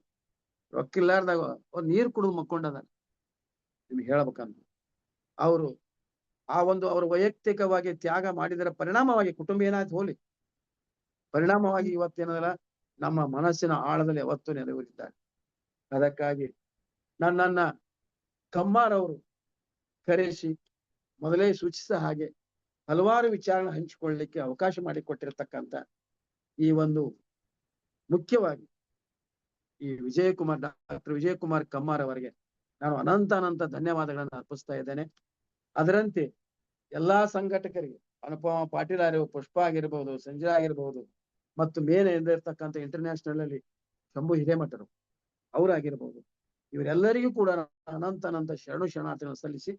ರೊಕ್ಕಿಲ್ಲಾರ್ದಾಗ ಅವ್ರು ನೀರು ಕುಡಿದು ಮಕ್ಕೊಂಡದ. ನಿಮ್ಗೆ ಹೇಳ್ಬೇಕಂತ ಅವರು ಆ ಒಂದು ಅವ್ರ ವೈಯಕ್ತಿಕವಾಗಿ ತ್ಯಾಗ ಮಾಡಿದರ ಪರಿಣಾಮವಾಗಿ ಕುಟುಂಬ ಏನಾಯ್ತು ಹೋಲಿ, ಪರಿಣಾಮವಾಗಿ ಇವತ್ತೇನದಲ್ಲ ನಮ್ಮ ಮನಸ್ಸಿನ ಆಳದಲ್ಲಿ ಯಾವತ್ತೂ ನೆರವೇರಿದ್ದಾರೆ. ಅದಕ್ಕಾಗಿ ನನ್ನನ್ನ ಕಮ್ಮಾರವರು ಕರೆಸಿ ಮೊದಲೇ ಸೂಚಿಸಿದ ಹಾಗೆ ಹಲವಾರು ವಿಚಾರನ ಹಂಚಿಕೊಳ್ಳಲಿಕ್ಕೆ ಅವಕಾಶ ಮಾಡಿಕೊಟ್ಟಿರತಕ್ಕಂಥ ಈ ಒಂದು ಮುಖ್ಯವಾಗಿ ಈ ಡಾಕ್ಟರ್ ವಿಜಯಕುಮಾರ್ ಕಮ್ಮಾರ್ ಅವರಿಗೆ ನಾನು ಅನಂತ ಧನ್ಯವಾದಗಳನ್ನು ಅರ್ಪಿಸ್ತಾ ಇದ್ದೇನೆ. ಅದರಂತೆ ಎಲ್ಲಾ ಸಂಘಟಕರಿಗೆ, ಅನುಪಮ ಪಾಟೀಲ್ ಆಗಿರ್ಬೋದು, ಪುಷ್ಪ ಆಗಿರ್ಬೋದು, ಸಂಜಯ್ ಆಗಿರ್ಬೋದು, ಮತ್ತು ಮೇಲೆ ಇರ್ತಕ್ಕಂಥ ಇಂಟರ್ನ್ಯಾಷನಲ್ ಅಲ್ಲಿ ಶಂಭು ಹಿರೇಮಠರು ಅವರಾಗಿರ್ಬೋದು, ಇವರೆಲ್ಲರಿಗೂ ಕೂಡ ಅನಂತ ಶರಣಾರ್ಥಿಗಳನ್ನು ಸಲ್ಲಿಸಿ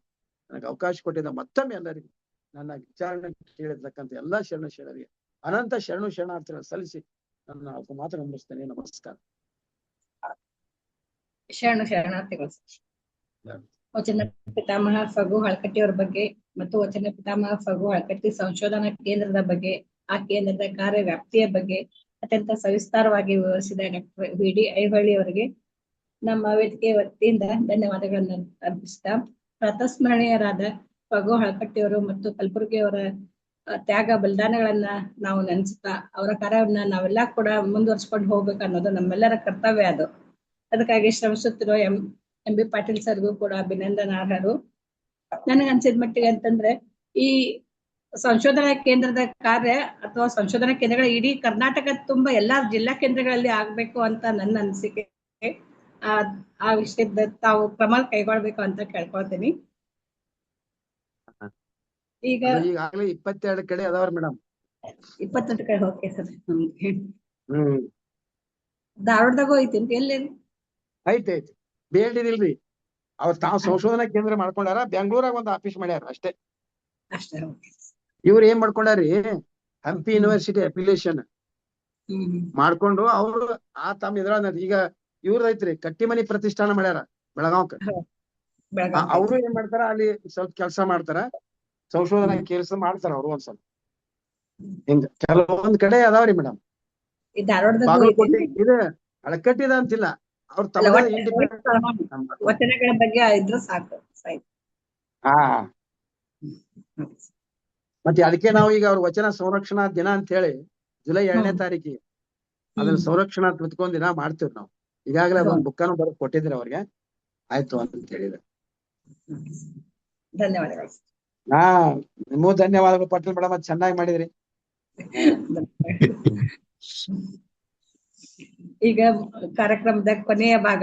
ನನಗೆ ಅವಕಾಶ ಕೊಟ್ಟಿದ್ದ ಮತ್ತೊಮ್ಮೆ ಎಲ್ಲರಿಗೂ ನನ್ನ ವಿಚಾರಣೆ ಕೇಳಿರ್ತಕ್ಕಂಥ ಎಲ್ಲಾ ಶರಣರಿಗೆ ಅನಂತ ಶರಣಾರ್ಥಿಗಳನ್ನು ಸಲ್ಲಿಸಿ ನನ್ನ ಮಾತು ನಂಬಿಸ್ತೇನೆ. ನಮಸ್ಕಾರ. ಶರಣಾರ್ಥಿಗಳು. ವಚನ ಪಿತಾಮಹ ಫಗು ಹಳಕಟ್ಟಿಯವರ ಬಗ್ಗೆ ಮತ್ತು ವಚನ ಪಿತಾಮಹ ಫಗು ಹಳಕಟ್ಟಿ ಸಂಶೋಧನಾ ಕೇಂದ್ರದ ಬಗ್ಗೆ, ಆ ಕೇಂದ್ರದ ಕಾರ್ಯ ವ್ಯಾಪ್ತಿಯ ಬಗ್ಗೆ ಅತ್ಯಂತ ಸವಿಸ್ತಾರವಾಗಿ ವಿವರಿಸಿದ ಡಾಕ್ಟರ್ ವಿ.ಡಿ. ಐಹೊಳಿ ಅವರಿಗೆ ನಮ್ಮ ವೇದಿಕೆ ವತಿಯಿಂದ ಧನ್ಯವಾದಗಳನ್ನು ಅರ್ಪಿಸಿದ ಪ್ರಾತಸ್ಮರಣೀಯರಾದ ಫಗು ಹಳಕಟ್ಟಿಯವರು ಮತ್ತು ಕಲಬುರ್ಗಿಯವರ ತ್ಯಾಗ ಬಲಿದಾನಗಳನ್ನ ನಾವು ನೆನೆಸುತ್ತಾ ಅವರ ಕಾರ್ಯವನ್ನ ನಾವೆಲ್ಲ ಕೂಡ ಮುಂದುವರ್ಸ್ಕೊಂಡು ಹೋಗ್ಬೇಕು ಅನ್ನೋದು ನಮ್ಮೆಲ್ಲರ ಕರ್ತವ್ಯ. ಅದಕ್ಕಾಗಿ ಶ್ರಮಿಸುತ್ತಿರುವ ಎಂ ಬಿ ಪಾಟೀಲ್ ಸರ್ಗೂ ಕೂಡ ಅಭಿನಂದನಾರ್ಹರು. ನನಗನ್ಸಿದ ಮಟ್ಟಿಗೆ ಅಂತಂದ್ರೆ ಈ ಸಂಶೋಧನಾ ಕೇಂದ್ರದ ಕಾರ್ಯ ಅಥವಾ ಸಂಶೋಧನಾ ಕೇಂದ್ರಗಳ ಇಡೀ ಕರ್ನಾಟಕ ತುಂಬಾ ಎಲ್ಲಾ ಜಿಲ್ಲಾ ಕೇಂದ್ರಗಳಲ್ಲಿ ಆಗ್ಬೇಕು ಅಂತ ನನ್ನ ಅನಿಸಿಕೆ. ಆ ವಿಷಯದ ತಾವು ಕ್ರಮ ಕೈಗೊಳ್ಬೇಕು ಅಂತ ಕೇಳ್ಕೊಳ್ತೀನಿ. ಈಗ 22 ಕಡೆ ಅದಾವ್ರಿ ಮೇಡಮ್. 22 ಕಡೆ ಓಕೆ ಸರ್. ಧಾರವಾಡದಾಗೂ ಐತಿ ಎಲ್ಲಿ ಐತಿ ಬೇಡಿದಿಲ್ರಿ. ಅವ್ರು ತಾವು ಸಂಶೋಧನಾ ಕೇಂದ್ರ ಮಾಡ್ಕೊಂಡಾರ, ಬೆಂಗಳೂರಾಗ ಒಂದು ಆಫೀಸ್ ಮಾಡ್ಯಾರ ಅಷ್ಟೇ. ಇವ್ರು ಏನ್ ಮಾಡ್ಕೊಂಡಾರಿ, ಹಂಪಿ ಯೂನಿವರ್ಸಿಟಿ ಅಫಿಲಿಯೇಷನ್ ಮಾಡ್ಕೊಂಡು ಅವ್ರು ಆ ತಮ್ಮ ಇದ್ರ ಈಗ ಇವ್ರದ್ ಐತ್ರಿ ಕಟ್ಟಿಮನಿ ಪ್ರತಿಷ್ಠಾನ ಮಾಡ್ಯಾರ ಬೆಳಗಾವ್ಕ. ಅವ್ರು ಏನ್ ಮಾಡ್ತಾರ, ಅಲ್ಲಿ ಸ್ವಲ್ಪ ಕೆಲಸ ಮಾಡ್ತಾರ, ಸಂಶೋಧನಾ ಕೆಲಸ ಮಾಡ್ತಾರ ಅವ್ರು ಒಂದ್ ಸ್ವಲ್ಪ. ಹಿಂಗ ಕೆಲವೊಂದ್ ಕಡೆ ಅದಾವ್ರಿ ಮೇಡಮ್. ಬಾಗಲಕೋಟೆ ಇದು ಹಳಕಟ್ಟಿದ ಅಂತಿಲ್ಲ, ಅವ್ರ ವಚನಗಳ ಬಗ್ಗೆ ಇದ್ರು ಸಾಕು. ಮತ್ತೆ ಅದಕ್ಕೆ ನಾವು ಈಗ ಅವ್ರ ವಚನ ಸಂರಕ್ಷಣಾ ದಿನ ಅಂತ ಹೇಳಿ ಜುಲೈ 2ನೇ ತಾರೀಕಿಗೆ ಅದನ್ನ ಸಂರಕ್ಷಣಾ ಪ್ರತಿಕೊಂದ್ ದಿನ ಮಾಡ್ತೀವಿ ನಾವು. ಈಗಾಗಲೇ ಅದೊಂದು ಬುಕ್ಕನ್ನು ಬರೆದು ಕೊಟ್ಟಿದ್ರಿ ಅವ್ರಿಗೆ. ಆಯ್ತು ಅಂತ ಹೇಳಿದ್ರೆ ಧನ್ಯವಾದಗಳು. ನಿಮಗೂ ಧನ್ಯವಾದಗಳು ಪಾಟೀಲ್ ಮೇಡಮ್, ಅದ್ ಚೆನ್ನಾಗಿ ಮಾಡಿದ್ರಿ. ಈಗ ಕಾರ್ಯಕ್ರಮದ ಕೊನೆಯ ಭಾಗ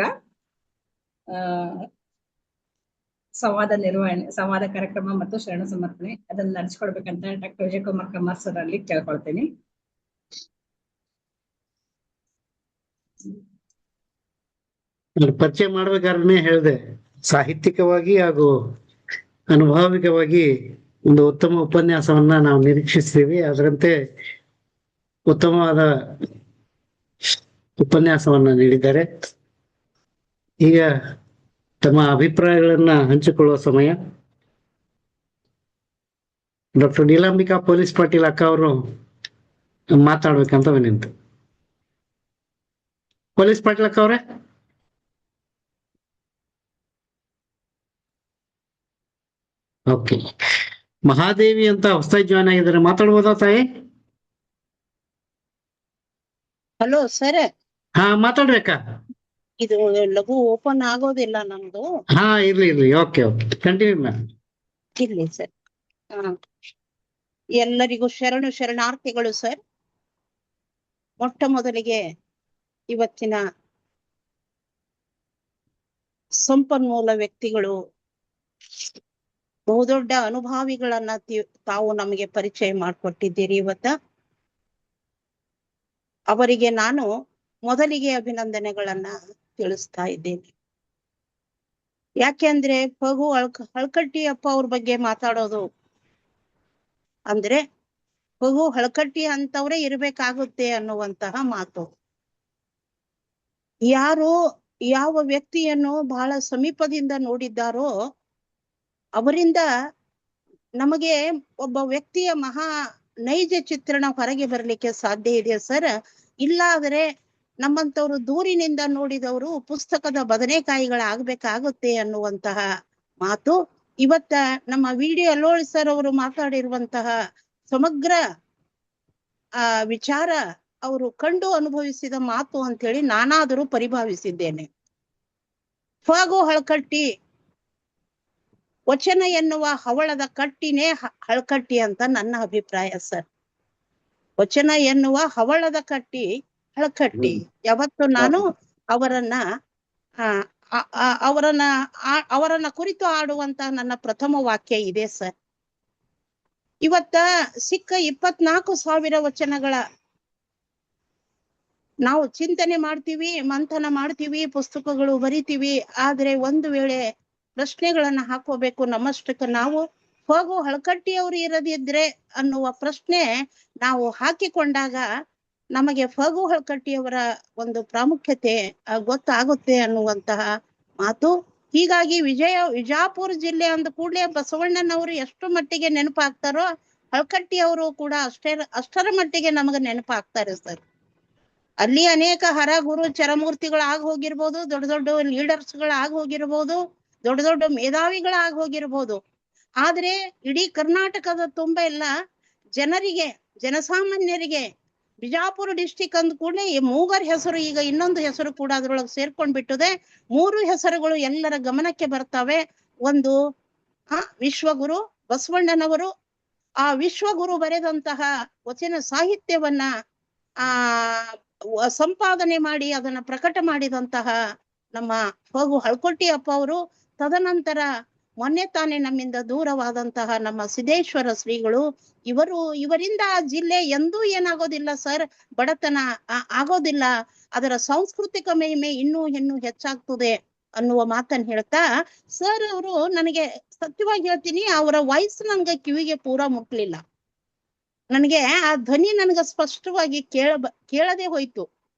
ಸಂವಾದ ಕಾರ್ಯಕ್ರಮ ಮತ್ತು ಶರಣ ಸಮರ್ಪಣೆ, ಅದನ್ನ ನಡೆಸ್ಕೊಡ್ಬೇಕಂತ ಡಾಕ್ಟರ್ ವಿಜಯಕುಮಾರ್ ಕಮ್ಮಾರ್ ಸರ್ ಅಲ್ಲಿ ಕೇಳ್ಕೊಳ್ತೀನಿ. ಪರಿಚಯ ಮಾಡ್ಬೇಕಾದ್ರೆ ಹೇಳಿದೆ, ಸಾಹಿತ್ಯಿಕವಾಗಿ ಹಾಗೂ ಅನುಭಾವಿಕವಾಗಿ ಒಂದು ಉತ್ತಮ ಉಪನ್ಯಾಸವನ್ನ ನಾವು ನಿರೀಕ್ಷಿಸ್ತೀವಿ. ಅದರಂತೆ ಉತ್ತಮವಾದ ಉಪನ್ಯಾಸವನ್ನ ನೀಡಿದ್ದಾರೆ. ಈಗ ತಮ್ಮ ಅಭಿಪ್ರಾಯಗಳನ್ನ ಹಂಚಿಕೊಳ್ಳುವ ಸಮಯ. ಡಾಕ್ಟರ್ ನೀಲಾಂಬಿಕಾ ಪೊಲೀಸ್ ಪಾಟೀಲ್ ಅಕ್ಕ ಅವರು ಮಾತಾಡ್ಬೇಕಂತ ವಿನಂತಿ. ಪೊಲೀಸ್ ಪಾಟ್ಲಕ್ಕ ಅವ್ರೆ. ಓಕೆ, ಮಹಾದೇವಿ ಅಂತ ಹೊಸದಾಗಿ ಜಾಯ್ನ್ ಆಗಿದ್ದಾರೆ, ಮಾತಾಡ್ಬೋದಾ ತಾಯಿ? ಹಲೋ ಸರ್, ಹಾ ಮಾತಾಡ್ಬೇಕಾ? ಇದು ಲಘು ಓಪನ್ ಆಗೋದಿಲ್ಲ ನಮ್ದು. ಹಾ ಇರ್ಲಿ, ಓಕೆ ಕಂಟಿನ್ಯೂ ಮ್ಯಾಮ್. ಇರ್ಲಿ ಸರ್. ಎಲ್ಲರಿಗೂ ಶರಣಾರ್ಥಿಗಳು ಸರ್. ಮೊಟ್ಟ ಮೊದಲಿಗೆ ಇವತ್ತಿನ ಸಂಪನ್ಮೂಲ ವ್ಯಕ್ತಿಗಳು, ಬಹುದೊಡ್ಡ ಅನುಭಾವಿಗಳನ್ನ ತಾವು ನಮಗೆ ಪರಿಚಯ ಮಾಡಿಕೊಟ್ಟಿದ್ದೀರಿ ಇವತ್ತ. ಅವರಿಗೆ ನಾನು ಮೊದಲಿಗೆ ಅಭಿನಂದನೆಗಳನ್ನ ತಿಳಿಸ್ತಾ ಇದ್ದೇನೆ. ಯಾಕೆಂದ್ರೆ ಪಗು ಹಳಕಟ್ಟಿಯಪ್ಪ ಅವ್ರ ಬಗ್ಗೆ ಮಾತಾಡೋದು ಅಂದ್ರೆ ಪಗು ಹಳಕಟ್ಟಿ ಅಂತವ್ರೆ ಇರ್ಬೇಕಾಗುತ್ತೆ ಅನ್ನುವಂತಹ ಮಾತು. ಯಾರು ಯಾವ ವ್ಯಕ್ತಿಯನ್ನು ಬಹಳ ಸಮೀಪದಿಂದ ನೋಡಿದ್ದಾರೋ ಅವರಿಂದ ನಮಗೆ ಒಬ್ಬ ವ್ಯಕ್ತಿಯ ಮಹಾ ನೈಜ ಚಿತ್ರಣ ಹೊರಗೆ ಬರ್ಲಿಕ್ಕೆ ಸಾಧ್ಯ ಇದೆ ಸರ್. ಇಲ್ಲ ಆದ್ರೆ ನಮ್ಮಂತವ್ರು ದೂರಿನಿಂದ ನೋಡಿದವರು ಪುಸ್ತಕದ ಬದನೆಕಾಯಿಗಳಾಗ್ಬೇಕಾಗುತ್ತೆ ಅನ್ನುವಂತಹ ಮಾತು. ಇವತ್ತ ನಮ್ಮ ವಿಡಿಯೋ ಅಲ್ಲೋಳ್ ಸರ್ ಅವರು ಮಾತಾಡಿರುವಂತಹ ಸಮಗ್ರ ವಿಚಾರ ಅವರು ಕಂಡು ಅನುಭವಿಸಿದ ಮಾತು ಅಂತ ಹೇಳಿ ನಾನಾದರೂ ಪರಿಭಾವಿಸಿದ್ದೇನೆ. ಫಗು ಹಳಕಟ್ಟಿ ವಚನ ಎನ್ನುವ ಹವಳದ ಕಟ್ಟಿನೇ ಹಳಕಟ್ಟಿ ಅಂತ ನನ್ನ ಅಭಿಪ್ರಾಯ ಸರ್. ವಚನ ಎನ್ನುವ ಹವಳದ ಕಟ್ಟಿ ಹಳಕಟ್ಟಿ. ಯಾವತ್ತು ನಾನು ಅವರನ್ನ ಕುರಿತು ಆಡುವಂತ ನನ್ನ ಪ್ರಥಮ ವಾಕ್ಯ ಇದೆ ಸರ್. ಇವತ್ತ ಸಿಕ್ಕ 24,000 ವಚನಗಳ ನಾವು ಚಿಂತನೆ ಮಾಡ್ತೀವಿ, ಮಂಥನ ಮಾಡ್ತೀವಿ, ಪುಸ್ತಕಗಳು ಬರಿತೀವಿ. ಆದ್ರೆ ಒಂದು ವೇಳೆ ಪ್ರಶ್ನೆಗಳನ್ನ ಹಾಕೋಬೇಕು ನಮ್ಮಷ್ಟಕ್ಕೆ ನಾವು. ಫಗು ಹಳಕಟ್ಟಿಯವರು ಇರದಿದ್ರೆ ಅನ್ನುವ ಪ್ರಶ್ನೆ ನಾವು ಹಾಕಿಕೊಂಡಾಗ ನಮಗೆ ಫಗು ಹಳಕಟ್ಟಿಯವರ ಒಂದು ಪ್ರಾಮುಖ್ಯತೆ ಗೊತ್ತಾಗುತ್ತೆ ಅನ್ನುವಂತಹ ಮಾತು. ಹೀಗಾಗಿ ವಿಜಾಪುರ ಜಿಲ್ಲೆ ಅಂದ ಕೂಡಲೇ ಬಸವಣ್ಣನವರು ಎಷ್ಟು ಮಟ್ಟಿಗೆ ನೆನಪಾಗ್ತಾರೋ ಹಳಕಟ್ಟಿಯವರು ಕೂಡ ಅಷ್ಟರ ಮಟ್ಟಿಗೆ ನಮಗೆ ನೆನಪಾಗ್ತಾರೆ ಸರ್. ಅಲ್ಲಿ ಅನೇಕ ಹರ ಗುರು ಚರಮೂರ್ತಿಗಳಾಗಿ ಹೋಗಿರ್ಬೋದು, ದೊಡ್ಡ ದೊಡ್ಡ ಲೀಡರ್ಸ್ಗಳಾಗಿ ಹೋಗಿರ್ಬೋದು, ದೊಡ್ಡ ದೊಡ್ಡ ಮೇಧಾವಿಗಳಾಗಿ ಹೋಗಿರ್ಬೋದು. ಆದ್ರೆ ಇಡೀ ಕರ್ನಾಟಕದ ತುಂಬ ಎಲ್ಲ ಜನರಿಗೆ, ಜನಸಾಮಾನ್ಯರಿಗೆ ಬಿಜಾಪುರ ಡಿಸ್ಟಿಕ್ ಅಂದ ಕೂಡಲೇ ಮೂಗರ್ ಹೆಸರು, ಈಗ ಇನ್ನೊಂದು ಹೆಸರು ಕೂಡ ಅದ್ರೊಳಗೆ ಸೇರ್ಕೊಂಡ್ಬಿಟ್ಟಿದೆ. 3 ಹೆಸರುಗಳು ಎಲ್ಲರ ಗಮನಕ್ಕೆ ಬರ್ತವೆ. ಒಂದು ವಿಶ್ವಗುರು ಬಸವಣ್ಣನವರು. ಆ ವಿಶ್ವಗುರು ಬರೆದಂತಹ ವಚನ ಸಾಹಿತ್ಯವನ್ನ ಸಂಪಾದನೆ ಮಾಡಿ ಅದನ್ನ ಪ್ರಕಟ ಮಾಡಿದಂತಹ ನಮ್ಮ ಫಗು ಹಳಕಟ್ಟಿಯಪ್ಪ ಅವರು. ತದನಂತರ ಮೊನ್ನೆ ತಾನೇ ನಮ್ಮಿಂದ ದೂರವಾದಂತಹ ನಮ್ಮ ಸಿದ್ದೇಶ್ವರ ಶ್ರೀಗಳು. ಇವರಿಂದ ಆ ಜಿಲ್ಲೆ ಎಂದೂ ಏನಾಗೋದಿಲ್ಲ ಸರ್, ಬಡತನ ಆಗೋದಿಲ್ಲ, ಅದರ ಸಾಂಸ್ಕೃತಿಕ ಮಹಿಮೆ ಇನ್ನೂ ಹೆಚ್ಚಾಗ್ತದೆ ಅನ್ನುವ ಮಾತನ್ನ ಹೇಳ್ತಾ ಸರ್ ಅವರು, ನನಗೆ ಸತ್ಯವಾಗಿ ಹೇಳ್ತೀನಿ, ಅವರ ವಾಯ್ಸ್ ನನ್ಗೆ ಕಿವಿಗೆ ಪೂರಾ ಮುಟ್ಲಿಲ್ಲ. ನನಗೆ ಆ ಧ್ವನಿ ನನಗ ಸ್ಪಷ್ಟವಾಗಿ ಕೇಳದೆ ಹೋಯ್ತು.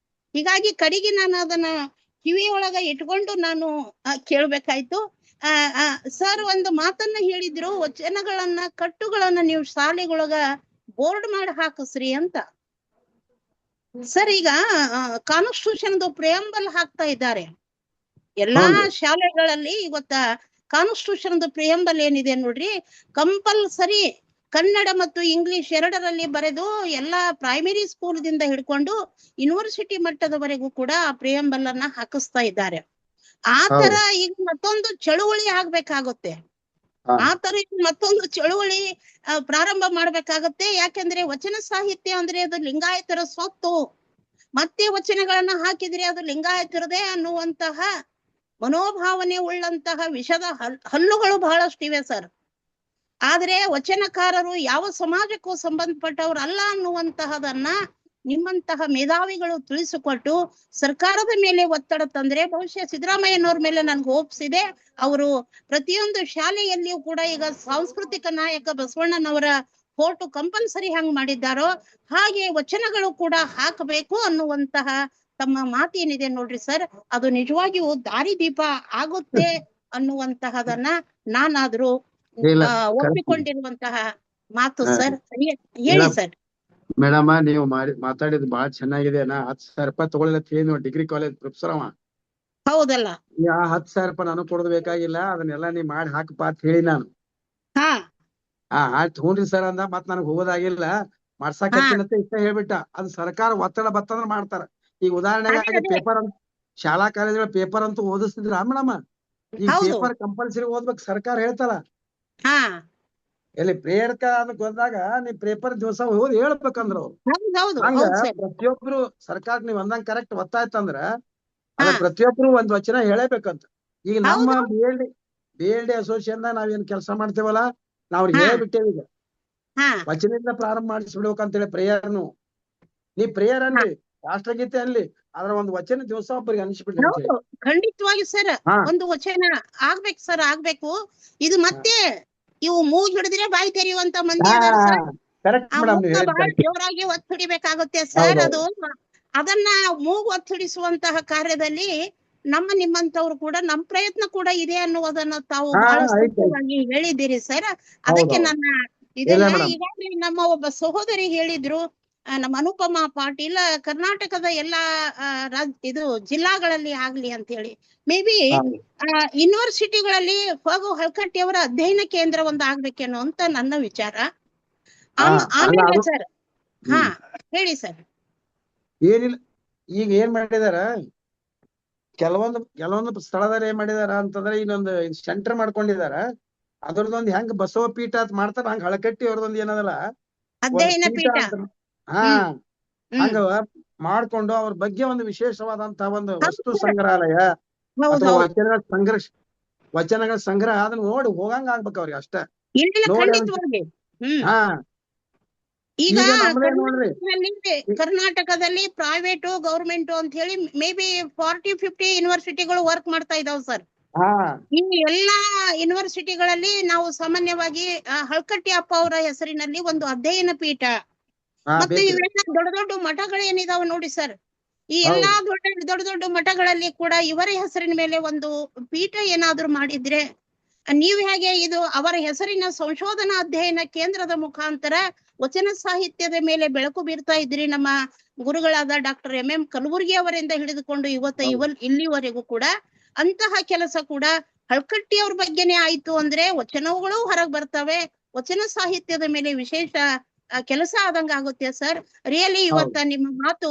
ಹೀಗಾಗಿ ಕಡೆಗೆ ನಾನು ಅದನ್ನ ಕಿವಿಯೊಳಗ ಇಟ್ಕೊಂಡು ನಾನು ಕೇಳ್ಬೇಕಾಯ್ತು. ಸರ್ ಒಂದು ಮಾತನ್ನ ಹೇಳಿದ್ರು, ವಚನಗಳನ್ನ ಕಟ್ಟುಗಳನ್ನ ನೀವು ಶಾಲೆಗೊಳಗ ಬೋರ್ಡ್ ಮಾಡಿ ಹಾಕಿಸ್ರಿ ಅಂತ. ಸರ್ ಈಗ ಕಾನ್ಸ್ಟಿಟ್ಯೂಷನ್ ಪ್ರಿಯಂಬಲ್ ಹಾಕ್ತಾ ಇದ್ದಾರೆ ಎಲ್ಲಾ ಶಾಲೆಗಳಲ್ಲಿ. ಇವತ್ತ ಕಾನ್ಸ್ಟಿಟ್ಯೂಷನ್ ಪ್ರಿಯಂಬಲ್ ಏನಿದೆ ನೋಡ್ರಿ, ಕಂಪಲ್ಸರಿ ಕನ್ನಡ ಮತ್ತು ಇಂಗ್ಲಿಷ್ ಎರಡರಲ್ಲಿ ಬರೆದು ಎಲ್ಲಾ ಪ್ರೈಮರಿ ಸ್ಕೂಲ್ ದಿಂದ ಹಿಡ್ಕೊಂಡು ಯೂನಿವರ್ಸಿಟಿ ಮಟ್ಟದವರೆಗೂ ಕೂಡ ಆ ಪ್ರಿಯಂಬಲ್ ಅನ್ನ ಹಾಕಿಸ್ತಾ ಇದ್ದಾರೆ. ಆ ತರ ಈಗ ಮತ್ತೊಂದು ಚಳುವಳಿ ಆಗ್ಬೇಕಾಗುತ್ತೆ. ಮತ್ತೊಂದು ಚಳುವಳಿ ಪ್ರಾರಂಭ ಮಾಡ್ಬೇಕಾಗತ್ತೆ. ಯಾಕೆಂದ್ರೆ ವಚನ ಸಾಹಿತ್ಯ ಅಂದ್ರೆ ಅದು ಲಿಂಗಾಯತರ ಸ್ವತ್ತು. ಮತ್ತೆ ವಚನಗಳನ್ನ ಹಾಕಿದ್ರೆ ಅದು ಲಿಂಗಾಯತರದೇ ಅನ್ನುವಂತಹ ಮನೋಭಾವನೆ ಉಳ್ಳಂತಹ ವಿಷದ ಹಲ್ಲುಗಳು ಬಹಳಷ್ಟಿವೆ ಸರ್. ಆದ್ರೆ ವಚನಕಾರರು ಯಾವ ಸಮಾಜಕ್ಕೂ ಸಂಬಂಧಪಟ್ಟವ್ರು ಅಲ್ಲ ಅನ್ನುವಂತಹದನ್ನ ನಿಮ್ಮಂತಹ ಮೇಧಾವಿಗಳು ತಿಳಿಸಿಕೊಟ್ಟು ಸರ್ಕಾರದ ಮೇಲೆ ಒತ್ತಡ ತಂದ್ರೆ ಬಹುಶಃ ಸಿದ್ದರಾಮಯ್ಯನವ್ರ ಮೇಲೆ ನನ್ಗೆ ಹೋಪ್ಸಿದೆ. ಅವರು ಪ್ರತಿಯೊಂದು ಶಾಲೆಯಲ್ಲಿಯೂ ಕೂಡ ಈಗ ಸಾಂಸ್ಕೃತಿಕ ನಾಯಕ ಬಸವಣ್ಣನವರ ಫೋಟೋ ಕಂಪಲ್ಸರಿ ಹಂಗ್ ಮಾಡಿದ್ದಾರೋ ಹಾಗೆ ವಚನಗಳು ಕೂಡ ಹಾಕಬೇಕು ಅನ್ನುವಂತಹ ತಮ್ಮ ಮಾತೇನಿದೆ ನೋಡ್ರಿ ಸರ್, ಅದು ನಿಜವಾಗಿಯೂ ದಾರಿದೀಪ ಆಗುತ್ತೆ ಅನ್ನುವಂತಹದನ್ನ ನಾನಾದ್ರೂ ಒಪ್ಪಿಕೊಂಡಿರುವಂತಹ ಮಾತು ಸರ್. ಹೇಳಿ ಸರ್. ಮೇಡಮ್ ನೀವು ಮಾತಾಡಿದ್ ಬಾಳ ಚೆನ್ನಾಗಿದೆ. ನಾ 10,000 ರೂಪಾಯಿ ತಗೊಳ್ಳಿಲ್ಲ ಅಂತ ಹೇಳಿ ಡಿಗ್ರಿ ಕಾಲೇಜ್ ಪ್ರೊಫೆಸರ್ ಅವ. ಹೌದಲ್ಲ? 10,000 ರೂಪಾಯಿ ನನಗ್ ಕೊಡೋದ್ ಬೇಕಾಗಿಲ್ಲ, ಅದನ್ನೆಲ್ಲಾ ನೀ ಮಾಡಿ ಹಾಕಪ್ಪ ಅಂತ ಹೇಳಿ ನಾನು. ಹಾ ಆಯ್ತು ಹ್ಞೂನ್ರಿ ಸರ್ ಅಂದ. ಮತ್ ನನಗ್ ಹೋಗೋದಾಗಿಲ್ಲ, ಮಾಡ್ಸಾಕತ್ತೀನಂತ ಇಷ್ಟ ಹೇಳ್ಬಿಟ್ಟ. ಅದು ಸರ್ಕಾರ ಒತ್ತಡ ಬತ್ತಂದ್ರ ಮಾಡ್ತಾರ. ಈಗ ಉದಾಹರಣೆಗಾಗಿ ಅದೇ. ಪೇಪರ್ ಅಂತ ಶಾಲಾ ಕಾಲೇಜುಗಳ ಪೇಪರ್ ಅಂತೂ ಓದಿಸ್ತಿದ್ರ ಮೇಡಮ್. ಈಗ ಹೌದು. ಪೇಪರ್ ಕಂಪಲ್ಸರಿ ಓದ್ಬೇಕು ಸರ್ಕಾರ ಹೇಳ್ತಾರ. ಹಾ ಎಲ್ಲಿ ಪ್ರೇರಕ ಅಂತ ಬಂದಾಗ ನೀ ಪೇಪರ್ ದಿವಸ ಓದಿ ಹೇಳ್ಬೇಕಂದ್ರ ಅವ್ರು. ಹೌದು ಹಂಗ ಹೌದು ಸರ್. ಪ್ರತಿಯೊಬ್ರು ಸರ್ಕಾರ ನೀವ್ ಅಂದಂಗ ಕರೆಕ್ಟ್ ಒತ್ತಾಯ್ತಂದ್ರ ಅದ ಹಾ ಪ್ರತಿಯೊಬ್ರು ಒಂದ್ ವಚನ ಹೇಳಬೇಕಂತ. ಈಗ ನಮ್ಮ ಹೌದು. BLD ಅಸೋಸಿಯೇಷನ್ ನಾವೇನ್ ಕೆಲಸ ಮಾಡ್ತೇವಲ್ಲ, ನಾವ್ ಅವ್ರಿಗೆ ಹಾ ಹೇಳ್ಬಿಟ್ಟೇವಿ. ಈಗ ಹಾ ವಚನದಿಂದ ಪ್ರಾರಂಭ ಮಾಡಿಸ್ಬಿಡ್ಬೇಕಂತೇಳಿ ಪ್ರೇಯರ್ನು. ನೀ ಪ್ರೇಯರ್ ಹಾ ಅನ್ಲಿ, ರಾಷ್ಟ್ರಗೀತೆ ಅನ್ಲಿ, ಅದ್ರ ಒಂದು ವಚನ ದಿವಸ ಒಬ್ಬರಿಗೆ ಅನಿಸ್ಬಿಡ್ರಿ ಅಂತ ಹೇಳಿ. ಹೌದು, ಖಂಡಿತವಾಗಿ ಸರ್. ಹಾ ಒಂದು ವಚನ ಆಗ್ಬೇಕು ಸರ್, ಆಗ್ಬೇಕು. ಇದು ಮತ್ತೆ ಇವು ಮೂಗ್ ಹಿಡಿದ್ರೆ ಬಾಯಿ ತೆರೆಯುವಂತ ಮಂದಿ ಅದಾರ ಸರ್. ಕರೆಕ್ಟ್ ಆ ಮೇಡಮ್, ನೀವು ಮೂಗ ಹೇಳಿದ್ ಬಹಳ ಕರೆಕ್ಟ್. ಜೋರಾಗಿ ಒತ್ತಿಡಿಬೇಕಾಗುತ್ತೆ ಸರ್. ಹೌದೌದು. ಅದನ್ನ ಮೂಗು ಒತ್ತಿಡಿಸುವಂತಹ ಕಾರ್ಯದಲ್ಲಿ ನಿಮ್ಮಂತವ್ರು ಕೂಡ ನಮ್ ಪ್ರಯತ್ನ ಕೂಡ ಇದೆ ಅನ್ನುವುದನ್ನ ತಾವು ಹಾ ಬಹಳ ಆಯ್ತು ಆಯ್ತು. ಸ್ಪಷ್ಟವಾಗಿ ಹೇಳಿದ್ದೀರಿ ಸರ್. ಅದಕ್ಕೆ ಹೌದೌದು. ನನ್ನ ಇಲ್ಲ ಇದೆಲ್ಲ ಮೇಡಮ್. ಈಗಾಗಲೇ ನಮ್ಮ ಒಬ್ಬ ಸಹೋದರಿ ಹೇಳಿದ್ರು, ನಮ್ಮ ಅನುಪಮಾ ಪಾಟೀಲ್ ಕರ್ನಾಟಕದ ಎಲ್ಲಾ ಇದು ಜಿಲ್ಲಾಗಳಲ್ಲಿ ಆಗ್ಲಿ ಅಂತ ಹೇಳಿ. ಮೇ ಬಿ ಯೂನಿವರ್ಸಿಟಿಗಳಲ್ಲಿ ಫಗು ಹಳಕಟ್ಟಿ ಅವರ ಅಧ್ಯಯನ ಕೇಂದ್ರ ಒಂದು ಆಗ್ಬೇಕೇನೋ ಅಂತ ನನ್ನ ವಿಚಾರ. ಅಲ್ಲ ಆಮೇಲೆ ಅದು ಸರ್, ಹಾ ಹೇಳಿ ಸರ್. ಏನಿಲ್ಲ, ಈಗ ಏನ್ ಮಾಡಿದಾರ, ಕೆಲವೊಂದು ಸ್ಥಳದಲ್ಲಿ ಏನ್ ಮಾಡಿದಾರ ಅಂತಂದ್ರೆ ಇನ್ನೊಂದು ಸೆಂಟರ್ ಮಾಡ್ಕೊಂಡಿದಾರ. ಅದ್ರದೊಂದು ಹೆಂಗ್ ಬಸವ ಪೀಠ ಅಂತ ಮಾಡ್ತಾರ, ಹಂಗ ಹಳಕಟ್ಟಿ ಅವ್ರದೊಂದು ಏನದಲ್ಲ ಒಂದು ಅಧ್ಯಯನ ಪೀಠ ಪೀಠ. ಅಂತ. ಹಾ ಹಂಗ ಮಾಡ್ಕೊಂಡು ಅವ್ರ ಬಗ್ಗೆ ಒಂದು ವಿಶೇಷವಾದಂತಹ ಒಂದು ವಸ್ತು ಸಂಗ್ರಹಾಲಯ ಅಥವಾ ವಚನಗಳ ಸಂಗ್ರಹ ಅದನ್ನ ನೋಡಿ ಹೋಗಂಗ ಆಗ್ಬೇಕು ಅವ್ರಿಗೆ ಅಷ್ಟೇ. ನೋಡಿ ಖಂಡಿತವಾಗಿ. ಹಾ ಈಗ ಈಗ ನಮ್ದೇ ನೋಡ್ರಿ, ಕರ್ನಾಟಕದಲ್ಲಿ ಪ್ರೈವೇಟ್ ಗೌರ್ಮೆಂಟ್ ಅಂತ ಹೇಳಿ ಮೇ ಬಿ 40-50 ಯೂನಿವರ್ಸಿಟಿಗಳು ವರ್ಕ್ ಮಾಡ್ತಾ ಇದಾವ್ ಸರ್. ಹಾ ಈ ಎಲ್ಲಾ ಯೂನಿವರ್ಸಿಟಿಗಳಲ್ಲಿ ನಾವು ಸಾಮಾನ್ಯವಾಗಿ ಹಳಕಟ್ಟಿ ಅಪ್ಪ ಅವರ ಹೆಸರಿನಲ್ಲಿ ಒಂದು ಅಧ್ಯಯನ ಪೀಠ ಮತ್ತು ಇವೆಲ್ಲ ದೊಡ್ಡ ದೊಡ್ಡ ಮಠಗಳೇನಿದಾವ ನೋಡಿ ಸರ್. ಈ ಎಲ್ಲಾ ದೊಡ್ಡ ಮಠಗಳಲ್ಲಿ ಕೂಡ ಇವರ ಹೆಸರಿನ ಮೇಲೆ ಒಂದು ಪೀಠ ಏನಾದ್ರು ಮಾಡಿದ್ರೆ, ನೀವು ಹೇಗೆ ಇದು ಅವರ ಹೆಸರಿನ ಸಂಶೋಧನಾ ಅಧ್ಯಯನ ಕೇಂದ್ರದ ಮುಖಾಂತರ ವಚನ ಸಾಹಿತ್ಯದ ಮೇಲೆ ಬೆಳಕು ಬೀರ್ತಾ ಇದ್ರಿ. ನಮ್ಮ ಗುರುಗಳಾದ ಡಾಕ್ಟರ್ MM ಕಲಬುರ್ಗಿ ಅವರಿಂದ ಹಿಡಿದುಕೊಂಡು ಇಲ್ಲಿವರೆಗೂ ಕೂಡ ಅಂತಹ ಕೆಲಸ ಕೂಡ ಹಳಕಟ್ಟಿ ಅವ್ರ ಬಗ್ಗೆನೆ ಆಯ್ತು ಅಂದ್ರೆ ವಚನಗಳು ಹೊರಗೆ ಬರ್ತವೆ. ವಚನ ಸಾಹಿತ್ಯದ ಮೇಲೆ ವಿಶೇಷ ಕೆಲಸ ಆದಂಗ ಆಗುತ್ತೆ ಸರ್. ರಿಯಲಿ ಇವತ್ತ ನಿಮ್ಮ ಮಾತು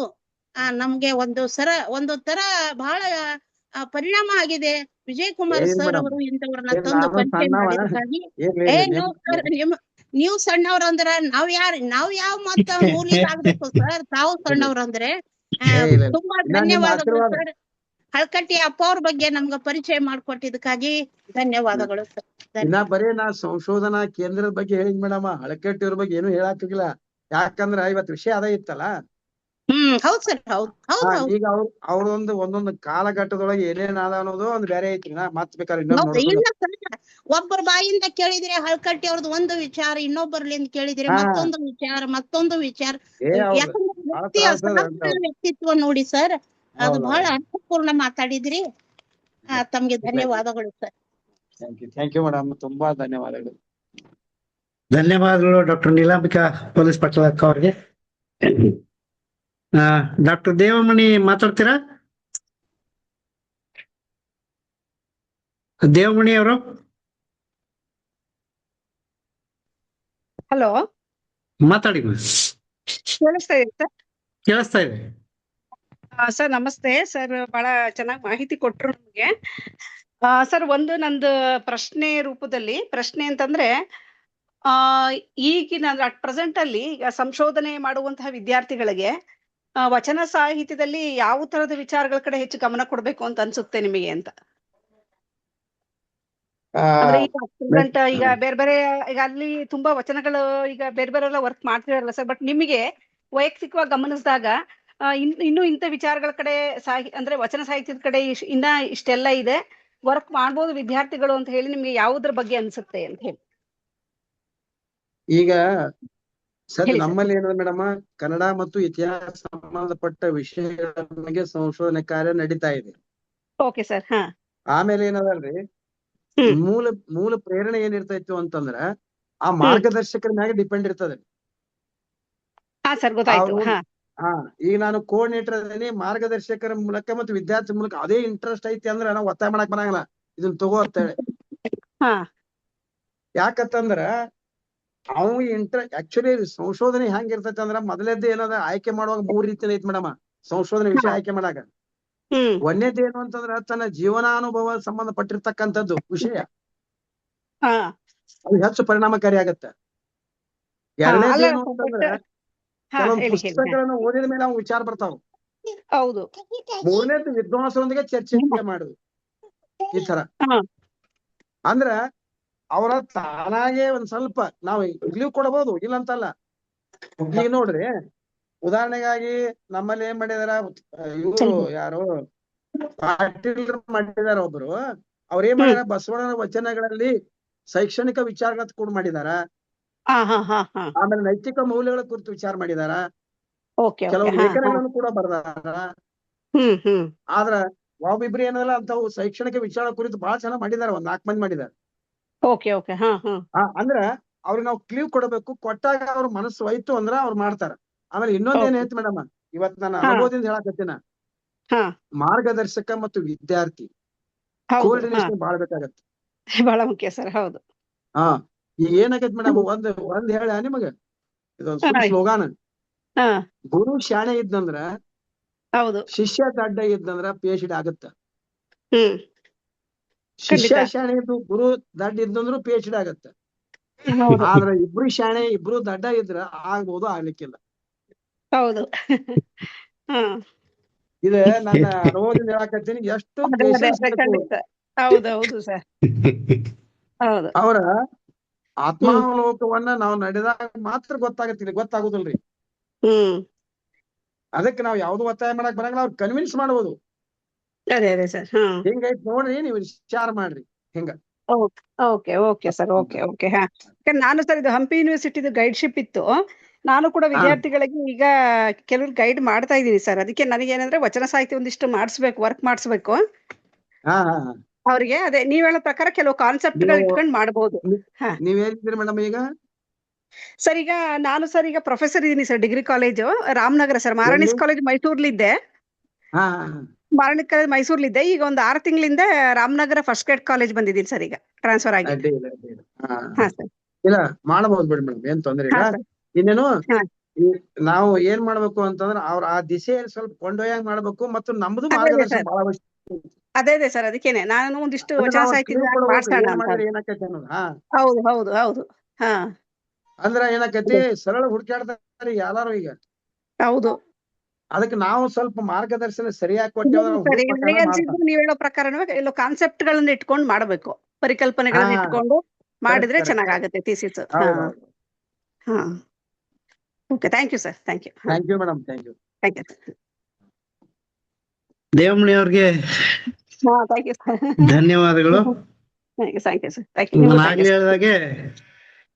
ನಮ್ಗೆ ಒಂದು ತರ ಬಹಳ ಪರಿಣಾಮ ಆಗಿದೆ. ವಿಜಯ್ ಕುಮಾರ್ ಸರ್ ಅವರು ಇಂಥವ್ರನ್ನ ತಂದು ಪರಿಚಯ ಮಾಡಿದ್ದಕ್ಕಾಗಿ. ನೀವು ಸಣ್ಣವ್ರಂದ್ರ ನಾವ್ ಯಾವ ಮತ್ತ ಮೂಲಿಗೆ ಆಗ್ಬೇಕು ಸರ್. ತಾವು ಸಣ್ಣವ್ರಂದ್ರೆ ತುಂಬಾ ಧನ್ಯವಾದಗಳು ಸರ್. ಹಳಕಟ್ಟಿ ಅಪ್ಪ ಅವ್ರ ಬಗ್ಗೆ ನಮ್ಗ ಪರಿಚಯ ಮಾಡ್ಕೊಟ್ಟಿದ್ದಕ್ಕಾಗಿ ಧನ್ಯವಾದಗಳು ಸರ್. ಇನ್ನ ಬರೀ ನಾ ಸಂಶೋಧನಾ ಕೇಂದ್ರದ ಬಗ್ಗೆ ಹೇಳಿದ್ ಮೇಡಮ್, ಹಳಕಟ್ಟಿ ಅವ್ರ ಬಗ್ಗೆ ಏನು ಹೇಳಾಕಿಲ್ಲ. ಯಾಕಂದ್ರ ಇವತ್ ವಿಷಯ ಅದ ಇತ್ತಲ್ಲ. ಹೌದ್ ಸರ್, ಹೌದು. ಈಗ ಒಂದೊಂದು ಕಾಲಘಟ್ಟದೊಳಗೆ ಏನೇನ್ ಅದ ಅನ್ನೋದು ಒಂದು ಬೇರೆ ಐತ್ರಿ. ಮತ್ ಬೇಕಾದ್ರೆ ಒಬ್ಬರ ಬಾಯಿಂದ ಕೇಳಿದ್ರೆ ಹಳಕಟ್ಟಿ ಅವ್ರದ್ದು ಒಂದು ವಿಚಾರ, ಇನ್ನೊಬ್ಬರ್ಲಿಂದ ಕೇಳಿದ್ರೆ ಮತ್ತೊಂದು ವಿಚಾರ. ವ್ಯಕ್ತಿತ್ವ ನೋಡಿ ಸರ್, ಅದು ಬಹಳ ಅರ್ಥಪೂರ್ಣ ಮಾತಾಡಿದ್ರಿ. ತಮ್ಗೆ ಧನ್ಯವಾದಗಳು ಸರ್. ಥ್ಯಾಂಕ್ ಯು ಮೇಡಮ್, ತುಂಬಾ ಧನ್ಯವಾದಗಳು. ಧನ್ಯವಾದಗಳು ಡಾಕ್ಟರ್ ನೀಲಾಂಬಿಕಾ ಪೊಲೀಸ್ ಪಾಟೀಲ್ ಅಕ್ಕ ಅವ್ರಿಗೆ. ಡಾಕ್ಟರ್ ದೇವಮಣಿ ಮಾತಾಡ್ತೀರಾ? ದೇವಮಣಿ ಅವರು ಹಲೋ, ಮಾತಾಡಿ. ಕೇಳಿಸ್ತಾ ಇದೆ ಸರ್? ಕೇಳಿಸ್ತಾ ಇದೆ ಸರ್. ನಮಸ್ತೆ ಸರ್, ಬಹಳ ಚೆನ್ನಾಗಿ ಮಾಹಿತಿ ಕೊಟ್ರು ನಮ್ಗೆ. ಸರ್, ಒಂದು ನಂದು ಪ್ರಶ್ನೆ ಅಂತಂದ್ರೆ, ಈಗಿನ ಅಟ್ ಪ್ರೆಸೆಂಟ್ ಅಲ್ಲಿ ಈಗ ಸಂಶೋಧನೆ ಮಾಡುವಂತಹ ವಿದ್ಯಾರ್ಥಿಗಳಿಗೆ ವಚನ ಸಾಹಿತ್ಯದಲ್ಲಿ ಯಾವ ತರದ ವಿಚಾರಗಳ ಕಡೆ ಹೆಚ್ಚು ಗಮನ ಕೊಡ್ಬೇಕು ಅಂತ ಅನ್ಸುತ್ತೆ ನಿಮಗೆ ಅಂತ? ಅಂದ್ರೆ ಈಗ ಬೇರೆ ಈಗ ಅಲ್ಲಿ ತುಂಬಾ ವಚನಗಳು ಈಗ ಬೇರೆ ವರ್ಕ್ ಮಾಡ್ತಿರಲ್ಲ ಸರ್. ಬಟ್ ನಿಮಗೆ ವೈಯಕ್ತಿಕವಾಗಿ ಗಮನಿಸಿದಾಗ ಇನ್ನು ಇಂಥ ವಿಚಾರಗಳ ಕಡೆ ಅಂದ್ರೆ ವಚನ ಸಾಹಿತ್ಯದ ಕಡೆ ಇನ್ನ ಇಷ್ಟೆಲ್ಲ ಇದೆ, ವರ್ಕ್ ಮಾಡ್ಬೋದು ವಿದ್ಯಾರ್ಥಿಗಳು ಅಂತ ಹೇಳಿ ನಿಮ್ಗೆ ಯಾವುದ್ರ ಬಗ್ಗೆ ಅನ್ಸುತ್ತೆ ಅಂತ ಹೇಳಿ? ಈಗ ಸರ್ ನಮ್ಮಲ್ಲಿ ಏನದ ಮೇಡಮ್, ಕನ್ನಡ ಮತ್ತು ಇತಿಹಾಸ ಸಂಬಂಧಪಟ್ಟ ವಿಷಯಗಳ ಬಗ್ಗೆ ಸಂಶೋಧನೆ ಕಾರ್ಯ ನಡೀತಾ ಇದೆ. Okay sir. ಹಾ, ಆಮೇಲೆ ಏನದಲ್ರಿ, ಮೂಲ ಪ್ರೇರಣೆ ಏನಿರ್ತೈತು ಅಂತಂದ್ರ ಆ ಮಾರ್ಗದರ್ಶಕರ ಮ್ಯಾಗ ಡಿಪೆಂಡ್ ಇರ್ತದೆ. ಹಾ ಸರ್ ಗೊತ್ತಾಯ್ತು. ಅವ್ರು- ಹಾ ಹಾ ಈಗ ನಾನು ಕೋಆರ್ಡಿನೇಟರ್ ಅದೀನಿ, ಮಾರ್ಗದರ್ಶಕರ ಮೂಲಕ ಮತ್ತು ವಿದ್ಯಾರ್ಥಿ ಮೂಲಕ ಅದೇ ಇಂಟ್ರೆಸ್ಟ್ ಐತಿ ಅಂದ್ರೆ ನಾವು ಒತ್ತಾಯ ಮಾಡಕ್ ಬರಂಗಿಲ್ಲ ಇದನ್ನ ತಗೋ ಅಂತ ಹೇಳಿ. ಹಾ ಯಾಕಂತಂದ್ರ ಅವ್ ಆಕ್ಚುಲಿ ಸಂಶೋಧನೆ ಹೆಂಗ್ ಇರ್ತೈತಿ ಅಂದ್ರ ಮೊದಲೇದ್ದು ಏನದ ಆಯ್ಕೆ ಮಾಡುವಾಗ 3 ರೀತಿಯಲ್ಲಿ ಐತಿ ಮೇಡಮ್ ಸಂಶೋಧನೆ ವಿಷಯ ಆಯ್ಕೆ ಮಾಡಾಕ. ಒಂದೇದ್ದು ಏನು ಅಂತಂದ್ರ ತನ್ನ ಜೀವನಾನುಭವ ಸಂಬಂಧಪಟ್ಟಿರ್ತಕ್ಕಂಥದ್ದು ವಿಷಯ, ಹಾ ಅದು ಹೆಚ್ಚು ಪರಿಣಾಮಕಾರಿ ಆಗತ್ತೆ. ಎರಡನೇದು ಏನು ಅಂತಂದ್ರ ಹಾ ಕೆಲವೊಂದು ಹೇಳಿ ಹೇಳಿ. ಪುಸ್ತಕಗಳನ್ನ ಓದಿದ ಮೇಲೆ ಅವ್ ವಿಚಾರ ಬರ್ತಾವ. ಹೌದು. ಮೂರನೇದು ವಿದ್ವಾಂಸರೊಂದಿಗೆ ಚರ್ಚೆ ಮಾಡುದು. ಈ ತರ ಹಾ ಅಂದ್ರ ಅವರ ತಾನಾಗೆ ಒಂದ್ ಸ್ವಲ್ಪ ನಾವು ಇಲ್ಲಿಯೂ ಕೊಡಬಹುದು, ಇಲ್ಲ ಅಂತಲ್ಲ. ಈಗ ನೋಡ್ರಿ, ಉದಾಹರಣೆಗಾಗಿ ನಮ್ಮಲ್ಲಿ ಏನ್ ಮಾಡಿದಾರ ಇವರು ಯಾರು ಪಾಟೀಲ್ ಮಾಡಿದಾರ ಒಬ್ರು. ಅವ್ರ ಏನ್ ಮಾಡ್ಯಾರ, ಬಸವಣ್ಣನ ವಚನಗಳಲ್ಲಿ ಶೈಕ್ಷಣಿಕ ವಿಚಾರಗಳ ಕೂಡ ಮಾಡಿದಾರ. ಆಮೇಲೆ ನೈತಿಕ ಮೌಲ್ಯಗಳ ಕುರಿತು ವಿಚಾರ ಮಾಡಿದಾರ. ಕೆಲವು ಲೇಖನಗಳನ್ನು ಕೂಡ ಬರ್ದಾರ. ಆದ್ರ ಒಬ್ಬಿಬ್ರು ಏನಲ್ಲ ಅಂತವು ಶೈಕ್ಷಣಿಕ ವಿಚಾರ ಕುರಿತು ಬಹಳ ಚೆನ್ನಾಗ್ ಮಾಡಿದಾರ. 4 ಮಂದಿ ಮಾಡಿದಾರ. ಅಂದ್ರ ಅವ್ರಿಗೆ ನಾವು ಕ್ಲೀವ್ ಕೊಡಬೇಕು. ಕೊಟ್ಟಾಗ ಅವ್ರ ಮನಸ್ಸು ಹೋಯ್ತು ಅಂದ್ರ ಅವ್ರು ಮಾಡ್ತಾರ. ಆಮೇಲೆ ಇನ್ನೊಂದ್ ಏನ್ ಐತಿ ಮೇಡಮ್, ಇವತ್ ನಾನು ಅನುಭವದಿಂದ ಹೇಳಕತ್ತೀನ, ಮಾರ್ಗದರ್ಶಕ ಮತ್ತು ವಿದ್ಯಾರ್ಥಿ ಕೋಆರ್ಡಿನೇಷನ್ ಬಾಳ್ ಬೇಕಾಗತ್ತೆ. ಬಹಳ ಮುಖ್ಯ ಸರ್. ಹೌದು. ಹಾ ಈಗ ಏನಾಗೈತಿ ಮೇಡಮ್, ಒಂದ್ ಹೇಳ ನಿಮಗ ಇದೊಂದ್ ಸ್ಲೋಗಾನ್. ಗುರು ಶಾಣೆ ಇದ್ದಂದ್ರ ಹೌದು, ಶಿಷ್ಯ ದಡ್ಡ ಇದ್ದಂದ್ರ PhD ಆಗತ್ತ. ಶಿಷ್ಯ ಶಾಣೆ ಇದ್ದು ಗುರು ದಡ್ಡ ಇದ್ದಂದ್ರು PhD ಆಗತ್ತ. ಆದ್ರ ಇಬ್ರು ಶಾಣೆ ಇಬ್ರು ದಡ್ಡ ಇದ್ರ ಆಗ್ಬೋದು, ಆಗ್ಲಿಕ್ಕಿಲ್ಲ. ಹೌದು. ಇದ ನನ್ನ ಅನುಭವದಿಂದ ಹೇಳಕತ್ತೀನಿ. ಎಷ್ಟು ಹೌದೌದು ಸರ್. ಹೌದು. ಅವರ ಆತ್ಮಾವಲೋಕವನ್ನ ನಾವು ನಡೆದಾಗ ಮಾತ್ರ ಗೊತ್ತಾಗತ್ತಿಲ್ಲ, ಗೊತ್ತಾಗುದಿಲ್ರಿ. ಅದಕ್ಕೆ ನಾವ್ ಯಾವ್ದು ಒತ್ತಾಯ ಮಾಡಕ್ ಬರಂಗಿಲ್ಲ. ಅವ್ರು ಕನ್ವಿನ್ಸ್ ಮಾಡ್ಬೋದು. ಅದೇ ಅದೇ ಸರ್. ಹಿಂಗೈತ್ ನೋಡ್ರಿ, ನೀವು ವಿಚಾರ ಮಾಡ್ರಿ ಹಿಂಗ. Okay okay sir. Okay okay. ಹಾ ನಾನು ಸರ್ ಇದು ಹಂಪಿ ಯೂನಿವರ್ಸಿಟಿದು ಗೈಡ್ಶಿಪ್ ಇತ್ತು. ನಾನು ಕೂಡ ವಿದ್ಯಾರ್ಥಿಗಳಿಗೆ ಈಗ ಕೆಲವ್ರು ಗೈಡ್ ಮಾಡ್ತಾ ಇದ್ದೀನಿ ಸರ್. ಅದಕ್ಕೆ ನನಗೇನಂದ್ರೆ ವಚನ ಸಾಹಿತ್ಯ ಒಂದಿಷ್ಟು ಮಾಡಿಸ್ಬೇಕು, ವರ್ಕ್ ಮಾಡಿಸ್ಬೇಕು ಅವ್ರಿಗೆ. ಅದೇ ನೀವ್ ಹೇಳೋ ಪ್ರಕಾರ ಕೆಲವು ಕಾನ್ಸೆಪ್ಟ್ ಗಳು ಇಟ್ಕೊಂಡು ಮಾಡ್ಬೋದು. ನೀವೇನಿದ್ದೀರಿ ಮೇಡಮ್ ಈಗ? ಸರ್ ಈಗ ನಾನು ಸರ್ ಈಗ ಪ್ರೊಫೆಸರ್ ಇದೀನಿ sir, degree college Ramanagara sir. Maharani's college ಮೈಸೂರ್ಲಿದ್ದೆ. ಮಾರಾಣಿಸ್ ಕಾಲೇಜ್ ಮೈಸೂರ್ಲಿದ್ದೆ. ಈಗ ಒಂದು 6 ತಿಂಗಳಿಂದ ರಾಮನಗರ ಫಸ್ಟ್ ಗ್ರೇಡ್ ಕಾಲೇಜ್ ಬಂದಿದ್ದೀನಿ ಸರ್, ಈಗ ಟ್ರಾನ್ಸ್ಫರ್ ಆಗಿ. ಇಲ್ಲ ಮಾಡಬಹುದು ಬಿಡಿ ಮೇಡಮ್, ಏನ್ ತೊಂದ್ರೆ ಇಲ್ಲ. ಇನ್ನೇನು ನಾವು ಏನ್ ಮಾಡ್ಬೇಕು ಅಂತಂದ್ರೆ ಅವ್ರ ಆ ದಿಶೆಯಲ್ಲಿ ಸ್ವಲ್ಪ ಕೊಂಡೊಯ್ಯಂಗ್ ಮಾಡ್ಬೇಕು. ಮತ್ತು ನಮ್ದು ಮಾರ್ಗದರ್ಶನ ಬಹಳ ಅವಶ್ಯಕ. ಅದೇ ಅದೇ ಸರ್, ಅದಕ್ಕೇನೆ ನಾನು ಒಂದಿಷ್ಟು ವಚನ ಸಾಹಿತ್ಯ ಮಾಡ್ಸೋಣ ಅಂತ. ಹೌದು ಹೌದು ಹೌದು. ಹಾ ಅಂದ್ರ ಏನಾಕೈತಿ, ಸರಳ ಹುಡುಕಾಡ್ತಾರೆ ಎಲ್ಲಾರು ಈಗ. ಹೌದು. ಅದಕ್ಕೆ ನಾವು ಸ್ವಲ್ಪ ಮಾರ್ಗದರ್ಶನ ಸರಿಯಾಗಿ ಕೊಟ್ಟೇವೆ. ನೀವ್ ಹೇಳೋ ಪ್ರಕಾರನೇ ಎಲ್ಲೋ ಕಾನ್ಸೆಪ್ಟ್ ಗಳನ್ನ ಇಟ್ಕೊಂಡು ಮಾಡ್ಬೇಕು, ಪರಿಕಲ್ಪನೆಗಳನ್ನ ಇಟ್ಕೊಂಡು ಮಾಡಿದ್ರೆ ಚೆನ್ನಾಗಾಗುತ್ತೆ ಥೀಸಿಸ್. ಹಾ okay, thank you sir. Thank you. Thank you madam. Thank you. Thank you. Devamani ಅವ್ರಿಗೆ ಧನ್ಯವಾದಗಳು. Thank you sir. Thank you. ಆಗ್ಲೇ ಹೇಳಿದಾಗೆ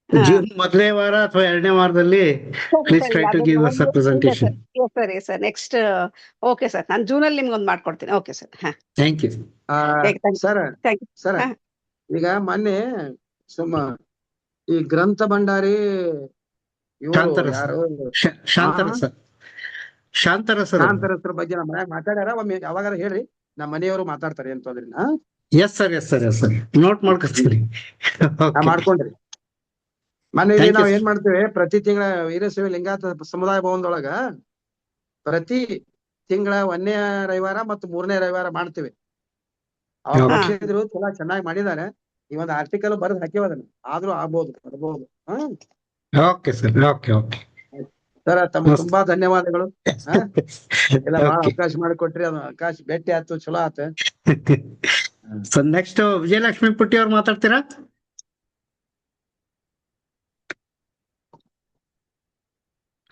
ಜೂನ್ ಮೊದಲನೇ ವಾರ ಅಥವಾ 2ನೇ ವಾರದಲ್ಲಿ please try to give us a presentation. ಸರಿ ಸರ್. ನೆಕ್ಸ್ಟ್ ಓಕೆ ಸರ್, ನಾನು ಜೂನಲ್ಲಿ ನಿಮ್ಗೆ ಒಂದು ಮಾಡ್ಕೊಡ್ತೀನಿ. Okay sir. Thank you sir. ಈಗ ಮೊನ್ನೆ ಈ ಗ್ರಂಥ ಭಂಡಾರಿ ಶಾಂತರಸರ ಬಗ್ಗೆ ನಮ್ಮ ಮನ್ಯಾಗ ಮಾತಾಡ್ಯಾರ. ಒಮ್ಮೆ ಯಾವಾಗಾರ ಹೇಳ್ರಿ, ನಮ್ಮ ಮನೆಯವರು ಮಾತಾಡ್ತಾರೆ. ಏನ್ ತೊಂದ್ರಿನ? ಎಸ್ ಸರ್ ನೋಟ್ ಮಾಡ್ಕೊತೀನಿ. ಮಾಡ್ಕೊಂಡ್ರಿ. ಮೊನ್ನೆ ನಾವ್ ಏನ್ ಮಾಡ್ತೇವೆ, ಪ್ರತಿ ತಿಂಗಳ ವೀರಶೈವ ಲಿಂಗಾಯತ ಸಮುದಾಯ ಭವನದೊಳಗ ಪ್ರತಿ ತಿಂಗಳ 1ನೇ ರವಿವಾರ ಮತ್ತು 3ನೇ ರವಿವಾರ ಮಾಡ್ತೇವೆ. ಅವ್ರು ಚೆನ್ನಾಗಿ ಮಾಡಿದ್ದಾರೆ. ಈ ಒಂದು ಆರ್ಟಿಕಲ್ ಬರೆದು ಹಾಕಿವ, ಅದನ್ನ ಆದ್ರೂ ಆಗ್ಬೋದು, ಬರ್ಬೋದು. Okay sir. ಓಕೆ ಸರ್, ತಮ್ಮ ತುಂಬಾ ಧನ್ಯವಾದಗಳು. ಎಲ್ಲ ಬಹಳ ಅವಕಾಶ ಮಾಡಿಕೊಟ್ರಿ. ಅದು ಅವಕಾಶ ಭೇಟಿ ಆಯ್ತು, ಚಲೋ ಆತ. ಸರ್ ನೆಕ್ಸ್ಟ್ ವಿಜಯಲಕ್ಷ್ಮಿ ಪುಟ್ಟಿ ಅವ್ರು ಮಾತಾಡ್ತೀರಾ?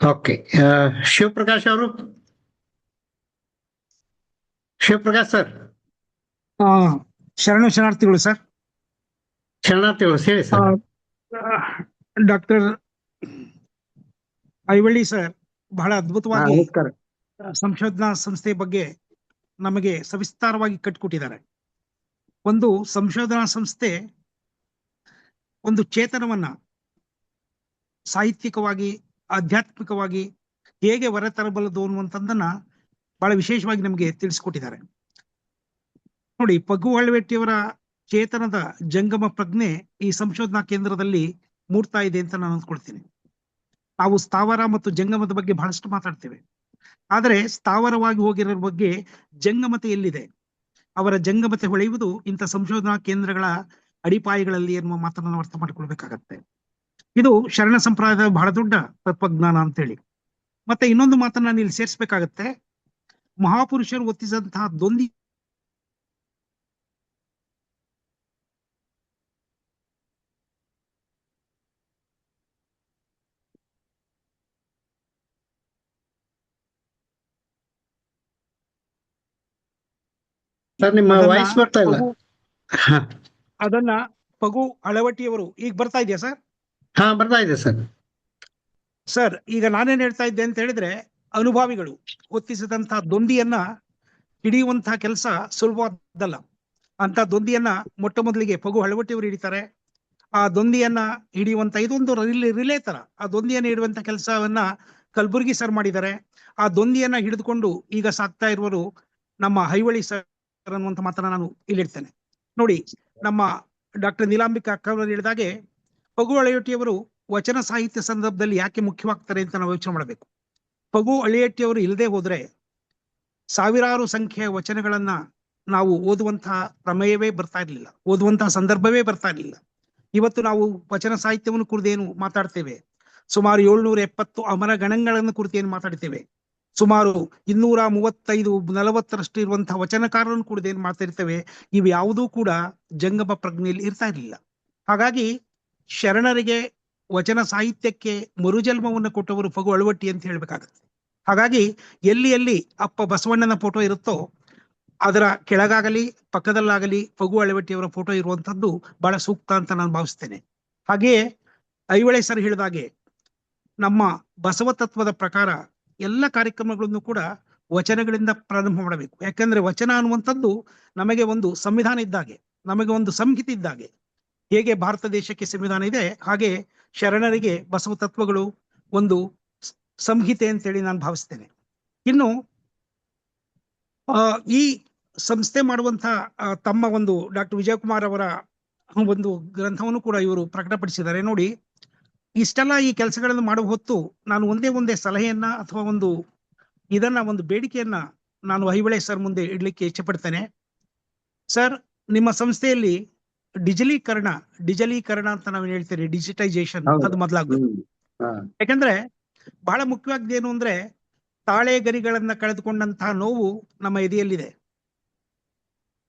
ಓಕೆ. ಶಿವಪ್ರಕಾಶ್ ಅವರು. ಶಿವಪ್ರಕಾಶ್ ಸರ್. ಶರಣಾರ್ಥಿಗಳು ಸರ್. ಶರಣಾರ್ಥಿಗಳು ಹೇಳಿ ಸರ್. ಡಾಕ್ಟರ್ ಐವಳ್ಳಿ ಸರ್ ಬಹಳ ಅದ್ಭುತವಾಗಿ ಸಂಶೋಧನಾ ಸಂಸ್ಥೆ ಬಗ್ಗೆ ನಮಗೆ ಸವಿಸ್ತಾರವಾಗಿ ಕಟ್ಟಿಕೊಟ್ಟಿದ್ದಾರೆ. ಒಂದು ಸಂಶೋಧನಾ ಸಂಸ್ಥೆ ಒಂದು ಚೇತನವನ್ನ ಸಾಹಿತ್ಯಿಕವಾಗಿ, ಆಧ್ಯಾತ್ಮಿಕವಾಗಿ ಹೇಗೆ ಹೊರತರಬಲ್ಲದು ಅನ್ನುವಂಥದ್ದನ್ನ ಬಹಳ ವಿಶೇಷವಾಗಿ ನಮಗೆ ತಿಳಿಸ್ಕೊಟ್ಟಿದ್ದಾರೆ. ನೋಡಿ, ಪಗು ಹಳವೆಟ್ಟಿಯವರ ಚೇತನದ ಜಂಗಮ ಪ್ರಜ್ಞೆ ಈ ಸಂಶೋಧನಾ ಕೇಂದ್ರದಲ್ಲಿ ಮೂಡ್ತಾ ಇದೆ ಅಂತ ನಾನು ಅಂದ್ಕೊಳ್ತೀನಿ. ನಾವು ಸ್ಥಾವರ ಮತ್ತು ಜಂಗಮದ ಬಗ್ಗೆ ಬಹಳಷ್ಟು ಮಾತಾಡ್ತೇವೆ, ಆದರೆ ಸ್ಥಾವರವಾಗಿ ಹೋಗಿರೋ ಬಗ್ಗೆ ಜಂಗಮತೆ ಎಲ್ಲಿದೆ, ಅವರ ಜಂಗಮತೆ ಹೊಳೆಯುವುದು ಇಂಥ ಸಂಶೋಧನಾ ಕೇಂದ್ರಗಳ ಅಡಿಪಾಯಗಳಲ್ಲಿ ಎನ್ನುವ ಮಾತನ್ನು ನಾವು ಅರ್ಥ ಮಾಡ್ಕೊಳ್ಬೇಕಾಗತ್ತೆ. ಇದು ಶರಣ ಸಂಪ್ರದಾಯದ ಬಹಳ ದೊಡ್ಡ ತತ್ವಜ್ಞಾನ ಅಂತೇಳಿ. ಮತ್ತೆ ಇನ್ನೊಂದು ಮಾತನ್ನ ನಾನು ಇಲ್ಲಿ ಸೇರಿಸ್ಬೇಕಾಗತ್ತೆ. ಮಹಾಪುರುಷರು ಒತ್ತಿಸಿದಂತಹ ದೊಂದಿ ಸರ್, ನಿಮ್ಮ ವಾಯ್ಸ್ ಬರ್ತಾ ಇಲ್ಲ. ಅದನ್ನ ಪಗು ಹಳವಟ್ಟಿಯವರು ಈಗ ಬರ್ತಾ ಇದೆಯಾ ಸರ್? ಹಾ, ಬರ್ತಾ ಇದೆ ಸರ್. ಸರ್, ಈಗ ನಾನೇನ್ ಹೇಳ್ತಾ ಇದ್ದೆ ಅಂತ ಹೇಳಿದ್ರೆ, ಅನುಭಾವಿಗಳು ಒತ್ತಿಸಿದಂತಹ ದೊಂದಿಯನ್ನ ಹಿಡಿಯುವಂತಹ ಕೆಲಸ ಸುಲಭವಾದಲ್ಲ. ಅಂತ ದೊಂದಿಯನ್ನ ಮೊಟ್ಟ ಮೊದಲಿಗೆ ಪಗು ಹಳವಟ್ಟಿಯವರು ಹಿಡಿತಾರೆ. ಆ ದೊಂದಿಯನ್ನ ಹಿಡಿಯುವಂತ ಇದೊಂದು ರಿಲೇ ತರ ಆ ದೊಂದಿಯನ್ನ ಹಿಡಿಯುವಂತ ಕೆಲಸವನ್ನ ಕಲಬುರ್ಗಿ ಸರ್ ಮಾಡಿದ್ದಾರೆ. ಆ ದೊಂದಿಯನ್ನ ಹಿಡಿದುಕೊಂಡು ಈಗ ಸಾಕ್ತಾ ಇರುವರು ನಮ್ಮ ಹೈವಳಿ ಸರ್ ಅನ್ನುವಂತ ಮಾತನ್ನ ನಾನು ಇಲ್ಲಿಡ್ತೇನೆ. ನೋಡಿ, ನಮ್ಮ ಡಾಕ್ಟರ್ ನೀಲಾಂಬಿಕಾ ಅಕ್ಕ ಅವರು ಹೇಳಿದಾಗೆ ಪಗು ಹಳವಟ್ಟಿಯವರು ವಚನ ಸಾಹಿತ್ಯ ಸಂದರ್ಭದಲ್ಲಿ ಯಾಕೆ ಮುಖ್ಯವಾಗ್ತಾರೆ ಅಂತ ನಾವು ಯೋಚನೆ ಮಾಡಬೇಕು. ಪಗು ಹಳವಟ್ಟಿಯವರು ಇಲ್ಲದೆ ಹೋದ್ರೆ ಸಾವಿರಾರು ಸಂಖ್ಯೆಯ ವಚನಗಳನ್ನ ನಾವು ಓದುವಂತಹ ಪ್ರಮೇಯವೇ ಬರ್ತಾ ಇರ್ಲಿಲ್ಲ, ಓದುವಂತಹ ಸಂದರ್ಭವೇ ಬರ್ತಾ ಇರ್ಲಿಲ್ಲ. ಇವತ್ತು ನಾವು ವಚನ ಸಾಹಿತ್ಯವನ್ನು ಕುರಿತೇನು ಮಾತಾಡ್ತೇವೆ, ಸುಮಾರು 770 ಅಮರ ಗಣಗಳನ್ನು ಕುರಿತೇನು ಮಾತಾಡ್ತೇವೆ, ಸುಮಾರು 235-40 ಇರುವಂತಹ ವಚನಕಾರರನ್ನು ಕುರಿತೇನು ಮಾತಾಡ್ತೇವೆ. ಇವು ಯಾವುದೂ ಕೂಡ ಜಂಗಮ ಪ್ರಜ್ಞೆಯಲ್ಲಿ ಇರ್ತಾ ಇರಲಿಲ್ಲ. ಹಾಗಾಗಿ ಶರಣರಿಗೆ ವಚನ ಸಾಹಿತ್ಯಕ್ಕೆ ಮರುಜನ್ಮವನ್ನು ಕೊಟ್ಟವರು ಪಗು ಹಳವಟ್ಟಿ ಅಂತ ಹೇಳ್ಬೇಕಾಗತ್ತೆ. ಹಾಗಾಗಿ ಎಲ್ಲಿ ಅಪ್ಪ ಬಸವಣ್ಣನ ಫೋಟೋ ಇರುತ್ತೋ ಅದರ ಕೆಳಗಾಗಲಿ ಪಕ್ಕದಲ್ಲಾಗಲಿ ಪಗು ಹಳವಟ್ಟಿಯವರ ಫೋಟೋ ಇರುವಂತದ್ದು ಬಹಳ ಸೂಕ್ತ ಅಂತ ನಾನು ಭಾವಿಸ್ತೇನೆ. ಹಾಗೆಯೇ ಐಹೊಳೆ ಸರ್ ಹೇಳಿದಾಗೆ ನಮ್ಮ ಬಸವ ತತ್ವದ ಪ್ರಕಾರ ಎಲ್ಲ ಕಾರ್ಯಕ್ರಮಗಳನ್ನು ಕೂಡ ವಚನಗಳಿಂದ ಪ್ರಾರಂಭ ಮಾಡಬೇಕು. ಯಾಕಂದ್ರೆ ವಚನ ಅನ್ನುವಂಥದ್ದು ನಮಗೆ ಒಂದು ಸಂವಿಧಾನ ಇದ್ದಾಗೆ, ನಮಗೆ ಒಂದು ಸಂಹಿತೆ ಇದ್ದಾಗೆ. ಹೇಗೆ ಭಾರತ ದೇಶಕ್ಕೆ ಸಂವಿಧಾನ ಇದೆ, ಹಾಗೆ ಶರಣರಿಗೆ ಬಸವ ತತ್ವಗಳು ಒಂದು ಸಂಹಿತೆ ಅಂತೇಳಿ ನಾನು ಭಾವಿಸ್ತೇನೆ. ಇನ್ನು ಈ ಸಂಸ್ಥೆ ಮಾಡುವಂತಹ ತಮ್ಮ ಒಂದು ಡಾಕ್ಟರ್ ವಿಜಯಕುಮಾರ್ ಅವರ ಒಂದು ಗ್ರಂಥವನ್ನು ಕೂಡ ಇವರು ಪ್ರಕಟಪಡಿಸಿದ್ದಾರೆ. ನೋಡಿ, ಇಷ್ಟೆಲ್ಲ ಈ ಕೆಲಸಗಳನ್ನು ಮಾಡುವ ಹೊತ್ತು ನಾನು ಒಂದೇ ಸಲಹೆಯನ್ನ ಅಥವಾ ಒಂದು ಬೇಡಿಕೆಯನ್ನ ನಾನು ಐಹೊಳೆ ಸರ್ ಮುಂದೆ ಇಡ್ಲಿಕ್ಕೆ ಇಚ್ಛೆ ಪಡ್ತೇನೆ. ಸರ್, ನಿಮ್ಮ ಸಂಸ್ಥೆಯಲ್ಲಿ ಡಿಜಿಟಲೀಕರಣ ಅಂತ ನಾವು ಹೇಳ್ತೇವೆ, ಡಿಜಿಟೈಸೇಷನ್ ಅದು ಮೊದಲಾಗಬೇಕು. ಯಾಕಂದ್ರೆ ಬಹಳ ಮುಖ್ಯವಾಗಿದೆ ಏನು ಅಂದ್ರೆ, ತಾಳೆ ಗರಿಗಳನ್ನ ಕಳೆದುಕೊಂಡಂತಹ ನೋವು ನಮ್ಮ ಎದೆಯಲ್ಲಿದೆ.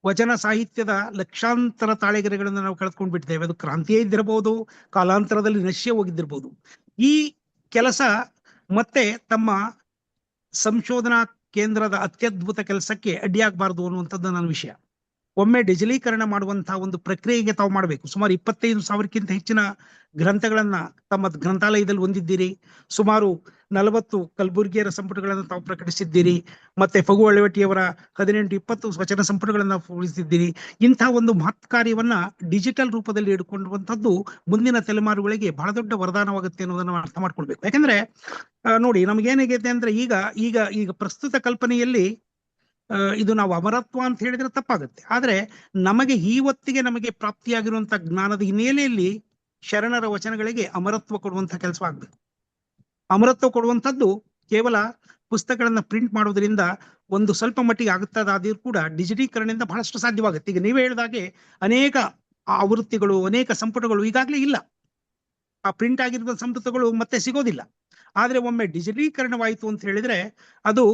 ವಚನ ಸಾಹಿತ್ಯದ ಲಕ್ಷಾಂತರ ತಾಳೆಗರಿಗಳನ್ನು ನಾವು ಕಳೆದುಕೊಂಡು ಬಿಟ್ಟಿದ್ದೇವೆ. ಅದು ಕ್ರಾಂತಿಯೇ ಇದ್ದಿರಬಹುದು, ಕಾಲಾಂತರದಲ್ಲಿ ನಶ್ಯ ಹೋಗಿದ್ದಿರ್ಬೋದು. ಈ ಕೆಲಸ ಮತ್ತೆ ತಮ್ಮ ಸಂಶೋಧನಾ ಕೇಂದ್ರದ ಅತ್ಯದ್ಭುತ ಕೆಲಸಕ್ಕೆ ಅಡ್ಡಿಯಾಗಬಾರದು ಅನ್ನುವಂಥದ್ದು ನನ್ನ ವಿಷಯ. ಒಮ್ಮೆ ಡಿಜಿಟಲೀಕರಣ ಮಾಡುವಂತಹ ಒಂದು ಪ್ರಕ್ರಿಯೆಗೆ ತಾವು ಮಾಡಬೇಕು. ಸುಮಾರು 25,000ಕ್ಕಿಂತ ಹೆಚ್ಚಿನ ಗ್ರಂಥಗಳನ್ನ ತಮ್ಮ ಗ್ರಂಥಾಲಯದಲ್ಲಿ ಹೊಂದಿದ್ದೀರಿ. ಸುಮಾರು 40 ಕಲಬುರ್ಗಿಯರ ಸಂಪುಟಗಳನ್ನು ತಾವು ಪ್ರಕಟಿಸಿದ್ದೀರಿ. ಮತ್ತೆ ಪಗು ಹಳವಟ್ಟಿಯವರ 18-20 ವಚನ ಸಂಪುಟಗಳನ್ನ ಉಳಿಸಿದ್ದೀರಿ. ಇಂತಹ ಒಂದು ಮಹತ್ ಕಾರ್ಯವನ್ನ ಡಿಜಿಟಲ್ ರೂಪದಲ್ಲಿ ಹಿಡ್ಕೊಂಡುವಂಥದ್ದು ಮುಂದಿನ ತಲೆಮಾರುಗಳಿಗೆ ಬಹಳ ದೊಡ್ಡ ವರದಾನವಾಗುತ್ತೆ ಅನ್ನೋದನ್ನ ಅರ್ಥ ಮಾಡ್ಕೊಳ್ಬೇಕು. ಯಾಕಂದ್ರೆ ನೋಡಿ, ನಮಗೇನಾಗಿದೆ ಅಂದ್ರೆ ಈಗ ಪ್ರಸ್ತುತ ಕಲ್ಪನೆಯಲ್ಲಿ ಇದು ನಾವು ಅಮರತ್ವ ಅಂತ ಹೇಳಿದ್ರೆ ತಪ್ಪಾಗುತ್ತೆ. ಆದ್ರೆ ನಮಗೆ ಇವತ್ತಿಗೆ ನಮಗೆ ಪ್ರಾಪ್ತಿಯಾಗಿರುವಂತಹ ಜ್ಞಾನದ ಹಿನ್ನೆಲೆಯಲ್ಲಿ ಶರಣರ ವಚನಗಳಿಗೆ ಅಮರತ್ವ ಕೊಡುವಂತಹ ಕೆಲಸ ಆಗ್ಬೇಕು. ಅಮರತ್ವ ಕೊಡುವಂಥದ್ದು ಕೇವಲ ಪುಸ್ತಕಗಳನ್ನ ಪ್ರಿಂಟ್ ಮಾಡೋದ್ರಿಂದ ಒಂದು ಸ್ವಲ್ಪ ಮಟ್ಟಿಗೆ ಆಗುತ್ತದಾದ್ರೂ ಕೂಡ ಡಿಜಿಟೀಕರಣದಿಂದ ಬಹಳಷ್ಟು ಸಾಧ್ಯವಾಗುತ್ತೆ. ಈಗ ನೀವೇ ಹೇಳಿದಾಗೆ ಅನೇಕ ಆವೃತ್ತಿಗಳು, ಅನೇಕ ಸಂಪುಟಗಳು ಈಗಾಗಲೇ ಇಲ್ಲ. ಆ ಪ್ರಿಂಟ್ ಆಗಿರುವ ಸಂಪುಟಗಳು ಮತ್ತೆ ಸಿಗೋದಿಲ್ಲ. ಆದ್ರೆ ಒಮ್ಮೆ ಡಿಜಿಟೀಕರಣವಾಯಿತು ಅಂತ ಹೇಳಿದ್ರೆ ಅದು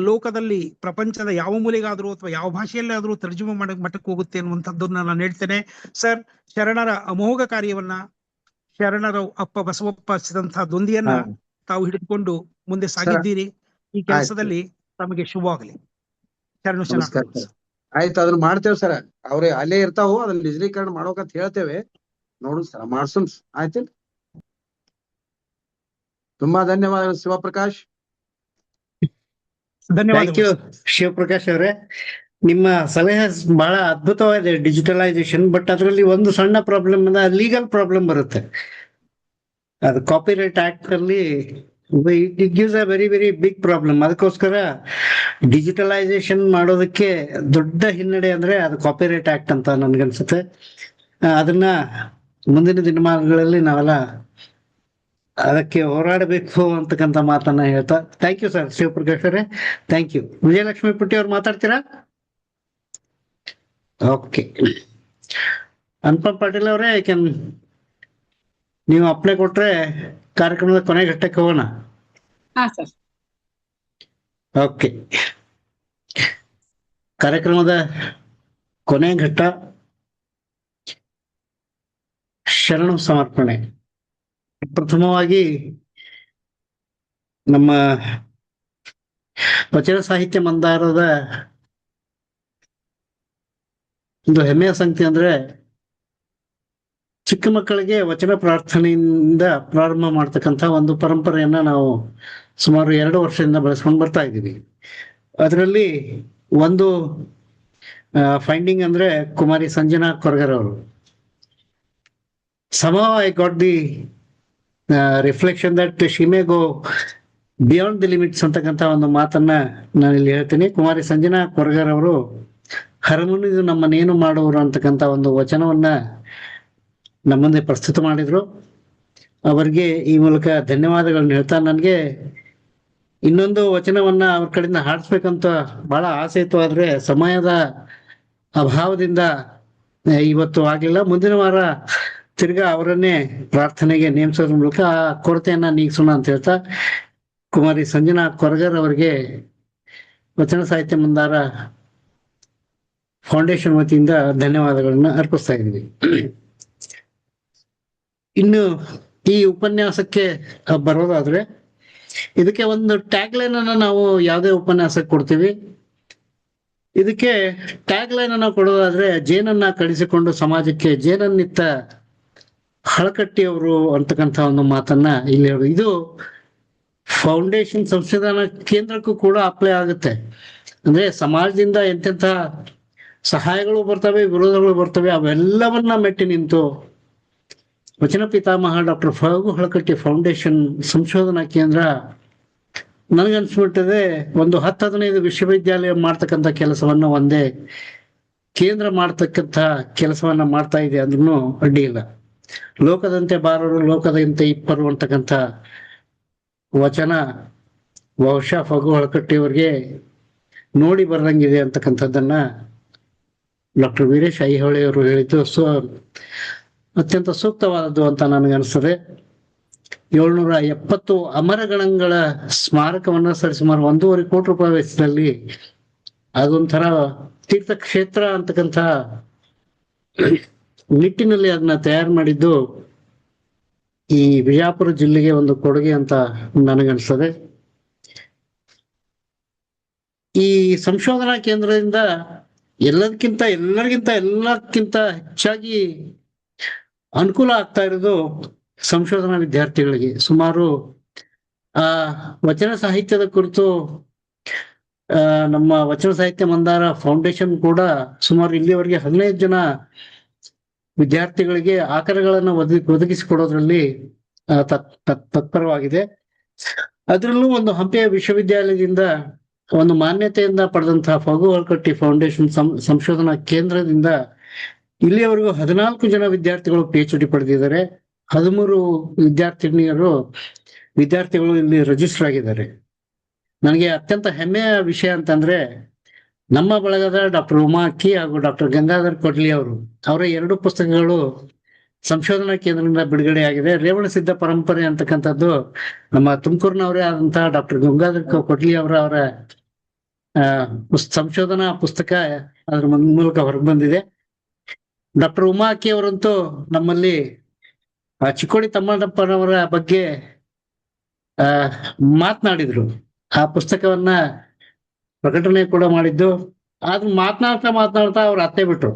ಲೋಕದಲ್ಲಿ ಪ್ರಪಂಚದ ಯಾವ ಮೂಲೆಗಾದ್ರೂ ಅಥವಾ ಯಾವ ಭಾಷೆಯಲ್ಲಾದ್ರೂ ತರ್ಜುಮೆ ಮಾಡೋ ಮಟ್ಟಕ್ಕೆ ಹೋಗುತ್ತೆ ಅನ್ನುವಂಥದ್ದನ್ನ ನಾನು ಹೇಳ್ತೇನೆ. ಸರ್, ಶರಣರ ಅಮೋಘ ಕಾರ್ಯವನ್ನ, ಶರಣರ ಅಪ್ಪ ಬಸವಪ್ಪ ಹಚ್ಚಿದಂತಹ ದೊಂದಿಯನ್ನ ತಾವು ಹಿಡಿದುಕೊಂಡು ಮುಂದೆ ಸಾಗಿದ್ದೀರಿ. ಈ ಕೆಲಸದಲ್ಲಿ ತಮಗೆ ಶುಭವಾಗಲಿ. ಆಯ್ತು, ಅದನ್ನ ಮಾಡ್ತೇವೆ ಸರ್. ಅವ್ರೆ ಅಲ್ಲೇ ಇರ್ತಾವು, ಅದನ್ನ ಡಿಜಿಟಲೀಕರಣ ಮಾಡೋಕಂತ ಹೇಳ್ತೇವೆ. ನೋಡು ಸರ್, ಮಾಡ್ಸೋಣ. ಆಯ್ತು, ತುಂಬಾ ಧನ್ಯವಾದ ಶಿವಪ್ರಕಾಶ್. ಥ್ಯಾಂಕ್ ಯು ಶಿವಪ್ರಕಾಶ್ ಅವರೇ. ನಿಮ್ಮ ಸಲಹೆ ಬಹಳ ಅದ್ಭುತವಾಗಿದೆ, ಡಿಜಿಟಲೈಸೇಷನ್. ಬಟ್ ಅದರಲ್ಲಿ ಒಂದು ಸಣ್ಣ ಪ್ರಾಬ್ಲಮ್ ಲೀಗಲ್ ಪ್ರಾಬ್ಲಮ್ ಬರುತ್ತೆ. ಅದು ಕಾಪಿರೈಟ್ ಆಕ್ಟ್ ಅಲ್ಲಿ it gives a very very big problem. ಅದಕ್ಕೋಸ್ಕರ ಡಿಜಿಟಲೈಸೇಷನ್ ಮಾಡೋದಕ್ಕೆ ದೊಡ್ಡ ಹಿನ್ನಡೆ ಅಂದ್ರೆ ಅದು ಕಾಪಿರೈಟ್ ಆಕ್ಟ್ ಅಂತ ನನ್ಗನ್ಸುತ್ತೆ. ಅದನ್ನ ಮುಂದಿನ ದಿನಮಾನಗಳಲ್ಲಿ ನಾವೆಲ್ಲ ಅದಕ್ಕೆ ಹೋರಾಡಬೇಕು ಅಂತಕ್ಕಂಥ ಮಾತನ್ನ ಹೇಳ್ತಾ ಥ್ಯಾಂಕ್ ಯು ಸರ್. ಶಿವಪ್ರಕಾಶ್ ಅವರೇ ಥ್ಯಾಂಕ್ ಯು. ವಿಜಯಲಕ್ಷ್ಮಿ ಪುಟ್ಟಿ ಅವ್ರು ಮಾತಾಡ್ತೀರಾ? ಓಕೆ. ಅನುಪಮ್ ಪಾಟೀಲ್ ಅವರೇ ನೀವು ಅಪ್ಲೈ ಕೊಟ್ರೆ ಕಾರ್ಯಕ್ರಮದ ಕೊನೆ ಘಟ್ಟಕ್ಕೆ ಹೋಗೋಣ. ಹಾ ಸರ್. ಓಕೆ. ಕಾರ್ಯಕ್ರಮದ ಕೊನೆ ಘಟ್ಟ ಶರಣು ಸಮರ್ಪಣೆ. ಪ್ರಥಮವಾಗಿ ನಮ್ಮ ವಚನ ಸಾಹಿತ್ಯ ಮಂದಾರದ ಒಂದು ಹೆಮ್ಮೆಯ ಸಂಗತಿ ಅಂದ್ರೆ ಚಿಕ್ಕ ಮಕ್ಕಳಿಗೆ ವಚನ ಪ್ರಾರ್ಥನೆಯಿಂದ ಪ್ರಾರಂಭ ಮಾಡ್ತಕ್ಕಂಥ ಒಂದು ಪರಂಪರೆಯನ್ನ ನಾವು ಸುಮಾರು 2 ವರ್ಷದಿಂದ ಬೆಳೆಸ್ಕೊಂಡು ಬರ್ತಾ ಇದ್ದೀವಿ. ಅದರಲ್ಲಿ ಒಂದು ಫೈಂಡಿಂಗ್ ಅಂದ್ರೆ ಕುಮಾರಿ ಸಂಜನಾ ಕೊರಗರ್ ಅವರು. somehow I got the reflection that she may go beyond the limits ಅಂತಕ್ಕಂಥ ಒಂದು ಮಾತನ್ನ ನಾನು ಇಲ್ಲಿ ಹೇಳ್ತೀನಿ. ಕುಮಾರಿ ಸಂಜನಾ ಕೊರಗರ್ ಅವರು ಹರಮುನಿದು ನಮ್ಮನ್ನೇನು ಮಾಡುವರು ಅಂತಕ್ಕಂಥ ಒಂದು ವಚನವನ್ನ ನಮ್ಮ ಮುಂದೆ ಪ್ರಸ್ತುತ ಮಾಡಿದ್ರು. ಅವರಿಗೆ ಈ ಮೂಲಕ ಧನ್ಯವಾದಗಳನ್ನ ಹೇಳ್ತಾ, ನನಗೆ ಇನ್ನೊಂದು ವಚನವನ್ನ ಅವ್ರ ಕಡೆಯಿಂದ ಹಾಡಿಸ್ಬೇಕಂತ ಬಹಳ ಆಸೆ ಇತ್ತು. ಆದ್ರೆ ಸಮಯದ ಅಭಾವದಿಂದ ಇವತ್ತು ಆಗ್ಲಿಲ್ಲ. ಮುಂದಿನ ವಾರ ತಿರ್ಗಾ ಅವರನ್ನೇ ಪ್ರಾರ್ಥನೆಗೆ ನೇಮಿಸೋದ್ರ ಮೂಲಕ ಆ ಕೊರತೆಯನ್ನ ನೀಗಿಸೋಣ ಅಂತ ಹೇಳ್ತಾ ಕುಮಾರಿ ಸಂಜನಾ ಕೊರಗರ್ ಅವರಿಗೆ ವಚನ ಸಾಹಿತ್ಯ ಮಂದಾರ ಫೌಂಡೇಶನ್ ವತಿಯಿಂದ ಧನ್ಯವಾದಗಳನ್ನ ಅರ್ಪಿಸ್ತಾ ಇದ್ದೀವಿ. ಇನ್ನು ಈ ಉಪನ್ಯಾಸಕ್ಕೆ ಬರೋದಾದ್ರೆ ಇದಕ್ಕೆ ಒಂದು ಟ್ಯಾಗ್ ಲೈನ್ ಅನ್ನ ನಾವು ಯಾವುದೇ ಉಪನ್ಯಾಸಕ್ಕೆ ಕೊಡ್ತೀವಿ. ಇದಕ್ಕೆ ಟ್ಯಾಗ್ ಲೈನ್ ಅನ್ನ ಕೊಡೋದಾದ್ರೆ ಜೇನನ್ನ ಕಡಿಸಿಕೊಂಡು ಸಮಾಜಕ್ಕೆ ಜೇನನ್ನಿತ್ತ ಹಳಕಟ್ಟಿ ಅವರು ಅಂತಕ್ಕಂಥ ಒಂದು ಮಾತನ್ನ ಇಲ್ಲಿ ಹೇಳಿ. ಇದು ಫೌಂಡೇಶನ್ ಸಂಶೋಧನಾ ಕೇಂದ್ರಕ್ಕೂ ಕೂಡ ಅಪ್ಲೈ ಆಗುತ್ತೆ. ಅಂದ್ರೆ ಸಮಾಜದಿಂದ ಎಂತೆಂಥ ಸಹಾಯಗಳು ಬರ್ತವೆ, ವಿರೋಧಗಳು ಬರ್ತವೆ, ಅವೆಲ್ಲವನ್ನ ಮೆಟ್ಟಿ ನಿಂತು ವಚನ ಪಿತಾಮಹ ಡಾಕ್ಟರ್ ಫಗು ಹಳಕಟ್ಟಿ ಫೌಂಡೇಶನ್ ಸಂಶೋಧನಾ ಕೇಂದ್ರ ನನಗನ್ಸ್ಬಿಟ್ಟಿದೆ ಒಂದು 10-15 ವಿಶ್ವವಿದ್ಯಾಲಯ ಮಾಡ್ತಕ್ಕಂಥ ಕೆಲಸವನ್ನ ಒಂದೇ ಕೇಂದ್ರ ಮಾಡ್ತಕ್ಕಂಥ ಕೆಲಸವನ್ನ ಮಾಡ್ತಾ ಇದೆ ಅಂದ್ರೂ ಅಡ್ಡಿ ಇಲ್ಲ. ಲೋಕದಂತೆ ಬಾರರು ಲೋಕದಂತೆ ಇಪ್ಪರು ಅಂತಕ್ಕಂಥ ವಚನ ಬಹುಶಃ ಫಗು ಹಳಕಟ್ಟಿ ಅವರಿಗೆ ನೋಡಿ ಬರಂಗಿದೆ ಅಂತಕ್ಕಂಥದ್ದನ್ನ ಡಾಕ್ಟರ್ ವೀರೇಶ್ ಐಹೊಳೆ ಅವರು ಹೇಳಿದ್ದು ಅತ್ಯಂತ ಸೂಕ್ತವಾದದ್ದು ಅಂತ ನನಗನ್ನಿಸ್ತದೆ. 770 ಅಮರಗಣಗಳ ಸ್ಮಾರಕವನ್ನ ಸರಿಸುಮಾರು 1.5 ಕೋಟಿ ರೂಪಾಯಿ ವೆಚ್ಚದಲ್ಲಿ ಅದೊಂಥರ ತೀರ್ಥಕ್ಷೇತ್ರ ಅಂತಕ್ಕಂಥ ನಿಟ್ಟಿನಲ್ಲಿ ಅದನ್ನ ತಯಾರು ಮಾಡಿದ್ದು ಈ ವಿಜಯಪುರ ಜಿಲ್ಲೆಗೆ ಒಂದು ಕೊಡುಗೆ ಅಂತ ನನಗನ್ನಿಸ್ತದೆ. ಈ ಸಂಶೋಧನಾ ಕೇಂದ್ರದಿಂದ ಎಲ್ಲರಿಗಿಂತ ಹೆಚ್ಚಾಗಿ ಅನುಕೂಲ ಆಗ್ತಾ ಇರೋದು ಸಂಶೋಧನಾ ವಿದ್ಯಾರ್ಥಿಗಳಿಗೆ. ಸುಮಾರು ವಚನ ಸಾಹಿತ್ಯದ ಕುರಿತು ನಮ್ಮ ವಚನ ಸಾಹಿತ್ಯ ಮಂದಾರ ಫೌಂಡೇಶನ್ ಕೂಡ ಸುಮಾರು ಇಲ್ಲಿವರೆಗೆ 15 ಜನ ವಿದ್ಯಾರ್ಥಿಗಳಿಗೆ ಆಕರಗಳನ್ನು ಒದಗಿಸಿಕೊಡೋದ್ರಲ್ಲಿ ತತ್ಪರವಾಗಿದೆ. ಅದರಲ್ಲೂ ಒಂದು ಹಂಪಿಯ ವಿಶ್ವವಿದ್ಯಾಲಯದಿಂದ ಒಂದು ಮಾನ್ಯತೆಯಿಂದ ಪಡೆದಂತಹ ಫಗು ಹಳಕಟ್ಟಿ ಫೌಂಡೇಶನ್ ಸಂಶೋಧನಾ ಕೇಂದ್ರದಿಂದ ಇಲ್ಲಿಯವರೆಗೂ 14 ಜನ ವಿದ್ಯಾರ್ಥಿಗಳು PhD ಪಡೆದಿದ್ದಾರೆ. 13 ವಿದ್ಯಾರ್ಥಿಗಳು ಇಲ್ಲಿ ರಿಜಿಸ್ಟರ್ ಆಗಿದ್ದಾರೆ. ನನಗೆ ಅತ್ಯಂತ ಹೆಮ್ಮೆಯ ವಿಷಯ ಅಂತಂದ್ರೆ ನಮ್ಮ ಬಳಗದ ಡಾಕ್ಟರ್ ಉಮಾ ಅಕ್ಕಿ ಹಾಗೂ ಡಾಕ್ಟರ್ ಗಂಗಾಧರ್ ಕೊಡ್ಲಿ ಅವರ 2 ಪುಸ್ತಕಗಳು ಸಂಶೋಧನಾ ಕೇಂದ್ರದಿಂದ ಬಿಡುಗಡೆಯಾಗಿದೆ. ರೇವಣ ಸಿದ್ಧ ಪರಂಪರೆ ಅಂತಕ್ಕಂಥದ್ದು ನಮ್ಮ ತುಮಕೂರಿನವರೇ ಆದಂತಹ ಡಾಕ್ಟರ್ ಗಂಗಾಧರ್ ಕೊಡ್ಲಿ ಅವರ ಸಂಶೋಧನಾ ಪುಸ್ತಕ ಅದರ ಮೂಲಕ ಹೊರಗೆ ಬಂದಿದೆ. ಡಾಕ್ಟರ್ ಉಮಾ ಅಕ್ಕಿ ಅವರಂತೂ ನಮ್ಮಲ್ಲಿ ಚಿಕ್ಕೋಡಿ ತಮ್ಮಣ್ಣಪ್ಪನವರ ಬಗ್ಗೆ ಮಾತನಾಡಿದ್ರು. ಆ ಪುಸ್ತಕವನ್ನ ಪ್ರಕಟಣೆ ಕೂಡ ಮಾಡಿದ್ದು. ಆದ್ರೂ ಮಾತನಾಡ್ತಾ ಅವ್ರು ಅತ್ತೆ ಬಿಟ್ರು.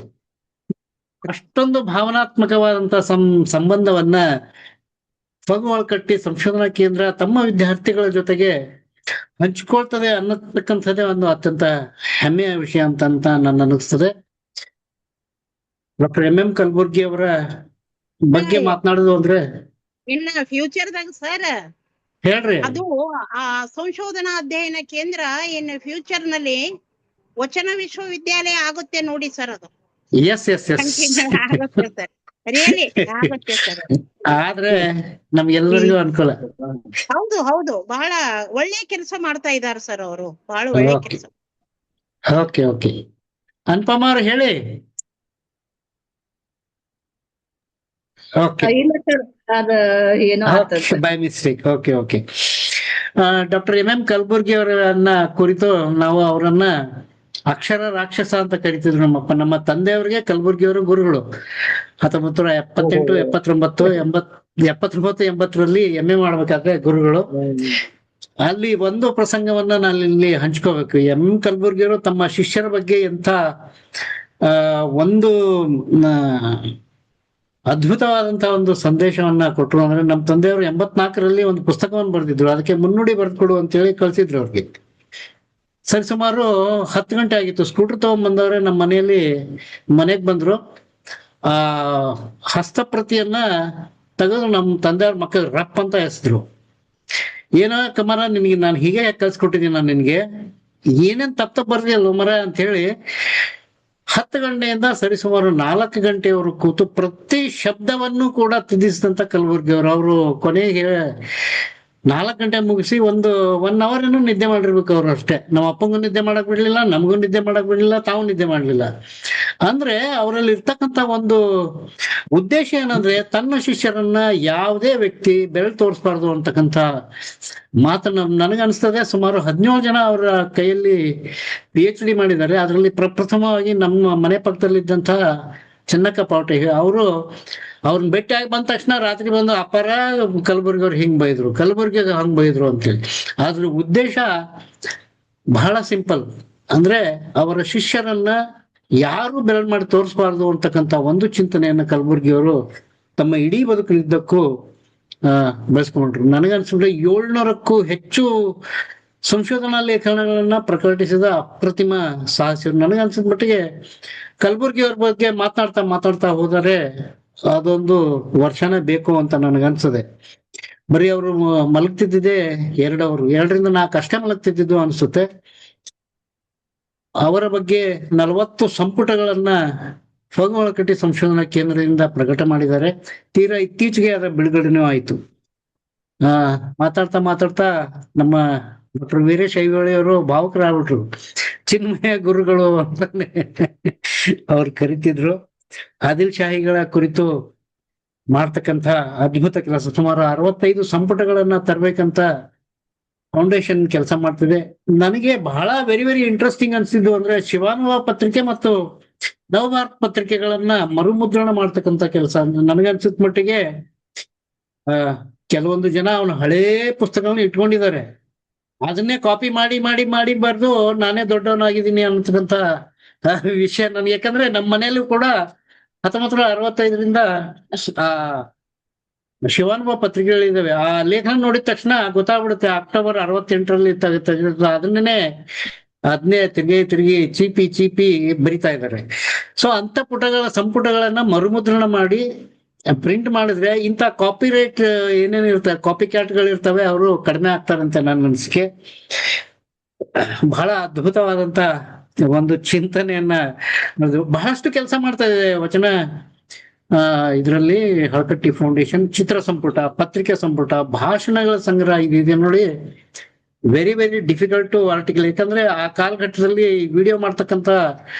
ಅಷ್ಟೊಂದು ಭಾವನಾತ್ಮಕವಾದಂತ ಸಂಬಂಧವನ್ನ ಫಗು ಹಳಕಟ್ಟಿ ಸಂಶೋಧನಾ ಕೇಂದ್ರ ತಮ್ಮ ವಿದ್ಯಾರ್ಥಿಗಳ ಜೊತೆಗೆ ಹಂಚಿಕೊಳ್ತದೆ ಅನ್ನತಕ್ಕಂಥದ್ದೇ ಒಂದು ಅತ್ಯಂತ ಹೆಮ್ಮೆಯ ವಿಷಯ ಅಂತ ನನ್ನ ಅನಿಸ್ತದೆ. ಡಾಕ್ಟರ್ MM ಕಲಬುರ್ಗಿ ಅವರ ಬಗ್ಗೆ ಮಾತನಾಡುದು ಅಂದ್ರೆ ಇನ್ನ ಫ್ಯೂಚರ್ದಾಗ ಸರ್ ಹೇಳ್ರಿ. ಅದು ಆ ಸಂಶೋಧನಾ ಅಧ್ಯಯನ ಕೇಂದ್ರ ಇನ್ ಫ್ಯೂಚರ್ ನಲ್ಲಿ ವಚನ ವಿಶ್ವವಿದ್ಯಾಲಯ ಆಗುತ್ತೆ ನೋಡಿ ಸರ್. ಅದು ಎಸ್ ಎಸ್ ಎಸ್ ಆಗುತ್ತೆ ಸರ್, ರಿಯಲಿ ಆಗುತ್ತೆ ಸರ್. ಆದ್ರೆ ನಮ್ಗೆಲ್ಲರಿಗೂ ಅನುಕೂಲ. ಹೌದು ಹೌದು, ಬಹಳ ಒಳ್ಳೆ ಕೆಲಸ ಮಾಡ್ತಾ ಇದ್ದಾರೆ ಸರ್ ಅವರು, ಬಹಳ ಒಳ್ಳೆ ಕೆಲಸ. ಓಕೆ ಓಕೆ, ಅನುಪಮ ಅವ್ರು ಹೇಳಿ. ಓಕೆ, ಇಲ್ಲ ಸರ್, ಅದ ಏನೋ by mistake. Okay okay. Doctor M Kalburgi ಅವರನ್ನ ಕುರಿತು ನಾವು ಅವರನ್ನ ಅಕ್ಷರ ರಾಕ್ಷಸ ಅಂತ ಕರಿತಿದ್ರು ನಮ್ಮಪ್ಪ. ನಮ್ಮ ತಂದೆಯವ್ರಿಗೆ ಕಲಬುರ್ಗಿ ಅವರು ಗುರುಗಳು. 1978, 79, 80ರಲ್ಲಿ MA ಮಾಡ್ಬೇಕಾದ್ರೆ ಗುರುಗಳು. ಅಲ್ಲಿ ಒಂದು ಪ್ರಸಂಗವನ್ನ ನಾನು ಇಲ್ಲಿ ಹಂಚ್ಕೋಬೇಕು. ಎಂ ಕಲಬುರ್ಗಿ ಅವರು ತಮ್ಮ ಶಿಷ್ಯರ ಬಗ್ಗೆ ಎಂಥ ಒಂದು ಅದ್ಭುತವಾದಂತಹ ಒಂದು ಸಂದೇಶವನ್ನ ಕೊಟ್ಟರು ಅಂದ್ರೆ, ನಮ್ಮ ತಂದೆಯವರು 84ರಲ್ಲಿ ಒಂದು ಪುಸ್ತಕವನ್ನು ಬರೆದಿದ್ರು, ಅದಕ್ಕೆ ಮುನ್ನುಡಿ ಬರ್ಕೊಡು ಅಂತ ಹೇಳಿ ಕಳ್ಸಿದ್ರು ಅವ್ರಿಗೆ. ಸರಿಸುಮಾರು 10 ಗಂಟೆ ಆಗಿತ್ತು. ಸ್ಕೂಟರ್ ತಗೊಂಡ್ಬಂದವ್ರೆ ನಮ್ಮ ಮನೆಗೆ ಬಂದ್ರು. ಆ ಹಸ್ತಪ್ರತಿಯನ್ನ ತೆಗೆದು ನಮ್ಮ ತಂದೆಯವ್ರ ಮಕ್ಕಳಿಗೆ ರಪ್ ಅಂತ ಎಸೆದ್ರು. ಏನೋ ಕಮರ, ನಿನಗೆ ನಾನು ಹೀಗೆ ಕಳ್ಸಿಕೊಟ್ಟಿದ್ದೀನಿ, ನಾನು ನಿನ್ಗೆ ಏನೇನ್ ತಪ್ಪ ಬರ್ದಿಯಲ್ಲ ಮರ ಅಂತ ಹೇಳಿ 10 ಗಂಟೆಯಿಂದ ಸರಿಸುಮಾರು 4 ಗಂಟೆಯವರು ಕೂತು ಪ್ರತಿ ಶಬ್ದವನ್ನು ಕೂಡ ತಿದ್ದಿಸಿದಂತ ಕಲಬುರ್ಗಿ ಅವರು ಕೊನೆಗೆ 4 ಗಂಟೆ ಮುಗಿಸಿ 1 ಅವರ್ ಏನೋ ನಿದ್ದೆ ಮಾಡಿರ್ಬೇಕು ಅವ್ರು ಅಷ್ಟೇ. ನಮ್ಮ ಅಪ್ಪಂಗೂ ನಿದ್ದೆ ಮಾಡಕ್ ಬಿಡ್ಲಿಲ್ಲ, ನಮಗೂ ನಿದ್ದೆ ಮಾಡಕ್ ಬಿಡ್ಲಿಲ್ಲ, ತಾವು ನಿದ್ದೆ ಮಾಡ್ಲಿಲ್ಲ. ಅಂದ್ರೆ ಅವರಲ್ಲಿ ಇರ್ತಕ್ಕಂಥ ಒಂದು ಉದ್ದೇಶ ಏನಂದ್ರೆ, ತನ್ನ ಶಿಷ್ಯರನ್ನ ಯಾವುದೇ ವ್ಯಕ್ತಿ ಬೆರಳು ತೋರಿಸ್ಬಾರ್ದು ಅಂತಕ್ಕಂಥ ಮಾತನ್ನ ನನಗನ್ಸ್ತದೆ. ಸುಮಾರು 17 ಜನ ಅವರ ಕೈಯಲ್ಲಿ PhD ಮಾಡಿದ್ದಾರೆ. ಅದರಲ್ಲಿ ಪ್ರಪ್ರಥಮವಾಗಿ ನಮ್ಮ ಮನೆ ಪಕ್ಕದಲ್ಲಿದ್ದಂತಹ ಚೆನ್ನಕ್ಕ ಪಾವಟೆ ಅವ್ರನ್ನ ಭೇಟಿಯಾಗಿ ಬಂದ ತಕ್ಷಣ ರಾತ್ರಿ ಬಂದು ಅಪಾರ ಕಲಬುರ್ಗಿ ಅವ್ರು ಹಿಂಗ್ ಬೈದ್ರು, ಕಲಬುರ್ಗಿ ಹಂಗ್ ಬೈದ್ರು ಅಂತೇಳಿ. ಅದ್ರ ಉದ್ದೇಶ ಬಹಳ ಸಿಂಪಲ್. ಅಂದ್ರೆ ಅವರ ಶಿಷ್ಯರನ್ನ ಯಾರು ಬೆರಳು ಮಾಡಿ ತೋರಿಸ್ಬಾರ್ದು ಅಂತಕ್ಕಂಥ ಒಂದು ಚಿಂತನೆಯನ್ನ ಕಲಬುರ್ಗಿ ಅವರು ತಮ್ಮ ಇಡೀ ಬದುಕಿನಿದ್ದಕ್ಕೂ ಬೆಳೆಸ್ಕೊಂಡ್ರು. ನನಗನ್ಸಿದ್ರೆ 700ಕ್ಕೂ ಹೆಚ್ಚು ಸಂಶೋಧನಾ ಲೇಖನಗಳನ್ನ ಪ್ರಕಟಿಸಿದ ಅಪ್ರತಿಮ ಸಾಹಸಿರು. ನನಗನ್ಸಿದ ಮಟ್ಟಿಗೆ ಕಲಬುರ್ಗಿ ಅವ್ರ ಬಗ್ಗೆ ಮಾತಾಡ್ತಾ ಹೋದರೆ ಅದೊಂದು ವರ್ಷನೇ ಬೇಕು ಅಂತ ನನಗನ್ಸದೆ. ಬರೀ ಅವರು ಮಲಗ್ತಿದ್ದಿದೆ 2 ಅವರು, 2ರಿಂದ 4 ಅಷ್ಟೇ ಮಲಗ್ತಿದ್ದು ಅನ್ಸುತ್ತೆ. ಅವರ ಬಗ್ಗೆ 40 ಸಂಪುಟಗಳನ್ನ ಫಗವಳಕಟ್ಟಿ ಸಂಶೋಧನಾ ಕೇಂದ್ರದಿಂದ ಪ್ರಕಟ ಮಾಡಿದ್ದಾರೆ. ತೀರಾ ಇತ್ತೀಚೆಗೆ ಅದರ ಬಿಡುಗಡೆನೂ ಆಯ್ತು. ಮಾತಾಡ್ತಾ ನಮ್ಮ ಡಾಕ್ಟರ್ ವೀರೇಶ್ ಐಹೊಳೆ ಅವರು ಭಾವುಕರಾಗ್ಬಿಟ್ರು. ಚಿನ್ಮಯ ಗುರುಗಳು ಅಂತಾನೆ ಅವ್ರು ಕರಿತಿದ್ರು. ಆದಿಲ್ ಶಾಹಿಗಳ ಕುರಿತು ಮಾಡ್ತಕ್ಕಂಥ ಅದ್ಭುತ ಕೆಲಸ. ಸುಮಾರು 65 ಸಂಪುಟಗಳನ್ನ ತರಬೇಕಂತ ಫೌಂಡೇಶನ್ ಕೆಲಸ ಮಾಡ್ತಿದೆ. ನನಗೆ ಬಹಳ ವೆರಿ ಇಂಟ್ರೆಸ್ಟಿಂಗ್ ಅನ್ಸಿದ್ದು ಅಂದ್ರೆ, ಶಿವಾನುಭವ ಪತ್ರಿಕೆ ಮತ್ತು ನವಭಾರತ್ ಪತ್ರಿಕೆಗಳನ್ನ ಮರುಮುದ್ರಣ ಮಾಡ್ತಕ್ಕಂಥ ಕೆಲಸ. ನನಗನ್ಸಿದ ಮಟ್ಟಿಗೆ ಕೆಲವೊಂದು ಜನ ಅವನ ಹಳೇ ಪುಸ್ತಕಗಳನ್ನ ಇಟ್ಕೊಂಡಿದ್ದಾರೆ, ಅದನ್ನೇ ಕಾಪಿ ಮಾಡಿ ಬರೆದು ನಾನೇ ದೊಡ್ಡವನಾಗಿದ್ದೀನಿ ಅನ್ನತಕ್ಕಂಥ ವಿಷಯ ನನಗೆ. ಯಾಕಂದ್ರೆ ನಮ್ಮ ಮನೆಯಲ್ಲೂ ಕೂಡ 1965ರಿಂದ ಶಿವಾನುಭವ ಪತ್ರಿಕೆಗಳಿದ್ದಾವೆ. ಆ ಲೇಖನ ನೋಡಿದ ತಕ್ಷಣ ಗೊತ್ತಾಗ್ಬಿಡುತ್ತೆ ಅಕ್ಟೋಬರ್ 68ರಲ್ಲಿ ಅದನ್ನೇ ತಿರುಗಿ ಚೀಪಿ ಬರಿತಾ ಇದ್ದಾರೆ. ಸೊ ಅಂತ ಸಂಪುಟಗಳನ್ನ ಮರುಮುದ್ರಣ ಮಾಡಿ ಪ್ರಿಂಟ್ ಮಾಡಿದ್ರೆ ಇಂಥ ಕಾಪಿರೈಟ್ ಏನೇನು ಇರ್ತವೆ, ಕಾಪಿ ಕ್ಯಾಟ್ಗಳು ಇರ್ತವೆ, ಅವರು ಕಡಿಮೆ ಆಗ್ತಾರಂತೆ ನನ್ನ ಅನಿಸಿಕೆ. ಬಹಳ ಅದ್ಭುತವಾದಂತ ಒಂದು ಚಿಂತನೆಯನ್ನ ಬಹಳಷ್ಟು ಕೆಲಸ ಮಾಡ್ತಾ ಇದೆ ವಚನ ಇದರಲ್ಲಿ. ಹಳಕಟ್ಟಿ ಫೌಂಡೇಶನ್ ಚಿತ್ರ ಸಂಪುಟ, ಪತ್ರಿಕೆ ಸಂಪುಟ, ಭಾಷಣಗಳ ಸಂಗ್ರಹ ಇದೆ ನೋಡಿ. Very difficult to article. ಯಾಕಂದ್ರೆ ಆ ಕಾಲಘಟ್ಟದಲ್ಲಿ ವಿಡಿಯೋ ಮಾಡ್ತಕ್ಕಂಥ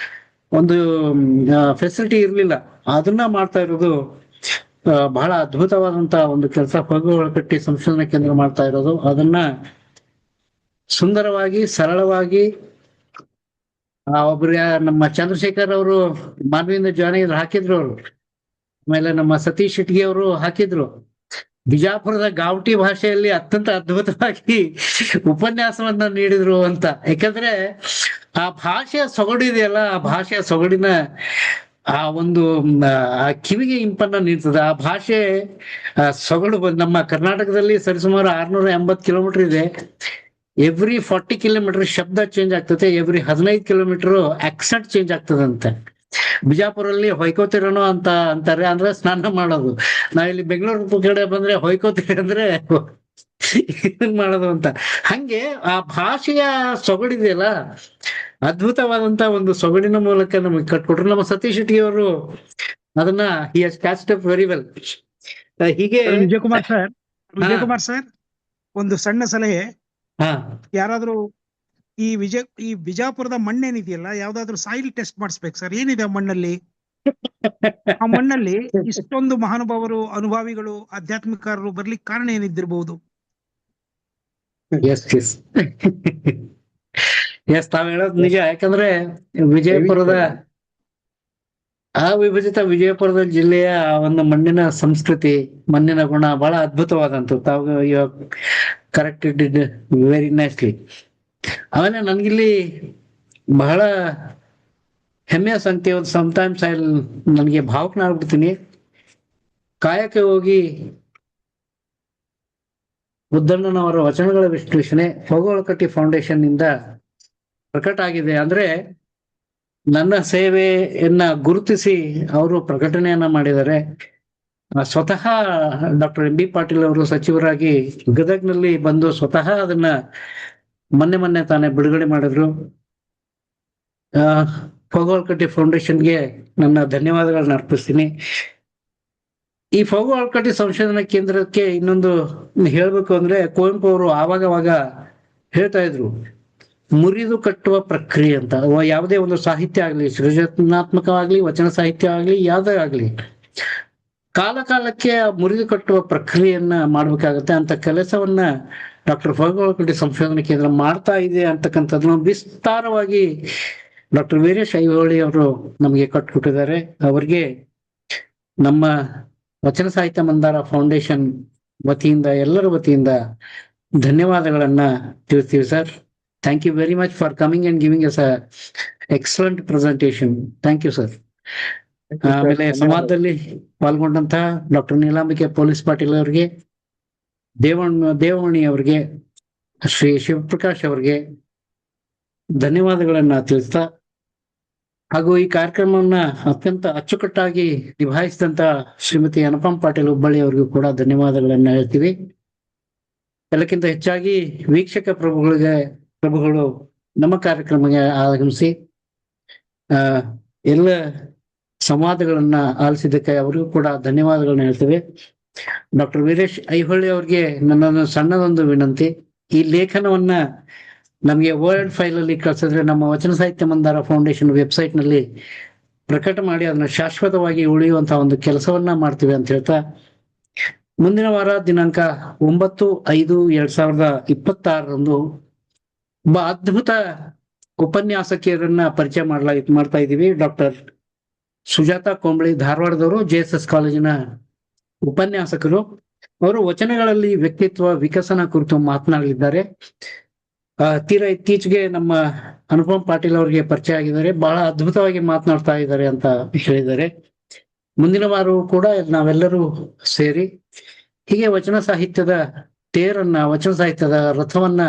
ಒಂದು ಫೆಸಿಲಿಟಿ ಇರ್ಲಿಲ್ಲ. ಅದನ್ನ ಮಾಡ್ತಾ ಇರೋದು ಬಹಳ ಅದ್ಭುತವಾದಂತ ಒಂದು ಕೆಲಸ. ಹಳಕಟ್ಟಿ ಸಂಶೋಧನಾ ಕೇಂದ್ರ ಮಾಡ್ತಾ ಇರೋದು, ಅದನ್ನ ಸುಂದರವಾಗಿ ಸರಳವಾಗಿ ಒಬ್ರು ನಮ್ಮ ಚಂದ್ರಶೇಖರ್ ಅವರು ಮಾನವಿಯಿಂದ ಜಾಯಿನ್ ಹಾಕಿದ್ರು ಅವರು. ಆಮೇಲೆ ನಮ್ಮ ಸತೀಶ್ ಶೆಟ್ಟಿ ಅವರು ಹಾಕಿದ್ರು. ಬಿಜಾಪುರದ ಗಾವಟಿ ಭಾಷೆಯಲ್ಲಿ ಅತ್ಯಂತ ಅದ್ಭುತವಾಗಿ ಉಪನ್ಯಾಸವನ್ನ ನೀಡಿದ್ರು ಅಂತ. ಯಾಕಂದ್ರೆ ಆ ಭಾಷೆಯ ಸೊಗಡು ಇದೆಯಲ್ಲ, ಆ ಭಾಷೆಯ ಸೊಗಡಿನ ಆ ಒಂದು ಕಿವಿಗೆ ಇಂಪನ್ನ ನೀಡ್ತದೆ. ಆ ಭಾಷೆ ಸೊಗಡು ನಮ್ಮ ಕರ್ನಾಟಕದಲ್ಲಿ ಸರಿಸುಮಾರು 680 ಕಿಲೋಮೀಟರ್ ಇದೆ. ಎವ್ರಿ 40 ಕಿಲೋಮೀಟರ್ ಶಬ್ದ ಚೇಂಜ್ ಆಗ್ತದೆ, ಎವ್ರಿ 15 ಕಿಲೋಮೀಟರ್ ಆಕ್ಸೆಂಟ್ ಚೇಂಜ್ ಆಗ್ತದಂತೆ. ಬಿಜಾಪುರಲ್ಲಿ ಹೊಯ್ಕೋತಿರೋನು ಅಂತಾರೆ, ಅಂದ್ರೆ ಸ್ನಾನ ಮಾಡೋದು. ನಾವಿಲ್ಲಿ ಬೆಂಗಳೂರು ಕಡೆ ಬಂದ್ರೆ ಹೊಯ್ಕೋತಿರಿ ಅಂದ್ರೆ ಇದನ್ ಮಾಡೋದು ಅಂತ. ಹಂಗೆ ಆ ಭಾಷೆಯ ಸೊಗಡಿದೆಯಲ್ಲ, ಅದ್ಭುತವಾದಂತ ಒಂದು ಸೊಗಡಿನ ಮೂಲಕ ನಮಗೆ ಕಟ್ಕೊಟ್ರು. ನಮ್ಮ ಸತೀಶ್ ಶೆಟ್ಟಿ ಅವರು ಅದನ್ನ he has catched up very well. ಹೀಗೆ ವಿಜಯಕುಮಾರ್ ಸರ್ ಒಂದು ಸಣ್ಣ ಸಲಹೆ. ಹಾ ಯಾರಾದ್ರೂ ಈ ಬಿಜಾಪುರದ ಮಣ್ಣೇನಿದೆಯಲ್ಲ, ಯಾವ್ದಾದ್ರು ಸಾಯಿಲ್ ಟೆಸ್ಟ್ ಮಾಡಿಸ್ಬೇಕು ಸರ್. ಏನಿದೆ ಆ ಮಣ್ಣಲ್ಲಿ? ಆ ಮಣ್ಣಲ್ಲಿ ಇಷ್ಟೊಂದು ಮಹಾನುಭಾವರು, ಅನುಭಾವಿಗಳು, ಆಧ್ಯಾತ್ಮಿಕರು ಬರ್ಲಿಕ್ಕೆ ಕಾರಣ ಏನಿದ್ದಿರ್ಬಹುದು? ಎಸ್ ಎಸ್ ಎಸ್, ತಾವ್ ಹೇಳೋದು ನಿಜ. ಯಾಕಂದ್ರೆ ವಿಜಯಪುರದ ಅವಿಭಜಿತ ವಿಜಯಪುರದ ಜಿಲ್ಲೆಯ ಒಂದು ಮಣ್ಣಿನ ಸಂಸ್ಕೃತಿ, ಮಣ್ಣಿನ ಗುಣ ಬಹಳ ಅದ್ಭುತವಾದಂತ. ತಾವು ಕರೆಕ್ಟೆಡ್ ಇಟ್ ವೆರಿ ನೈಸ್ಲಿ. ಅವನೇ ನನ್ಗಿಲ್ಲಿ ಬಹಳ ಹೆಮ್ಮೆಯ ಸಂಗತಿ. ಒಂದು ಸಮಟೈಮ್ಸ್ ನನಗೆ ಭಾವುಕನಾಗ್ಬಿಡ್ತೀನಿ. ಕಾಯಕ್ಕೆ ಹೋಗಿ ಬುದ್ಧಣ್ಣನವರ ವಚನಗಳ ವಿಶ್ಲೇಷಣೆ ಹೋಗೋಳಕಟ್ಟಿ ಫೌಂಡೇಶನ್ ಇಂದ ಪ್ರಕಟ ಆಗಿದೆ. ಅಂದ್ರೆ ನನ್ನ ಸೇವೆಯನ್ನ ಗುರುತಿಸಿ ಅವರು ಪ್ರಕಟಣೆಯನ್ನ ಮಾಡಿದ್ದಾರೆ. ಸ್ವತಃ ಡಾಕ್ಟರ್ ಎಂ ಬಿ ಪಾಟೀಲ್ ಅವರು ಸಚಿವರಾಗಿ ಗದಗ್ನಲ್ಲಿ ಬಂದು ಸ್ವತಃ ಅದನ್ನ ಮೊನ್ನೆ ತಾನೇ ಬಿಡುಗಡೆ ಮಾಡಿದ್ರು. ಹೋಗೋಳಕಟ್ಟಿ ಫೌಂಡೇಶನ್ಗೆ ನನ್ನ ಧನ್ಯವಾದಗಳನ್ನ ಅರ್ಪಿಸ್ತೀನಿ. ಈ ಹೋಗೋಳಕಟ್ಟಿ ಸಂಶೋಧನಾ ಕೇಂದ್ರಕ್ಕೆ ಇನ್ನೊಂದು ಹೇಳ್ಬೇಕು ಅಂದ್ರೆ, ಕುವೆಂಪು ಅವರು ಆವಾಗವಾಗ ಹೇಳ್ತಾ ಇದ್ರು, ಮುರಿದು ಕಟ್ಟುವ ಪ್ರಕ್ರಿಯೆ ಅಂತ. ಯಾವುದೇ ಒಂದು ಸಾಹಿತ್ಯ ಆಗ್ಲಿ, ಸೃಜನಾತ್ಮಕವಾಗ್ಲಿ, ವಚನ ಸಾಹಿತ್ಯ ಆಗ್ಲಿ, ಯಾವುದೇ ಆಗ್ಲಿ, ಕಾಲಕ್ಕೆ ಮುರಿದು ಕಟ್ಟುವ ಪ್ರಕ್ರಿಯೆಯನ್ನ ಮಾಡ್ಬೇಕಾಗತ್ತೆ. ಅಂತ ಕೆಲಸವನ್ನ ಡಾಕ್ಟರ್ ಹೋಗೋಳಕಟ್ಟಿ ಸಂಶೋಧನಾ ಕೇಂದ್ರ ಮಾಡ್ತಾ ಇದೆ ಅಂತಕ್ಕಂಥದ್ದನ್ನ ವಿಸ್ತಾರವಾಗಿ ಡಾಕ್ಟರ್ ವೀರೇಶ್ ಐಹೊಳಿ ಅವರು ನಮಗೆ ಕಟ್ಕೊಟ್ಟಿದ್ದಾರೆ. ಅವರಿಗೆ ನಮ್ಮ ವಚನ ಸಾಹಿತ್ಯ ಮಂದಾರ ಫೌಂಡೇಶನ್ ವತಿಯಿಂದ, ಎಲ್ಲರ ವತಿಯಿಂದ ಧನ್ಯವಾದಗಳನ್ನ ತಿಳಿಸ್ತೀವಿ sir. Thank you very much for coming and giving us a excellent presentation. Thank you sir. ಆಮೇಲೆ ಸಂವಾದದಲ್ಲಿ ಪಾಲ್ಗೊಂಡಂತಹ ಡಾಕ್ಟರ್ ನೀಲಾಂಬಿಕೆ ಪೊಲೀಸ್ ಪಾಟೀಲ್ ಅವರಿಗೆ, ದೇವಮಣಿ ಅವರಿಗೆ, ಶ್ರೀ ಶಿವಪ್ರಕಾಶ್ ಅವರಿಗೆ ಧನ್ಯವಾದಗಳನ್ನ ತಿಳಿಸ್ತಾ, ಹಾಗೂ ಈ ಕಾರ್ಯಕ್ರಮವನ್ನ ಅತ್ಯಂತ ಅಚ್ಚುಕಟ್ಟಾಗಿ ನಿಭಾಯಿಸಿದಂತ ಶ್ರೀಮತಿ ಅನುಪಮ್ ಪಾಟೀಲ್ ಹುಬ್ಬಳ್ಳಿ ಅವರಿಗೂ ಕೂಡ ಧನ್ಯವಾದಗಳನ್ನ ಹೇಳ್ತೀವಿ. ಎಲ್ಲಕ್ಕಿಂತ ಹೆಚ್ಚಾಗಿ ವೀಕ್ಷಕ ಪ್ರಭುಗಳು ನಮ್ಮ ಕಾರ್ಯಕ್ರಮಕ್ಕೆ ಆಗಮಿಸಿ ಎಲ್ಲ ಸಂವಾದಗಳನ್ನ ಆಲಿಸಿದ್ದಕ್ಕೆ ಅವರಿಗೂ ಕೂಡ ಧನ್ಯವಾದಗಳನ್ನ ಹೇಳ್ತೇವೆ. ಡಾಕ್ಟರ್ ವೀರೇಶ್ ಐಹೊಳಿ ಅವ್ರಿಗೆ ನನ್ನೊಂದು ಸಣ್ಣದೊಂದು ವಿನಂತಿ. ಈ ಲೇಖನವನ್ನ ನಮಗೆ ವರ್ಡ್ ಫೈಲ್ ಅಲ್ಲಿ ಕಳ್ಸಿದ್ರೆ ನಮ್ಮ ವಚನ ಸಾಹಿತ್ಯ ಮಂದಾರ ಫೌಂಡೇಶನ್ ವೆಬ್ಸೈಟ್ ನಲ್ಲಿ ಪ್ರಕಟ ಮಾಡಿ ಅದನ್ನ ಶಾಶ್ವತವಾಗಿ ಉಳಿಯುವಂತಹ ಒಂದು ಕೆಲಸವನ್ನ ಮಾಡ್ತೀವಿ ಅಂತ ಹೇಳ್ತಾ, ಮುಂದಿನ ವಾರ ದಿನಾಂಕ 9/5/2026 ಒಬ್ಬ ಅದ್ಭುತ ಉಪನ್ಯಾಸಕಿಯರನ್ನ ಪರಿಚಯ ಮಾಡ್ತಾ ಇದ್ದೀವಿ. ಡಾಕ್ಟರ್ ಸುಜಾತಾ ಕೊಂಬಳಿ, ಧಾರವಾಡದವರು, JSS ಕಾಲೇಜಿನ ಉಪನ್ಯಾಸಕರು. ಅವರು ವಚನಗಳಲ್ಲಿ ವ್ಯಕ್ತಿತ್ವ ವಿಕಸನ ಕುರಿತು ಮಾತನಾಡಲಿದ್ದಾರೆ. ತೀರಾ ಇತ್ತೀಚೆಗೆ ನಮ್ಮ ಅನುಪಮ್ ಪಾಟೀಲ್ ಅವರಿಗೆ ಪರಿಚಯ ಆಗಿದ್ದಾರೆ. ಬಹಳ ಅದ್ಭುತವಾಗಿ ಮಾತನಾಡ್ತಾ ಇದ್ದಾರೆ ಅಂತ ಹೇಳಿದ್ದಾರೆ. ಮುಂದಿನ ವಾರವೂ ಕೂಡ ನಾವೆಲ್ಲರೂ ಸೇರಿ ಹೀಗೆ ವಚನ ಸಾಹಿತ್ಯದ ತೇರನ್ನ, ವಚನ ಸಾಹಿತ್ಯದ ರಥವನ್ನ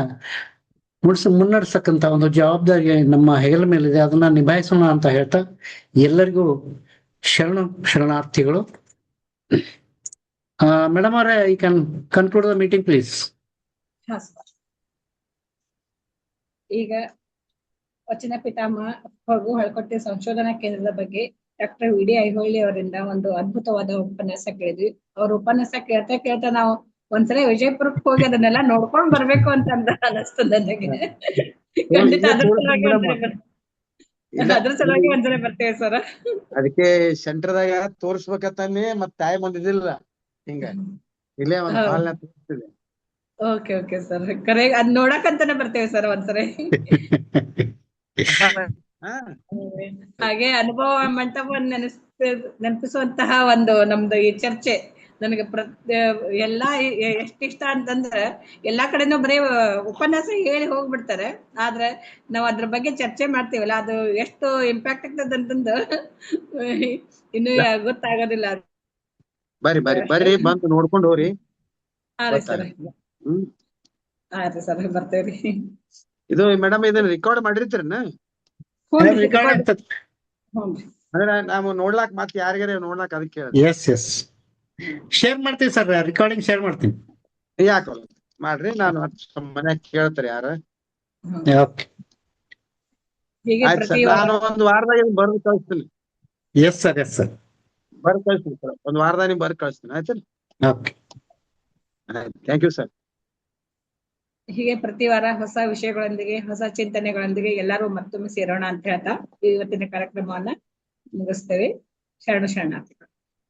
ಮುನ್ನಡೆಸಕ್ಕಂತ ಒಂದು ಜವಾಬ್ದಾರಿ ನಮ್ಮ ಹೆಗಲ ಮೇಲಿದೆ. ಅದನ್ನ ನಿಭಾಯಿಸೋಣ ಅಂತ ಹೇಳ್ತಾ ಎಲ್ಲರಿಗೂ ಶರಣಾರ್ಥಿಗಳು. ಮೇಡಮ್ ಅವರೇ, you can conclude the meeting please. ಈಗ ವಚನ ಪಿತಾಮಹ ಹಾಗೂ ಹಳಕಟ್ಟಿ ಸಂಶೋಧನಾ ಕೇಂದ್ರದ ಬಗ್ಗೆ ಡಾಕ್ಟರ್ ವಿ ಡಿ ಐಹೊಳಿ ಅವರಿಂದ ಒಂದು ಅದ್ಭುತವಾದ ಉಪನ್ಯಾಸ ಕೇಳಿದ್ವಿ. ಅವ್ರ ಉಪನ್ಯಾಸ ಕೇಳ್ತಾ ನಾವು ಒಂದ್ಸಲ ವಿಜಯಪುರಕ್ಕೆ ಹೋಗಿ ಅದನ್ನೆಲ್ಲ ನೋಡ್ಕೊಂಡ್ ಬರ್ಬೇಕು ಅಂತ ಅನಿಸ್ತು ನನಗೆ. ಖಂಡಿತ ಅದ್ರ ಸಲುವಾಗಿ ಒಂದ್ಸಲ ಬರ್ತೇವೆ ಸರ್. ಅದಕ್ಕೆ ಸೆಂಟರ್ದಾಗ ತೋರ್ಸ್ಬೇಕಂತಾನೆ ಮತ್ ಟೈಮ್ ಒಂದಿದಿಲ್ಲ, ಹಿಂಗ ಇಲ್ಲೇ ಒಂದ್ ಹಾಲ್ನ ತೋರಿಸ್ತಿದೆ. ಓಕೆ ಸರ್, ಕರೆ ಅದ್ ನೋಡಕಂತಾನೆ ಬರ್ತೇವೆ ಸರ್ ಒಂದ್ಸರಿ. ಹಾಗೆ ಅನುಭವ ಮಂಟಪವನ್ನು ನೆನಪಿಸುವಂತಹ ಒಂದು ನಮ್ದು ಈ ಚರ್ಚೆ ನನಗೆ ಎಲ್ಲಾ ಎಷ್ಟಿಷ್ಟ ಅಂತಂದ್ರೆ, ಎಲ್ಲಾ ಕಡೆನೂ ಬರೀ ಉಪನ್ಯಾಸ ಹೇಳಿ ಹೋಗ್ಬಿಡ್ತಾರೆ. ಆದ್ರೆ ನಾವ್ ಅದ್ರ ಬಗ್ಗೆ ಚರ್ಚೆ ಮಾಡ್ತೀವಲ್ಲ, ಅದು ಎಷ್ಟು ಇಂಪ್ಯಾಕ್ಟ್ ಆಗ್ತದೆ ಅಂತಂದು ಇನ್ನು ಗೊತ್ತಾಗೋದಿಲ್ಲ. ಬರ್ರಿ ಬಂದು ನೋಡ್ಕೊಂಡು ಹೋಗ್ರಿ. ಹಾ ರೀ ಸರ್, ಸರ್ ಬರ್ತೇವ್ರಿ. ಇದು ಮೇಡಮ್ ಇದನ್ನ ರೆಕಾರ್ಡ್ ಮಾಡಿರ್ತೀರನ್ನ? ಅಂದ್ರೆ ನಾವು ನೋಡ್ಲಾಕ್ ಮತ್ತೆ ಯಾರಿಗಾರ ನೋಡ್ಲಾಕ್ ಅದಕ್ಕೆ ಎಸ್ ಶೇರ್ ಮಾಡ್ತೀವಿ ಸರ್, ರೆಕಾರ್ಡಿಂಗ್ ಶೇರ್ ಮಾಡ್ತೀನಿ. ಯಾಕಲ್ಲ ಮಾಡ್ರಿ. ನಾನು ಮನ್ಯಾಗ ಕೇಳ್ತಾರೆ ಯಾರ. ಓಕೆ. ಹೀಗೆ ಆಯ್ತು ಪ್ರತಿ ಸರ್, ವಾರ ನಾನು ಒಂದು ವಾರದಾಗ ಬರ್ದು ಕಳಿಸ್ತೀನಿ. Yes sir, yes sir. ಬರ್ದು ಕಳಿಸ್ತೀನಿ ಸರ್, ಒಂದು ವಾರದಾಗ ನಿಮ್ಗೆ ಬರ್ದು ಕಳಿಸ್ತೀನಿ. ಆಯ್ತು sir. Okay. Thank you sir. ಹೀಗೆ ಪ್ರತಿ ವಾರ ಹೊಸ ವಿಷಯಗಳೊಂದಿಗೆ ಹೊಸ ಚಿಂತನೆಗಳೊಂದಿಗೆ ಎಲ್ಲರೂ ಮತ್ತೊಮ್ಮೆ ಸೇರೋಣ ಅಂತ ಹೇಳ್ತಾ ಇವತ್ತಿನ ಕಾರ್ಯಕ್ರಮವನ್ನ ಮುಗಿಸ್ತೇವೆ. ಶರಣ ಶರಣಾರ್ಥಿಗಳು.